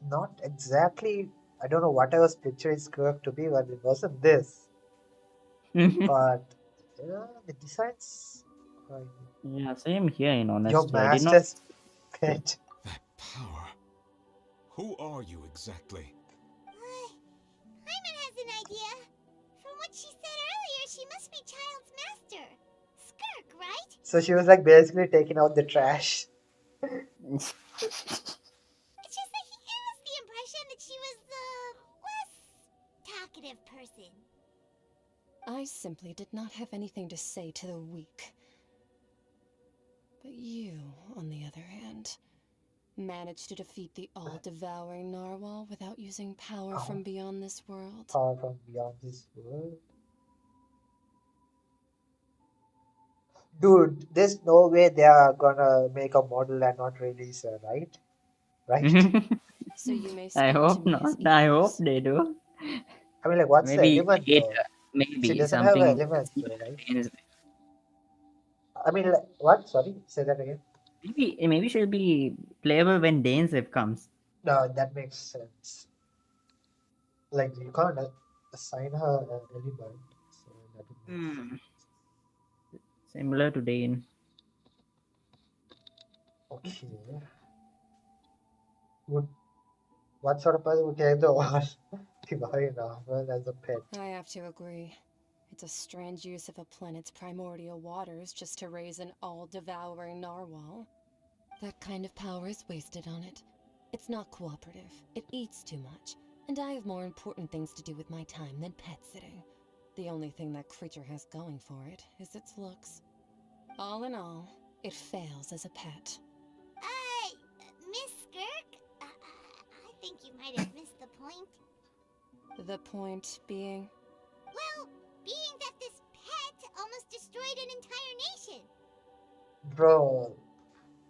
Not exactly. I don't know what I was picturing Skirk to be, but it wasn't this. But yeah, the designs. Yeah, same here, in Your honesty. I did not. master's pet. That power. Who are you exactly? Hyman has an idea. From what she said earlier, she must be Child's master. Skirk, right? So she was like basically taking out the trash. It's just that he gave us the impression that she was the less talkative person. I simply did not have anything to say to the weak. But you, on the other hand, managed to defeat the all-devouring narwhal without using power from beyond this world. Power from beyond this world. Dude, there's no way they are gonna make a model and not release her, right? Right? So you may I speak to hope me as not. I hope equals. they do. I mean, like, what's the Maybe element later. though? She Maybe doesn't have an something. element though, right? I mean, like, what? Sorry, say that again. Maybe she'll be playable when Dainsef comes. No, that makes sense. Like, you can't assign her an element, so that would make sense. Similar to Dane. Okay. What sort of person would take the all divine armor as a pet? I have to agree. It's a strange use of a planet's primordial waters just to raise an all-devouring narwhal. That kind of power is wasted on it. It's not cooperative. It eats too much. And I have more important things to do with my time than pet sitting. The only thing that creature has going for it is its looks. All in all, it fails as a pet. Miss Skirk? I think you might have missed the point. The point being? Well, being that this pet almost destroyed an entire nation. Bro,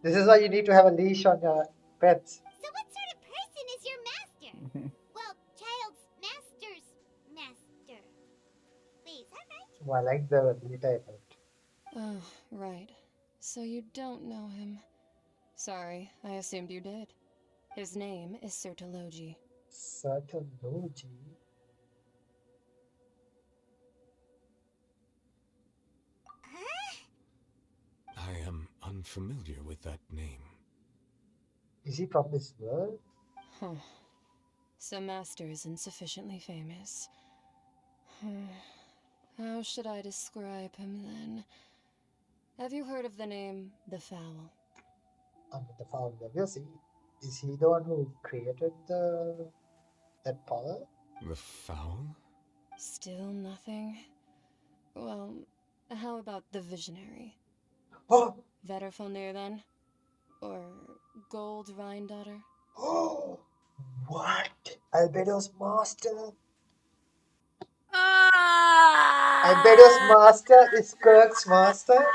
this is why you need to have a leash on your pets. So what sort of person is your master? Well, Child's master's master. Wait, is that right? Oh, I like the beta effect. Oh, right. So you don't know him. Sorry, I assumed you did. His name is Sertologi. Sertologi? I am unfamiliar with that name. Is he from this world? Huh. So Master isn't sufficiently famous. How should I describe him then? Have you heard of the name The Fowl? The founder. Yes, is he the one who created that power? The fowl? Still nothing? Well, how about the Visionary? Oh! Vetterfulnir then? Or Gold Rhine-daughter? Oh! What? Albedo's master? Albedo's master is Kirk's master?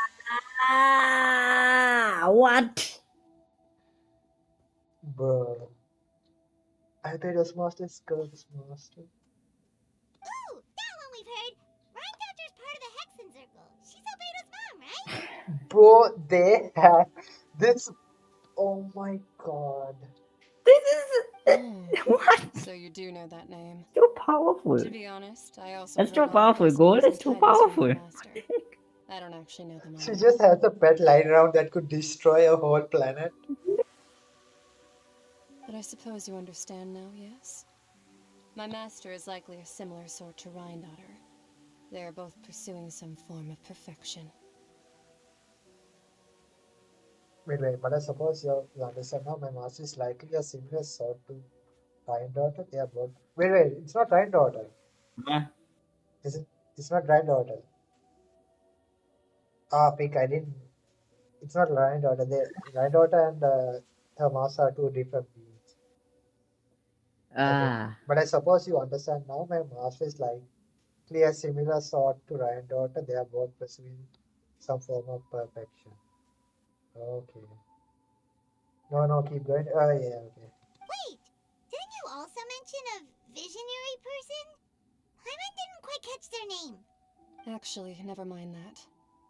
What? Bro. Albedo's master is Kirk's master. Ooh, that one Bro, they had this. Oh my god. This is what? So you do know that name. So powerful. To be honest, I also That's too heard all of powerful. those Gold names is too and titles from my powerful. master. I don't actually know them She all. just has a pet lying around that could destroy a whole planet. But I suppose you understand now, yes? My master is likely a similar sort to Rhindaughter. They are both pursuing some form of perfection. Wait, but I suppose you understand now my master is likely a similar sort to Daughter. They are both. Wait, it's not Daughter. Huh? Is it? It's not Daughter. Ah, Pink, I didn't. It's not Daughter. Daughter and her master are two different beings. Okay. Ah. But I suppose you understand now my master is likely a similar sort to Daughter. They are both pursuing some form of perfection. Okay. No, keep going. Oh, yeah, okay. Wait, didn't you also mention a visionary person? Paimon didn't quite catch their name. Actually, never mind that.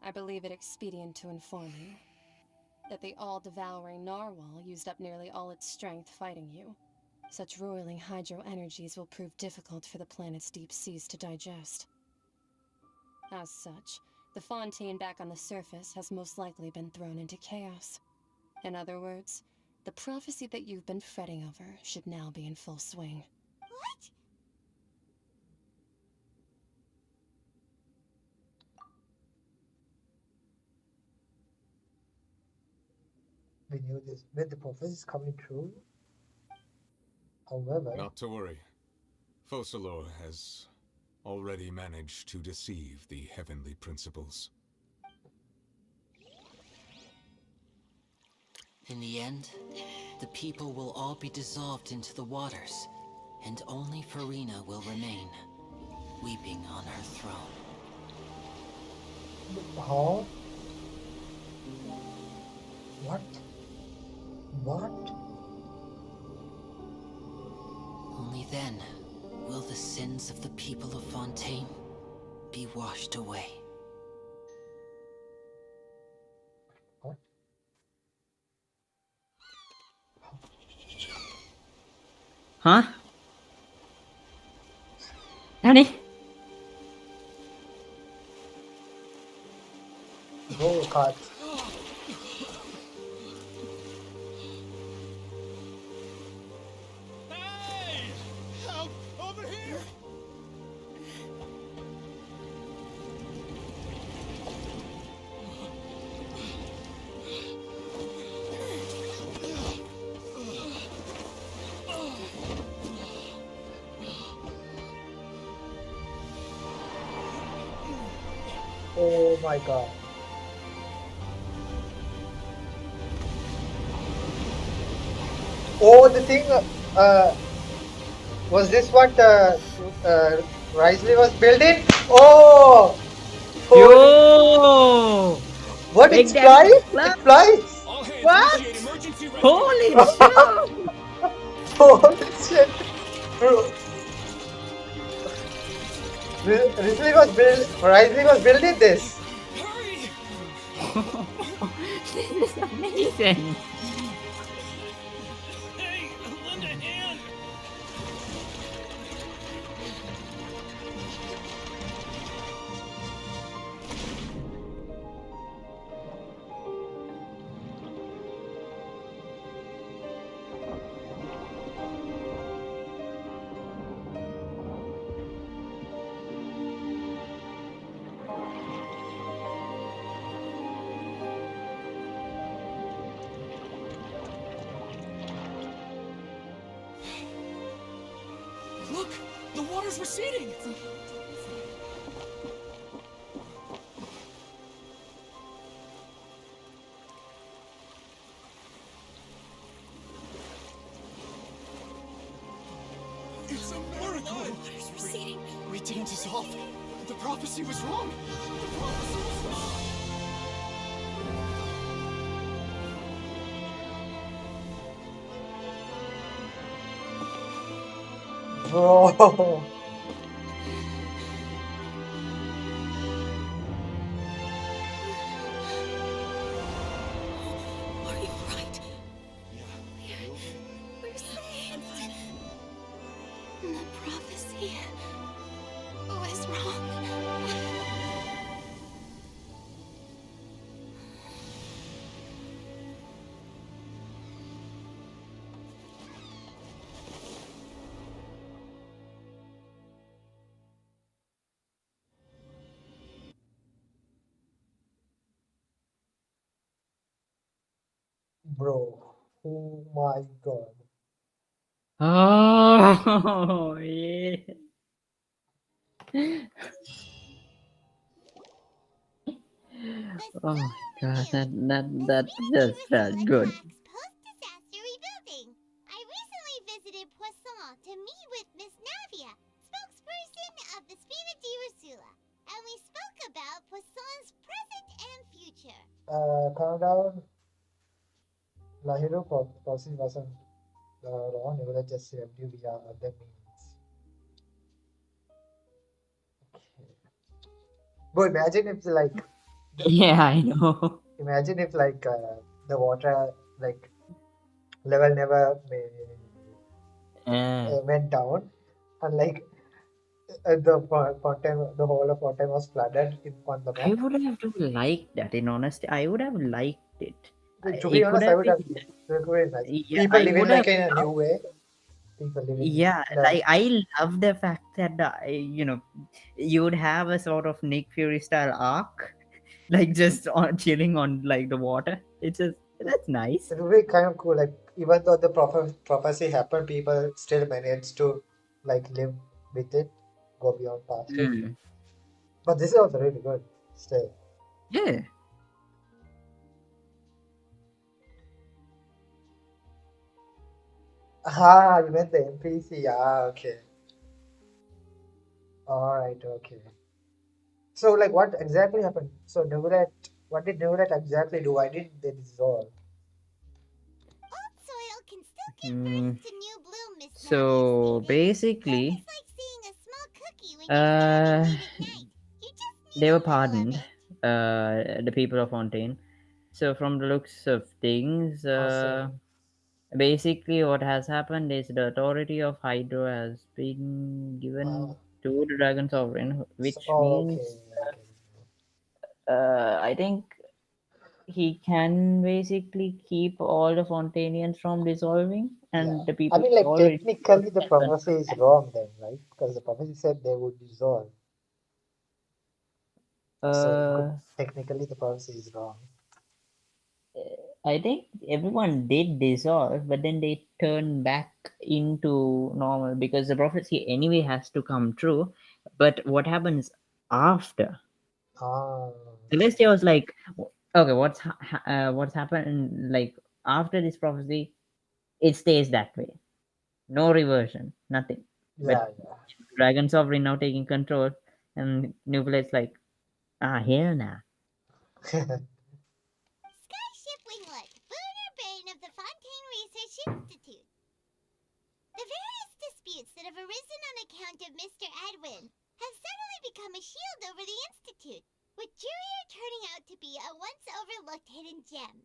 I believe it expedient to inform you that the all-devouring narwhal used up nearly all its strength fighting you. Such roiling hydro energies will prove difficult for the planet's deep seas to digest. As such, the fontaine back on the surface has most likely been thrown into chaos. In other words, the prophecy that you've been fretting over should now be in full swing. What? We knew this. When the prophecy is coming true. However. Not to worry. Focalor has already managed to deceive the heavenly principles. In the end, the people will all be dissolved into the waters, and only Farina will remain, weeping on her throne. How? What? What? Only then will the sins of the people of Fontaine be washed away. What? Huh? Nani? Go, cards. Hey! Help! Over here! Oh my god. Oh, the thing, was this what Risley was building? Oh! Yo! What? Make It that flies? fly. It flies? All hands What? initiate emergency rescue. Holy shit! Holy shit! Bro. Risley was building this. Hurry! This is amazing. Hey, lend a hand! Look! The water's receding! It's a miracle! Water's receding. We didn't dissolve. The prophecy was wrong. The prophecy was wrong. Bro. Bro. Oh my god. Oh, yeah. Oh my god, that just felt good. Post-disaster rebuilding. I recently visited Poisson to meet with Miss Navia, spokesperson of the Speed of Ursula, and we spoke about Poisson's present and future. Calm down. Lahiro possibly wasn't wrong. It was just CMD via other means. Okay. Bro, imagine if like. Yeah, I know. Imagine if like the water like level never went down, and like the whole of fountain was flooded on the I map. would have to like that. In honesty, I would have liked it. To be It could honest, I have would been. have very nice. Yeah, People I living would have like in a new loved. way. People living Yeah, like I love the fact that you would have a sort of Nick Fury style arc, like just on chilling on like the water. It's just that's nice. it would be kind of cool. Like even though the prophecy happened, people still managed to like live with it, go beyond past it. Mm. But this is also really good. Still. Yeah. Ah, you meant the NPC. Ah, okay. All right, okay. So, like, what exactly happened? So, Neverett, what did Neverett exactly do? Why didn't they dissolve? Old soil can still give Mm. birth to new bloom, Miss Navia So stated. basically, It's like seeing a small cookie when you're standing late at night. You just need they a were little of pardoned, it. the people of Fontaine. So from the looks of things, Awesome. basically what has happened is the authority of Hydro has been given to the Dragon Sovereign, which Okay, means I get I think he can basically keep all the Fontainians from dissolving, Yeah. and the I people mean, like, already technically, the prophecy is wrong then, right? Because the prophecy said they would dissolve. So, it could, uh technically, the prophecy is wrong. I think everyone did dissolve, but then they turn back into normal because the prophecy anyway has to come true. But what happens after? Ah. Celestia was like, okay, what's happened? Like after this prophecy, it stays that way, no reversion, nothing. Yeah, But Dragon Sovereign now taking control, and Nubilate's like, here now. Skyship Winglet, Booner Bane of the Fontaine Research Institute. The various disputes that have arisen on account of Mr. Edwin have suddenly become a shield over the Institute, with Jurier turning out to be a once overlooked hidden gem.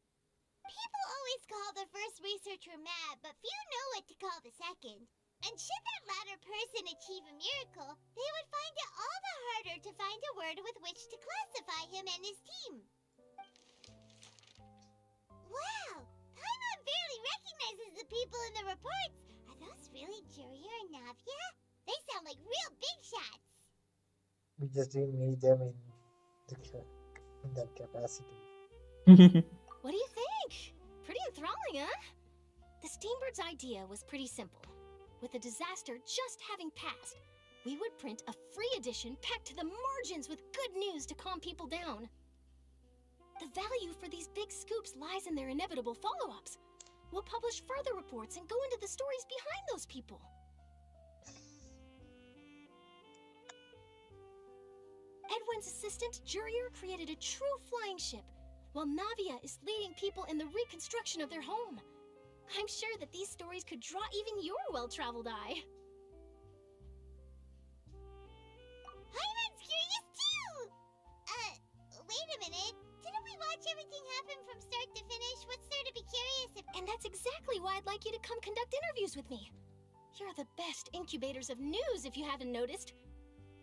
People always call the first researcher mad, but few know what to call the second. And should that latter person achieve a miracle, they would find it all the harder to find a word with which to classify him and his team. Wow! Paimon barely recognizes the people in the reports. Are those really Jurier and Navia? They sound like real big shots. We just didn't meet them in that capacity. What do you think? Pretty enthralling, huh? The Steambird's idea was pretty simple. With the disaster just having passed, we would print a free edition packed to the margins with good news to calm people down. The value for these big scoops lies in their inevitable follow-ups. We'll publish further reports and go into the stories behind those people. Edwin's assistant, Jurier, created a true flying ship, while Navia is leading people in the reconstruction of their home. I'm sure that these stories could draw even your well-traveled eye. Paimon's curious too! Wait a minute. Didn't we watch everything happen from start to finish? What's there to be curious about? And that's exactly why I'd like you to come conduct interviews with me. You're the best incubators of news, if you haven't noticed.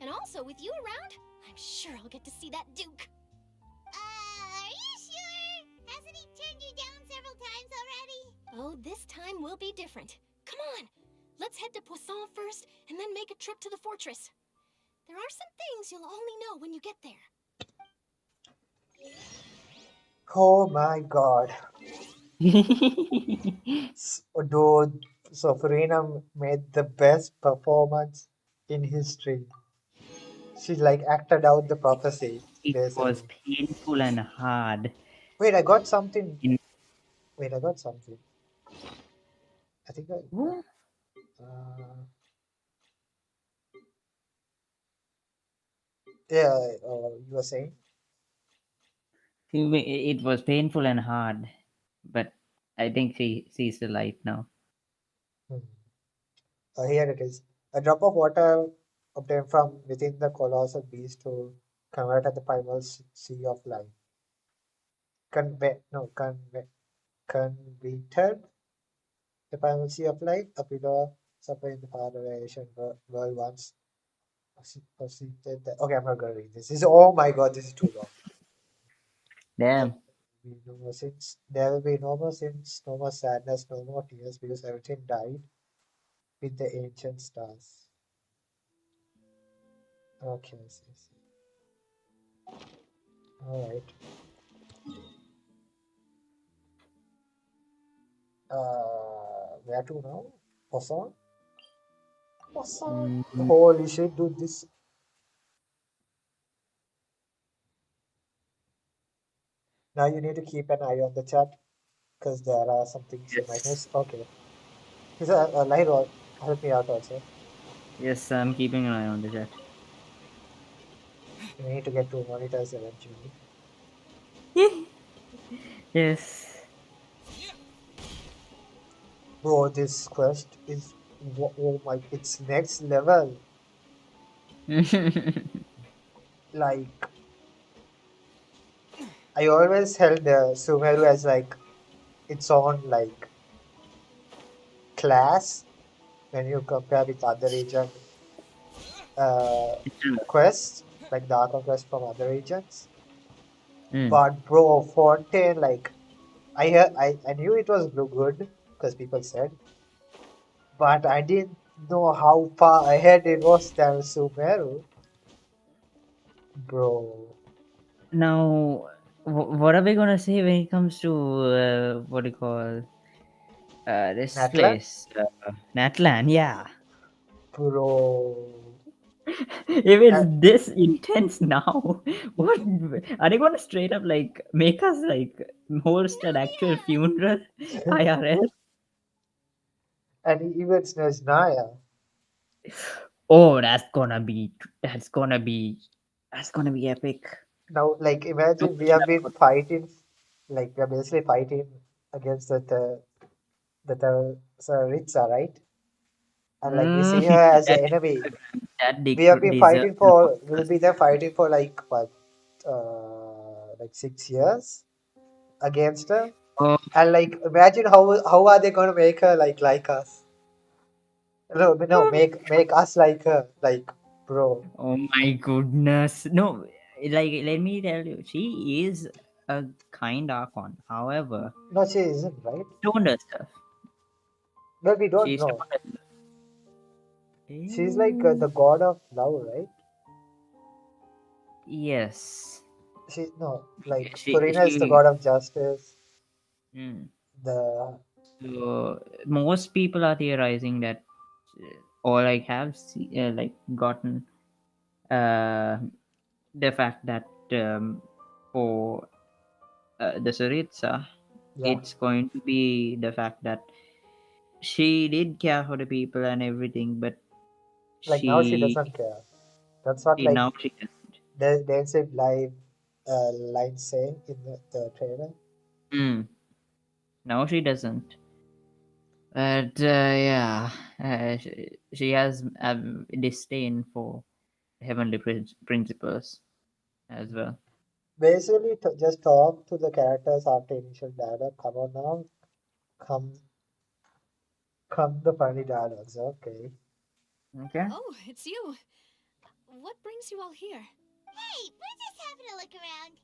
And also, with you around, I'm sure I'll get to see that Duke. Are you sure? Hasn't he turned you down several times already? Oh, this time will be different. Come on, let's head to Poisson first, and then make a trip to the fortress. There are some things you'll only know when you get there. Oh my god. Dude, so Farina made the best performance in history. She like acted out the prophecy, It was basically. painful and hard. Wait, I got something. In Wait, I got something. I think What? yeah, you were saying? It was painful and hard, but I think she's alive now. Hmm. Here it is. A drop of water obtained from within the colossal beast to convert at the primal sea of life. Converted the primal sea of life, a pillar somewhere in the far away Asian world once perceived that. Okay, I'm not gonna read this. Oh my god, this is too long. Damn. No more sins. There will be no more sins, no more sadness, no more tears, because everything died with the ancient stars. Okay, I see. Alright. Where to now? Poisson? Poisson. Mm, Holy shit, dude, this. Now you need to keep an eye on the chat because there are some things you might miss. yes. Okay. He's a Lahiro, help me out also. Yes, I'm keeping an eye on the chat. We need to get two monitors eventually. Yes. Bro, this quest is oh my, it's next level. Like, I always held Sumeru as like its own like class when you compare with other region uh, quests, like the Archon quest from other regions. Mm. But bro, Fontaine, like I knew it was good because people said, but I didn't know how far ahead it was than Sumeru, bro. Now, what are we gonna say when it comes to what do you call this Natlan, place? Natlan, yeah. bro. If it's Uh, this intense now, what are they gonna straight up like make us like host an actual funeral? IRL? and even there's Naya. Oh, that's gonna be epic. Now, like, No imagine we question have been about fighting, like, we are basically fighting against the Saritsa, right? And like, we see her as that the enemy. that We have been deserves fighting an for, we'll Oscar. be there fighting for like, what, like 6 years against her. Oh, And like, imagine how are they gonna make her like us? No, make us like her, like, bro. oh my goodness. No, like let me tell you, she is a kind Archon. However, No, she isn't, right? stoned herself. But we don't She's know. stoned herself. She's like Eh, the god of love, right? yes. She no, like She Farina is the she god of justice. mm. The So most people are theorizing that or like have like gotten uh, the fact that for the Saritsa, yeah, it's going to be the fact that she did care for the people and everything, but like now she she doesn't care. That's what like now she doesn't. they said live line say in the trailer. Mm, now she doesn't. But yeah, she has disdain for heavenly principles as well. Basically, just talk to the characters after initial dialogue. Come on now, come come the funny dialogues. Okay. Okay. Oh, it's you. What brings you all here? Hey, we're just having a look around.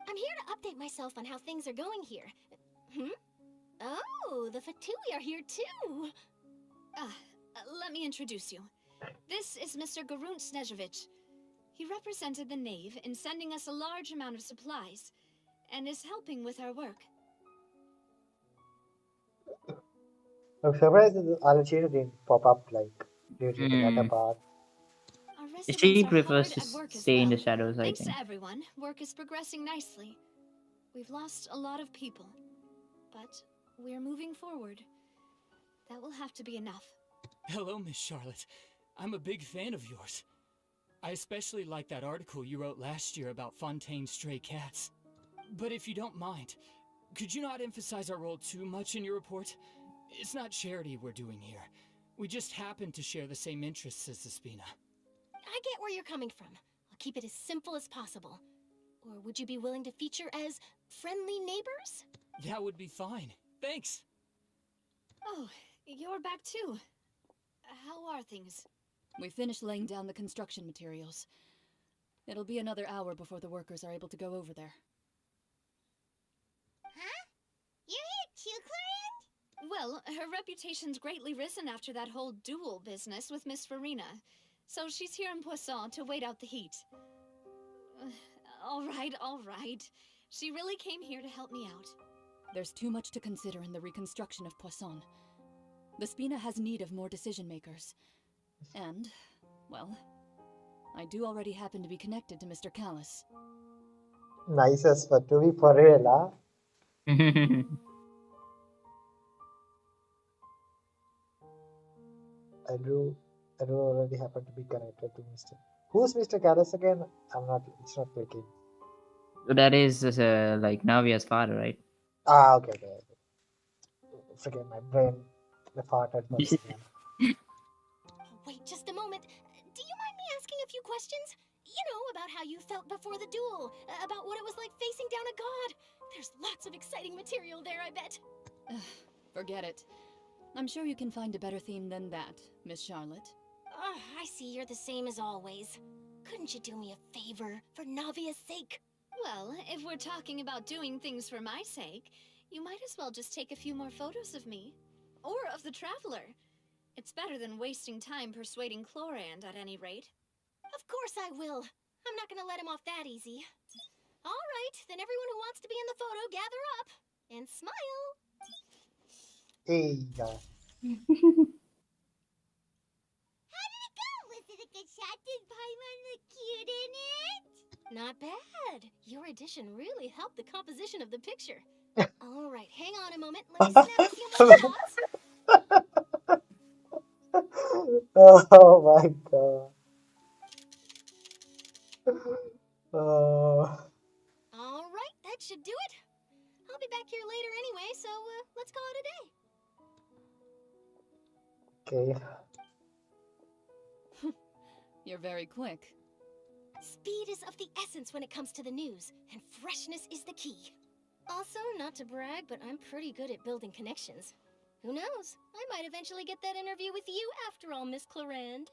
I'm here to update myself on how things are going here. Hmm? Oh, the Fatui are here too. Let me introduce you. This is Mr. Garunt Snezhevich. He represented the Knave in sending us a large amount of supplies, and is helping with our work. I'm surprised that Alachina didn't pop up like during the latter Hmm. part. Our She residents are prefers hard to at work as stay in well. the shadows, I Thanks think. to everyone, work is progressing nicely. We've lost a lot of people, but we're moving forward. That will have to be enough. Hello, Miss Charlotte. I'm a big fan of yours. I especially like that article you wrote last year about Fontaine's stray cats. But if you don't mind, could you not emphasize our role too much in your report? It's not charity we're doing here. We just happen to share the same interests as the Spina. I get where you're coming from. I'll keep it as simple as possible. Or would you be willing to feature as friendly neighbors? That would be fine. Thanks. Oh, you're back too. How are things? We finished laying down the construction materials. It'll be another hour before the workers are able to go over there. Huh? You're here too, Clarence? Well, her reputation's greatly risen after that whole duel business with Miss Farina. So she's here in Poisson to wait out the heat. All right. She really came here to help me out. There's too much to consider in the reconstruction of Poisson. The Spina has need of more decision makers. And, well, I do already happen to be connected to Mr. Callis. Nice as for to be for real, huh? I do already happen to be connected to Mr. Who's Mr. Callis again? It's not clicking. That is like Navia's father, right? Ah, okay. Forget my brain. The farted once again. Wait just a moment. Do you mind me asking a few questions? You know, about how you felt before the duel, about what it was like facing down a god. There's lots of exciting material there, I bet. Forget it. I'm sure you can find a better theme than that, Miss Charlotte. I see you're the same as always. Couldn't you do me a favor, for Navia's sake? Well, if we're talking about doing things for my sake, you might as well just take a few more photos of me. Or of the Traveler. It's better than wasting time persuading Chlorand, at any rate. Of course I will. I'm not gonna let him off that easy. All right, then everyone who wants to be in the photo, gather up. And smile. Hey, How did it go? Was it a good shot? Did Paimon look cute in it? Not bad. Your addition really helped the composition of the picture. All right, hang on a moment. Let me snap a few more shots. Oh my god. All right, that should do it. I'll be back here later anyway, so let's call it a day. Okay. You're very quick. Speed is of the essence when it comes to the news, and freshness is the key. Also, not to brag, but I'm pretty good at building connections. Who knows? I might eventually get that interview with you after all, Miss Clorand.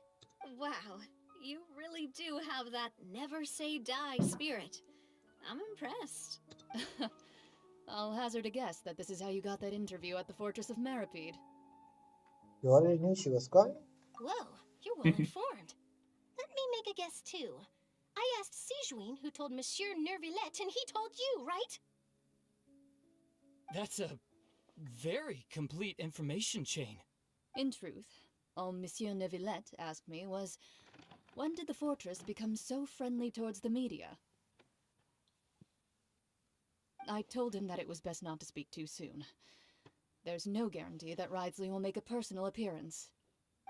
Wow, you really do have that never say die spirit. I'm impressed. I'll hazard a guess that this is how you got that interview at the Fortress of Maripede. You already knew she was going? Whoa, you're well informed. Let me make a guess too. I asked Sijuin, who told Monsieur Nervillette, and he told you, right? That's a very complete information chain. In truth, all Monsieur Neuvillette asked me was, when did the fortress become so friendly towards the media? I told him that it was best not to speak too soon. There's no guarantee that Ridesley will make a personal appearance.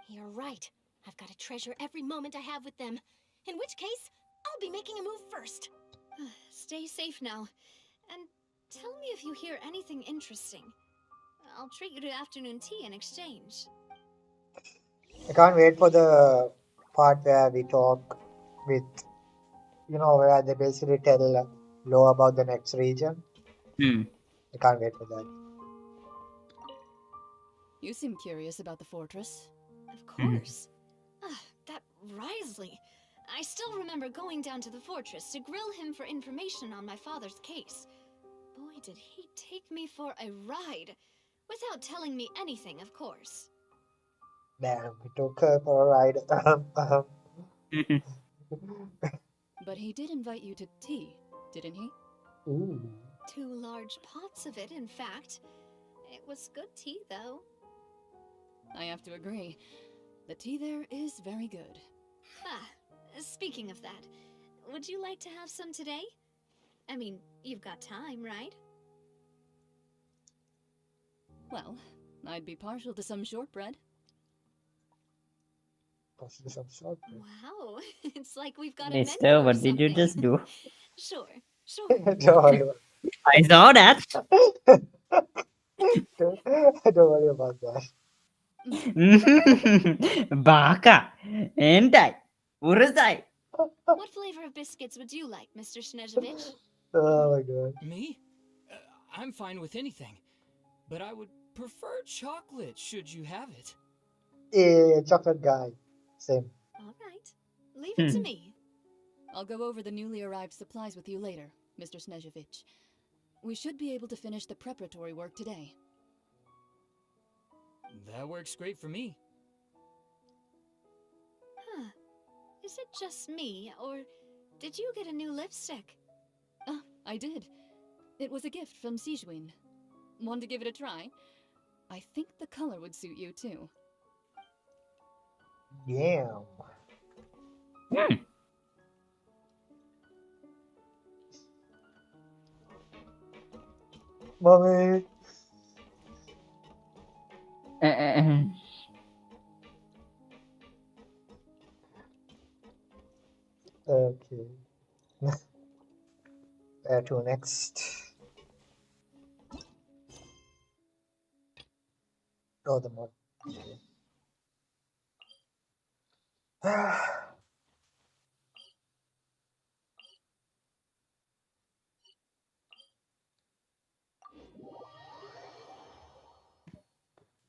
You're right. I've got to treasure every moment I have with them. In which case, I'll be making a move first. Stay safe now. And tell me if you hear anything interesting. I'll treat you to afternoon tea in exchange. I can't wait for the part where we talk with, where they basically tell Lo about the next region. I can't wait for that. You seem curious about the fortress. Of course. That Risley. I still remember going down to the fortress to grill him for information on my father's case. Boy, did he take me for a ride. Without telling me anything, of course. Damn, we took her for a ride. But he did invite you to tea, didn't he? Ooh. 2 large pots of it, in fact. It was good tea, though. I have to agree. The tea there is very good. Ah, speaking of that, would you like to have some today? I mean, you've got time, right? Well, I'd be partial to some shortbread. Possibly some short. Wow, it's like we've got a Mister, menu or what did you something. just do? Sure, sure. Don't worry about I saw that. don't worry about that. Baka. Entai. Urusai. What flavor of biscuits would you like, Mr. Snezhovich? Oh my god. Me? I'm fine with anything. But I would prefer chocolate, should you have it. Chocolate guy. Same. All right. Leave it to me. I'll go over the newly arrived supplies with you later, Mr. Snezhovich. We should be able to finish the preparatory work today. That works great for me. Huh. Is it just me, or did you get a new lipstick? Ah, I did. It was a gift from Sijuin. Want to give it a try? I think the color would suit you too. Damn. Mommy. Okay. Where to next? Oh, the mod. Okay.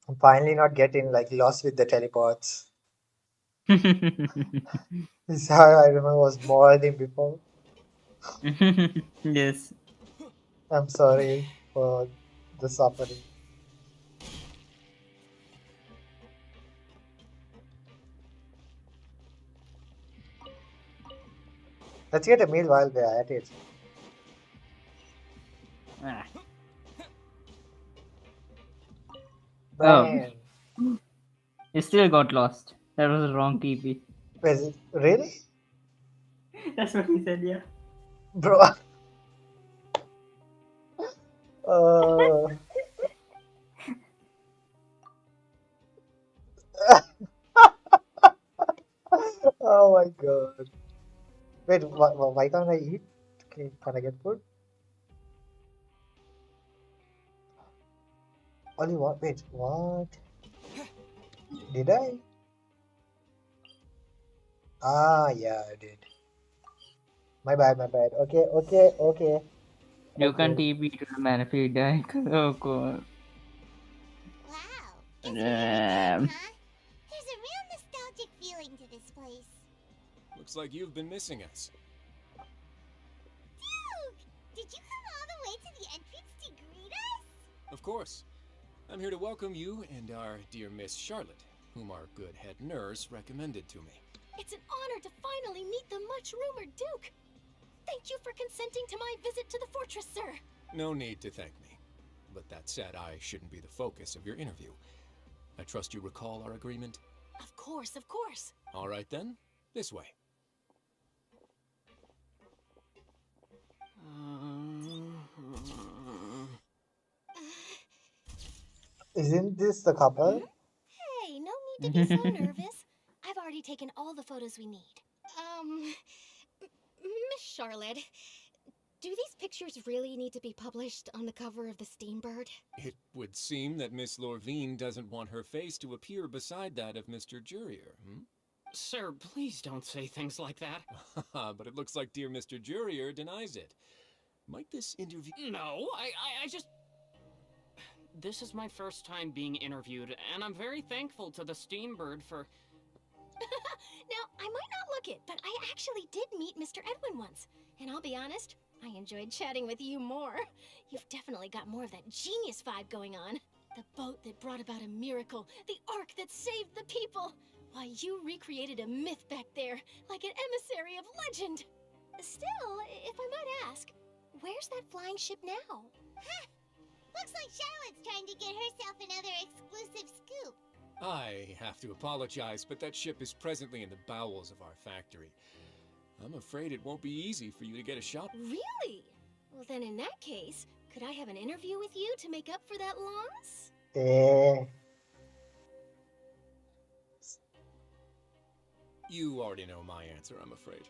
I'm finally not getting like lost with the teleports. This is how I remember was more than before. Yes. I'm sorry for the suffering. Let's get a meal while we're at it. Ah. Man. Oh. You still got lost. That was the wrong TP. Is it really? That's what he said, yeah. Bro. Uh, oh my god. Wait, why can't I eat? Can I get food? Only one. Wait, what? Did I? Ah, yeah, I did. My bad, my bad. Okay. You can TP to the Manifold deck. Oh god. Wow. It's really good, huh? There's a real nostalgic feeling to this place. Looks like you've been missing us. Duke! Did you come all the way to the entrance to greet us? Of course. I'm here to welcome you and our dear Miss Charlotte, whom our good head nurse recommended to me. It's an honor to finally meet the much-rumored Duke. Thank you for consenting to my visit to the fortress, sir. No need to thank me. But that said, I shouldn't be the focus of your interview. I trust you recall our agreement? Of course, of course. All right then, this way. Isn't this the couple? Hey, no need to be so nervous. I've already taken all the photos we need. Miss Charlotte, do these pictures really need to be published on the cover of the Steambird? It would seem that Miss Lorvine doesn't want her face to appear beside that of Mr. Jurier, hmm? Sir, please don't say things like that. But it looks like dear Mr. Jurier denies it. Might this interview... No, I just... This is my first time being interviewed, and I'm very thankful to the Steambird for... Now, I might not look it, but I actually did meet Mr. Edwin once. And I'll be honest, I enjoyed chatting with you more. You've definitely got more of that genius vibe going on. The boat that brought about a miracle, the ark that saved the people. Why, you recreated a myth back there, like an emissary of legend. Still, if I might ask, where's that flying ship now? Huh. Looks like Charlotte's trying to get herself another exclusive scoop. I have to apologize, but that ship is presently in the bowels of our factory. I'm afraid it won't be easy for you to get a shot. Really? Well, then in that case, could I have an interview with you to make up for that loss? You already know my answer, I'm afraid.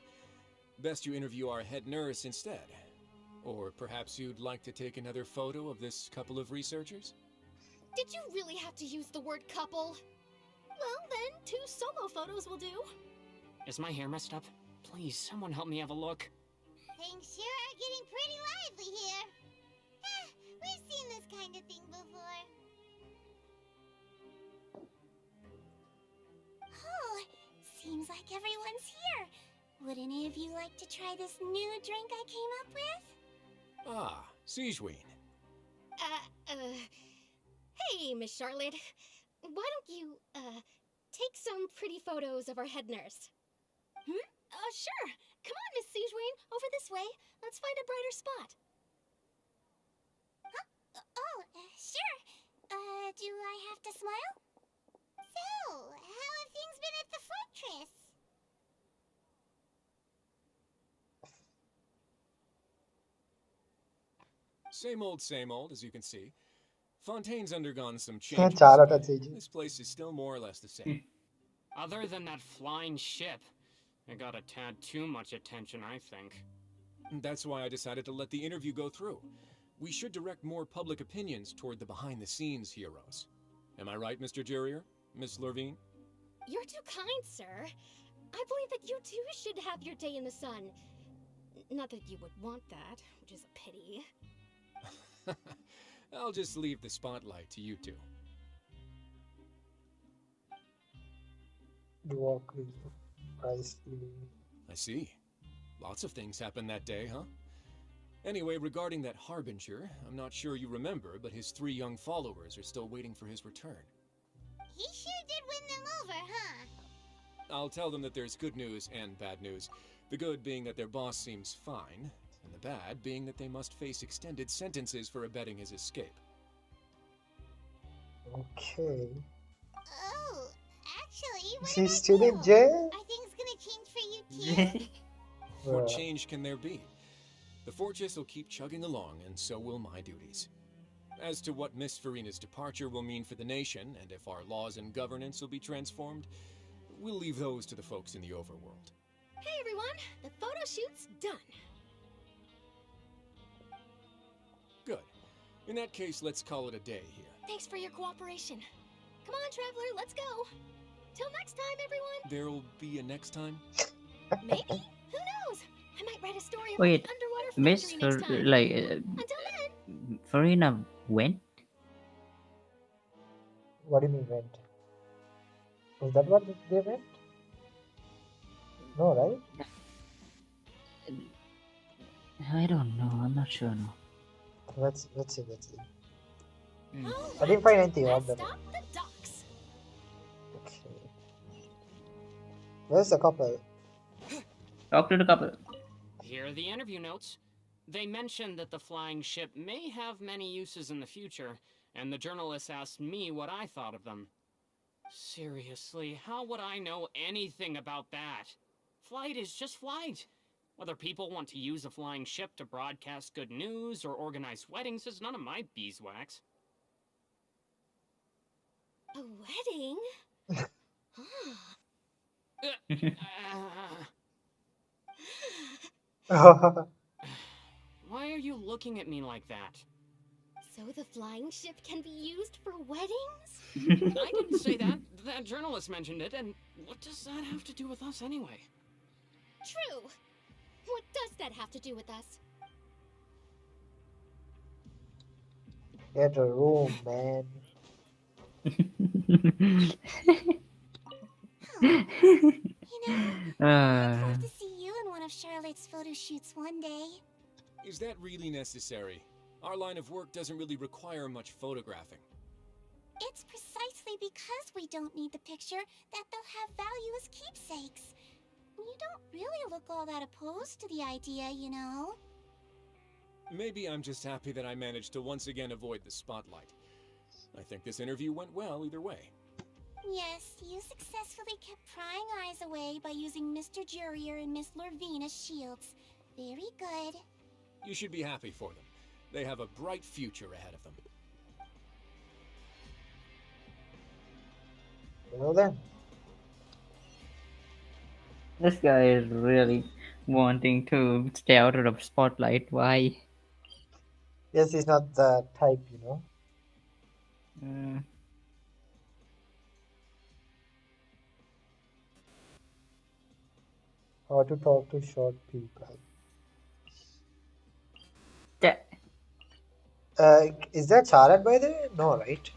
Best you interview our head nurse instead. Or perhaps you'd like to take another photo of this couple of researchers? Did you really have to use the word couple? Well, then, 2 solo photos will do. Is my hair messed up? Please, someone help me have a look. Things sure are getting pretty lively here. We've seen this kind of thing before. Oh, seems like everyone's here. Would any of you like to try this new drink I came up with? Ah, Sigeween. Hey, Miss Charlotte. Why don't you, take some pretty photos of our head nurse? Sure. Come on, Miss Sigeween. Over this way. Let's find a brighter spot. Sure. Do I have to smile? So, how have things been at the fortress? Same old, as you can see. Fontaine's undergone some changes. Charlotte Sigeween. This place is still more or less the same. Other than that flying ship, it got a tad too much attention, I think. That's why I decided to let the interview go through. We should direct more public opinions toward the behind-the-scenes heroes. Am I right, Mr. Jurrier? Miss Lurvine? You're too kind, sir. I believe that you too should have your day in the sun. Not that you would want that, which is a pity. I'll just leave the spotlight to you two. I see. Lots of things happened that day, huh? Anyway, regarding that Harbinger, I'm not sure you remember, but his 3 young followers are still waiting for his return. He sure did win them over, huh? I'll tell them that there's good news and bad news. The good being that their boss seems fine, and the bad being that they must face extended sentences for abetting his escape. Okay. Oh, actually, what She's still in jail? Are things gonna change for you too? What change can there be? The fortress will keep chugging along, and so will my duties. As to what Miss Farina's departure will mean for the nation, and if our laws and governance will be transformed, we'll leave those to the folks in the overworld. Hey everyone, the photo shoot's done. Good. In that case, let's call it a day here. Thanks for your cooperation. Come on, Traveler, let's go. Till next time, everyone. There'll be a next time? Maybe. Who knows? I might write a story about Wait, an underwater Miss factory next time. Until then. Farina went? What do you mean went? Was that what they meant? No, right? I don't know. I'm not sure now. Let's see. I didn't find anything on them. Stop the docks. Okay. Where's the couple? Talk to the couple. Here are the interview notes. They mentioned that the flying ship may have many uses in the future, and the journalist asked me what I thought of them. Seriously, how would I know anything about that? Flight is just flight. Whether people want to use a flying ship to broadcast good news or organize weddings is none of my beeswax. A wedding? Why are you looking at me like that? So the flying ship can be used for weddings? I didn't say that. That journalist mentioned it, and what does that have to do with us anyway? True. What does that have to do with us? Get a room, man. I'd love to see you in one of Charlotte's photo shoots one day. Is that really necessary? Our line of work doesn't really require much photographing. It's precisely because we don't need the picture that they'll have value as keepsakes. You don't really look all that opposed to the idea, you know. Maybe I'm just happy that I managed to once again avoid the spotlight. I think this interview went well either way. Yes, you successfully kept prying eyes away by using Mr. Jurier and Miss Lorvina's shields. Very good. You should be happy for them. They have a bright future ahead of them. Well then. This guy is really wanting to stay out of the spotlight. Why? Yes, he's not the type, you know. Mm. How to talk to short people. Is that Charat by the way? No, right?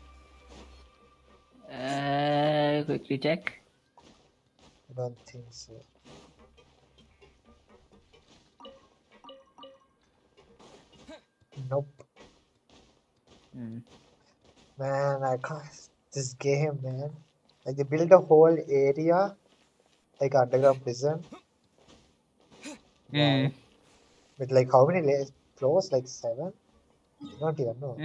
Quickly check. I don't think so. Nope. Man, I can't. This game, man. Like they built a whole area, like underground prison. Wow. With like how many floors? Like 7? I don't even know.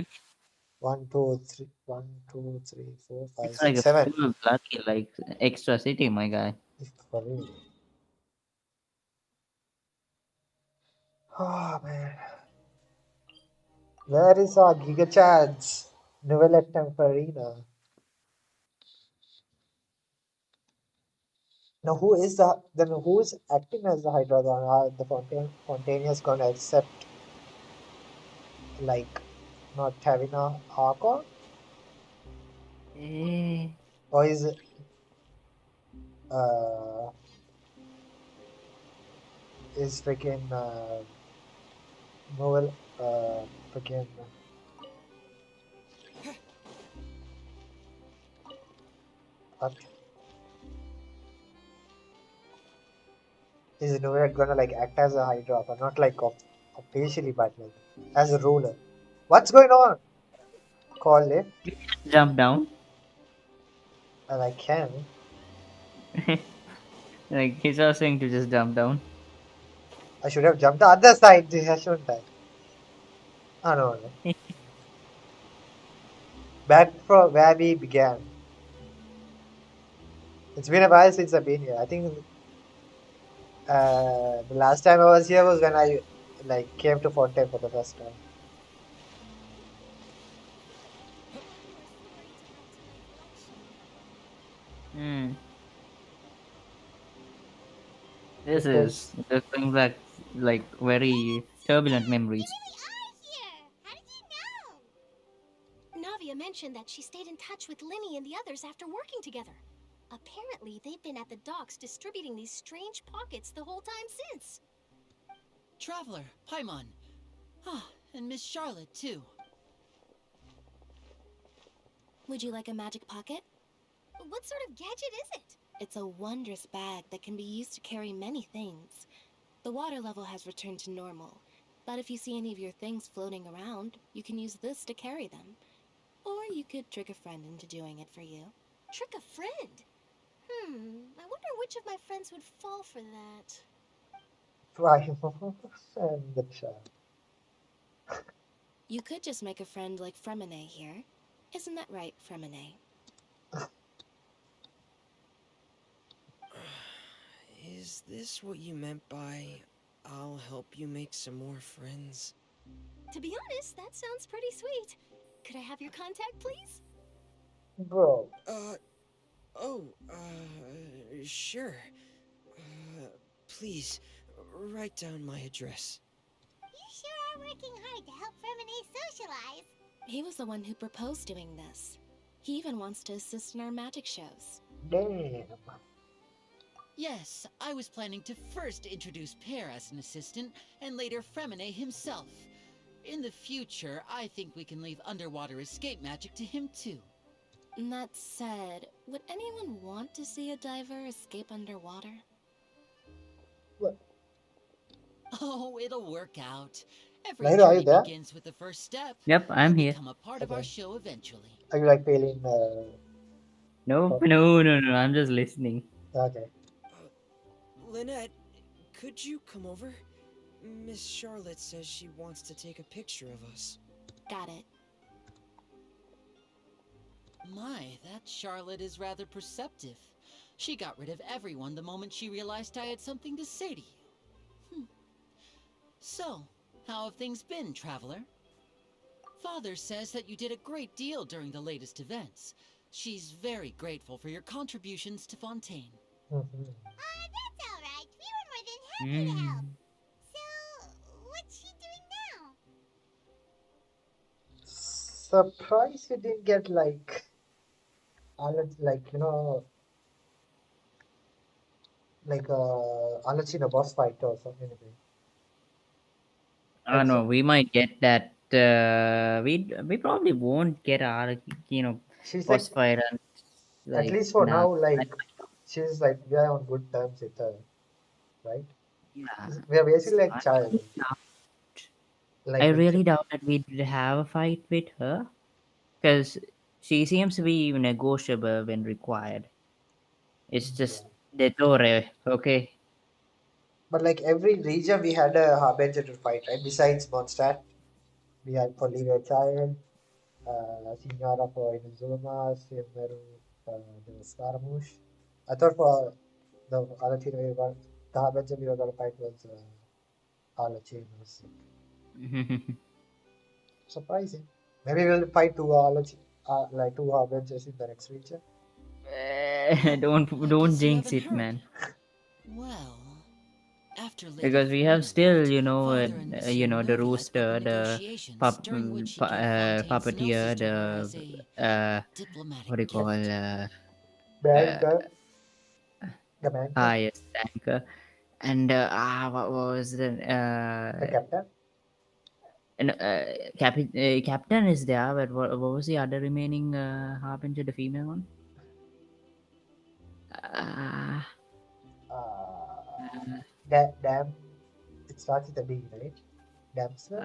1, 2, 3, 1, 2, 3, 4, 5, It's like 6, a 7. full bloody like extra city, my guy. If for real. Oh man. Where is our Giga Chads? Novelette Temporina. Now who is who is acting as the Hydra? The Fontaine's gonna accept like not having a Archon? Or is it is freaking novel freaking what? Is Novelette gonna like act as a Hydra, but not like officially, but like as a ruler? What's going on? Call it. Jump down. And I can. Like he's also saying to just jump down. I should have jumped the other side, shouldn't I? Oh no. Back from where we began. It's been a while since I've been here. I think the last time I was here was when I like came to Fontaine for the first time. This Because is just brings back like very turbulent memories. Navia mentioned that she stayed in touch with Linny and the others after working together. Apparently, they've been at the docks distributing these strange pockets the whole time since. Traveler, Paimon. Ah, and Miss Charlotte, too. Would you like a magic pocket? What sort of gadget is it? It's a wondrous bag that can be used to carry many things. The water level has returned to normal, but if you see any of your things floating around, you can use this to carry them. Or you could trick a friend into doing it for you. Trick a friend? I wonder which of my friends would fall for that. and the chat. You could just make a friend like Fremine here. Isn't that right, Fremine? Is this what you meant by, I'll help you make some more friends? To be honest, that sounds pretty sweet. Could I have your contact, please? Bro. Sure. Please, write down my address. You sure are working hard to help Fremine socialize. He was the one who proposed doing this. He even wants to assist in our magic shows. Damn. Yes, I was planning to first introduce Pear as an assistant, and later Fremine himself. In the future, I think we can leave underwater escape magic to him too. That said, would anyone want to see a diver escape underwater? What? Oh, it'll work out. Every Nairo, are you journey there? begins with the first step. Yep, I'm You'll here. become a part of our show eventually. Are you like feeling No, I'm just listening. okay. Lynette, could you come over? Miss Charlotte says she wants to take a picture of us. Got it. My, that Charlotte is rather perceptive. She got rid of everyone the moment she realized I had something to say to you. So, how have things been, Traveler? Father says that you did a great deal during the latest events. She's very grateful for your contributions to Fontaine. That's alright. We were more than happy to help. So, what's she doing now? Surprised we didn't get like Alex in a boss fight or something. No, we might get that. We probably won't get our She's like, boss fight and at like least for nah. now, like she's like we are on good terms with her, right? Yeah. We are basically like child. Like I with really doubt that we'd have a fight with her, because she seems to be negotiable when required. It's just the Torre, okay? But like every region, we had a harbinger to fight, right? Besides Mondstadt, we had Polivia Child, Signora for Inazuma, Silmeru, the Scaramouche. I thought for the other team we got the harbinger we were gonna fight was Alachinos. Surprising. Maybe we'll fight two two harbingers in the next region. Don't jinx it, man. Well, after Lady Because we have Farina still, left, the rooster, the puppeteer, what do you call, Banker. The banker. yes, tanker, and what was The captain. And captain is there, but what was the other remaining harbinger, the female one? Damn. It starts with a D, right? Damsel.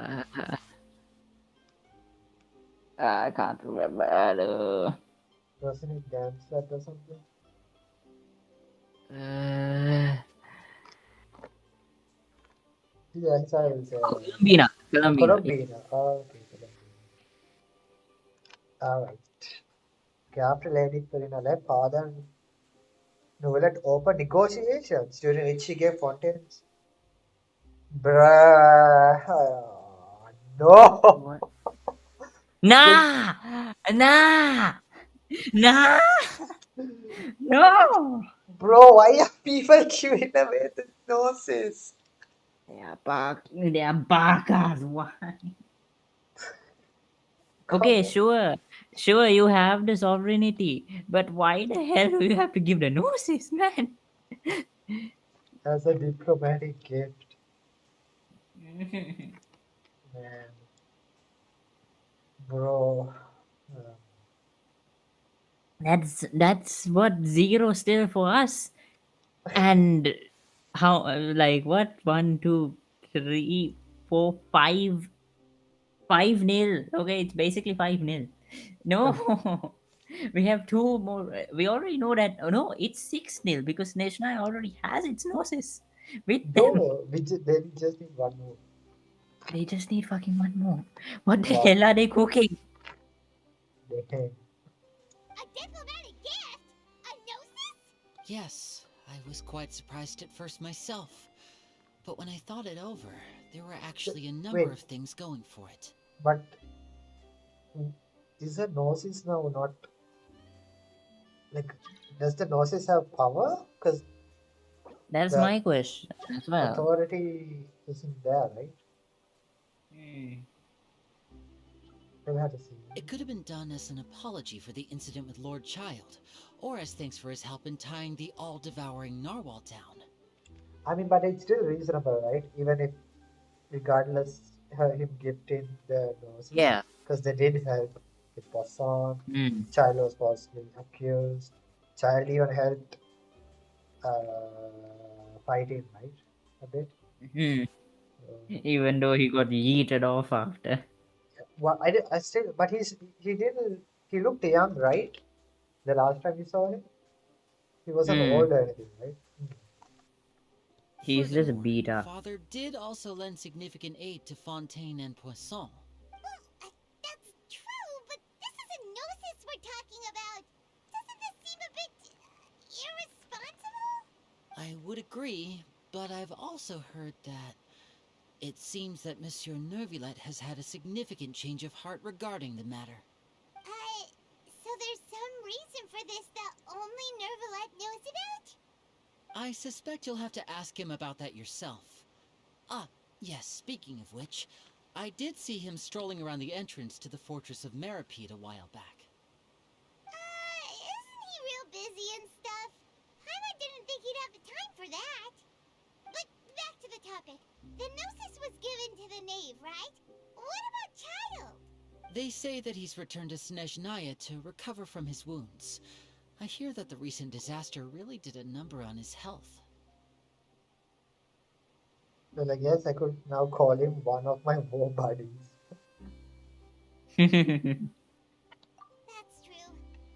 I can't remember. Wasn't it Damsel or something? Yeah, his was Columbina. Columbina. Oh, okay, Columbina. Alright. Okay, after Lady Farina left, father Novelet opened negotiations during which she gave Fontaine's. Bruh. No! What? Nah! Nah! Nah! No! Bro, why are people giving away the noses? They are bakas. Why? Okay, sure, you have the sovereignty, but why the hell do you have to give the noses, man? As a diplomatic gift. Man. Bro. That's what zero still for us. And how like what 1 2 3 4 5 5-0. Okay, it's basically 5-0. No. We have two more. We already know that. Oh no, it's 6-0 because National already has its noses with them. No, they just need one more. They just need fucking one more. What the hell are they cooking? Yes, I was quite surprised at first myself. But when I thought it over, there were actually a number of things going for it. But is the Gnosis now not like? Does the Gnosis have power? Because that's my question as well. Authority isn't there, right? We'll have to see. It could have been done as an apology for the incident with Lord Child, or as thanks for his help in tying the all-devouring narwhal down. I mean, but it's still reasonable, right? Even if, regardless, him gifting the Gnosis. Yeah. Because they did help with Poisson. Child was falsely accused. Child even helped fighting, right? A bit. Even though he got yeeted off after. Well, but he looked young, right? The last time we saw him, he wasn't old or anything, right? He's just beat up. Father did also lend significant aid to Fontaine and Poisson. That's true, but this is a Gnosis we're talking about. I would agree, but I've also heard that it seems that Monsieur Nervulet has had a significant change of heart regarding the matter. So there's some reason for this that only Nervalet knows about? I suspect you'll have to ask him about that yourself. Ah, yes, speaking of which, I did see him strolling around the entrance to the Fortress of Meripede a while back. Isn't he real busy and stuff? Paimon didn't think he'd have the time for that. But back to the topic. The Gnosis was given to the knave, right? What about Child? They say that he's returned to Snezhnaya to recover from his wounds. I hear that the recent disaster really did a number on his health. Well, I guess I could now call him one of my war buddies. That's true.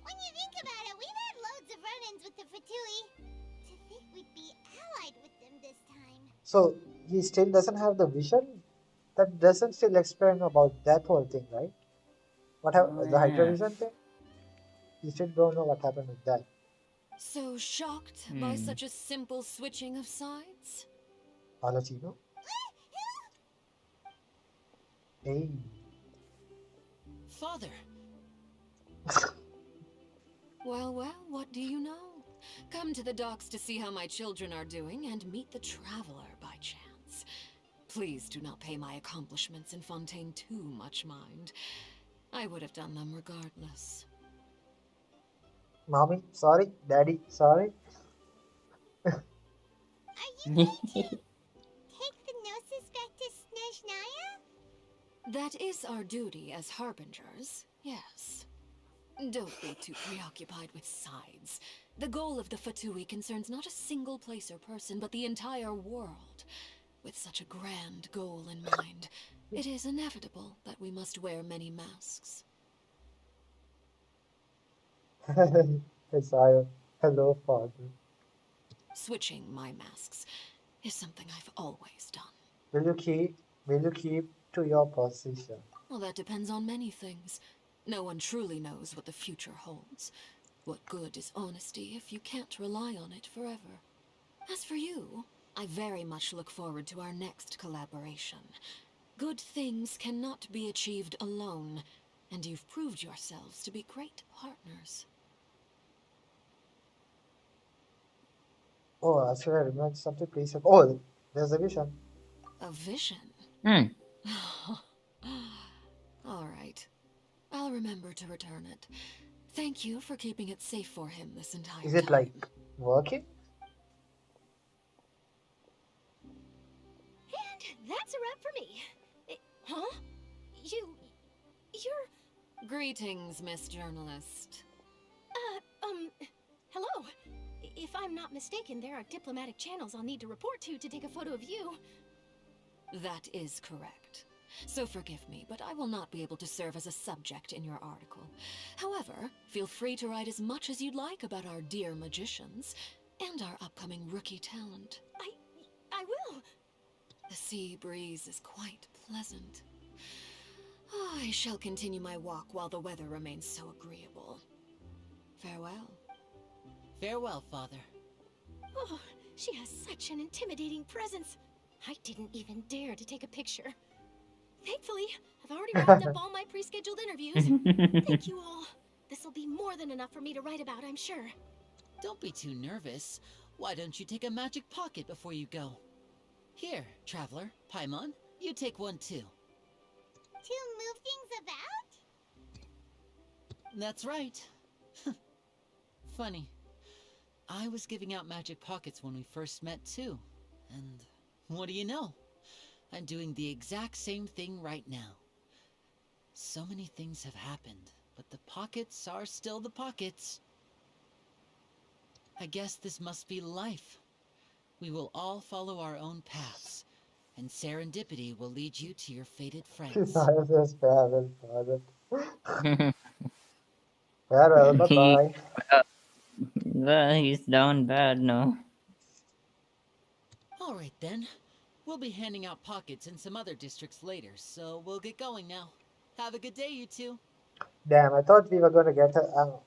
When you think about it, we've had loads of run-ins with the Fatui. To think we'd be allied with them this time. So he still doesn't have the vision? That doesn't still explain about that whole thing, right? What happened? The Hydra Yeah. vision thing? You still don't know what happened with that. So shocked by such a simple switching of sides? Palatino? Hey. Father! Well, what do you know? Come to the docks to see how my children are doing and meet the traveler by chance. Please do not pay my accomplishments in Fontaine too much mind. I would have done them regardless. Mommy, sorry. Daddy, sorry. Are you going to take the Gnosis back to Snezhnaya? That is our duty as harbingers, yes. Don't be too preoccupied with sides. The goal of the Fatui concerns not a single place or person, but the entire world. With such a grand goal in mind, it is inevitable that we must wear many masks. Isaiah, hello, father. Switching my masks is something I've always done. Will you keep to your position? Well, that depends on many things. No one truly knows what the future holds. What good is honesty if you can't rely on it forever? As for you, I very much look forward to our next collaboration. Good things cannot be achieved alone, and you've proved yourselves to be great partners. Oh, should I remember something, please? Oh, there's a vision. A vision? Hmm. All right. I'll remember to return it. Thank you for keeping it safe for him this entire time. Is it like working? And that's a wrap for me. Huh? You're... Greetings, Miss Journalist. Hello. If I'm not mistaken, there are diplomatic channels I'll need to report to take a photo of you. That is correct. So forgive me, but I will not be able to serve as a subject in your article. However, feel free to write as much as you'd like about our dear magicians and our upcoming rookie talent. I will. The sea breeze is quite pleasant. I shall continue my walk while the weather remains so agreeable. Farewell. Farewell, Father. Oh, she has such an intimidating presence. I didn't even dare to take a picture. Thankfully, I've already wrapped up all my pre-scheduled interviews. Thank you all. This'll be more than enough for me to write about, I'm sure. Don't be too nervous. Why don't you take a magic pocket before you go? Here, Traveler, Paimon, you take one too. To move things about? That's right. Funny. I was giving out magic pockets when we first met too. And what do you know? I'm doing the exact same thing right now. So many things have happened, but the pockets are still the pockets. I guess this must be life. We will all follow our own paths, and serendipity will lead you to your fated friends. Isaiah says farewell, father. Farewell, bye-bye. He's down bad now. All right then. We'll be handing out pockets in some other districts later, so we'll get going now. Have a good day, you two. Damn, I thought we were gonna get our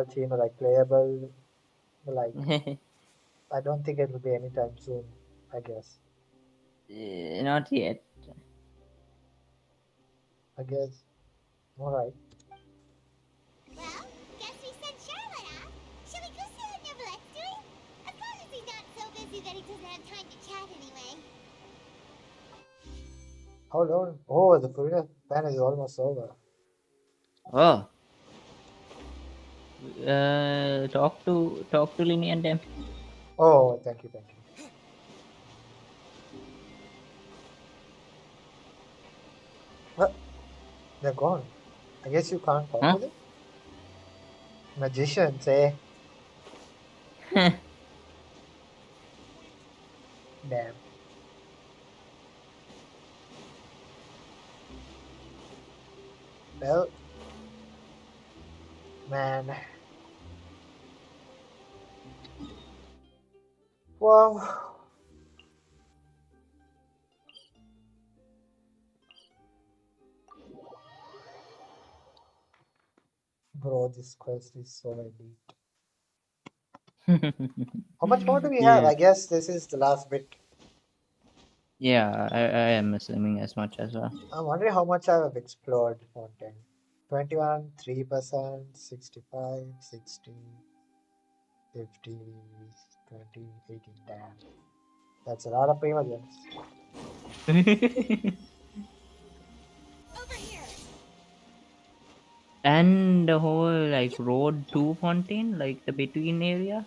team like playable, like I don't think it will be anytime soon, I guess. Not yet. I guess. Alright. Well, guess we sent Charlotte off. Shall we go see how Neverlette's doing? As long as he's not so busy that he doesn't have time to chat anyway. How long? Oh, the Purina ban is almost over. Oh. Talk to Linny and them. Oh, thank you. What? They're gone. I guess you can't talk to them? Magicians, eh? Damn. Well, man. Wow. Bro, this quest is so elite. How much more do we have? Yeah. I guess this is the last bit. Yeah, I am assuming as much as well. I'm wondering how much I have explored content. 21, 3%, 65, 60, 50, 20, 18, damn. That's a lot of primogens. And the whole like road to Fontaine, like the between area.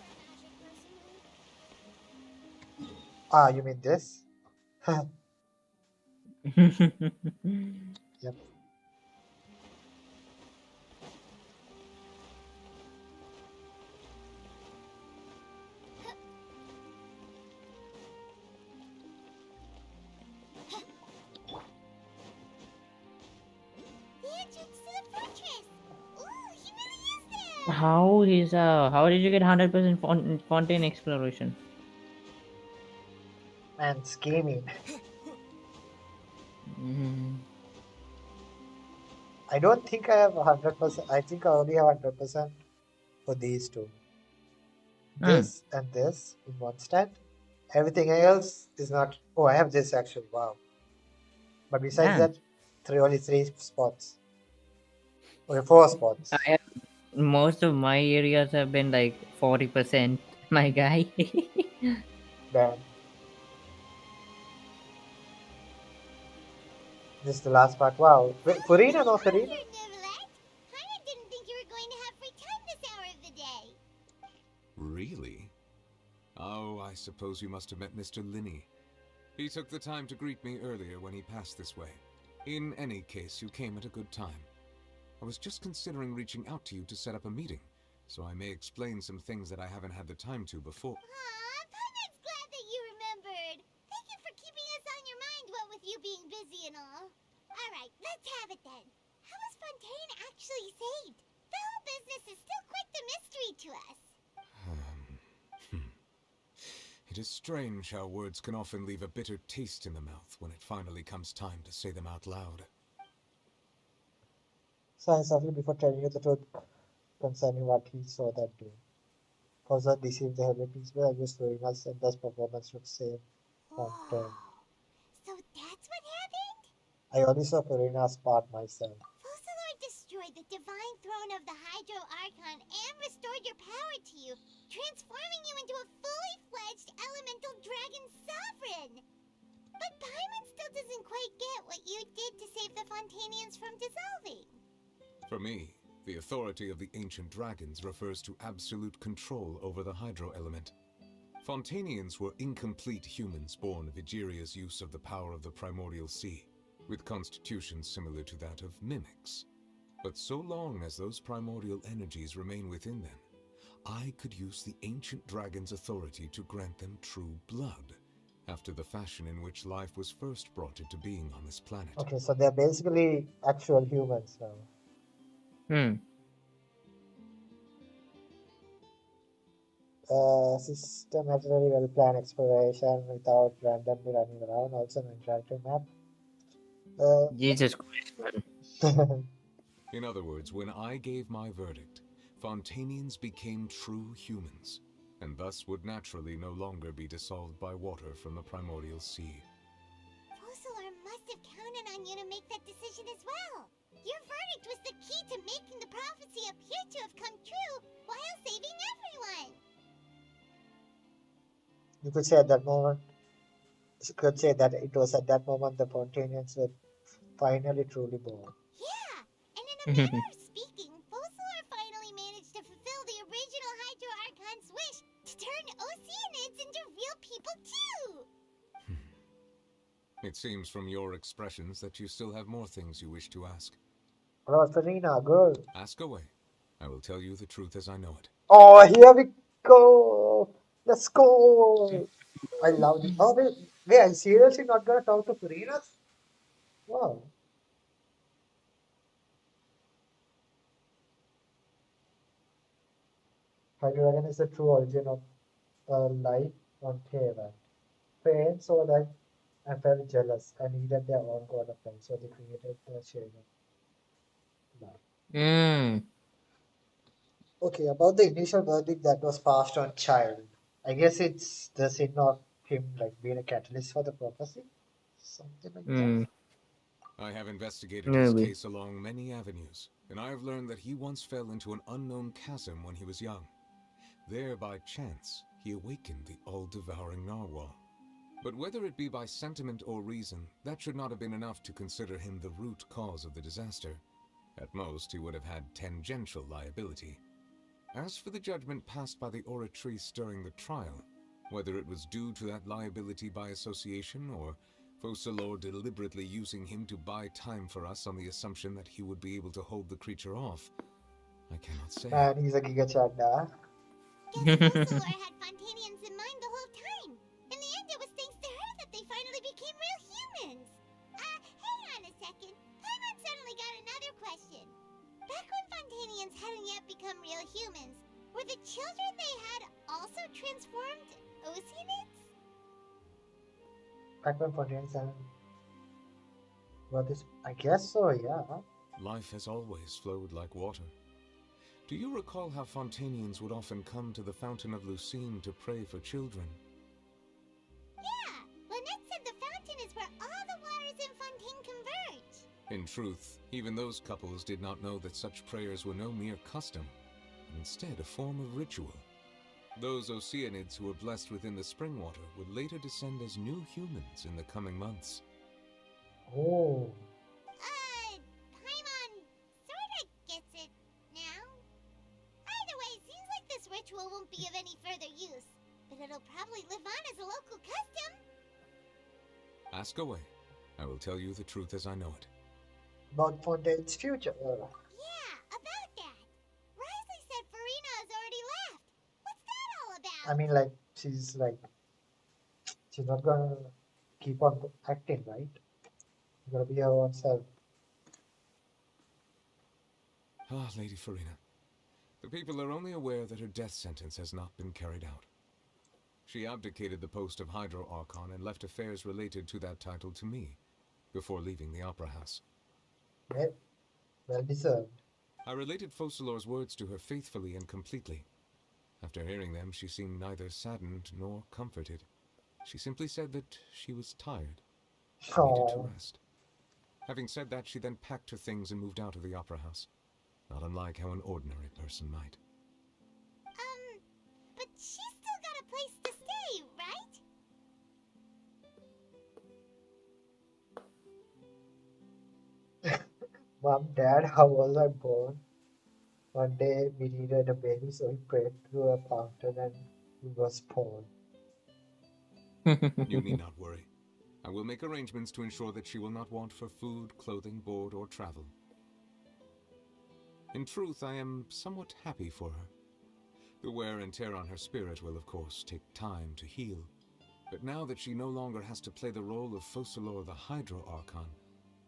Ah, you mean this? Yep. The entrance to the fortress! Ooh, he really is there! How did you get 100% Fontaine exploration? Man, scheming. I don't think I have 100%. I think I only have 100% for these two. This and this in one stand. Everything else is not. Oh, I have this actually. Wow. But besides Damn. that, only three spots. Okay, 4 spots. Most of my areas have been like 40%. My guy. Damn. This is the last part. Wow. Wait, Farina, no Farina? I didn't think you were going to have free time this hour of the day. Really? Oh, I suppose you must have met Mr. Linney. He took the time to greet me earlier when he passed this way. In any case, you came at a good time. I was just considering reaching out to you to set up a meeting, so I may explain some things that I haven't had the time to before. Aw, Paimon's glad that you remembered. Thank you for keeping us on your mind, what with you being busy and all. Alright, let's have it then. How was Fontaine actually saved? The whole business is still quite the mystery to us. It is strange how words can often leave a bitter taste in the mouth when it finally comes time to say them out loud. Sign softly before telling you the truth concerning what he saw that day. Further deceive the abilities were just showing us and thus performance should save Fontaine. So that's what happened? I only saw Farina's part myself. Fossilor destroyed the divine throne of the Hydro Archon and restored your power to you, transforming you into a fully fledged elemental dragon sovereign. But Paimon still doesn't quite get what you did to save the Fontainians from dissolving. For me, the authority of the ancient dragons refers to absolute control over the hydro element. Fontainians were incomplete humans born of Egeria's use of the power of the primordial sea, with constitutions similar to that of mimics. But so long as those primordial energies remain within them, I could use the ancient dragon's authority to grant them true blood, after the fashion in which life was first brought into being on this planet. Okay, so they're basically actual humans now. Systematically well-planned exploration without randomly running around, also an interactive map. Jesus Christ, man. In other words, when I gave my verdict, Fontainians became true humans. and thus would naturally no longer be dissolved by water from the primordial sea. Fossilor must have counted on you to make that decision as well. Your verdict was the key to making the prophecy appear to have come true while saving everyone. You could say at that moment, you could say that it was at that moment the Fontanians were finally truly born. Yeah, and in a manner of speaking, Fossilor finally managed to fulfill the original Hydro Archon's wish to turn Oceanids into real people too. It seems from your expressions that you still have more things you wish to ask. What about Farina, girl? Ask away. I will tell you the truth as I know it. Oh, here we go. Let's go. I love it. Oh, wait, are you seriously not gonna talk to Farina? Wow. Hydreigon is the true origin of life on Theban. Parents saw that and felt jealous and needed their own god of life, so they created the shade of life. Mm. Okay, about the initial verdict that was passed on child. I guess it's the sin of him like being a catalyst for the prophecy. Something like that. Mm. I have investigated his Maybe. case along many avenues, and I have learned that he once fell into an unknown chasm when he was young. There, by chance, he awakened the all-devouring narwhal. But whether it be by sentiment or reason, that should not have been enough to consider him the root cause of the disaster. At most, he would have had tangential liability. As for the judgment passed by the oratrice during the trial, whether it was due to that liability by association or Focalor deliberately using him to buy time for us on the assumption that he would be able to hold the creature off, I cannot say. Man, he's a Giga Chanda. Guess Fossilor had Fontanians in mind the whole time. In the end, it was thanks to her that they finally became real humans. Hang on a second. Paimon suddenly got another question. Back when Fontanians hadn't yet become real humans, were the children they had also transformed Oceanids? Back when Fontanians and what is? I guess so. Yeah. Life has always flowed like water. Do you recall how Fontanians would often come to the Fountain of Lucine to pray for children? Yeah, Lynette said the fountain is where all the waters in Fontaine converge. In truth, even those couples did not know that such prayers were no mere custom, but instead a form of ritual. Those Oceanids who were blessed within the spring water would later descend as new humans in the coming months. Oh. Paimon sorta gets it now. Either way, seems like this ritual won't be of any further use, but it'll probably live on as a local custom. Ask away. I will tell you the truth as I know it. About Fontaine's future. Yeah, about that. Risley said Farina has already left. What's that all about? I mean, like, she's not gonna keep on acting, right? She's gonna be her own self. Ah, Lady Farina. The people are only aware that her death sentence has not been carried out. She abdicated the post of Hydro Archon and left affairs related to that title to me, before leaving the Opera House. Well deserved. I related Focalor's words to her faithfully and completely. After hearing them, she seemed neither saddened nor comforted. She simply said that she was tired, needed to rest. Having said that, she then packed her things and moved out of the Opera House, not unlike how an ordinary person might. But she's still got a place to stay, right? Mom, Dad, how was I born? One day we needed a baby, so we prayed through a fountain and we was born. You need not worry. I will make arrangements to ensure that she will not want for food, clothing, board, or travel. In truth, I am somewhat happy for her. The wear and tear on her spirit will, of course, take time to heal. But now that she no longer has to play the role of Focalor the Hydro Archon,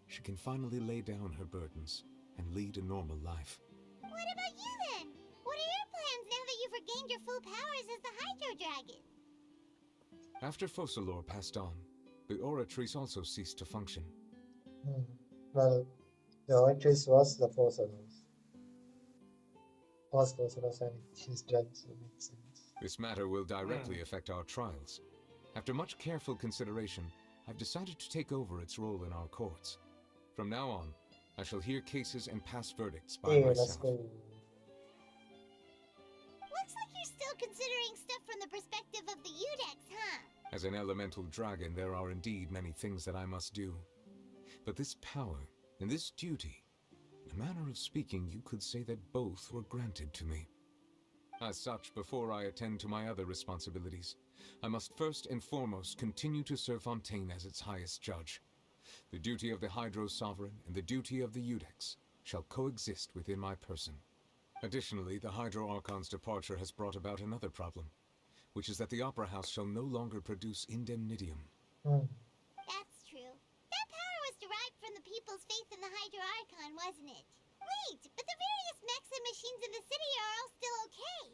she can finally lay down her burdens and lead a normal life. What about you then? What are your plans now that you've regained your full powers as the Hydro Dragon? After Focalor passed on, the Oratrice also ceased to function. Well, the Oratrice was the Focalor. Was Focalor and she's dead, so it makes sense. This matter will directly affect our trials. After much careful consideration, I've decided to take over its role in our courts. From now on, I shall hear cases and pass verdicts by Hey, let's myself. go. Looks like you're still considering stuff from the perspective of the Udex, huh? As an elemental dragon, there are indeed many things that I must do. But this power and this duty, in a manner of speaking, you could say that both were granted to me. As such, before I attend to my other responsibilities, I must first and foremost continue to serve Fontaine as its highest judge. The duty of the Hydro Sovereign and the duty of the Udex shall coexist within my person. Additionally, the Hydro Archon's departure has brought about another problem, which is that the Opera House shall no longer produce indemnitium. That's true. That power was derived from the people's faith in the Hydro Archon, wasn't it? Wait, but the various mechs and machines in the city are all still okay.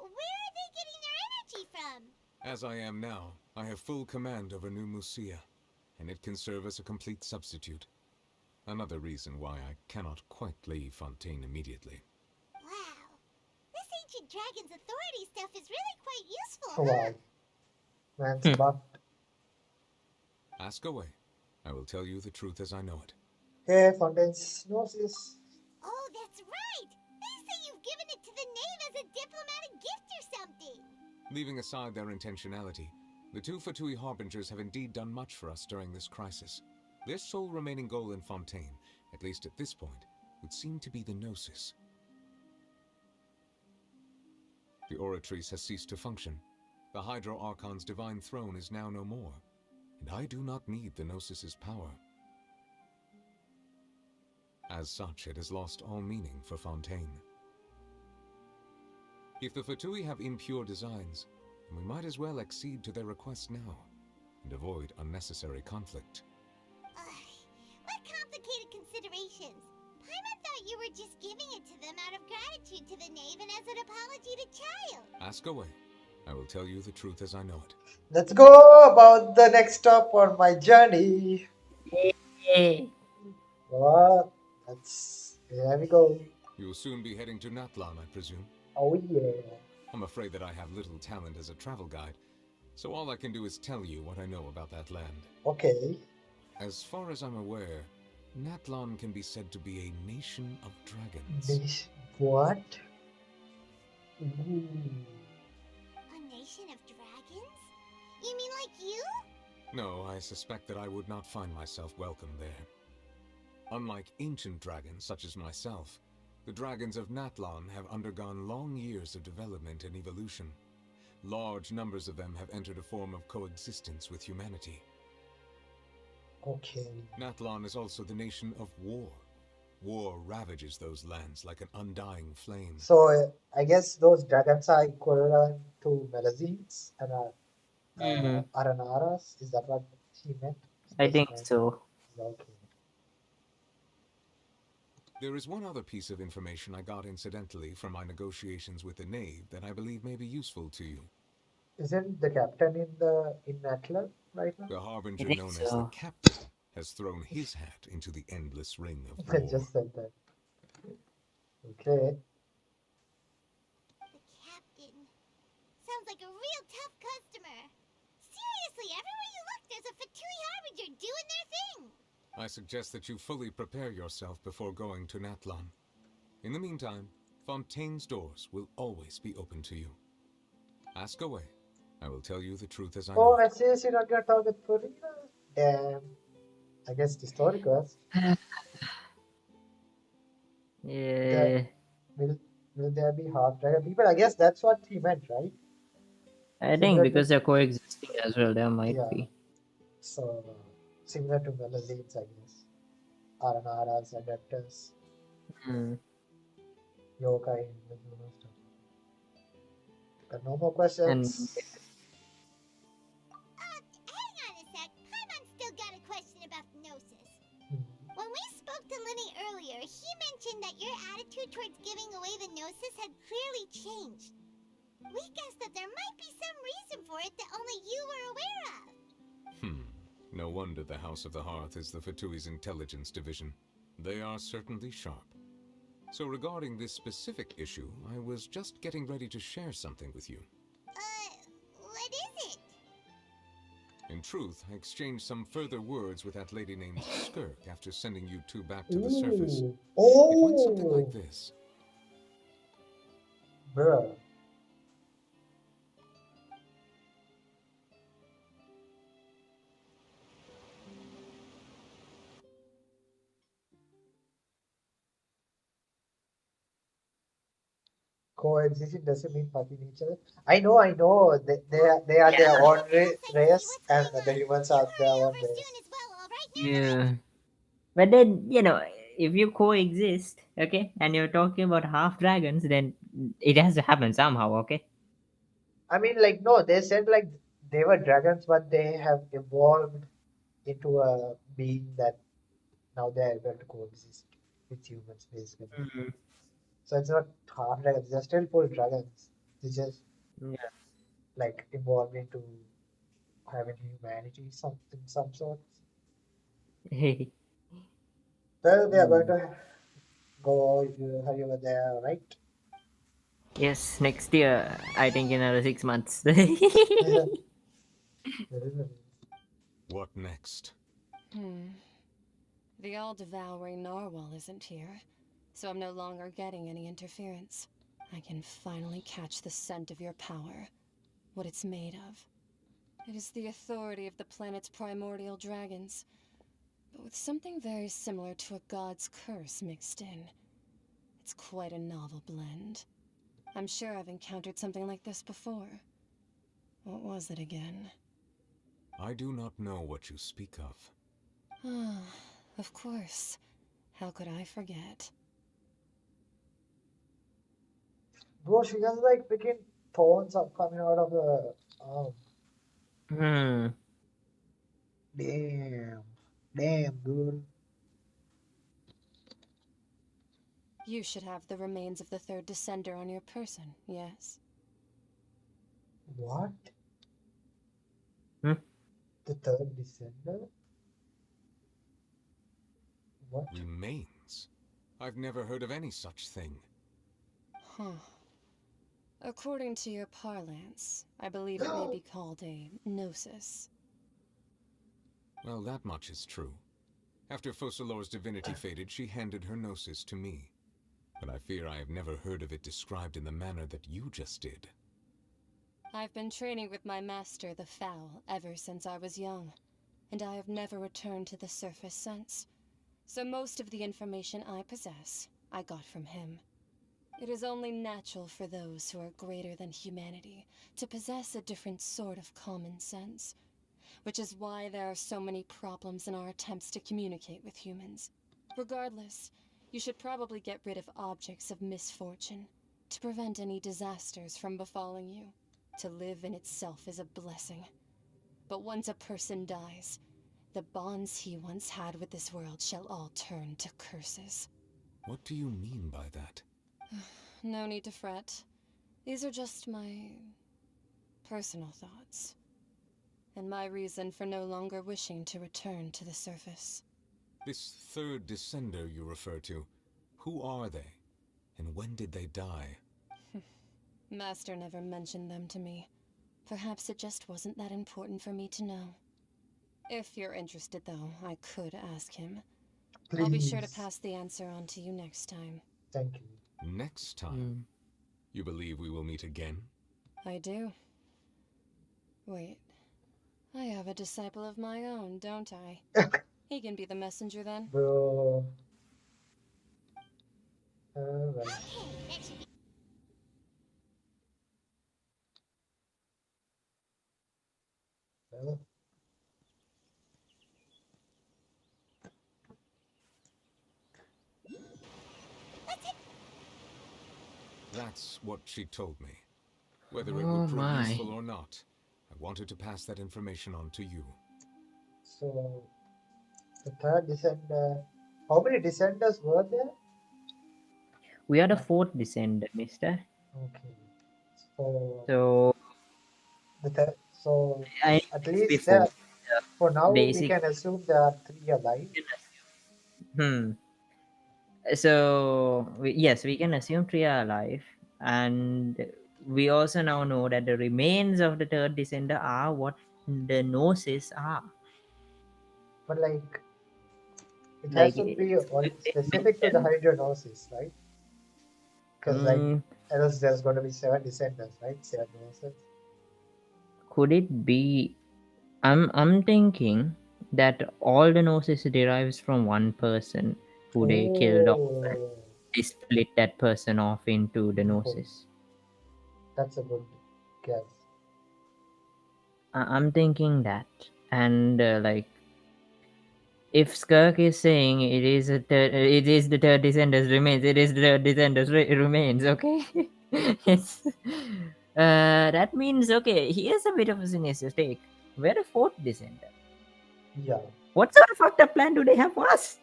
Where are they getting their energy from? As I am now, I have full command over New Musia, and it can serve as a complete substitute. Another reason why I cannot quite leave Fontaine immediately. Wow. This ancient dragon's authority stuff is really quite useful, Oh, huh? wow. Man's buffed. Ask away. I will tell you the truth as I know it. Hey, Fontaine's Gnosis. Oh, that's right! They say you've given it to the knave as a diplomatic gift or something! Leaving aside their intentionality, the two Fatui Harbingers have indeed done much for us during this crisis. Their sole remaining goal in Fontaine, at least at this point, would seem to be the Gnosis. The Oratrice has ceased to function. The Hydro Archon's divine throne is now no more, and I do not need the Gnosis's power. As such, it has lost all meaning for Fontaine. If the Fatui have impure designs, then we might as well accede to their request now, and avoid unnecessary conflict. What complicated considerations! Paimon thought you were just giving it to them out of gratitude to the knave and as an apology to Child. Ask away. I will tell you the truth as I know it. Let's go about the next stop on my journey. Hey. What? Here we go. You will soon be heading to Natlan, I presume. Oh yeah. I'm afraid that I have little talent as a travel guide, so all I can do is tell you what I know about that land. Okay. As far as I'm aware, Natlan can be said to be a nation of dragons. What? Ooh. A nation of dragons? You mean like you? No, I suspect that I would not find myself welcome there. Unlike ancient dragons such as myself, the dragons of Natlan have undergone long years of development and evolution. Large numbers of them have entered a form of coexistence with humanity. Okay. Natlan is also the nation of war. War ravages those lands like an undying flame. So I guess those dragons are equivalent to Melazines and Aranaras. Is that what he meant? I think so. Okay. There is one other piece of information I got incidentally from my negotiations with the knave that I believe may be useful to you. Isn't the captain in Atlas right now? The harbinger known as the captain has thrown his hat into the endless ring of I war. just said that. Okay. The captain. Sounds like a real tough customer. Seriously, everywhere you look, there's a Fatui Harbinger doing their thing. I suggest that you fully prepare yourself before going to Natlan. In the meantime, Fontaine's doors will always be open to you. Ask away. I will tell you the truth as I know. Oh, I see you're not gonna talk with Farina. Damn. I guess the story goes. Yeah. Will there be half dragon people? I guess that's what he meant, right? I think because they're coexisting as well, there might be. So similar to Melazines, I guess. Aranaras, Adeptus, Yokai, stuff. But no more questions. Hang on a sec. Paimon's still got a question about the Gnosis. When we spoke to Linny earlier, he mentioned that your attitude towards giving away the Gnosis had clearly changed. We guessed that there might be some reason for it that only you were aware of. No wonder the House of the Hearth is the Fatui's intelligence division. They are certainly sharp. So regarding this specific issue, I was just getting ready to share something with you. In truth, I exchanged some further words with that lady named Skirk after sending you two back to the surface. Ooh. It went something like Oh, this. bruh. Coexisting doesn't mean fucking each other. I know, I know. They are their own race, and the humans are their own race. Yeah. But then, if you coexist, okay, and you're talking about half dragons, then it has to happen somehow, okay? I mean, like, no, they said like they were dragons, but they have evolved into a being that now they're able to coexist with humans, basically. Mhm. So it's not half dragons; they're still full dragons. They just Yeah. like evolved into having humanity, something, some sort. Well, we are going to go over there, right? Yes, next year, I think in another 6 months. What next? The all-devouring narwhal isn't here, so I'm no longer getting any interference. I can finally catch the scent of your power, what it's made of. It is the authority of the planet's primordial dragons, but with something very similar to a god's curse mixed in. It's quite a novel blend. I'm sure I've encountered something like this before. What was it again? I do not know what you speak of. Ah, of course. How could I forget? Bro, she has like freaking thorns are coming out of her arm. Hmm. Damn. Damn, girl. You should have the remains of the third descender on your person, yes? What? Hmm? The third descender? What? Remains? I've never heard of any such thing. Huh. According to your parlance, I believe it may be called a gnosis. Well, that much is true. After Focalor's divinity faded, she handed her gnosis to me. But I fear I have never heard of it described in the manner that you just did. I've been training with my master, the Foul, ever since I was young, and I have never returned to the surface since. So most of the information I possess, I got from him. It is only natural for those who are greater than humanity to possess a different sort of common sense, which is why there are so many problems in our attempts to communicate with humans. Regardless, you should probably get rid of objects of misfortune to prevent any disasters from befalling you. To live in itself is a blessing. But once a person dies, the bonds he once had with this world shall all turn to curses. What do you mean by that? No need to fret. These are just my personal thoughts, and my reason for no longer wishing to return to the surface. This third descender you refer to, who are they? And when did they die? Master never mentioned them to me. Perhaps it just wasn't that important for me to know. If you're interested, though, I could ask him. Please. I'll be sure to pass the answer on to you next time. Thank you. Next time? You believe we will meet again? I do. Wait. I have a disciple of my own, don't I? He can be the messenger then. Bro. Alright. Well. That's what she told me. Whether it Oh would prove my. useful or not, I wanted to pass that information on to you. So, the third descender. How many descenders were there? We are the fourth descender, mister. Okay. So, So, so I at it's least before there, for now, we basic. can assume there are 3 alive. So, yes, we can assume three are alive. And we also now know that the remains of the third descender are what the gnosis are. But like, it has Like, to be only specific to the hydronosis, right? Because like, mm, else there's going to be 7 descendants, right? 7 gnosis. could it be? I'm thinking that all the gnosis derives from one person who they killed off. Oh, They split that person off into the oh, gnosis. that's a good guess. I'm thinking that, and like, if Skirk is saying it is the third descendants remains, it is the third descendants remains. Okay, it's that means okay. Here's a bit of a sinister take. We're a fourth descendant. Yeah. What sort of fucked up plan do they have for us?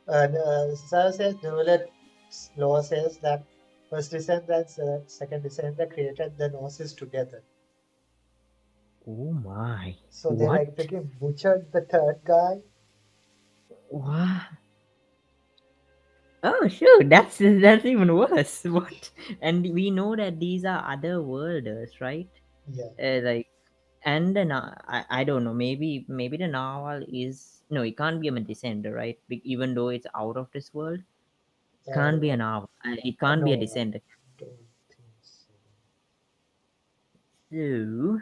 And Sarah says, Neuvillette's law says that first descendants, second descendant created the gnosis together. Oh my! So they What? like freaking butchered the third guy. What? Oh, sure. That's even worse. What? And we know that these are other worlders, right? Yeah. Like, and the I don't know. Maybe the narwhal is no. It can't be a descender, right? Even though it's out of this world, can't be a narwhal. It can't be a No, descender. I don't think so. So,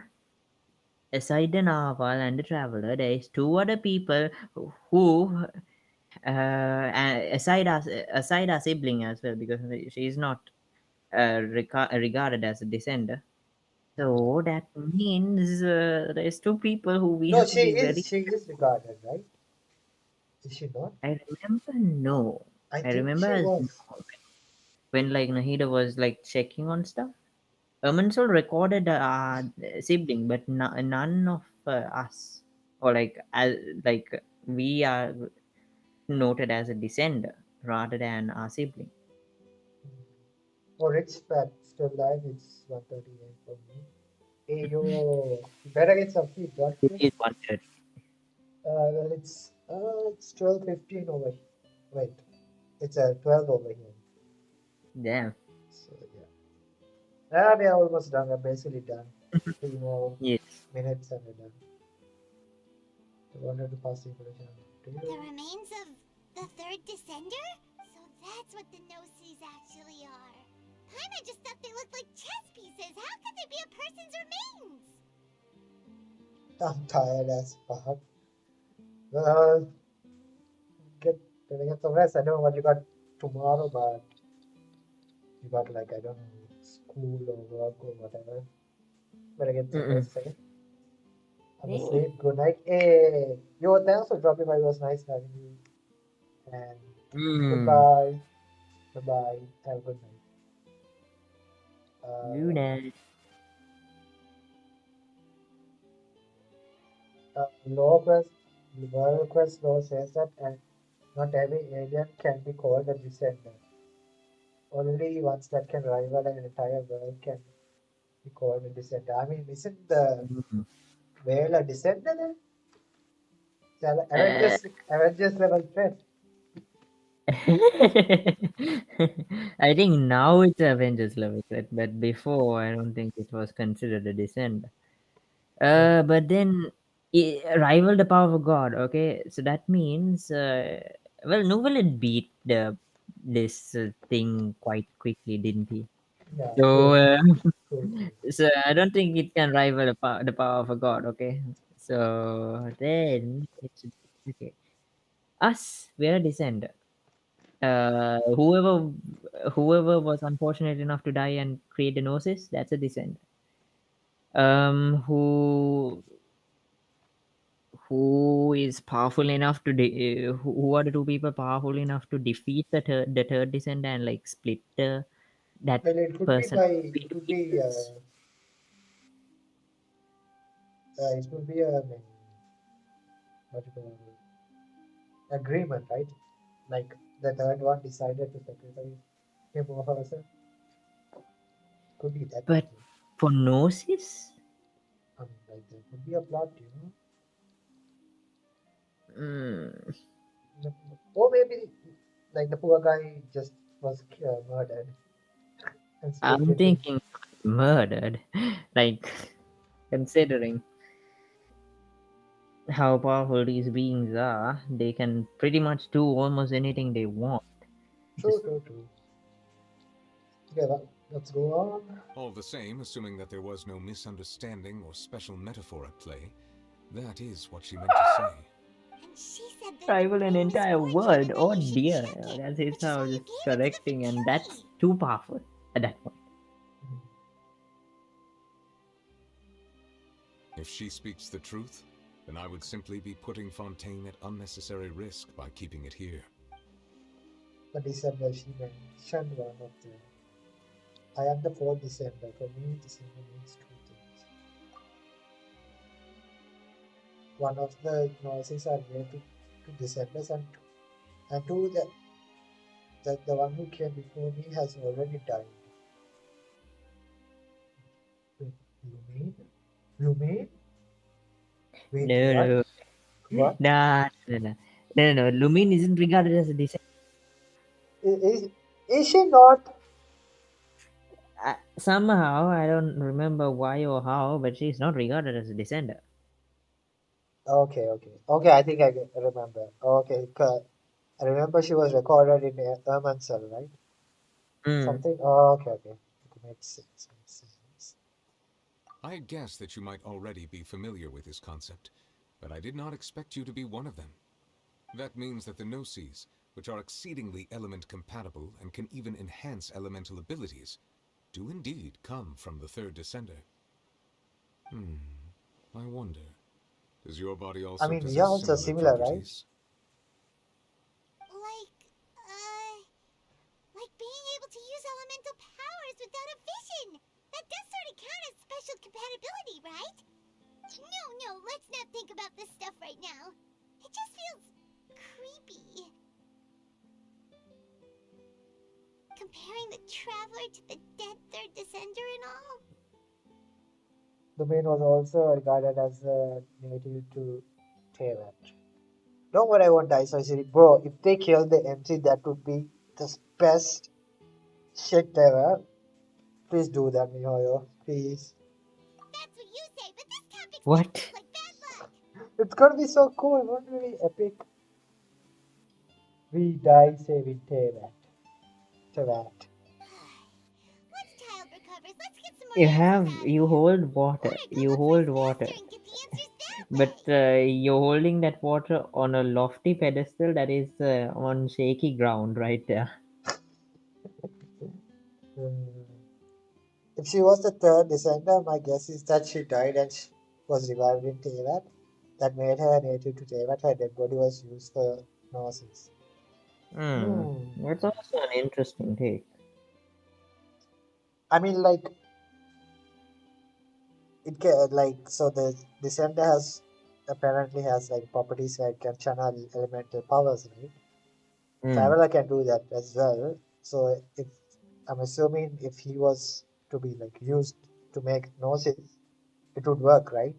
aside the narwhal and the traveler, there is two other people who aside our sibling as well, because she is not regarded as a descender. So that means there's two people who we No, have to be very. she is regarded, right? Is she not? I remember no. I I think remember she as was. no. When like Nahida was like checking on stuff. Ermansol recorded sibling, but none of us, or like we are noted as a descender rather than our sibling. Oh, Rich Fat still alive. It's 1:38 for me. Hey, yo, you better get some sleep, don't It you? is 1:30. It's 12:15 over here. Wait, it's 12 over here. Damn. So yeah. We are almost done. We're basically done. 3 more Yes. minutes and we're done. I wanted to pass the information on to The you. remains of the third descender? So that's what the gnosis actually are. Paimon just thought they looked like chess pieces. How could they be a person's remains? I'm tired as fuck. Well, get some rest. I don't know what you got tomorrow, but you got like, I don't know, school or work or whatever. Better get some rest, okay? I'm asleep. Good night. Hey, yo, thanks for dropping by. It was nice having you. And goodbye. Bye-bye. Have a good night. Good night. Law quest, World Quest law says that not every alien can be called a descendant. Only ones that can rival an entire world can be called a descendant. I mean, isn't the whale a descendant then? It's Avengers level threat. I think now it's Avengers level threat, but before I don't think it was considered a descender. But then rival the power of God. Okay, so that means well, Novelet beat this thing quite quickly, didn't he? Yeah, So cool. so I don't think it can rival the power of a God. Okay, so then it's okay. Us, we're a descender. Whoever was unfortunate enough to die and create the gnosis, that's a descender. Who is powerful enough to who are the two people powerful enough to defeat the third descender and like split that Well, it could be person by into it could be pieces? it could be a what you call agreement, right? Like the third one decided to sacrifice him or herself. Could be that. But for gnosis, I mean, like there could be a plot, you know. Or maybe like the poor guy just was murdered and split I'm between. thinking murdered, like considering. how powerful these beings are, they can pretty much do almost anything they want. True, true, true. Okay, let's go on. All the same, assuming that there was no misunderstanding or special metaphor at play, that is what she meant to say. And she said that Rival an entire world. Oh you should dear. check it, That's his which is how why you just gave it to the correcting, and that's too powerful at that point. If she speaks the truth, then I would simply be putting Fontaine at unnecessary risk by keeping it here. The December, she mentioned one of them. I am the 4th December. For me, December means two things. One of the noises are related to Decembers, and two, that the one who came before me has already died. Wait, you mean? Wait, No, what? Nah, no. Lumin isn't regarded as a descendant. Is she not? Somehow, I don't remember why or how, but she's not regarded as a descendant. Okay. I think I remember. Okay, I remember she was recorded in Ermansel, right? Something. Oh, okay. It makes sense. I guessed that you might already be familiar with this concept, but I did not expect you to be one of them. That means that the Gnosis, which are exceedingly element compatible and can even enhance elemental abilities, do indeed come from the third descender. I wonder, does your body also I mean, possess we are also similar similar, right? properties? Like being able to use elemental powers without a vision. That does sort of count as special compatibility, right? No, let's not think about this stuff right now. It just feels creepy. Comparing the Traveler to the dead third descender and all. Domain was also regarded as a native to Teyvat. Don't worry, I won't die so easily. Bro, if they kill the MC, that would be the best shit ever. Please do that, Mihoyo. Please. That's what you say, but this topic's What? like bad luck. It's gonna be so cool. It's gonna be epic. We die saving Teyvat. Once Child recovers, let's get some more answers out of You him. hold water. You hold water. And get the answers that But you're holding that water on a lofty pedestal that is on shaky ground right there. If she was the third descender, my guess is that she died and she was revived in Teyvat. That made her native to Teyvat. Her dead body was used for Gnosis. That's also an interesting take. I mean, like, it can, like, so the descender apparently has like properties where it can channel elemental powers, right? Traveler can do that as well. So if I'm assuming if he was to be like used to make Gnosis, it would work, right?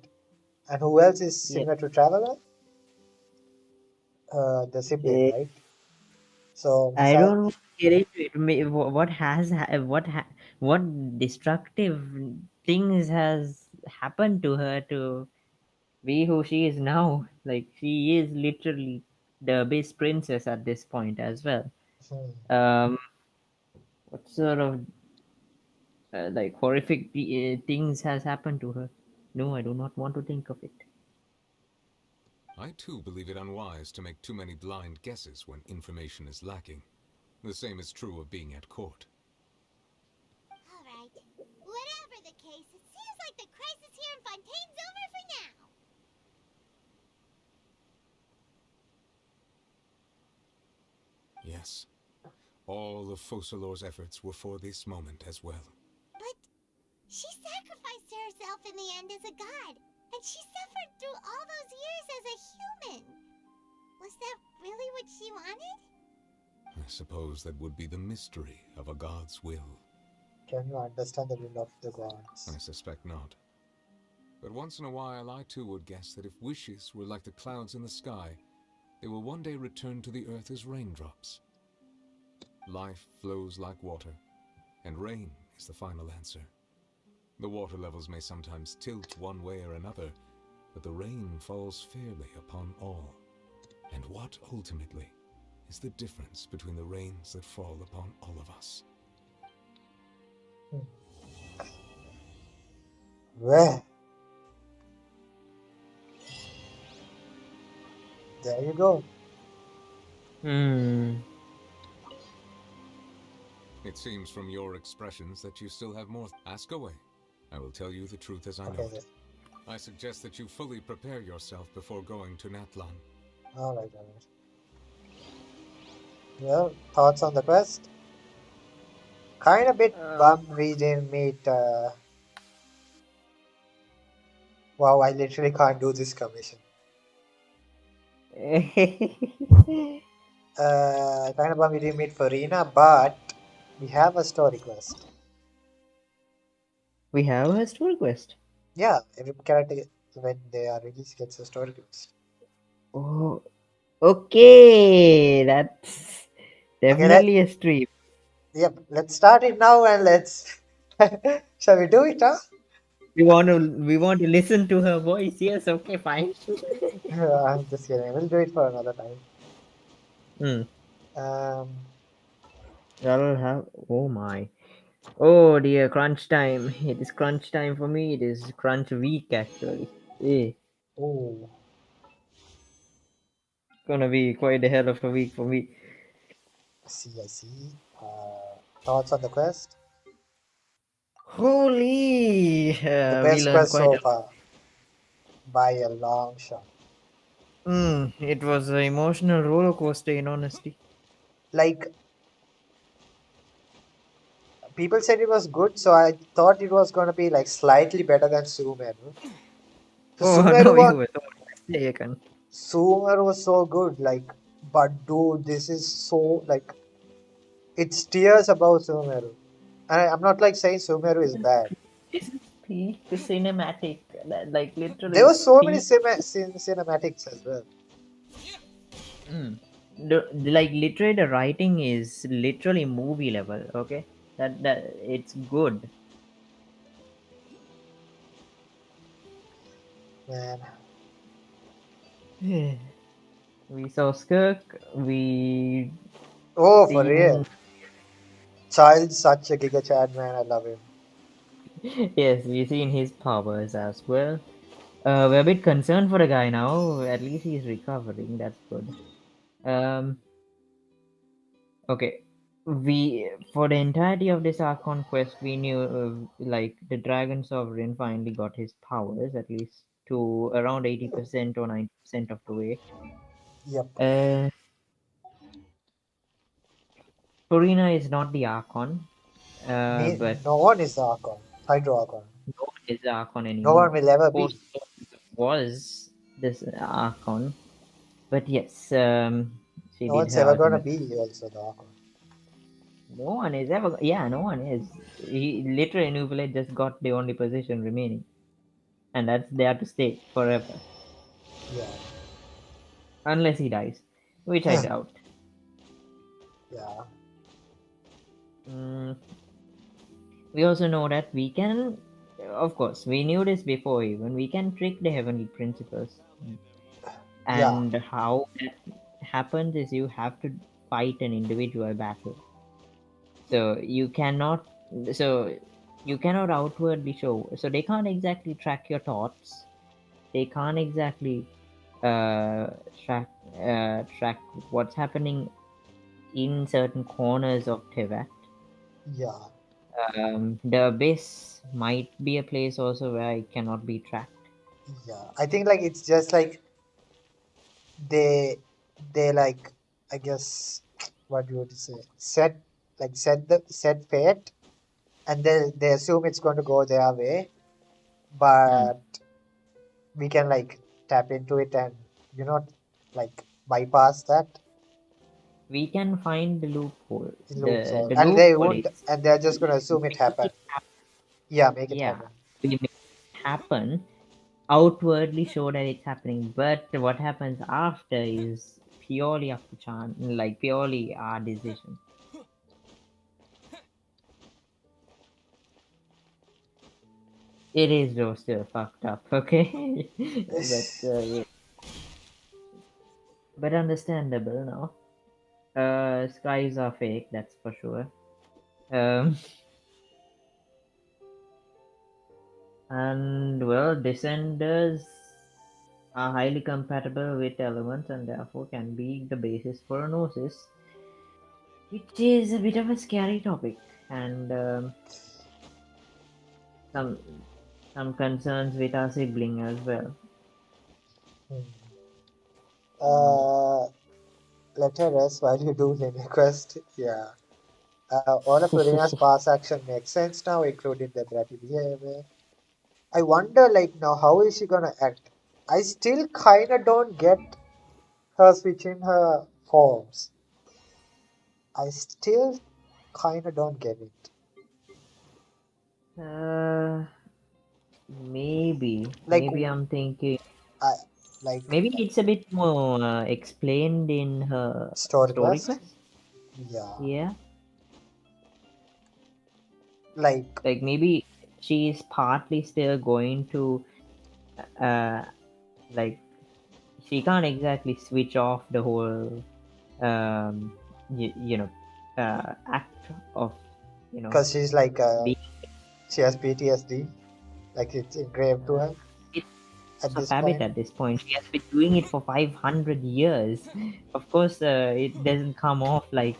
And who else is similar to Traveler? The sibling, right? So I don't want to get into it. What destructive things has happened to her to be who she is now? Like she is literally the abyss princess at this point as well. What sort of like horrific things has happened to her? No, I do not want to think of it. I too believe it unwise to make too many blind guesses when information is lacking. The same is true of being at court. Alright. Whatever the case, it seems like the crisis here in Fontaine's over for now. Yes. All of Focalor's efforts were for this moment as well. But she sacrificed herself in the end as a god, and she suffered through all those years as a human. Was that really what she wanted? I suppose that would be the mystery of a god's will. Can you understand the will of the gods? I suspect not. But once in a while I too would guess that if wishes were like the clouds in the sky, they will one day return to the earth as raindrops. Life flows like water, and rain is the final answer. The water levels may sometimes tilt one way or another, but the rain falls fairly upon all. And what, ultimately, is the difference between the rains that fall upon all of us? Well, there you go. It seems from your expressions that you still have more. Ask away. I will tell you the truth as I know Okay, it. I suggest that you fully prepare yourself before going to Natlan. alright. Well, thoughts on the quest? Kind of bit bummed we didn't meet. Wow, I literally can't do this commission. Kind of bummed we didn't meet Farina, but we have a story quest. We have a story quest. Yeah, every character when they are released gets a story quest. Oh, okay. That's Okay, definitely a stream. yep. Let's start it now and let's. Shall we do it, huh? We want to listen to her voice. Yes, okay, fine. I'm just kidding. We'll do it for another time. Um, I'll have. Oh my. Oh dear, crunch time. It is crunch time for me. It is crunch week actually. oh, Gonna be quite a hell of a week for me. I see. Thoughts on the quest? Holy! The We best learned quest quite so a lot. far by a long shot. It was an emotional roller coaster in honesty. Like, people said it was good, so I thought it was going to be like slightly better than Sumeru. So Oh no, you were so mistaken. Sumeru was so good, like, but dude, this is so like it's tears above Sumeru. And I'm not like saying Sumeru is bad. This is peak cinematic, like There literally were so many peak. cinematics as well. Like literally, the writing is literally movie level. Okay, that it's good. Man, We saw Skirk. We oh for real. seen. Child's such a Giga Chad, man. I love him. Yes, we seen his powers as well. We're a bit concerned for the guy now. At least he's recovering. That's good. Okay. We for the entirety of this Archon quest, we knew like the Dragon Sovereign finally got his powers at least to around 80% or 90% of the way. Yep. Purina is not the Archon, but No one is the Archon. Hydro Archon. no one is the Archon No one anymore. will ever Post be. was this Archon, but yes, she No did one's her ever gonna ultimate. be also the Archon. No one is ever. Yeah, no one is. He literally Nubile just got the only position remaining, and that's there to stay forever. Yeah. Unless he dies, which I doubt. Yeah. We also know that we can, of course, we knew this before even, we can trick the heavenly principles. Yeah. And how that happens is you have to fight an individual battle. So you cannot, so you cannot outwardly show, so they can't exactly track your thoughts. They can't exactly track track what's happening in certain corners of Tibet. Yeah. The abyss might be a place also where it cannot be tracked. Yeah. I think like it's just like they like I guess what you would say set fate and they assume it's going to go their way, but we can like tap into it and like bypass that We can find the loophole. loops all The and they loophole won't is and they're just going to assume it happened. Yeah, make it yeah, happen. we make it happen, outwardly show that it's happening, but what happens after is purely up to chance, like purely our decision. It is though still fucked up, okay? Yeah, but understandable now. Skies are fake, that's for sure. And well, descenders are highly compatible with elements and therefore can be the basis for a gnosis, which is a bit of a scary topic, and some concerns with our sibling as well. Let her rest while you do Linear Quest. Yeah. All of Farina's past action makes sense now, including the bratty behavior. I wonder, like, now, how is she gonna act? I still kinda don't get her switching her forms. I still kinda don't get it. Maybe I'm thinking. Maybe it's a bit more explained in her story quest. Yeah. Yeah. Like maybe she is partly still going to like she can't exactly switch off the whole act of because she's like being she has PTSD, like it's engraved to her at of this habit point. at this point. She has been doing it for 500 years. Of course, it doesn't come off like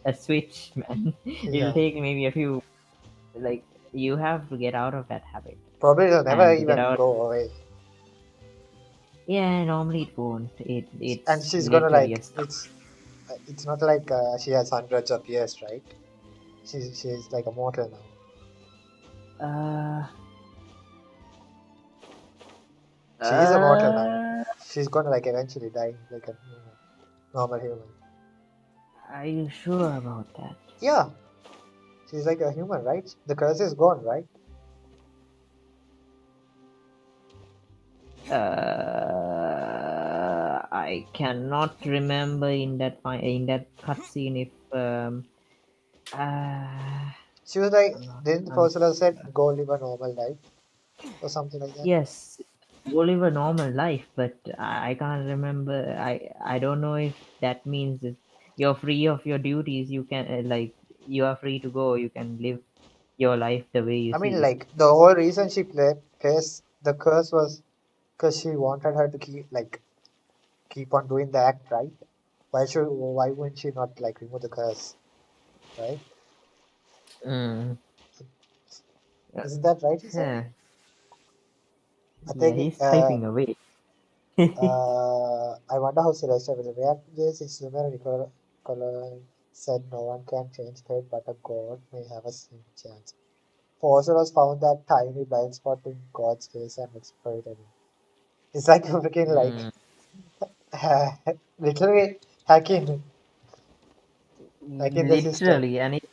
a switch, man. It'll Yeah. take maybe a few. Like you have to get out of that habit. Probably it'll never And to get even out. go away. Yeah, normally it won't. And It's she's gonna literally a like stuff. it's not like she has hundreds of years, right? She's like a mortal now. She is a mortal now. She's gonna like eventually die like a normal human. Are you sure about that? Yeah. She's like a human, right? The curse is gone, right? I cannot remember in that cutscene if She was like, didn't Ursula said go live a normal life or something like that? yes, go live a normal life, but I can't remember. I don't know if that means that you're free of your duties. You can you are free to go. You can live your life the way you I mean, see. like the whole reason she placed the curse was because she wanted her to keep on doing the act, right? Why wouldn't she not like remove the curse, right? Isn't that right? You said. Yeah. I Yeah, think. he's typing away. I wonder how Celeste will react to this. If Sumer Nicola said no one can change fate, but a god may have a slim chance. Phosphorus found that tiny blind spot in God's face and exploited it. It's like freaking like literally hacking the system. Literally, and it's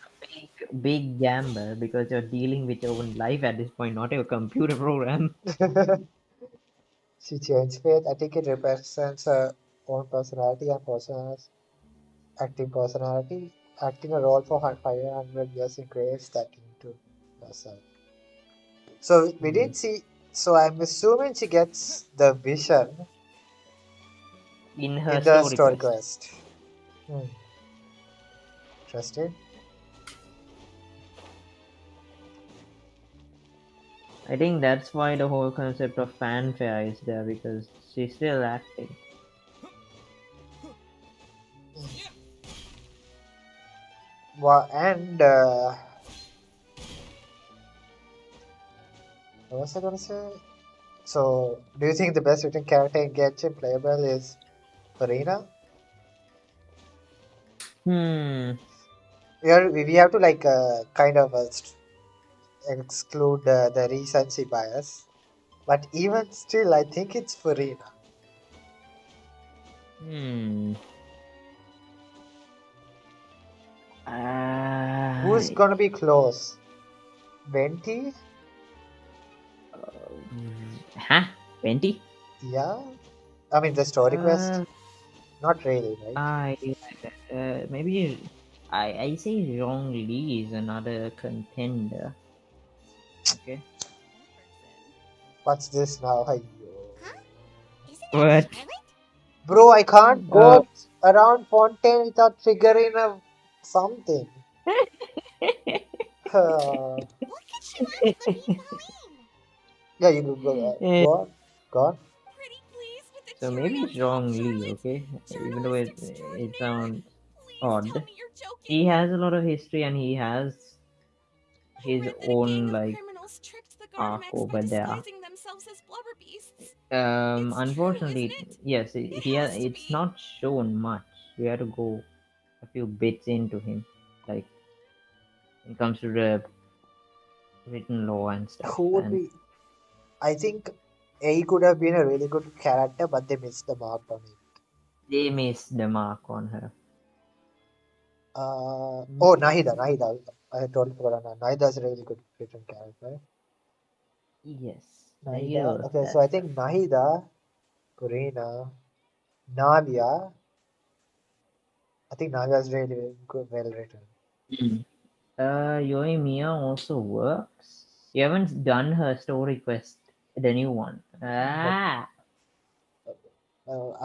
a big gamble because you're dealing with your own life at this point, not a computer program. She changed fate. I think it represents her own personality and person's acting personality, acting a role for 500 years in graves that into herself. So we didn't see. So I'm assuming she gets the vision In her in the story story quest. quest. Interesting. I think that's why the whole concept of fanfare is there because she's still acting. Well, and what was I gonna say? So, do you think the best written character in Genshin playable is Farina? We have to like kind of exclude the recency bias, but even still, I think it's Farina. Who's gonna be close? Venti? Huh? Venti? Yeah. I mean the story quest. Not really, right? Maybe I say Zhong Li is another contender. Okay. What's this now? Hey, What? bro, I can't go around Fontaine without triggering a something. What could she want with Lapine Pauline? Yeah, you go on. Go on. So maybe it's wrongly, okay? Even though it sounds odd. He has a lot of history and he has his own like arc over there. Unfortunately, yes, it's not shown much. You have to go a few bits into him, like when it comes to the written law and stuff. Who would And be? I think A could have been a really good character, but they missed the mark on it. they missed the mark on her. Oh, Nahida. I totally forgot her. Nahida is a really good written character. Yes, Nahida. Okay, so I think Nahida, Purina, Navia. I think Navia is really good, well written. Yoimiya also works. You haven't done her story quest, the new one. I'll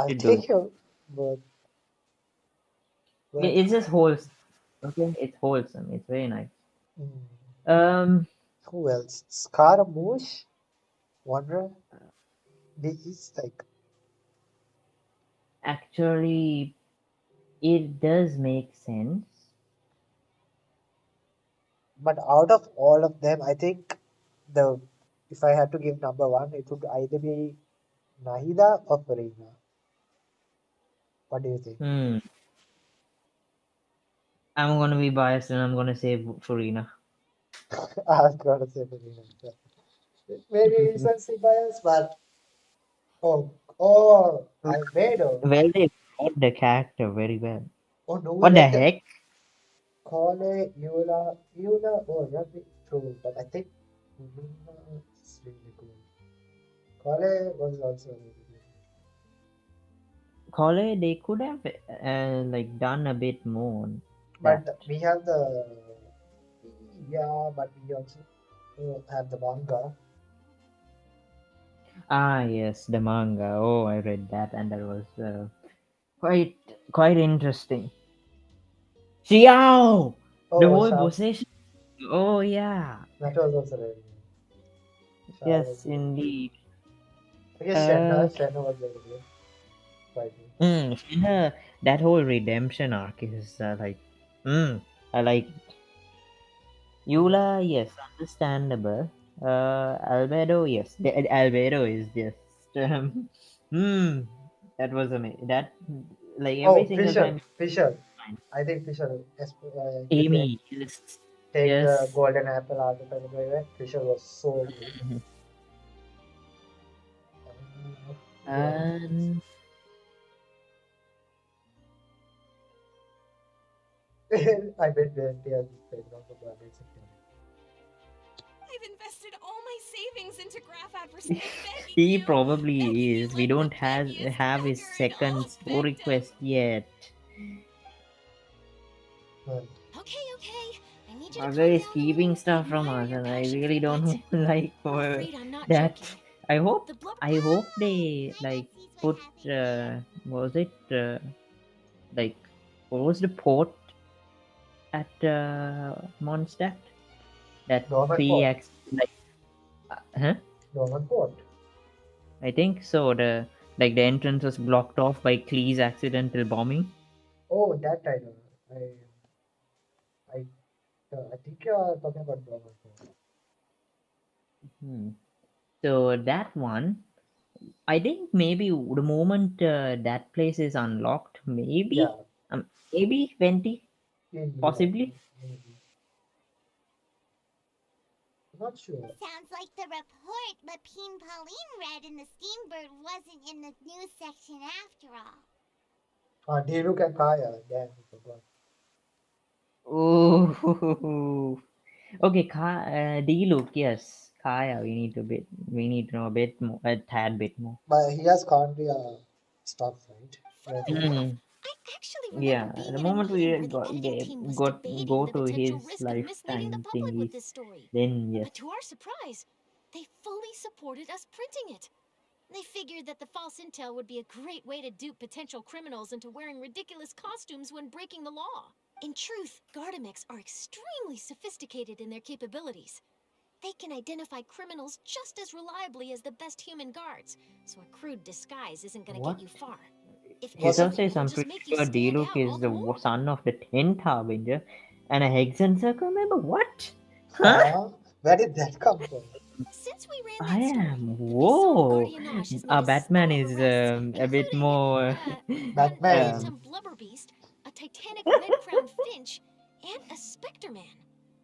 Should do take that. you, but It's just wholesome. Okay, it's wholesome. It's very nice. Mm. Who else? Scaramouche? Wonder? He's like. Actually, it does make sense. But out of all of them, I think if I had to give number one, it would either be Nahida or Farina. What do you think? I'm gonna be biased and I'm gonna say Farina. I was gonna say Farina. Maybe recency bias, but Albedo. Well, they brought the character very well. Oh no, What the like heck? Kole, Eula. Oh, yeah, true. But I think Luna is really good. Kole was also really good. Kole, they could have like done a bit more. But we have but we also have the manga. Ah, yes, the manga. Oh, I read that, and that was quite interesting. Xiao, the whole possession. Oh yeah. That was also really good. Yes, indeed. I guess Shenna was very good. Quite good. Shenna, that whole redemption arc is I like it. Eula, yes, understandable. Albedo, yes. Albedo is just that was amazing. That like every single time. Fisher. I think Fisher. Amy, yes. Take the Yes. golden apple out of everywhere. Fisher was so good. And I bet they are playing on the budget. I've invested all my savings into graph adversary. he probably is. We don't have his second story quest yet. Okay. I need you to Marga is keeping stuff from us, and I really don't like that. I hope they like put was it like what was the port at Mondstadt? That Norman free Port. access, like Norman Port. I think so. The entrance was blocked off by Klee's accidental bombing. Oh, that title. I think you are talking about Norman Port. So that one, I think maybe the moment that place is unlocked, maybe, maybe 20, possibly. Not sure. Sounds like the report Lapine Pauline read in the Steambird wasn't in the news section after all. Diluc and Kaya. Damn, I forgot. Oh, okay. Diluc, yes. Kaya, we need to know a bit more, a tad bit more. But he has Kandria stuff, right? Yeah, the moment we go to his lifetime thingies, then yes. But to our surprise, They fully supported us printing it. They figured that the false intel would be a great way to dupe potential criminals into wearing ridiculous costumes when breaking the law. In truth, Gardamex are extremely sophisticated in their capabilities. They can identify criminals just as reliably as the best human guards, so a crude disguise isn't gonna What? get you far. If Hito anything, says, it'll I'm just pretty make you sure stand D-Look out is all the the more. son of the 10th Harbinger and a Hexen Circle member. What? Huh? Huh? Where did that come from? Since we ran I that story, am. Whoa. Guardianage has made a Batman slew of is arrests, a bit more. one Batman. phantom blubber beast, a titanic red-crowned finch, and a specter man.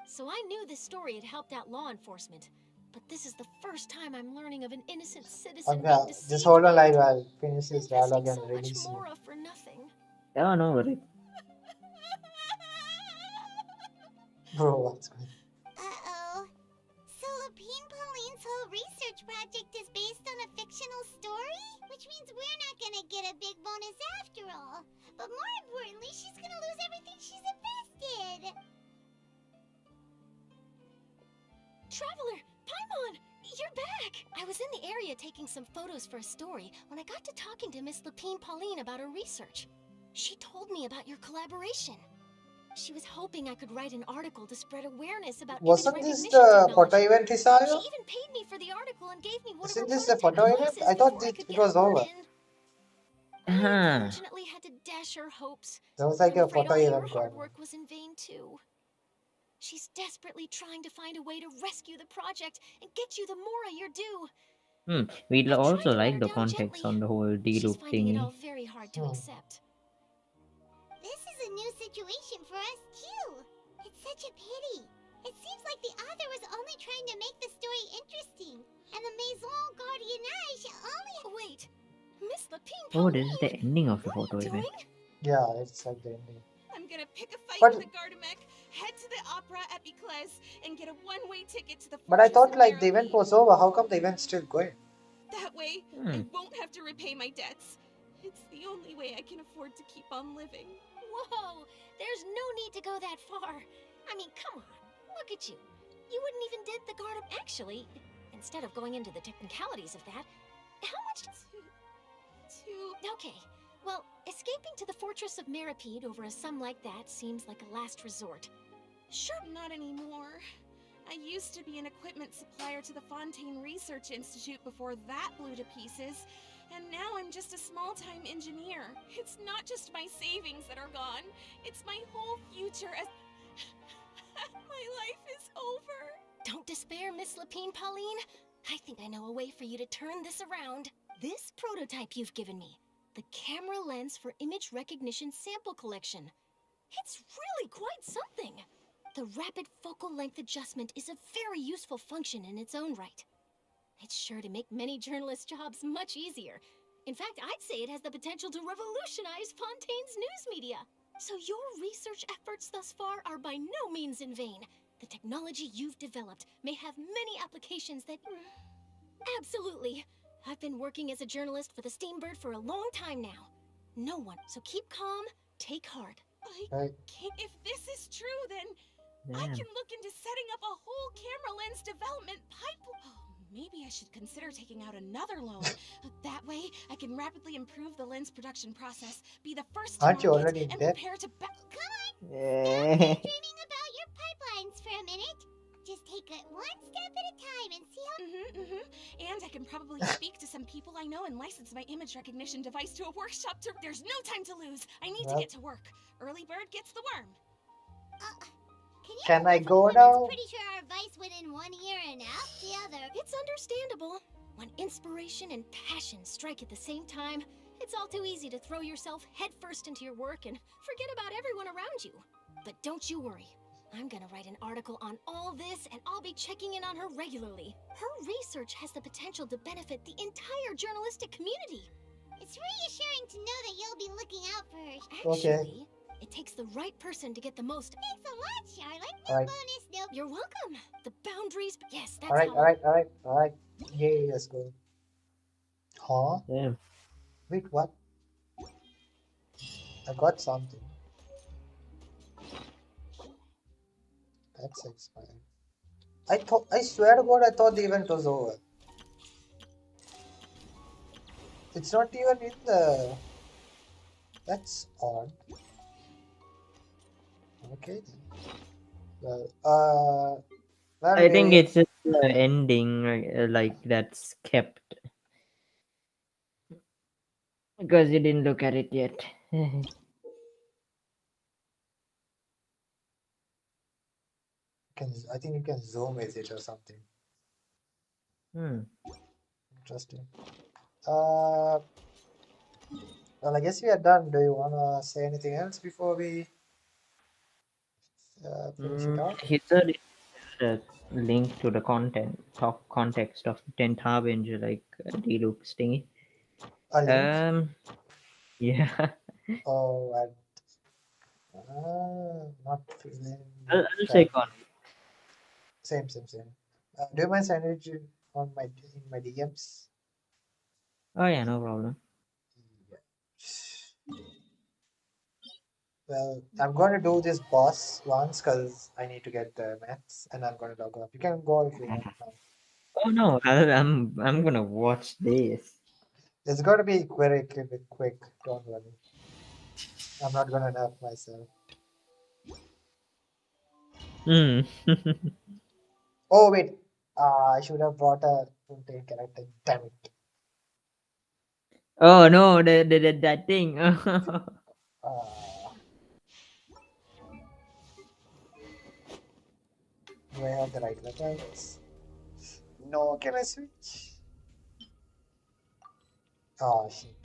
So I knew this story had helped out law enforcement, but this is the first time I'm learning of an innocent citizen Okay, being just deceived hold on by live. it. I'll finish this dialogue and So much release you. more for nothing. Oh, no worry. Bro, what's going on? Uh-oh. So Lapine Pauline's whole research project is based on a fictional story? Which means we're not gonna get a big bonus after all. But more importantly, she's gonna lose everything she's invested. Traveler, Paimon, you're back! I was in the area taking some photos for a story when I got to talking to Miss Lapine Pauline about her research. She told me about your collaboration. She was hoping I could write an article to spread awareness about Wasn't image this recognition the photo technology. event he saw? She even paid me for the article and gave me one Isn't of her this the prototype photo event? devices I thought before I it, could it get a was word over. in. I unfortunately had to dash her hopes. There was like I'm a afraid photo all your event going hard on. work was in vain too. She's desperately trying to find a way to rescue the project and get you the Mora you're due. We'd I tried also to let like her the down context gently. on the whole She's D-Look finding it thingy. all very hard to accept. This is a new situation for us, too. It's such a pity. It seems like the author was only trying to make the story interesting, and the Maison Gardiennage only... Wait, Miss Lapine Oh, Pauline, this is the ending of the what photo are you event. doing? Yeah, it's like the ending. I'm gonna pick a fight But- with the Gardamek, head to the Opera Epiclese, and get a one-way ticket to the But I Fortress thought of like the event Meripede. was over. How come the event's still going? That way, I won't have to repay my debts. It's the only way I can afford to keep on living. Whoa, there's no need to go that far. I mean, come on, look at you. You wouldn't even did the Garda. Actually, instead of going into the technicalities of that, how much Okay, well, escaping to the Fortress of Meripede over a sum like that seems like a last resort. Sure, not anymore. I used to be an equipment supplier to the Fontaine Research Institute before that blew to pieces, and now I'm just a small-time engineer. It's not just my savings that are gone, it's my whole future as... My life is over. Don't despair, Miss Lapine Pauline. I think I know a way for you to turn this around. This prototype you've given me, the camera lens for image recognition sample collection. It's really quite something. The rapid focal length adjustment is a very useful function in its own right. It's sure to make many journalists' jobs much easier. In fact, I'd say it has the potential to revolutionize Fontaine's news media. So your research efforts thus far are by no means in vain. The technology you've developed may have many applications that... Absolutely. I've been working as a journalist for the Steambird for a long time now. No one, so keep calm, take heart. I can't... If this is true, then I Damn. can look into setting up a whole camera lens development pipeline. Oh, maybe I should consider taking out another loan. That way, I can rapidly improve the lens production process, be the first to Aren't you market, already and dead? prepare to... Dreaming about your pipelines for a minute. Just take it one step at a time and see how... And I can probably speak to some people I know and license my image recognition device to a workshop to... There's no time to lose. I need to Well. get to work. Early bird gets the worm. Can I go now? Pretty sure our advice went in one ear and out the other. It's understandable. When inspiration and passion strike at the same time, it's all too easy to throw yourself headfirst into your work and forget about everyone around you. But don't you worry. I'm gonna write an article on all this, and I'll be checking in on her regularly. Her research has the potential to benefit the entire journalistic community. It's reassuring to know that you'll be looking out for her. Actually, it takes the right person to get the most. Thanks a lot, Charlotte. No Alright. bonus, no... You're welcome. The boundaries... Yes, that's Alright, all. alright. Yay, let's go. Huh? Damn. Wait, what? I got something. That's expired. I swear to God, I thought the event was over. It's not even in the. That's odd. Okay. Well, well, I think we it's just the ending, like that's kept because you didn't look at it yet. can. I think you can zoom with it or something. Interesting. Well, I guess we are done. Do you wanna say anything else before we finish it out? He said the link to the context of 10th Harbinger, like Deluxe thingy. A link? Yeah. Oh, not feeling I'll that. check on. Same. Do you mind sending it on in my DMs? Oh yeah, no problem. Well, I'm going to do this boss once because I need to get the mats, and I'm going to log off. You can go if you want now. Oh no, I'm gonna watch this. It's going to be very quick. Don't worry. I'm not going to nerf myself. Oh wait, I should have brought a Fountain character. Damn it. Oh no, that thing. Do I have the right weapons? No, can I switch? Oh shit.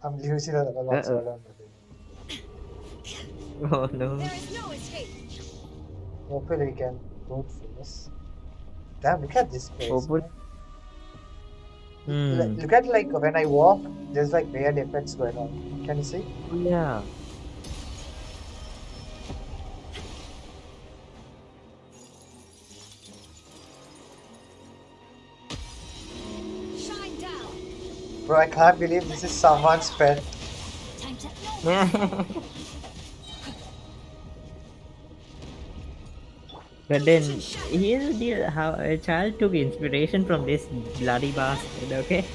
I'm losing a level on sword on Oh no. There is no escape. Hopefully we can brute force. Damn, look at this place, Hopefully. man. Look at like when I walk, there's like weird effects going on. Can you see? Yeah. Shine down. Bro, I can't believe this is someone's pet. But then here's the deal: how a child took inspiration from this bloody bastard. Okay.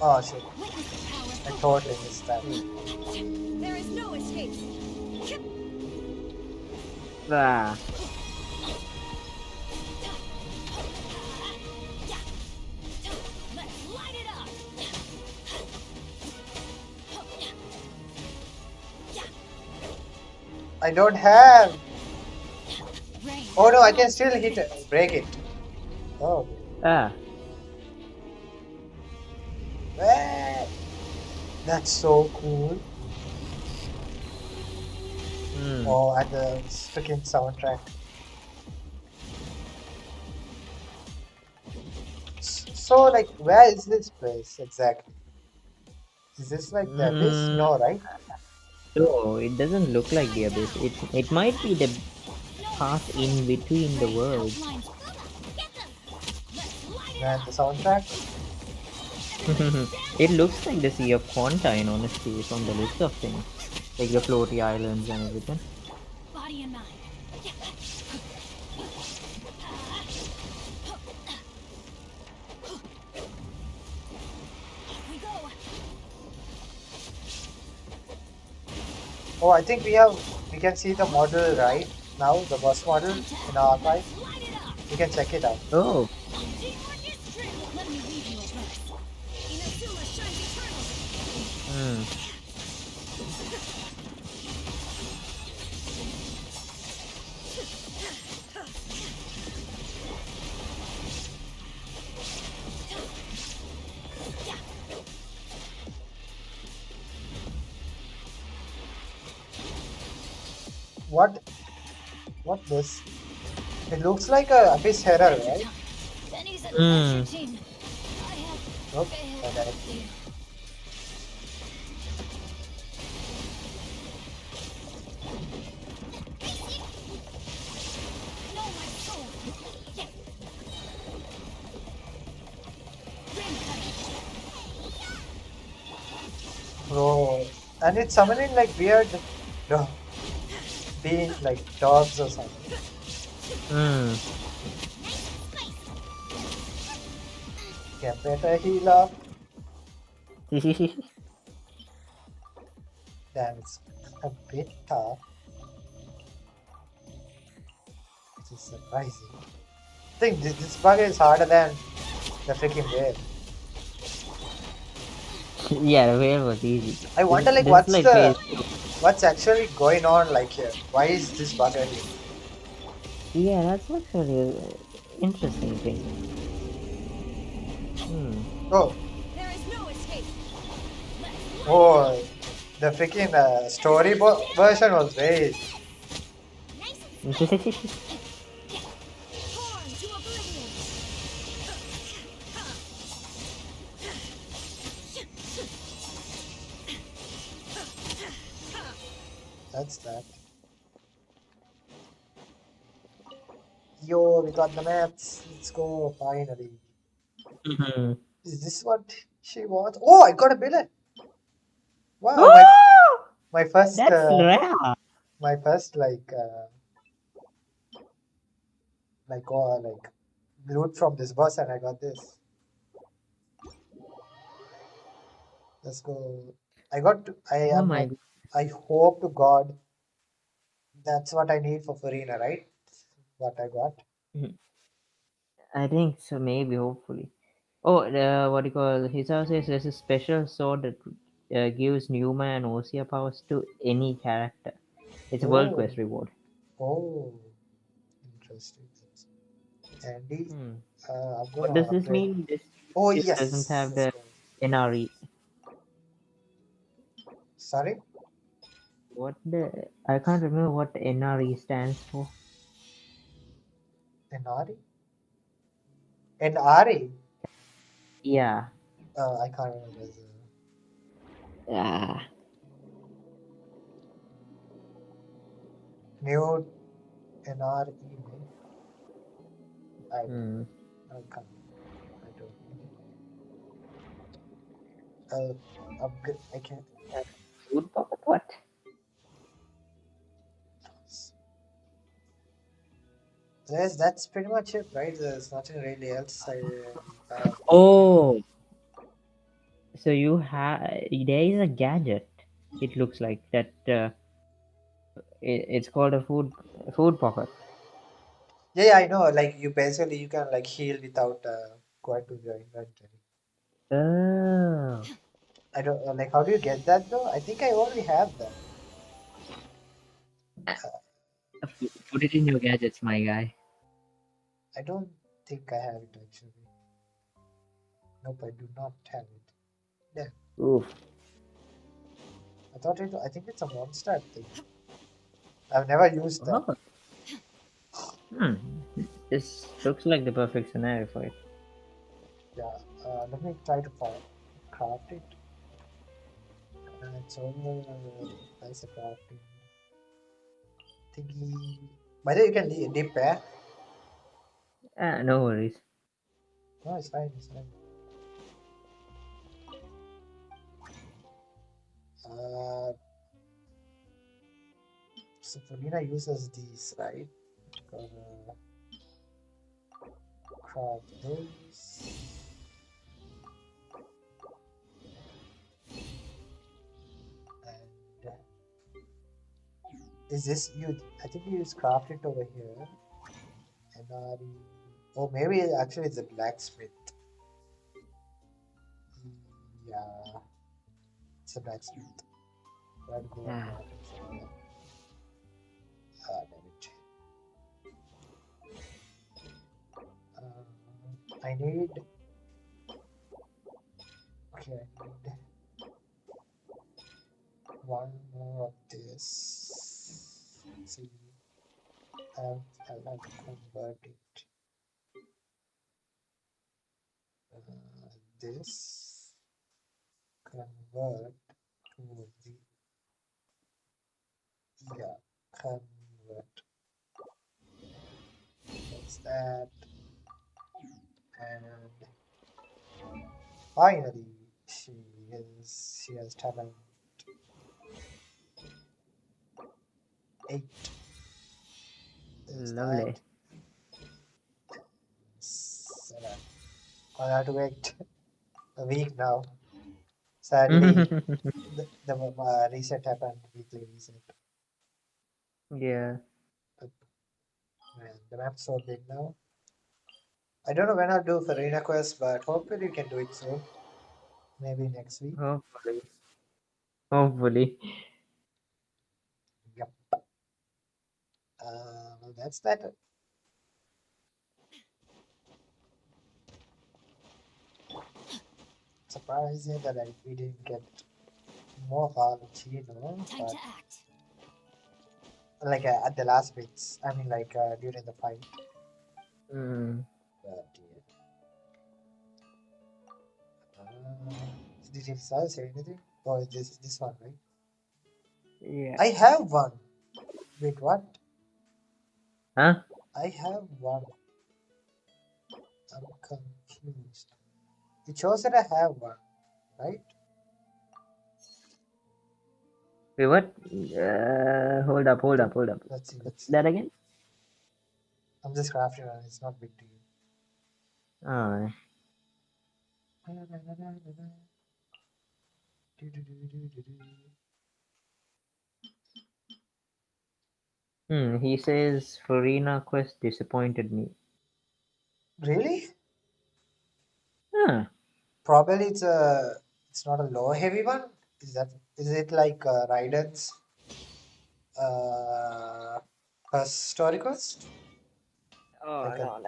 Oh shit. I totally missed that. There is no escape. Ah. Let's light it up. I don't have. Oh no, I can still break it. Oh. Ah. That's so cool. Oh, and the freaking soundtrack. So, like, where is this place exactly? Is this like the abyss? No, right? No, it doesn't look like the abyss. It might be the path in between the worlds. And the soundtrack? It looks like the Sea of Quantine, honestly, from the list of things. Like the floaty islands and everything. Body and mind. Oh, I think we can see the model right now, the bus model in our archive. We can check it out. Oh. What this? It looks like a Abyss Herald, right? Nope. Okay. And it's summoning like weird being like dogs or something. Get better healer. Damn, it's a bit tough. Which is surprising. I think this bug is harder than the freaking wave. Yeah, the whale was easy. I wonder like This is like what's actually going on like here? Why is this bugger here? yeah, that's actually an interesting thing. Oh. Oh, the freaking story version was very That's that. Yo, we got the maps. Let's go, finally. Is this what she wants? Oh, I got a billet. Wow, my first That's rare. my first like loot from this boss, and I got this. Let's go. I hope to God that's what I need for Farina, right? What I got. I think so, maybe, hopefully. Oh, what do you call his house says there's a special sword that gives Numa and Osia powers to any character. It's a world quest reward. Oh, interesting. Andy, I'm What gonna does this upgrade. mean? This Oh doesn't yes. have Let's the go. NRE. Sorry? I can't remember what NRE stands for. NRE? NRE? Yeah. I can't remember. Yeah. New NRE. I can't. I don't. Upgrade. I can't. Food pocket? What? That's pretty much it, right? There's nothing really else I have. Oh. So you have there is a gadget. It looks like that. It's called a food pocket. Yeah, I know. Like you can like heal without going to your inventory. Oh. I don't like. How do you get that though? I think I already have that. Put it in your gadgets, my guy. I don't think I have it actually. Nope, I do not have it. Yeah. Oof. I think it's a monster thing. I've never used that. This looks like the perfect scenario for it. Yeah. Let me try to craft it. It's all nice crafting thingy. By the way, you can dip, eh? No worries. No, it's fine. It's fine. So Felina uses these, right? Gonna craft those. And is this you? I think you use craft it over here. And oh, maybe actually it's a blacksmith. Yeah, it's a blacksmith. Gotta go on that. Damn it. I need. Okay, I need one more of this. Let's see, I'll have to convert it. This convert to the convert. That's that. And finally, she has talent. 8. There's Lovely. that. 7. I'll have to wait a week now. Sadly, the reset happened, weekly reset. Yeah. But, man, the map's so big now. I don't know when I'll do Farina Quest, but hopefully we can do it soon. Maybe next week. Hopefully. Hopefully. Yep. Well, that's that. Surprising that we didn't get more of Archino, but like at the last bits. I mean, like during the fight. Mm. But yeah. Did he say anything? Oh, this one, right? Yeah. I have one. Wait, what? Huh? I have one. I'm confused. It shows that I have one, right? Wait, what? Hold up. Let's see. What's that again? I'm just crafting one. It's not big deal. Oh. He says Farina Quest disappointed me. Really? Huh. Probably it's not a low heavy one. Is it like Raiden's first story quest? Oh Like no,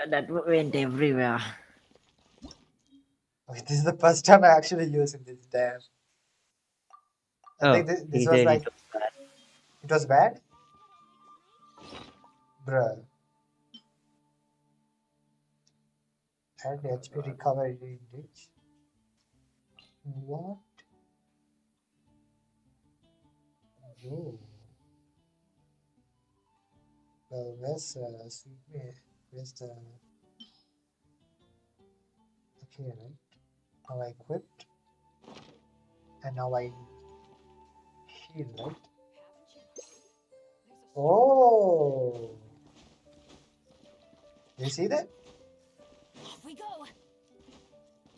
that went everywhere. this is the first time I actually using this. Damn. I think this He was said like it was bad. it was bad, bruh. And HP recovery indeed. What? Yo. Well, where's where's the okay, right? Now I equipped and now I heal, right? Oh, you see that? Off we go.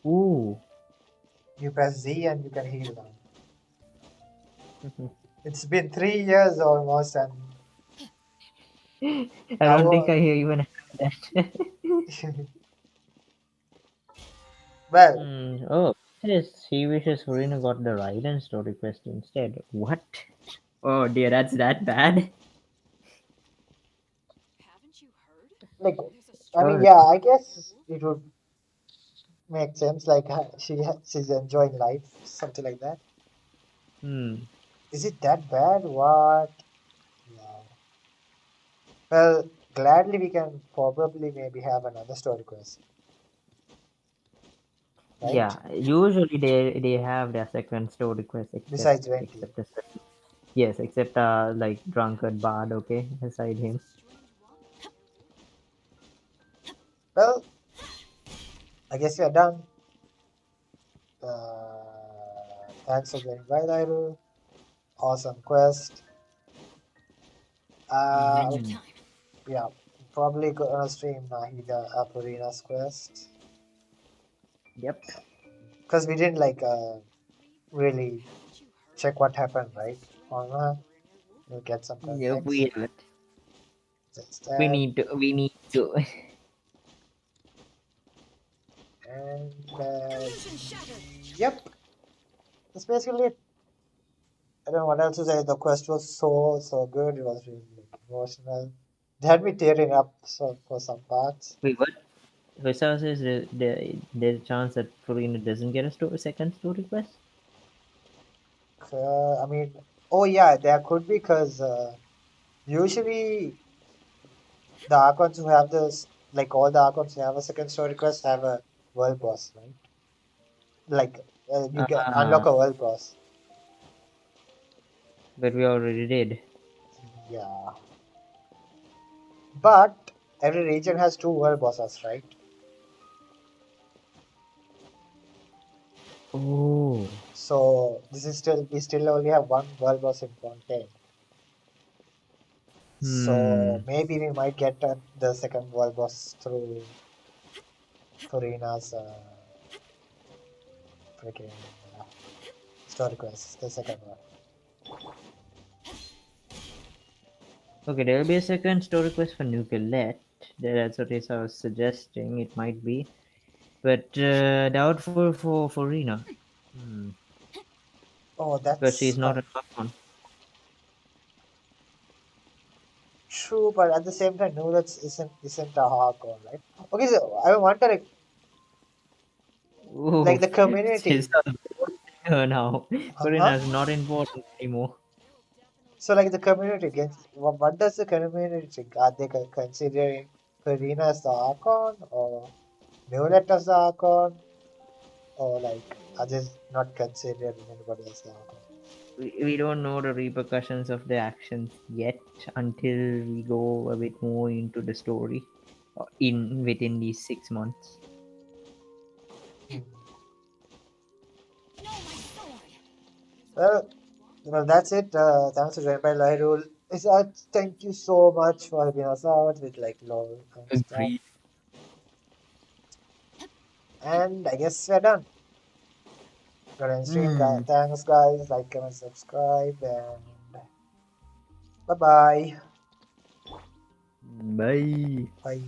Ooh. You press Z and you can heal now. It's been 3 years almost, and I don't think I even have that. well, Oh, yes, he wishes Farina got the Raiden story quest instead. What? Oh dear, that's that bad? like I mean, Oh, yeah, I guess it would make sense. Like she's enjoying life, something like that. Is it that bad? What? No. Well, gladly we can probably maybe have another story quest. Right? Yeah, usually they have their second story quest Besides Venti. except the yes, except like drunkard bard, okay, aside him. Well, I guess we are done. Thanks for joining by Dairu. Awesome quest. Yeah, probably gonna stream Nahida Apurina's quest. Yep. Because we didn't like really check what happened, right? We'll get some context. Yep, we have it. We need to. And yep, that's basically it. I don't know what else to say. The quest was so good. It was really emotional. It had me tearing up for some parts. Wait, what? Hussar says there's a chance that Farina doesn't get a second story quest? I mean, oh yeah, there could be because usually the Archons who have this, like all the Archons who have a second story quest have a world boss, right? Like you get unlock a world boss. But we already did. Yeah. But every region has 2 world bosses, right? Oh. So this is we still only have 1 world boss in Fontaine. So maybe we might get the second world boss through Furina's freaking story quest, the second one. Okay, there will be a second story quest for Nucleate. That's what Risa was suggesting it might be. But doubtful for Rina. Oh, Because she's that's not an Archon. true, but at the same time, Nullets isn't a hardcore, right? Okay, so I wonder, like Oh, the community. Risa her now. Huh? Farina is not important anymore. So like the community gets what does the community think? Are they considering Karina as the Archon or Newlet as the Archon, or like are they not considering anybody as the Archon? We don't know the repercussions of the actions yet until we go a bit more into the story within these 6 months. Well, that's it. Thanks to joining by Lairul. Thank you so much for helping us out with like lore and stuff. Agreed. And I guess we're done. Got end stream, guys. Thanks, guys. Like, comment, subscribe, and bye bye. Bye. Bye.